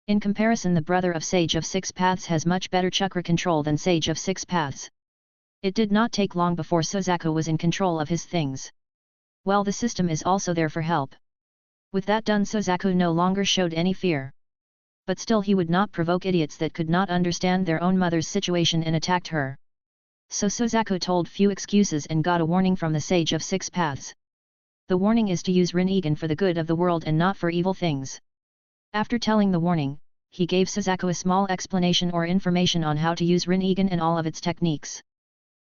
In comparison, the brother of Sage of Six Paths has much better chakra control than Sage of Six Paths. It did not take long before Suzaku was in control of his things. Well, the system is also there for help. With that done, Suzaku no longer showed any fear. But still, he would not provoke idiots that could not understand their own mother's situation and attacked her. So Suzaku told few excuses and got a warning from the Sage of Six Paths. The warning is to use Rinnegan for the good of the world and not for evil things. After telling the warning, he gave Suzaku a small explanation or information on how to use Rinnegan and all of its techniques.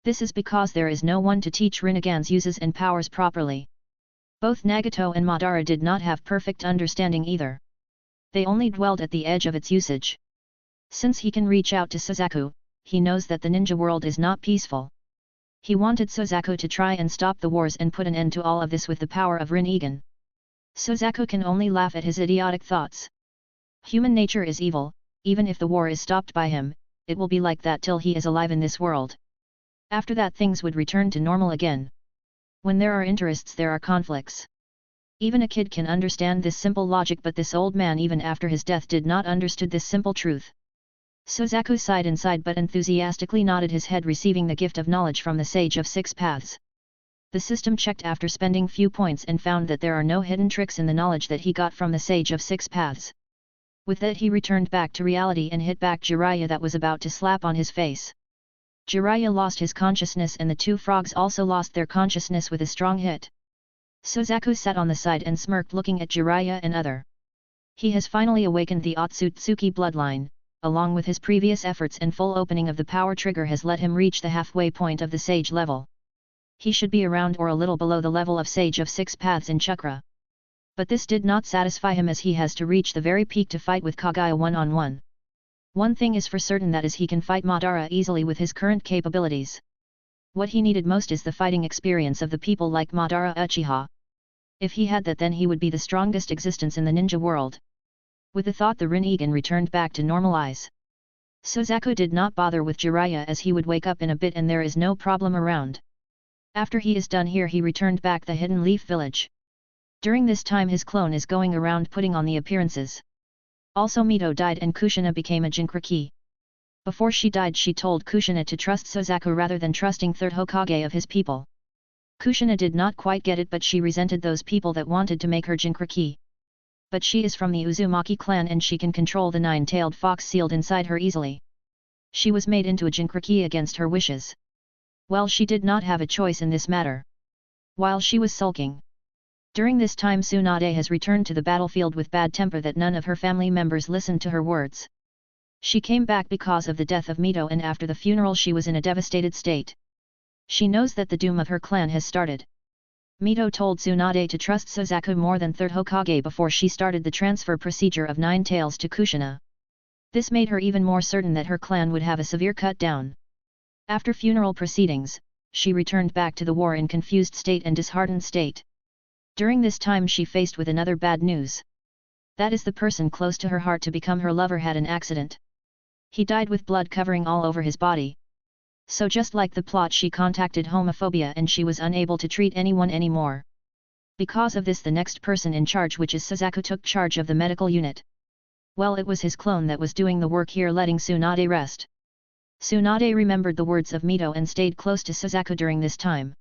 This is because there is no one to teach Rinnegan's uses and powers properly. Both Nagato and Madara did not have perfect understanding either. They only dwelled at the edge of its usage. Since he can reach out to Suzaku, he knows that the ninja world is not peaceful. He wanted Suzaku to try and stop the wars and put an end to all of this with the power of Rinnegan. Suzaku can only laugh at his idiotic thoughts. Human nature is evil. Even if the war is stopped by him, it will be like that till he is alive in this world. After that, things would return to normal again. When there are interests, there are conflicts. Even a kid can understand this simple logic, but this old man, even after his death, did not understood this simple truth. Suzaku sighed inside but enthusiastically nodded his head, receiving the gift of knowledge from the Sage of Six Paths. The system checked after spending few points and found that there are no hidden tricks in the knowledge that he got from the Sage of Six Paths. With that, he returned back to reality and hit back Jiraiya that was about to slap on his face. Jiraiya lost his consciousness and the two frogs also lost their consciousness with a strong hit. Suzaku sat on the side and smirked, looking at Jiraiya and other. He has finally awakened the Otsutsuki bloodline, along with his previous efforts and full opening of the power trigger has let him reach the halfway point of the Sage level. He should be around or a little below the level of Sage of Six Paths in chakra. But this did not satisfy him, as he has to reach the very peak to fight with Kagaya one-on-one. One thing is for certain, that is he can fight Madara easily with his current capabilities. What he needed most is the fighting experience of the people like Madara Uchiha. If he had that, then he would be the strongest existence in the ninja world. With the thought, the Rinnegan returned back to normal eyes. Suzaku did not bother with Jiraiya, as he would wake up in a bit and there is no problem around. After he is done here, he returned back the Hidden Leaf village. During this time, his clone is going around putting on the appearances. Also, Mito died and Kushina became a Jinchuriki. Before she died, she told Kushina to trust Suzaku rather than trusting third Hokage of his people. Kushina did not quite get it, but she resented those people that wanted to make her Jinchuriki. But she is from the Uzumaki clan and she can control the nine-tailed fox sealed inside her easily. She was made into a Jinchuriki against her wishes. Well, she did not have a choice in this matter. While she was sulking, During this time Tsunade has returned to the battlefield with bad temper that none of her family members listened to her words. She came back because of the death of Mito, and after the funeral she was in a devastated state. She knows that the doom of her clan has started. Mito told Tsunade to trust Suzaku more than 3rd Hokage before she started the transfer procedure of 9 Tails to Kushina. This made her even more certain that her clan would have a severe cut down. After funeral proceedings, she returned back to the war in confused state and disheartened state. During this time she faced with another bad news. That is, the person close to her heart to become her lover had an accident. He died with blood covering all over his body. So just like the plot, she contacted homophobia and she was unable to treat anyone anymore. Because of this, the next person in charge, which is Suzaku, took charge of the medical unit. Well, it was his clone that was doing the work here, letting Tsunade rest. Tsunade remembered the words of Mito and stayed close to Suzaku during this time.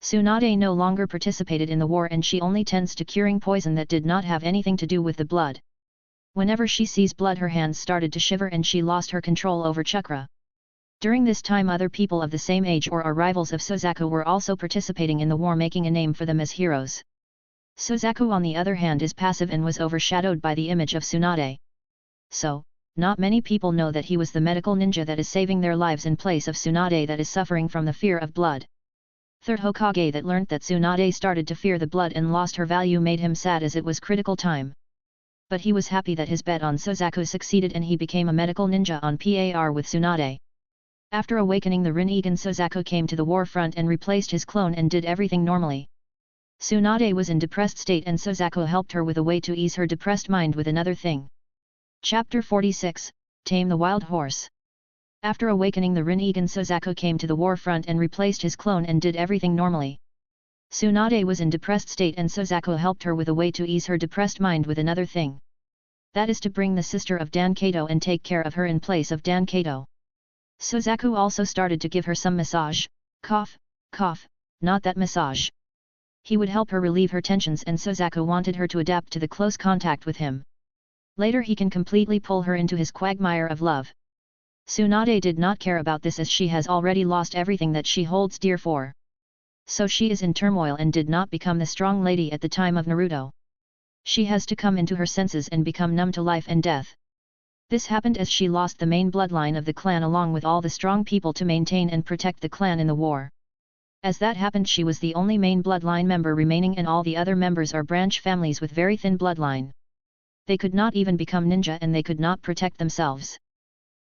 Tsunade no longer participated in the war and she only tends to curing poison that did not have anything to do with the blood. Whenever she sees blood, her hands started to shiver and she lost her control over chakra. During this time other people of the same age or are rivals of Suzaku were also participating in the war, making a name for them as heroes. Suzaku on the other hand is passive and was overshadowed by the image of Tsunade. So, not many people know that he was the medical ninja that is saving their lives in place of Tsunade that is suffering from the fear of blood. 3rd Hokage that learnt that Tsunade started to fear the blood and lost her value made him sad, as it was critical time. But he was happy that his bet on Suzaku succeeded and he became a medical ninja on par with Tsunade. After awakening the Rinnegan, Suzaku came to the war front and replaced his clone and did everything normally. Tsunade was in depressed state and Suzaku helped her with a way to ease her depressed mind with another thing. Chapter 46, Tame the Wild Horse. After awakening the Rinnegan, Suzaku came to the war front and replaced his clone and did everything normally. Tsunade was in depressed state and Suzaku helped her with a way to ease her depressed mind with another thing. That is to bring the sister of Dan Kato and take care of her in place of Dan Kato. Suzaku also started to give her some massage, cough, not that massage. He would help her relieve her tensions and Suzaku wanted her to adapt to the close contact with him. Later he can completely pull her into his quagmire of love. Tsunade did not care about this as she has already lost everything that she holds dear for. So she is in turmoil and did not become the strong lady at the time of Naruto. She has to come into her senses and become numb to life and death. This happened as she lost the main bloodline of the clan along with all the strong people to maintain and protect the clan in the war. As that happened, she was the only main bloodline member remaining and all the other members are branch families with very thin bloodline. They could not even become ninja and they could not protect themselves.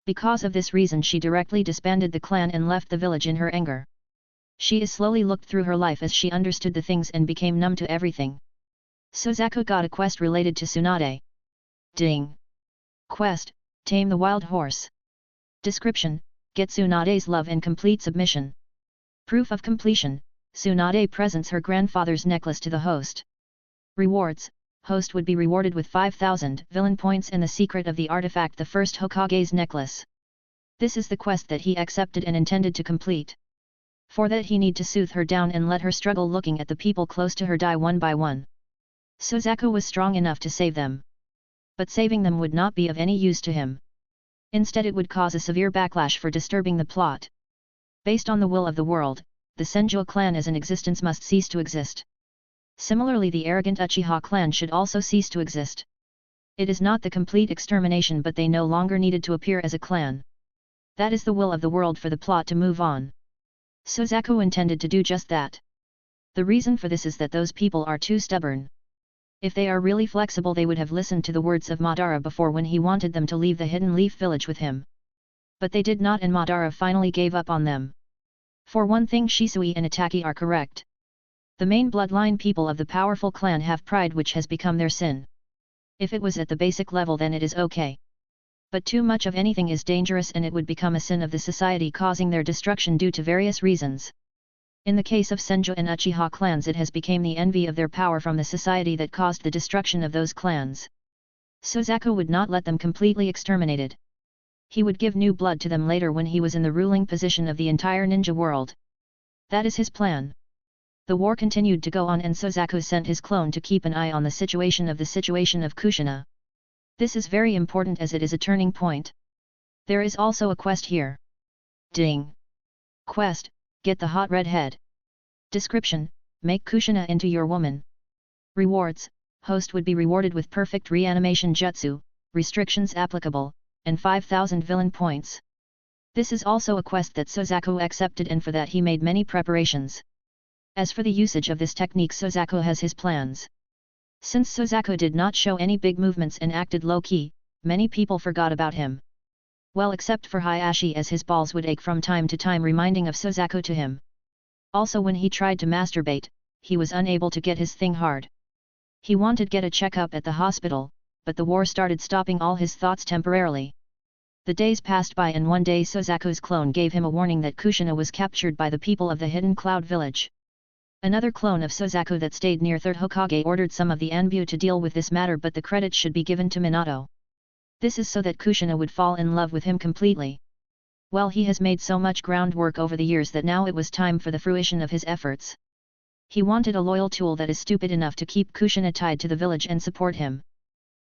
Because of this reason she directly disbanded the clan and left the village in her anger. She is slowly looked through her life as she understood the things and became numb to everything. Suzaku got a quest related to Tsunade. Ding! Quest, Tame the Wild Horse. Description, get Tsunade's love and complete submission. Proof of completion, Tsunade presents her grandfather's necklace to the host. Rewards, host would be rewarded with 5,000 villain points and the secret of the artifact, the first Hokage's necklace. This is the quest that he accepted and intended to complete. For that he need to soothe her down and let her struggle looking at the people close to her die one by one. Suzaku was strong enough to save them. But saving them would not be of any use to him. Instead it would cause a severe backlash for disturbing the plot. Based on the will of the world, the Senju clan as an existence must cease to exist. Similarly, the arrogant Uchiha clan should also cease to exist. It is not the complete extermination, but they no longer needed to appear as a clan. That is the will of the world for the plot to move on. Suzaku intended to do just that. The reason for this is that those people are too stubborn. If they are really flexible, they would have listened to the words of Madara before when he wanted them to leave the Hidden Leaf village with him. But they did not and Madara finally gave up on them. For one thing, Shisui and Itaki are correct. The main bloodline people of the powerful clan have pride, which has become their sin. If it was at the basic level, then it is okay. But too much of anything is dangerous and it would become a sin of the society, causing their destruction due to various reasons. In the case of Senju and Uchiha clans, it has become the envy of their power from the society that caused the destruction of those clans. Suzaku would not let them completely exterminated. He would give new blood to them later when he was in the ruling position of the entire ninja world. That is his plan. The war continued to go on and Suzaku sent his clone to keep an eye on the situation of Kushina. This is very important as it is a turning point. There is also a quest here. Ding! Quest, get the hot red head. Description, make Kushina into your woman. Rewards: host would be rewarded with perfect reanimation jutsu, restrictions applicable, and 5,000 villain points. This is also a quest that Suzaku accepted, and for that he made many preparations. As for the usage of this technique, Suzaku has his plans. Since Suzaku did not show any big movements and acted low-key, many people forgot about him. Well, except for Hayashi, as his balls would ache from time to time, reminding of Suzaku to him. Also, when he tried to masturbate, he was unable to get his thing hard. He wanted to get a checkup at the hospital, but the war started stopping all his thoughts temporarily. The days passed by, and one day Suzaku's clone gave him a warning that Kushina was captured by the people of the Hidden Cloud Village. Another clone of Suzaku that stayed near 3rd Hokage ordered some of the Anbu to deal with this matter, but the credit should be given to Minato. This is so that Kushina would fall in love with him completely. Well, he has made so much groundwork over the years that now it was time for the fruition of his efforts. He wanted a loyal tool that is stupid enough to keep Kushina tied to the village and support him.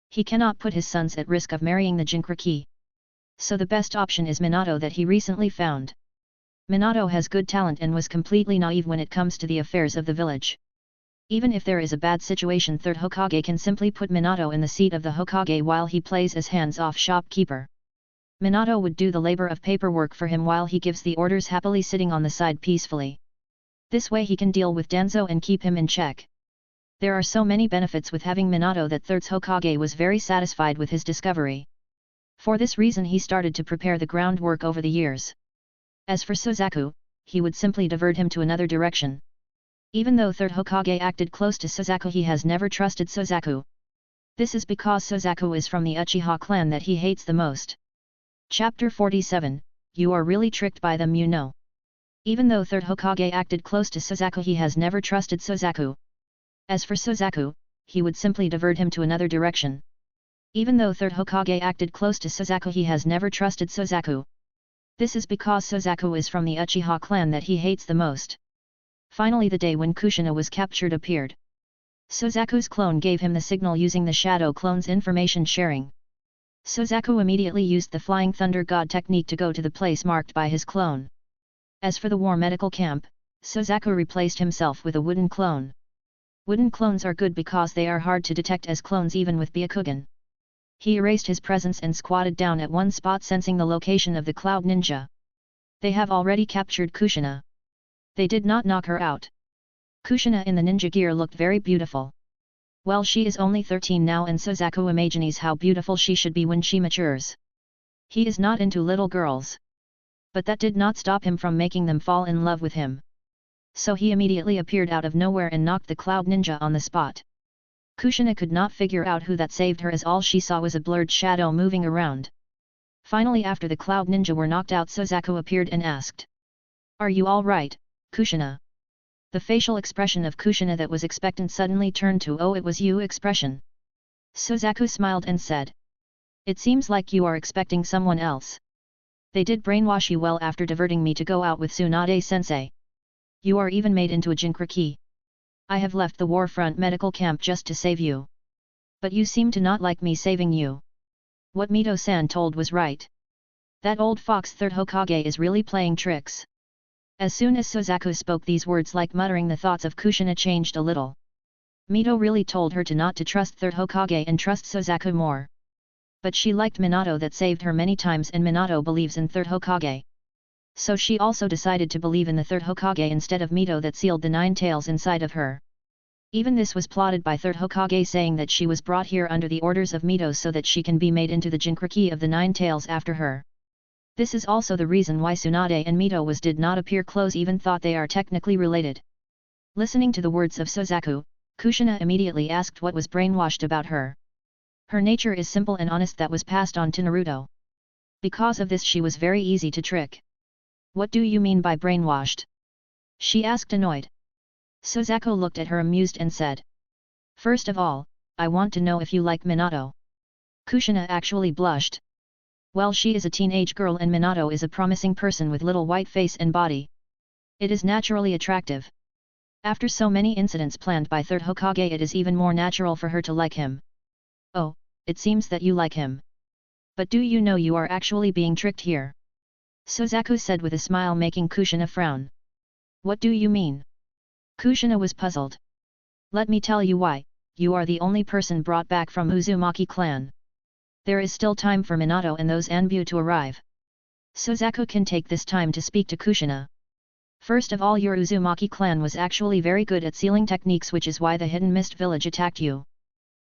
He cannot put his sons at risk of marrying the Jinchuriki. So the best option is Minato that he recently found. Minato has good talent and was completely naive when it comes to the affairs of the village. Even if there is a bad situation, 3rd Hokage can simply put Minato in the seat of the Hokage while he plays as hands-off shopkeeper. Minato would do the labor of paperwork for him while he gives the orders, happily sitting on the side peacefully. This way he can deal with Danzo and keep him in check. There are so many benefits with having Minato that 3rd Hokage was very satisfied with his discovery. For this reason he started to prepare the groundwork over the years. As for Suzaku, he would simply divert him to another direction. Even though 3rd Hokage acted close to Suzaku, he has never trusted Suzaku. This is because Suzaku is from the Uchiha clan that he hates the most. Chapter 47, You are really tricked by them, you know. Even though 3rd Hokage acted close to Suzaku, he has never trusted Suzaku. As for Suzaku, he would simply divert him to another direction. Even though 3rd Hokage acted close to Suzaku, he has never trusted Suzaku. This is because Suzaku is from the Uchiha clan that he hates the most. Finally, the day when Kushina was captured appeared. Suzaku's clone gave him the signal using the Shadow Clone's information sharing. Suzaku immediately used the Flying Thunder God technique to go to the place marked by his clone. As for the war medical camp, Suzaku replaced himself with a wooden clone. Wooden clones are good because they are hard to detect as clones even with Byakugan. He erased his presence and squatted down at one spot, sensing the location of the Cloud Ninja. They have already captured Kushina. They did not knock her out. Kushina in the ninja gear looked very beautiful. Well, she is only 13 now, and Suzaku imagines how beautiful she should be when she matures. He is not into little girls. But that did not stop him from making them fall in love with him. So he immediately appeared out of nowhere and knocked the Cloud Ninja on the spot. Kushina could not figure out who that saved her, as all she saw was a blurred shadow moving around. Finally, after the Cloud Ninja were knocked out, Suzaku appeared and asked, "Are you all right, Kushina?" The facial expression of Kushina that was expectant suddenly turned to "Oh, it was you" expression. Suzaku smiled and said, "It seems like you are expecting someone else. They did brainwash you well after diverting me to go out with Tsunade-sensei. You are even made into a Jinchuriki. I have left the war front medical camp just to save you. But you seem to not like me saving you." What Mito-san told was right. That old fox 3rd Hokage is really playing tricks. As soon as Suzaku spoke these words, like muttering, the thoughts of Kushina changed a little. Mito really told her not to trust 3rd Hokage and trust Suzaku more. But she liked Minato that saved her many times, and Minato believes in 3rd Hokage. So she also decided to believe in the 3rd Hokage instead of Mito that sealed the 9 tails inside of her. Even this was plotted by 3rd Hokage, saying that she was brought here under the orders of Mito so that she can be made into the Jinchuriki of the 9 tails after her. This is also the reason why Tsunade and Mito did not appear close, even thought they are technically related. Listening to the words of Suzaku, Kushina immediately asked what was brainwashed about her. Her nature is simple and honest, that was passed on to Naruto. Because of this she was very easy to trick. "What do you mean by brainwashed?" she asked, annoyed. Suzaku looked at her amused and said, "First of all, I want to know if you like Minato." Kushina actually blushed. Well, she is a teenage girl and Minato is a promising person with little white face and body. It is naturally attractive. After so many incidents planned by 3rd Hokage, it is even more natural for her to like him. "Oh, it seems that you like him. But do you know you are actually being tricked here?" Suzaku said with a smile, making Kushina frown. "What do you mean?" Kushina was puzzled. "Let me tell you why," you are the only person brought back from Uzumaki clan. There is still time for Minato and those Anbu to arrive. Suzaku can take this time to speak to Kushina. First of all, your Uzumaki clan was actually very good at sealing techniques, which is why the Hidden Mist village attacked you.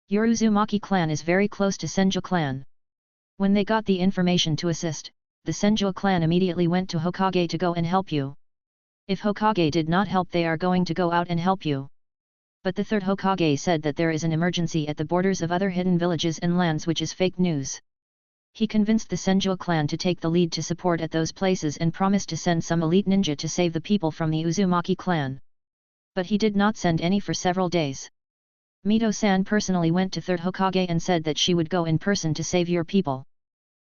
Your Uzumaki clan is very close to Senju clan. When they got the information to assist, the Senju clan immediately went to Hokage to go and help you. If Hokage did not help, they are going to go out and help you. But the third Hokage said that there is an emergency at the borders of other hidden villages and lands, which is fake news. He convinced the Senju clan to take the lead to support at those places and promised to send some elite ninja to save the people from the Uzumaki clan. But he did not send any for several days. Mito-san personally went to third Hokage and said that she would go in person to save your people.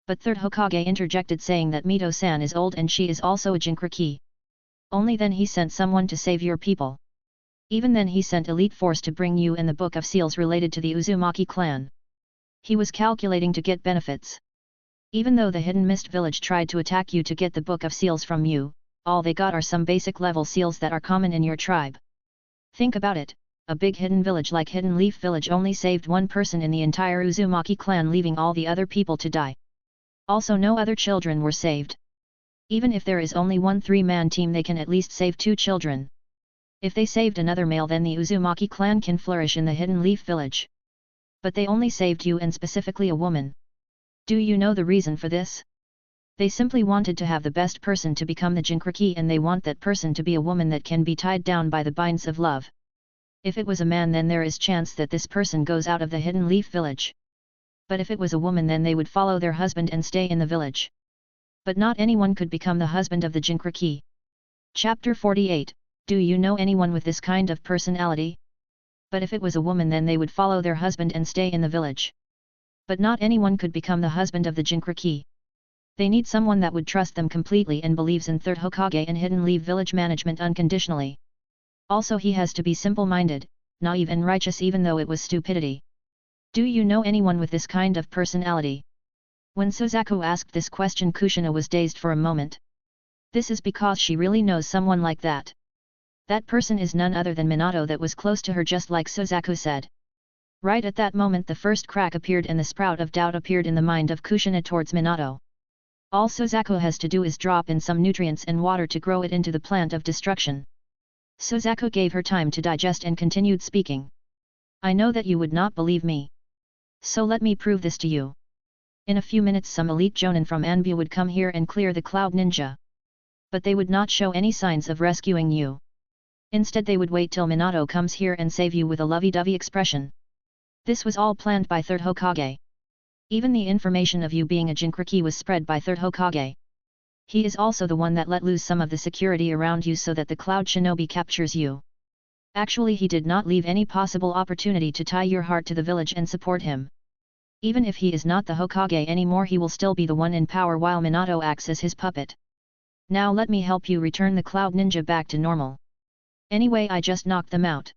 But third Hokage interjected, saying that Mito-san is old and she is also a Jinchuriki. Only then he sent someone to save your people. Even then he sent elite force to bring you and the Book of Seals related to the Uzumaki clan. He was calculating to get benefits. Even though the Hidden Mist village tried to attack you to get the Book of Seals from you, all they got are some basic level seals that are common in your tribe. Think about it, a big hidden village like Hidden Leaf village only saved one person in the entire Uzumaki clan, leaving all the other people to die. Also, no other children were saved. Even if there is only one 3-man team, they can at least save 2 children. If they saved another male, then the Uzumaki clan can flourish in the Hidden Leaf village. But they only saved you, and specifically a woman. Do you know the reason for this? They simply wanted to have the best person to become the Jinchuriki, and they want that person to be a woman that can be tied down by the binds of love. If it was a man, then there is chance that this person goes out of the Hidden Leaf village. But if it was a woman, then they would follow their husband and stay in the village. But not anyone could become the husband of the Jinchuriki. Chapter 48. Do you know anyone with this kind of personality? But if it was a woman, then they would follow their husband and stay in the village. But not anyone could become the husband of the Jinchuriki. They need someone that would trust them completely and believes in third Hokage and Hidden Leaf village management unconditionally. Also, he has to be simple-minded, naive and righteous, even though it was stupidity. Do you know anyone with this kind of personality? When Suzaku asked this question, Kushina was dazed for a moment. This is because she really knows someone like that. That person is none other than Minato, that was close to her, just like Suzaku said. Right at that moment, the first crack appeared and the sprout of doubt appeared in the mind of Kushina towards Minato. All Suzaku has to do is drop in some nutrients and water to grow it into the plant of destruction. Suzaku gave her time to digest and continued speaking. I know that you would not believe me. So let me prove this to you. In a few minutes some elite jonin from Anbu would come here and clear the Cloud Ninja. But they would not show any signs of rescuing you. Instead they would wait till Minato comes here and save you with a lovey-dovey expression. This was all planned by third Hokage. Even the information of you being a Jinchuriki was spread by third Hokage. He is also the one that let loose some of the security around you so that the Cloud Shinobi captures you. Actually, he did not leave any possible opportunity to tie your heart to the village and support him. Even if he is not the Hokage anymore, he will still be the one in power while Minato acts as his puppet. Now let me help you return the Cloud Ninja back to normal. Anyway, I just knocked them out.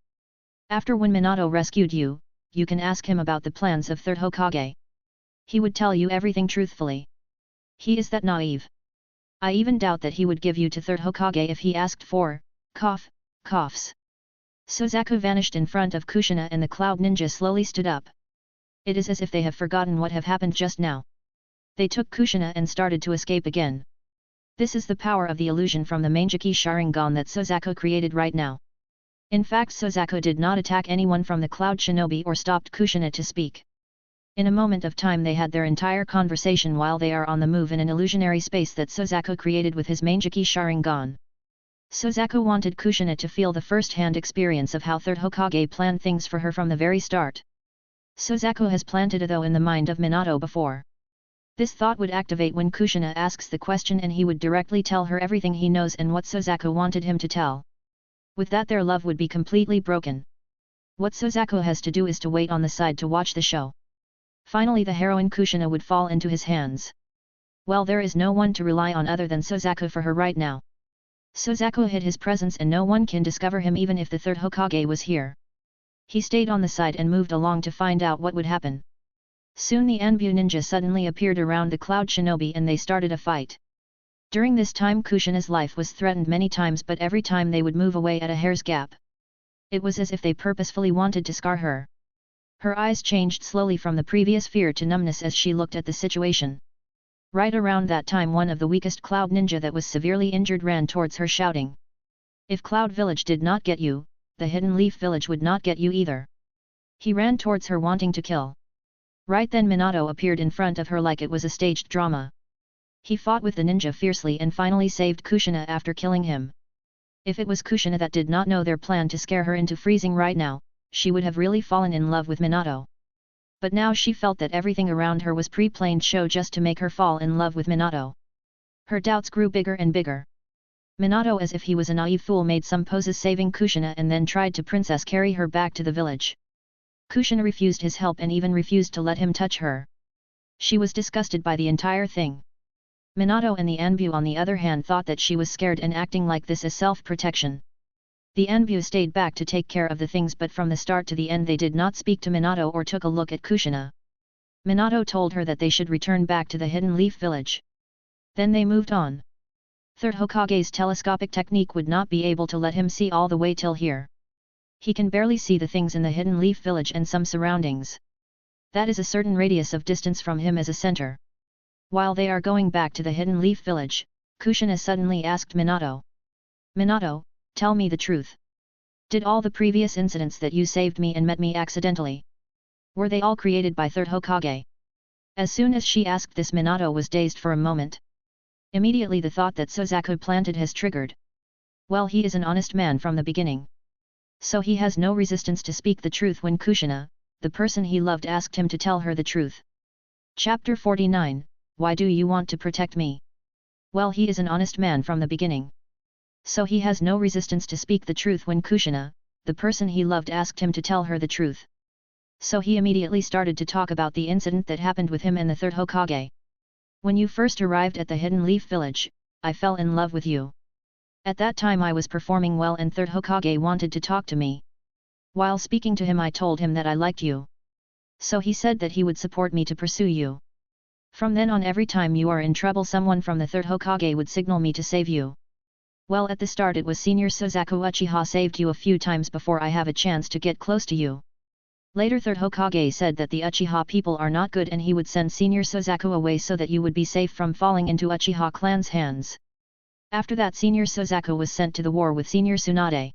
After when Minato rescued you, you can ask him about the plans of third Hokage. He would tell you everything truthfully. He is that naive. I even doubt that he would give you to third Hokage if he asked for, coughs. Suzaku vanished in front of Kushina and the Cloud Ninja slowly stood up. It is as if they have forgotten what have happened just now. They took Kushina and started to escape again. This is the power of the illusion from the Mangeki Sharingan that Suzaku created right now. In fact, Suzaku did not attack anyone from the Cloud Shinobi or stopped Kushina to speak. In a moment of time they had their entire conversation while they are on the move in an illusionary space that Suzaku created with his Mangeki Sharingan. Suzaku wanted Kushina to feel the first-hand experience of how third Hokage planned things for her from the very start. Suzaku has planted a thought in the mind of Minato before. This thought would activate when Kushina asks the question and he would directly tell her everything he knows and what Suzaku wanted him to tell. With that their love would be completely broken. What Suzaku has to do is to wait on the side to watch the show. Finally the heroine Kushina would fall into his hands. Well, there is no one to rely on other than Suzaku for her right now. Suzaku hid his presence and no one can discover him even if the third Hokage was here. He stayed on the side and moved along to find out what would happen. Soon the Anbu ninja suddenly appeared around the Cloud Shinobi and they started a fight. During this time Kushina's life was threatened many times, but every time they would move away at a hair's gap. It was as if they purposefully wanted to scar her. Her eyes changed slowly from the previous fear to numbness as she looked at the situation. Right around that time one of the weakest Cloud Ninja that was severely injured ran towards her shouting. If Cloud Village did not get you, the Hidden Leaf Village would not get you either. He ran towards her wanting to kill. Right then Minato appeared in front of her like it was a staged drama. He fought with the ninja fiercely and finally saved Kushina after killing him. If it was Kushina that did not know their plan to scare her into freezing right now, she would have really fallen in love with Minato. But now she felt that everything around her was pre-planned show just to make her fall in love with Minato. Her doubts grew bigger and bigger. Minato, as if he was a naive fool, made some poses saving Kushina and then tried to princess carry her back to the village. Kushina refused his help and even refused to let him touch her. She was disgusted by the entire thing. Minato and the Anbu on the other hand thought that she was scared and acting like this as self-protection. The Anbu stayed back to take care of the things, but from the start to the end they did not speak to Minato or took a look at Kushina. Minato told her that they should return back to the Hidden Leaf Village. Then they moved on. Third Hokage's telescopic technique would not be able to let him see all the way till here. He can barely see the things in the Hidden Leaf Village and some surroundings. That is a certain radius of distance from him as a center. While they are going back to the Hidden Leaf Village, Kushina suddenly asked Minato. Minato, tell me the truth. Did all the previous incidents that you saved me and met me accidentally? Were they all created by Third Hokage? As soon as she asked this, Minato was dazed for a moment. Immediately the thought that Suzaku planted has triggered. Well, he is an honest man from the beginning. So he has no resistance to speak the truth when Kushina, the person he loved, asked him to tell her the truth. Chapter 49, Why do you want to protect me? Well, he is an honest man from the beginning. So he has no resistance to speak the truth when Kushina, the person he loved, asked him to tell her the truth. So he immediately started to talk about the incident that happened with him and the Third Hokage. When you first arrived at the Hidden Leaf Village, I fell in love with you. At that time I was performing well and Third Hokage wanted to talk to me. While speaking to him I told him that I liked you. So he said that he would support me to pursue you. From then on, every time you are in trouble someone from the Third Hokage would signal me to save you. Well, at the start it was Senior Suzaku Uchiha saved you a few times before I have a chance to get close to you. Later Third Hokage said that the Uchiha people are not good and he would send Senior Suzaku away so that you would be safe from falling into Uchiha clan's hands. After that Senior Suzaku was sent to the war with Senior Tsunade.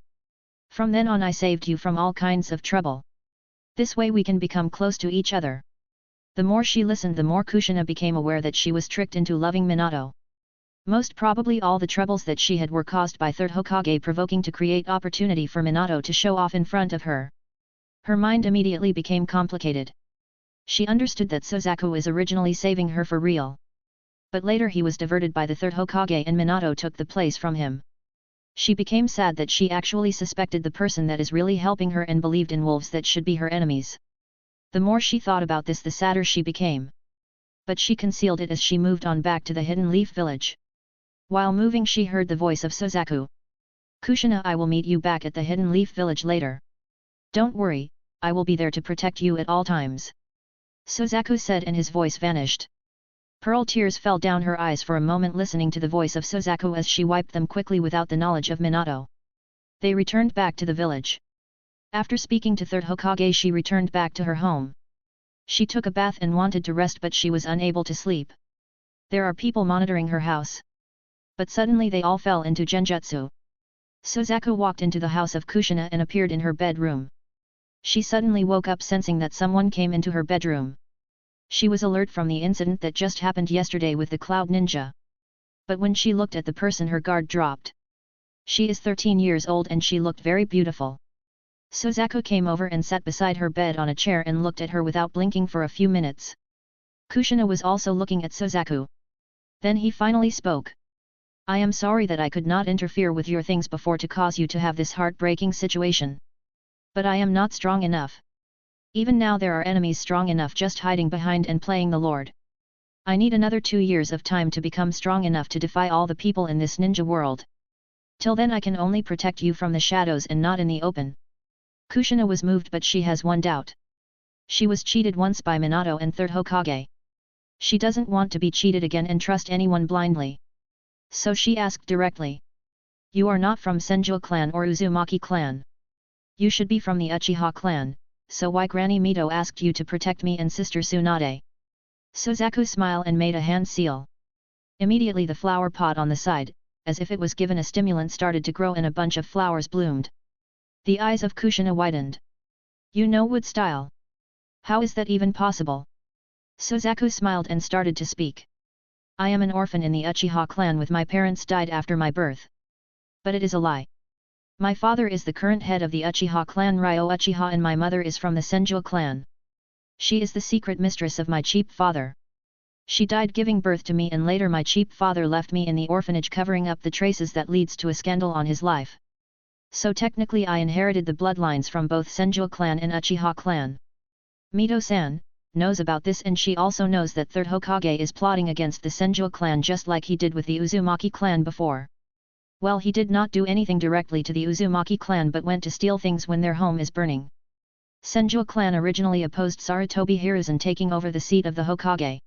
From then on I saved you from all kinds of trouble. This way we can become close to each other. The more she listened, the more Kushina became aware that she was tricked into loving Minato. Most probably all the troubles that she had were caused by Third Hokage provoking to create opportunity for Minato to show off in front of her. Her mind immediately became complicated. She understood that Suzaku is originally saving her for real. But later he was diverted by the Third Hokage and Minato took the place from him. She became sad that she actually suspected the person that is really helping her and believed in wolves that should be her enemies. The more she thought about this, the sadder she became. But she concealed it as she moved on back to the Hidden Leaf Village. While moving she heard the voice of Suzaku. Kushina, I will meet you back at the Hidden Leaf Village later. Don't worry, I will be there to protect you at all times. Suzaku said and his voice vanished. Pearl tears fell down her eyes for a moment listening to the voice of Suzaku as she wiped them quickly without the knowledge of Minato. They returned back to the village. After speaking to Third Hokage she returned back to her home. She took a bath and wanted to rest but she was unable to sleep. There are people monitoring her house. But suddenly they all fell into genjutsu. Suzaku walked into the house of Kushina and appeared in her bedroom. She suddenly woke up sensing that someone came into her bedroom. She was alert from the incident that just happened yesterday with the Cloud Ninja. But when she looked at the person her guard dropped. She is 13 years old and she looked very beautiful. Suzaku came over and sat beside her bed on a chair and looked at her without blinking for a few minutes. Kushina was also looking at Suzaku. Then he finally spoke. I am sorry that I could not interfere with your things before to cause you to have this heartbreaking situation. But I am not strong enough. Even now there are enemies strong enough just hiding behind and playing the Lord. I need another 2 years of time to become strong enough to defy all the people in this ninja world. Till then I can only protect you from the shadows and not in the open. Kushina was moved but she has one doubt. She was cheated once by Minato and Third Hokage. She doesn't want to be cheated again and trust anyone blindly. So she asked directly. You are not from Senju clan or Uzumaki clan. You should be from the Uchiha clan, so why Granny Mito asked you to protect me and Sister Tsunade? Suzaku smiled and made a hand seal. Immediately the flower pot on the side, as if it was given a stimulant, started to grow and a bunch of flowers bloomed. The eyes of Kushina widened. You know wood style? How is that even possible? Suzaku smiled and started to speak. I am an orphan in the Uchiha clan with my parents died after my birth. But it is a lie. My father is the current head of the Uchiha clan Ryo Uchiha and my mother is from the Senju clan. She is the secret mistress of my cheap father. She died giving birth to me and later my cheap father left me in the orphanage covering up the traces that leads to a scandal on his life. So technically I inherited the bloodlines from both Senju clan and Uchiha clan. Mito-san knows about this and she also knows that third Hokage is plotting against the Senju clan just like he did with the Uzumaki clan before. Well, he did not do anything directly to the Uzumaki clan but went to steal things when their home is burning. Senju clan originally opposed Sarutobi Hiruzen taking over the seat of the Hokage.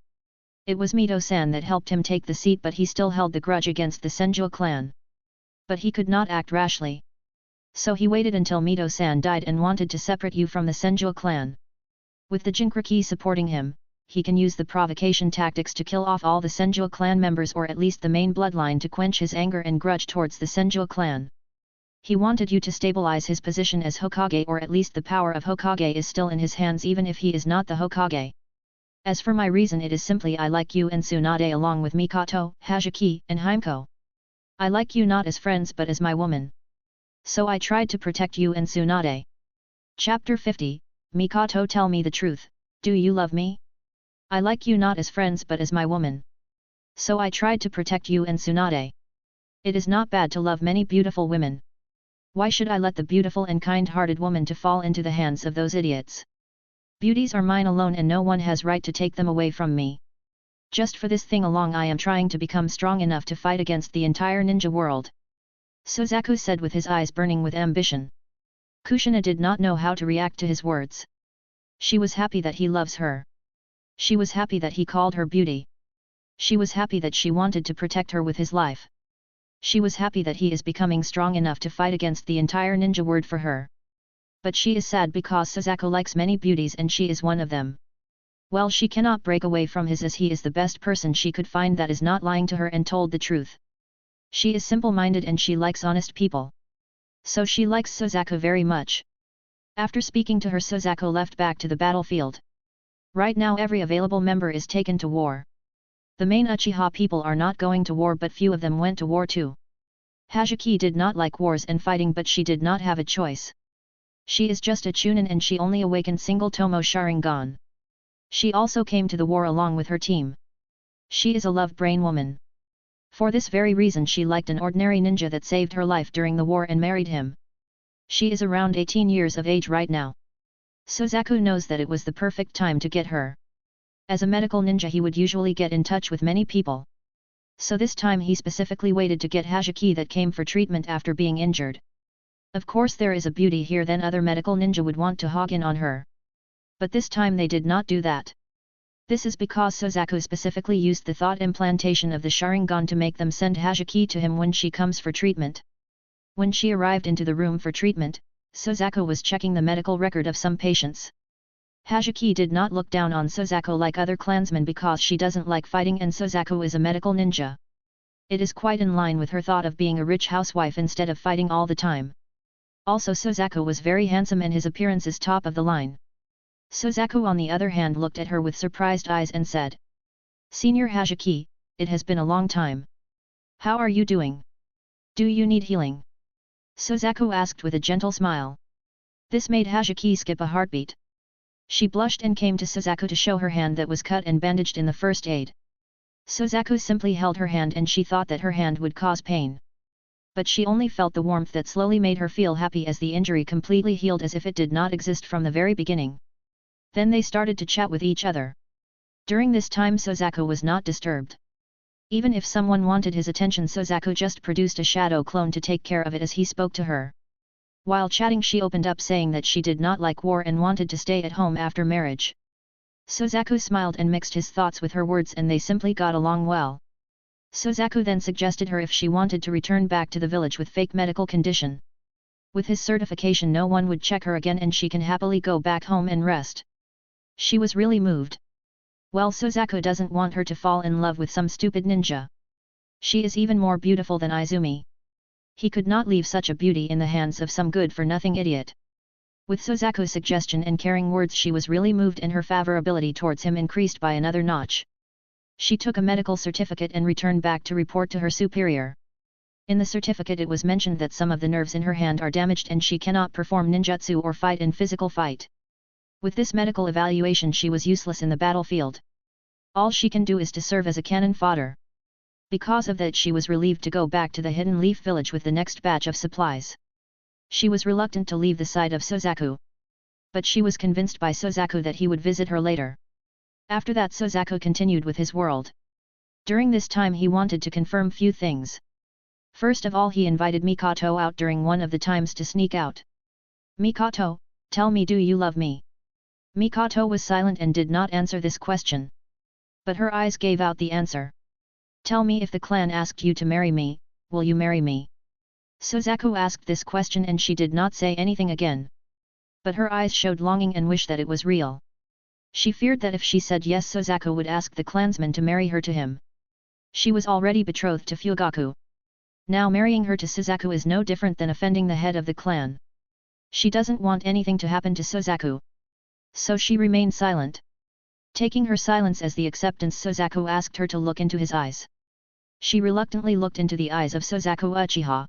It was Mito-san that helped him take the seat but he still held the grudge against the Senju clan. But he could not act rashly. So he waited until Mito-san died and wanted to separate you from the Senju clan. With the Jinchuriki supporting him, he can use the provocation tactics to kill off all the Senju clan members or at least the main bloodline to quench his anger and grudge towards the Senju clan. He wanted you to stabilize his position as Hokage or at least the power of Hokage is still in his hands even if he is not the Hokage. As for my reason it is simply I like you and Tsunade along with Mikoto, Hajiki, and Himeko. I like you not as friends but as my woman. So I tried to protect you and Tsunade. Chapter 50, Mikoto, tell me the truth, do you love me? I like you not as friends but as my woman. So I tried to protect you and Tsunade. It is not bad to love many beautiful women. Why should I let the beautiful and kind-hearted woman to fall into the hands of those idiots? Beauties are mine alone and no one has right to take them away from me. Just for this thing along I am trying to become strong enough to fight against the entire ninja world. Suzaku said with his eyes burning with ambition. Kushina did not know how to react to his words. She was happy that he loves her. She was happy that he called her beauty. She was happy that she wanted to protect her with his life. She was happy that he is becoming strong enough to fight against the entire ninja world for her. But she is sad because Suzaku likes many beauties and she is one of them. Well, she cannot break away from his as he is the best person she could find that is not lying to her and told the truth. She is simple-minded and she likes honest people. So she likes Suzaku very much. After speaking to her, Suzaku left back to the battlefield. Right now every available member is taken to war. The main Uchiha people are not going to war but few of them went to war too. Hajiki did not like wars and fighting but she did not have a choice. She is just a Chunin and she only awakened single Tomo Sharingan. She also came to the war along with her team. She is a love brain woman. For this very reason she liked an ordinary ninja that saved her life during the war and married him. She is around 18 years of age right now. Suzaku knows that it was the perfect time to get her. As a medical ninja he would usually get in touch with many people. So this time he specifically waited to get Hajiki that came for treatment after being injured. Of course there is a beauty here then other medical ninja would want to hog in on her. But this time they did not do that. This is because Suzaku specifically used the thought implantation of the Sharingan to make them send Hajiki to him when she comes for treatment. When she arrived into the room for treatment, Suzaku was checking the medical record of some patients. Hajiki did not look down on Suzaku like other clansmen because she doesn't like fighting and Suzaku is a medical ninja. It is quite in line with her thought of being a rich housewife instead of fighting all the time. Also Suzaku was very handsome and his appearance is top of the line. Suzaku on the other hand looked at her with surprised eyes and said, Senior Hajiki, it has been a long time. How are you doing? Do you need healing? Suzaku asked with a gentle smile. This made Hajiki skip a heartbeat. She blushed and came to Suzaku to show her hand that was cut and bandaged in the first aid. Suzaku simply held her hand and she thought that her hand would cause pain. But she only felt the warmth that slowly made her feel happy as the injury completely healed as if it did not exist from the very beginning. Then they started to chat with each other. During this time Suzaku was not disturbed. Even if someone wanted his attention Suzaku just produced a shadow clone to take care of it as he spoke to her. While chatting she opened up saying that she did not like war and wanted to stay at home after marriage. Suzaku smiled and mixed his thoughts with her words and they simply got along well. Suzaku then suggested her if she wanted to return back to the village with fake medical condition. With his certification no one would check her again and she can happily go back home and rest. She was really moved. Well, Suzaku doesn't want her to fall in love with some stupid ninja. She is even more beautiful than Izumi. He could not leave such a beauty in the hands of some good-for-nothing idiot. With Suzaku's suggestion and caring words she was really moved and her favorability towards him increased by another notch. She took a medical certificate and returned back to report to her superior. In the certificate it was mentioned that some of the nerves in her hand are damaged and she cannot perform ninjutsu or fight in physical fight. With this medical evaluation she was useless in the battlefield. All she can do is to serve as a cannon fodder. Because of that she was relieved to go back to the Hidden Leaf village with the next batch of supplies. She was reluctant to leave the side of Suzaku. But she was convinced by Suzaku that he would visit her later. After that Suzaku continued with his world. During this time he wanted to confirm few things. First of all he invited Mikoto out during one of the times to sneak out. Mikoto, tell me, do you love me? Mikoto was silent and did not answer this question. But her eyes gave out the answer. Tell me, if the clan asked you to marry me, will you marry me? Suzaku asked this question and she did not say anything again. But her eyes showed longing and wish that it was real. She feared that if she said yes Suzaku would ask the clansman to marry her to him. She was already betrothed to Fugaku. Now marrying her to Suzaku is no different than offending the head of the clan. She doesn't want anything to happen to Suzaku. So she remained silent. Taking her silence as the acceptance Suzaku asked her to look into his eyes. She reluctantly looked into the eyes of Suzaku Uchiha.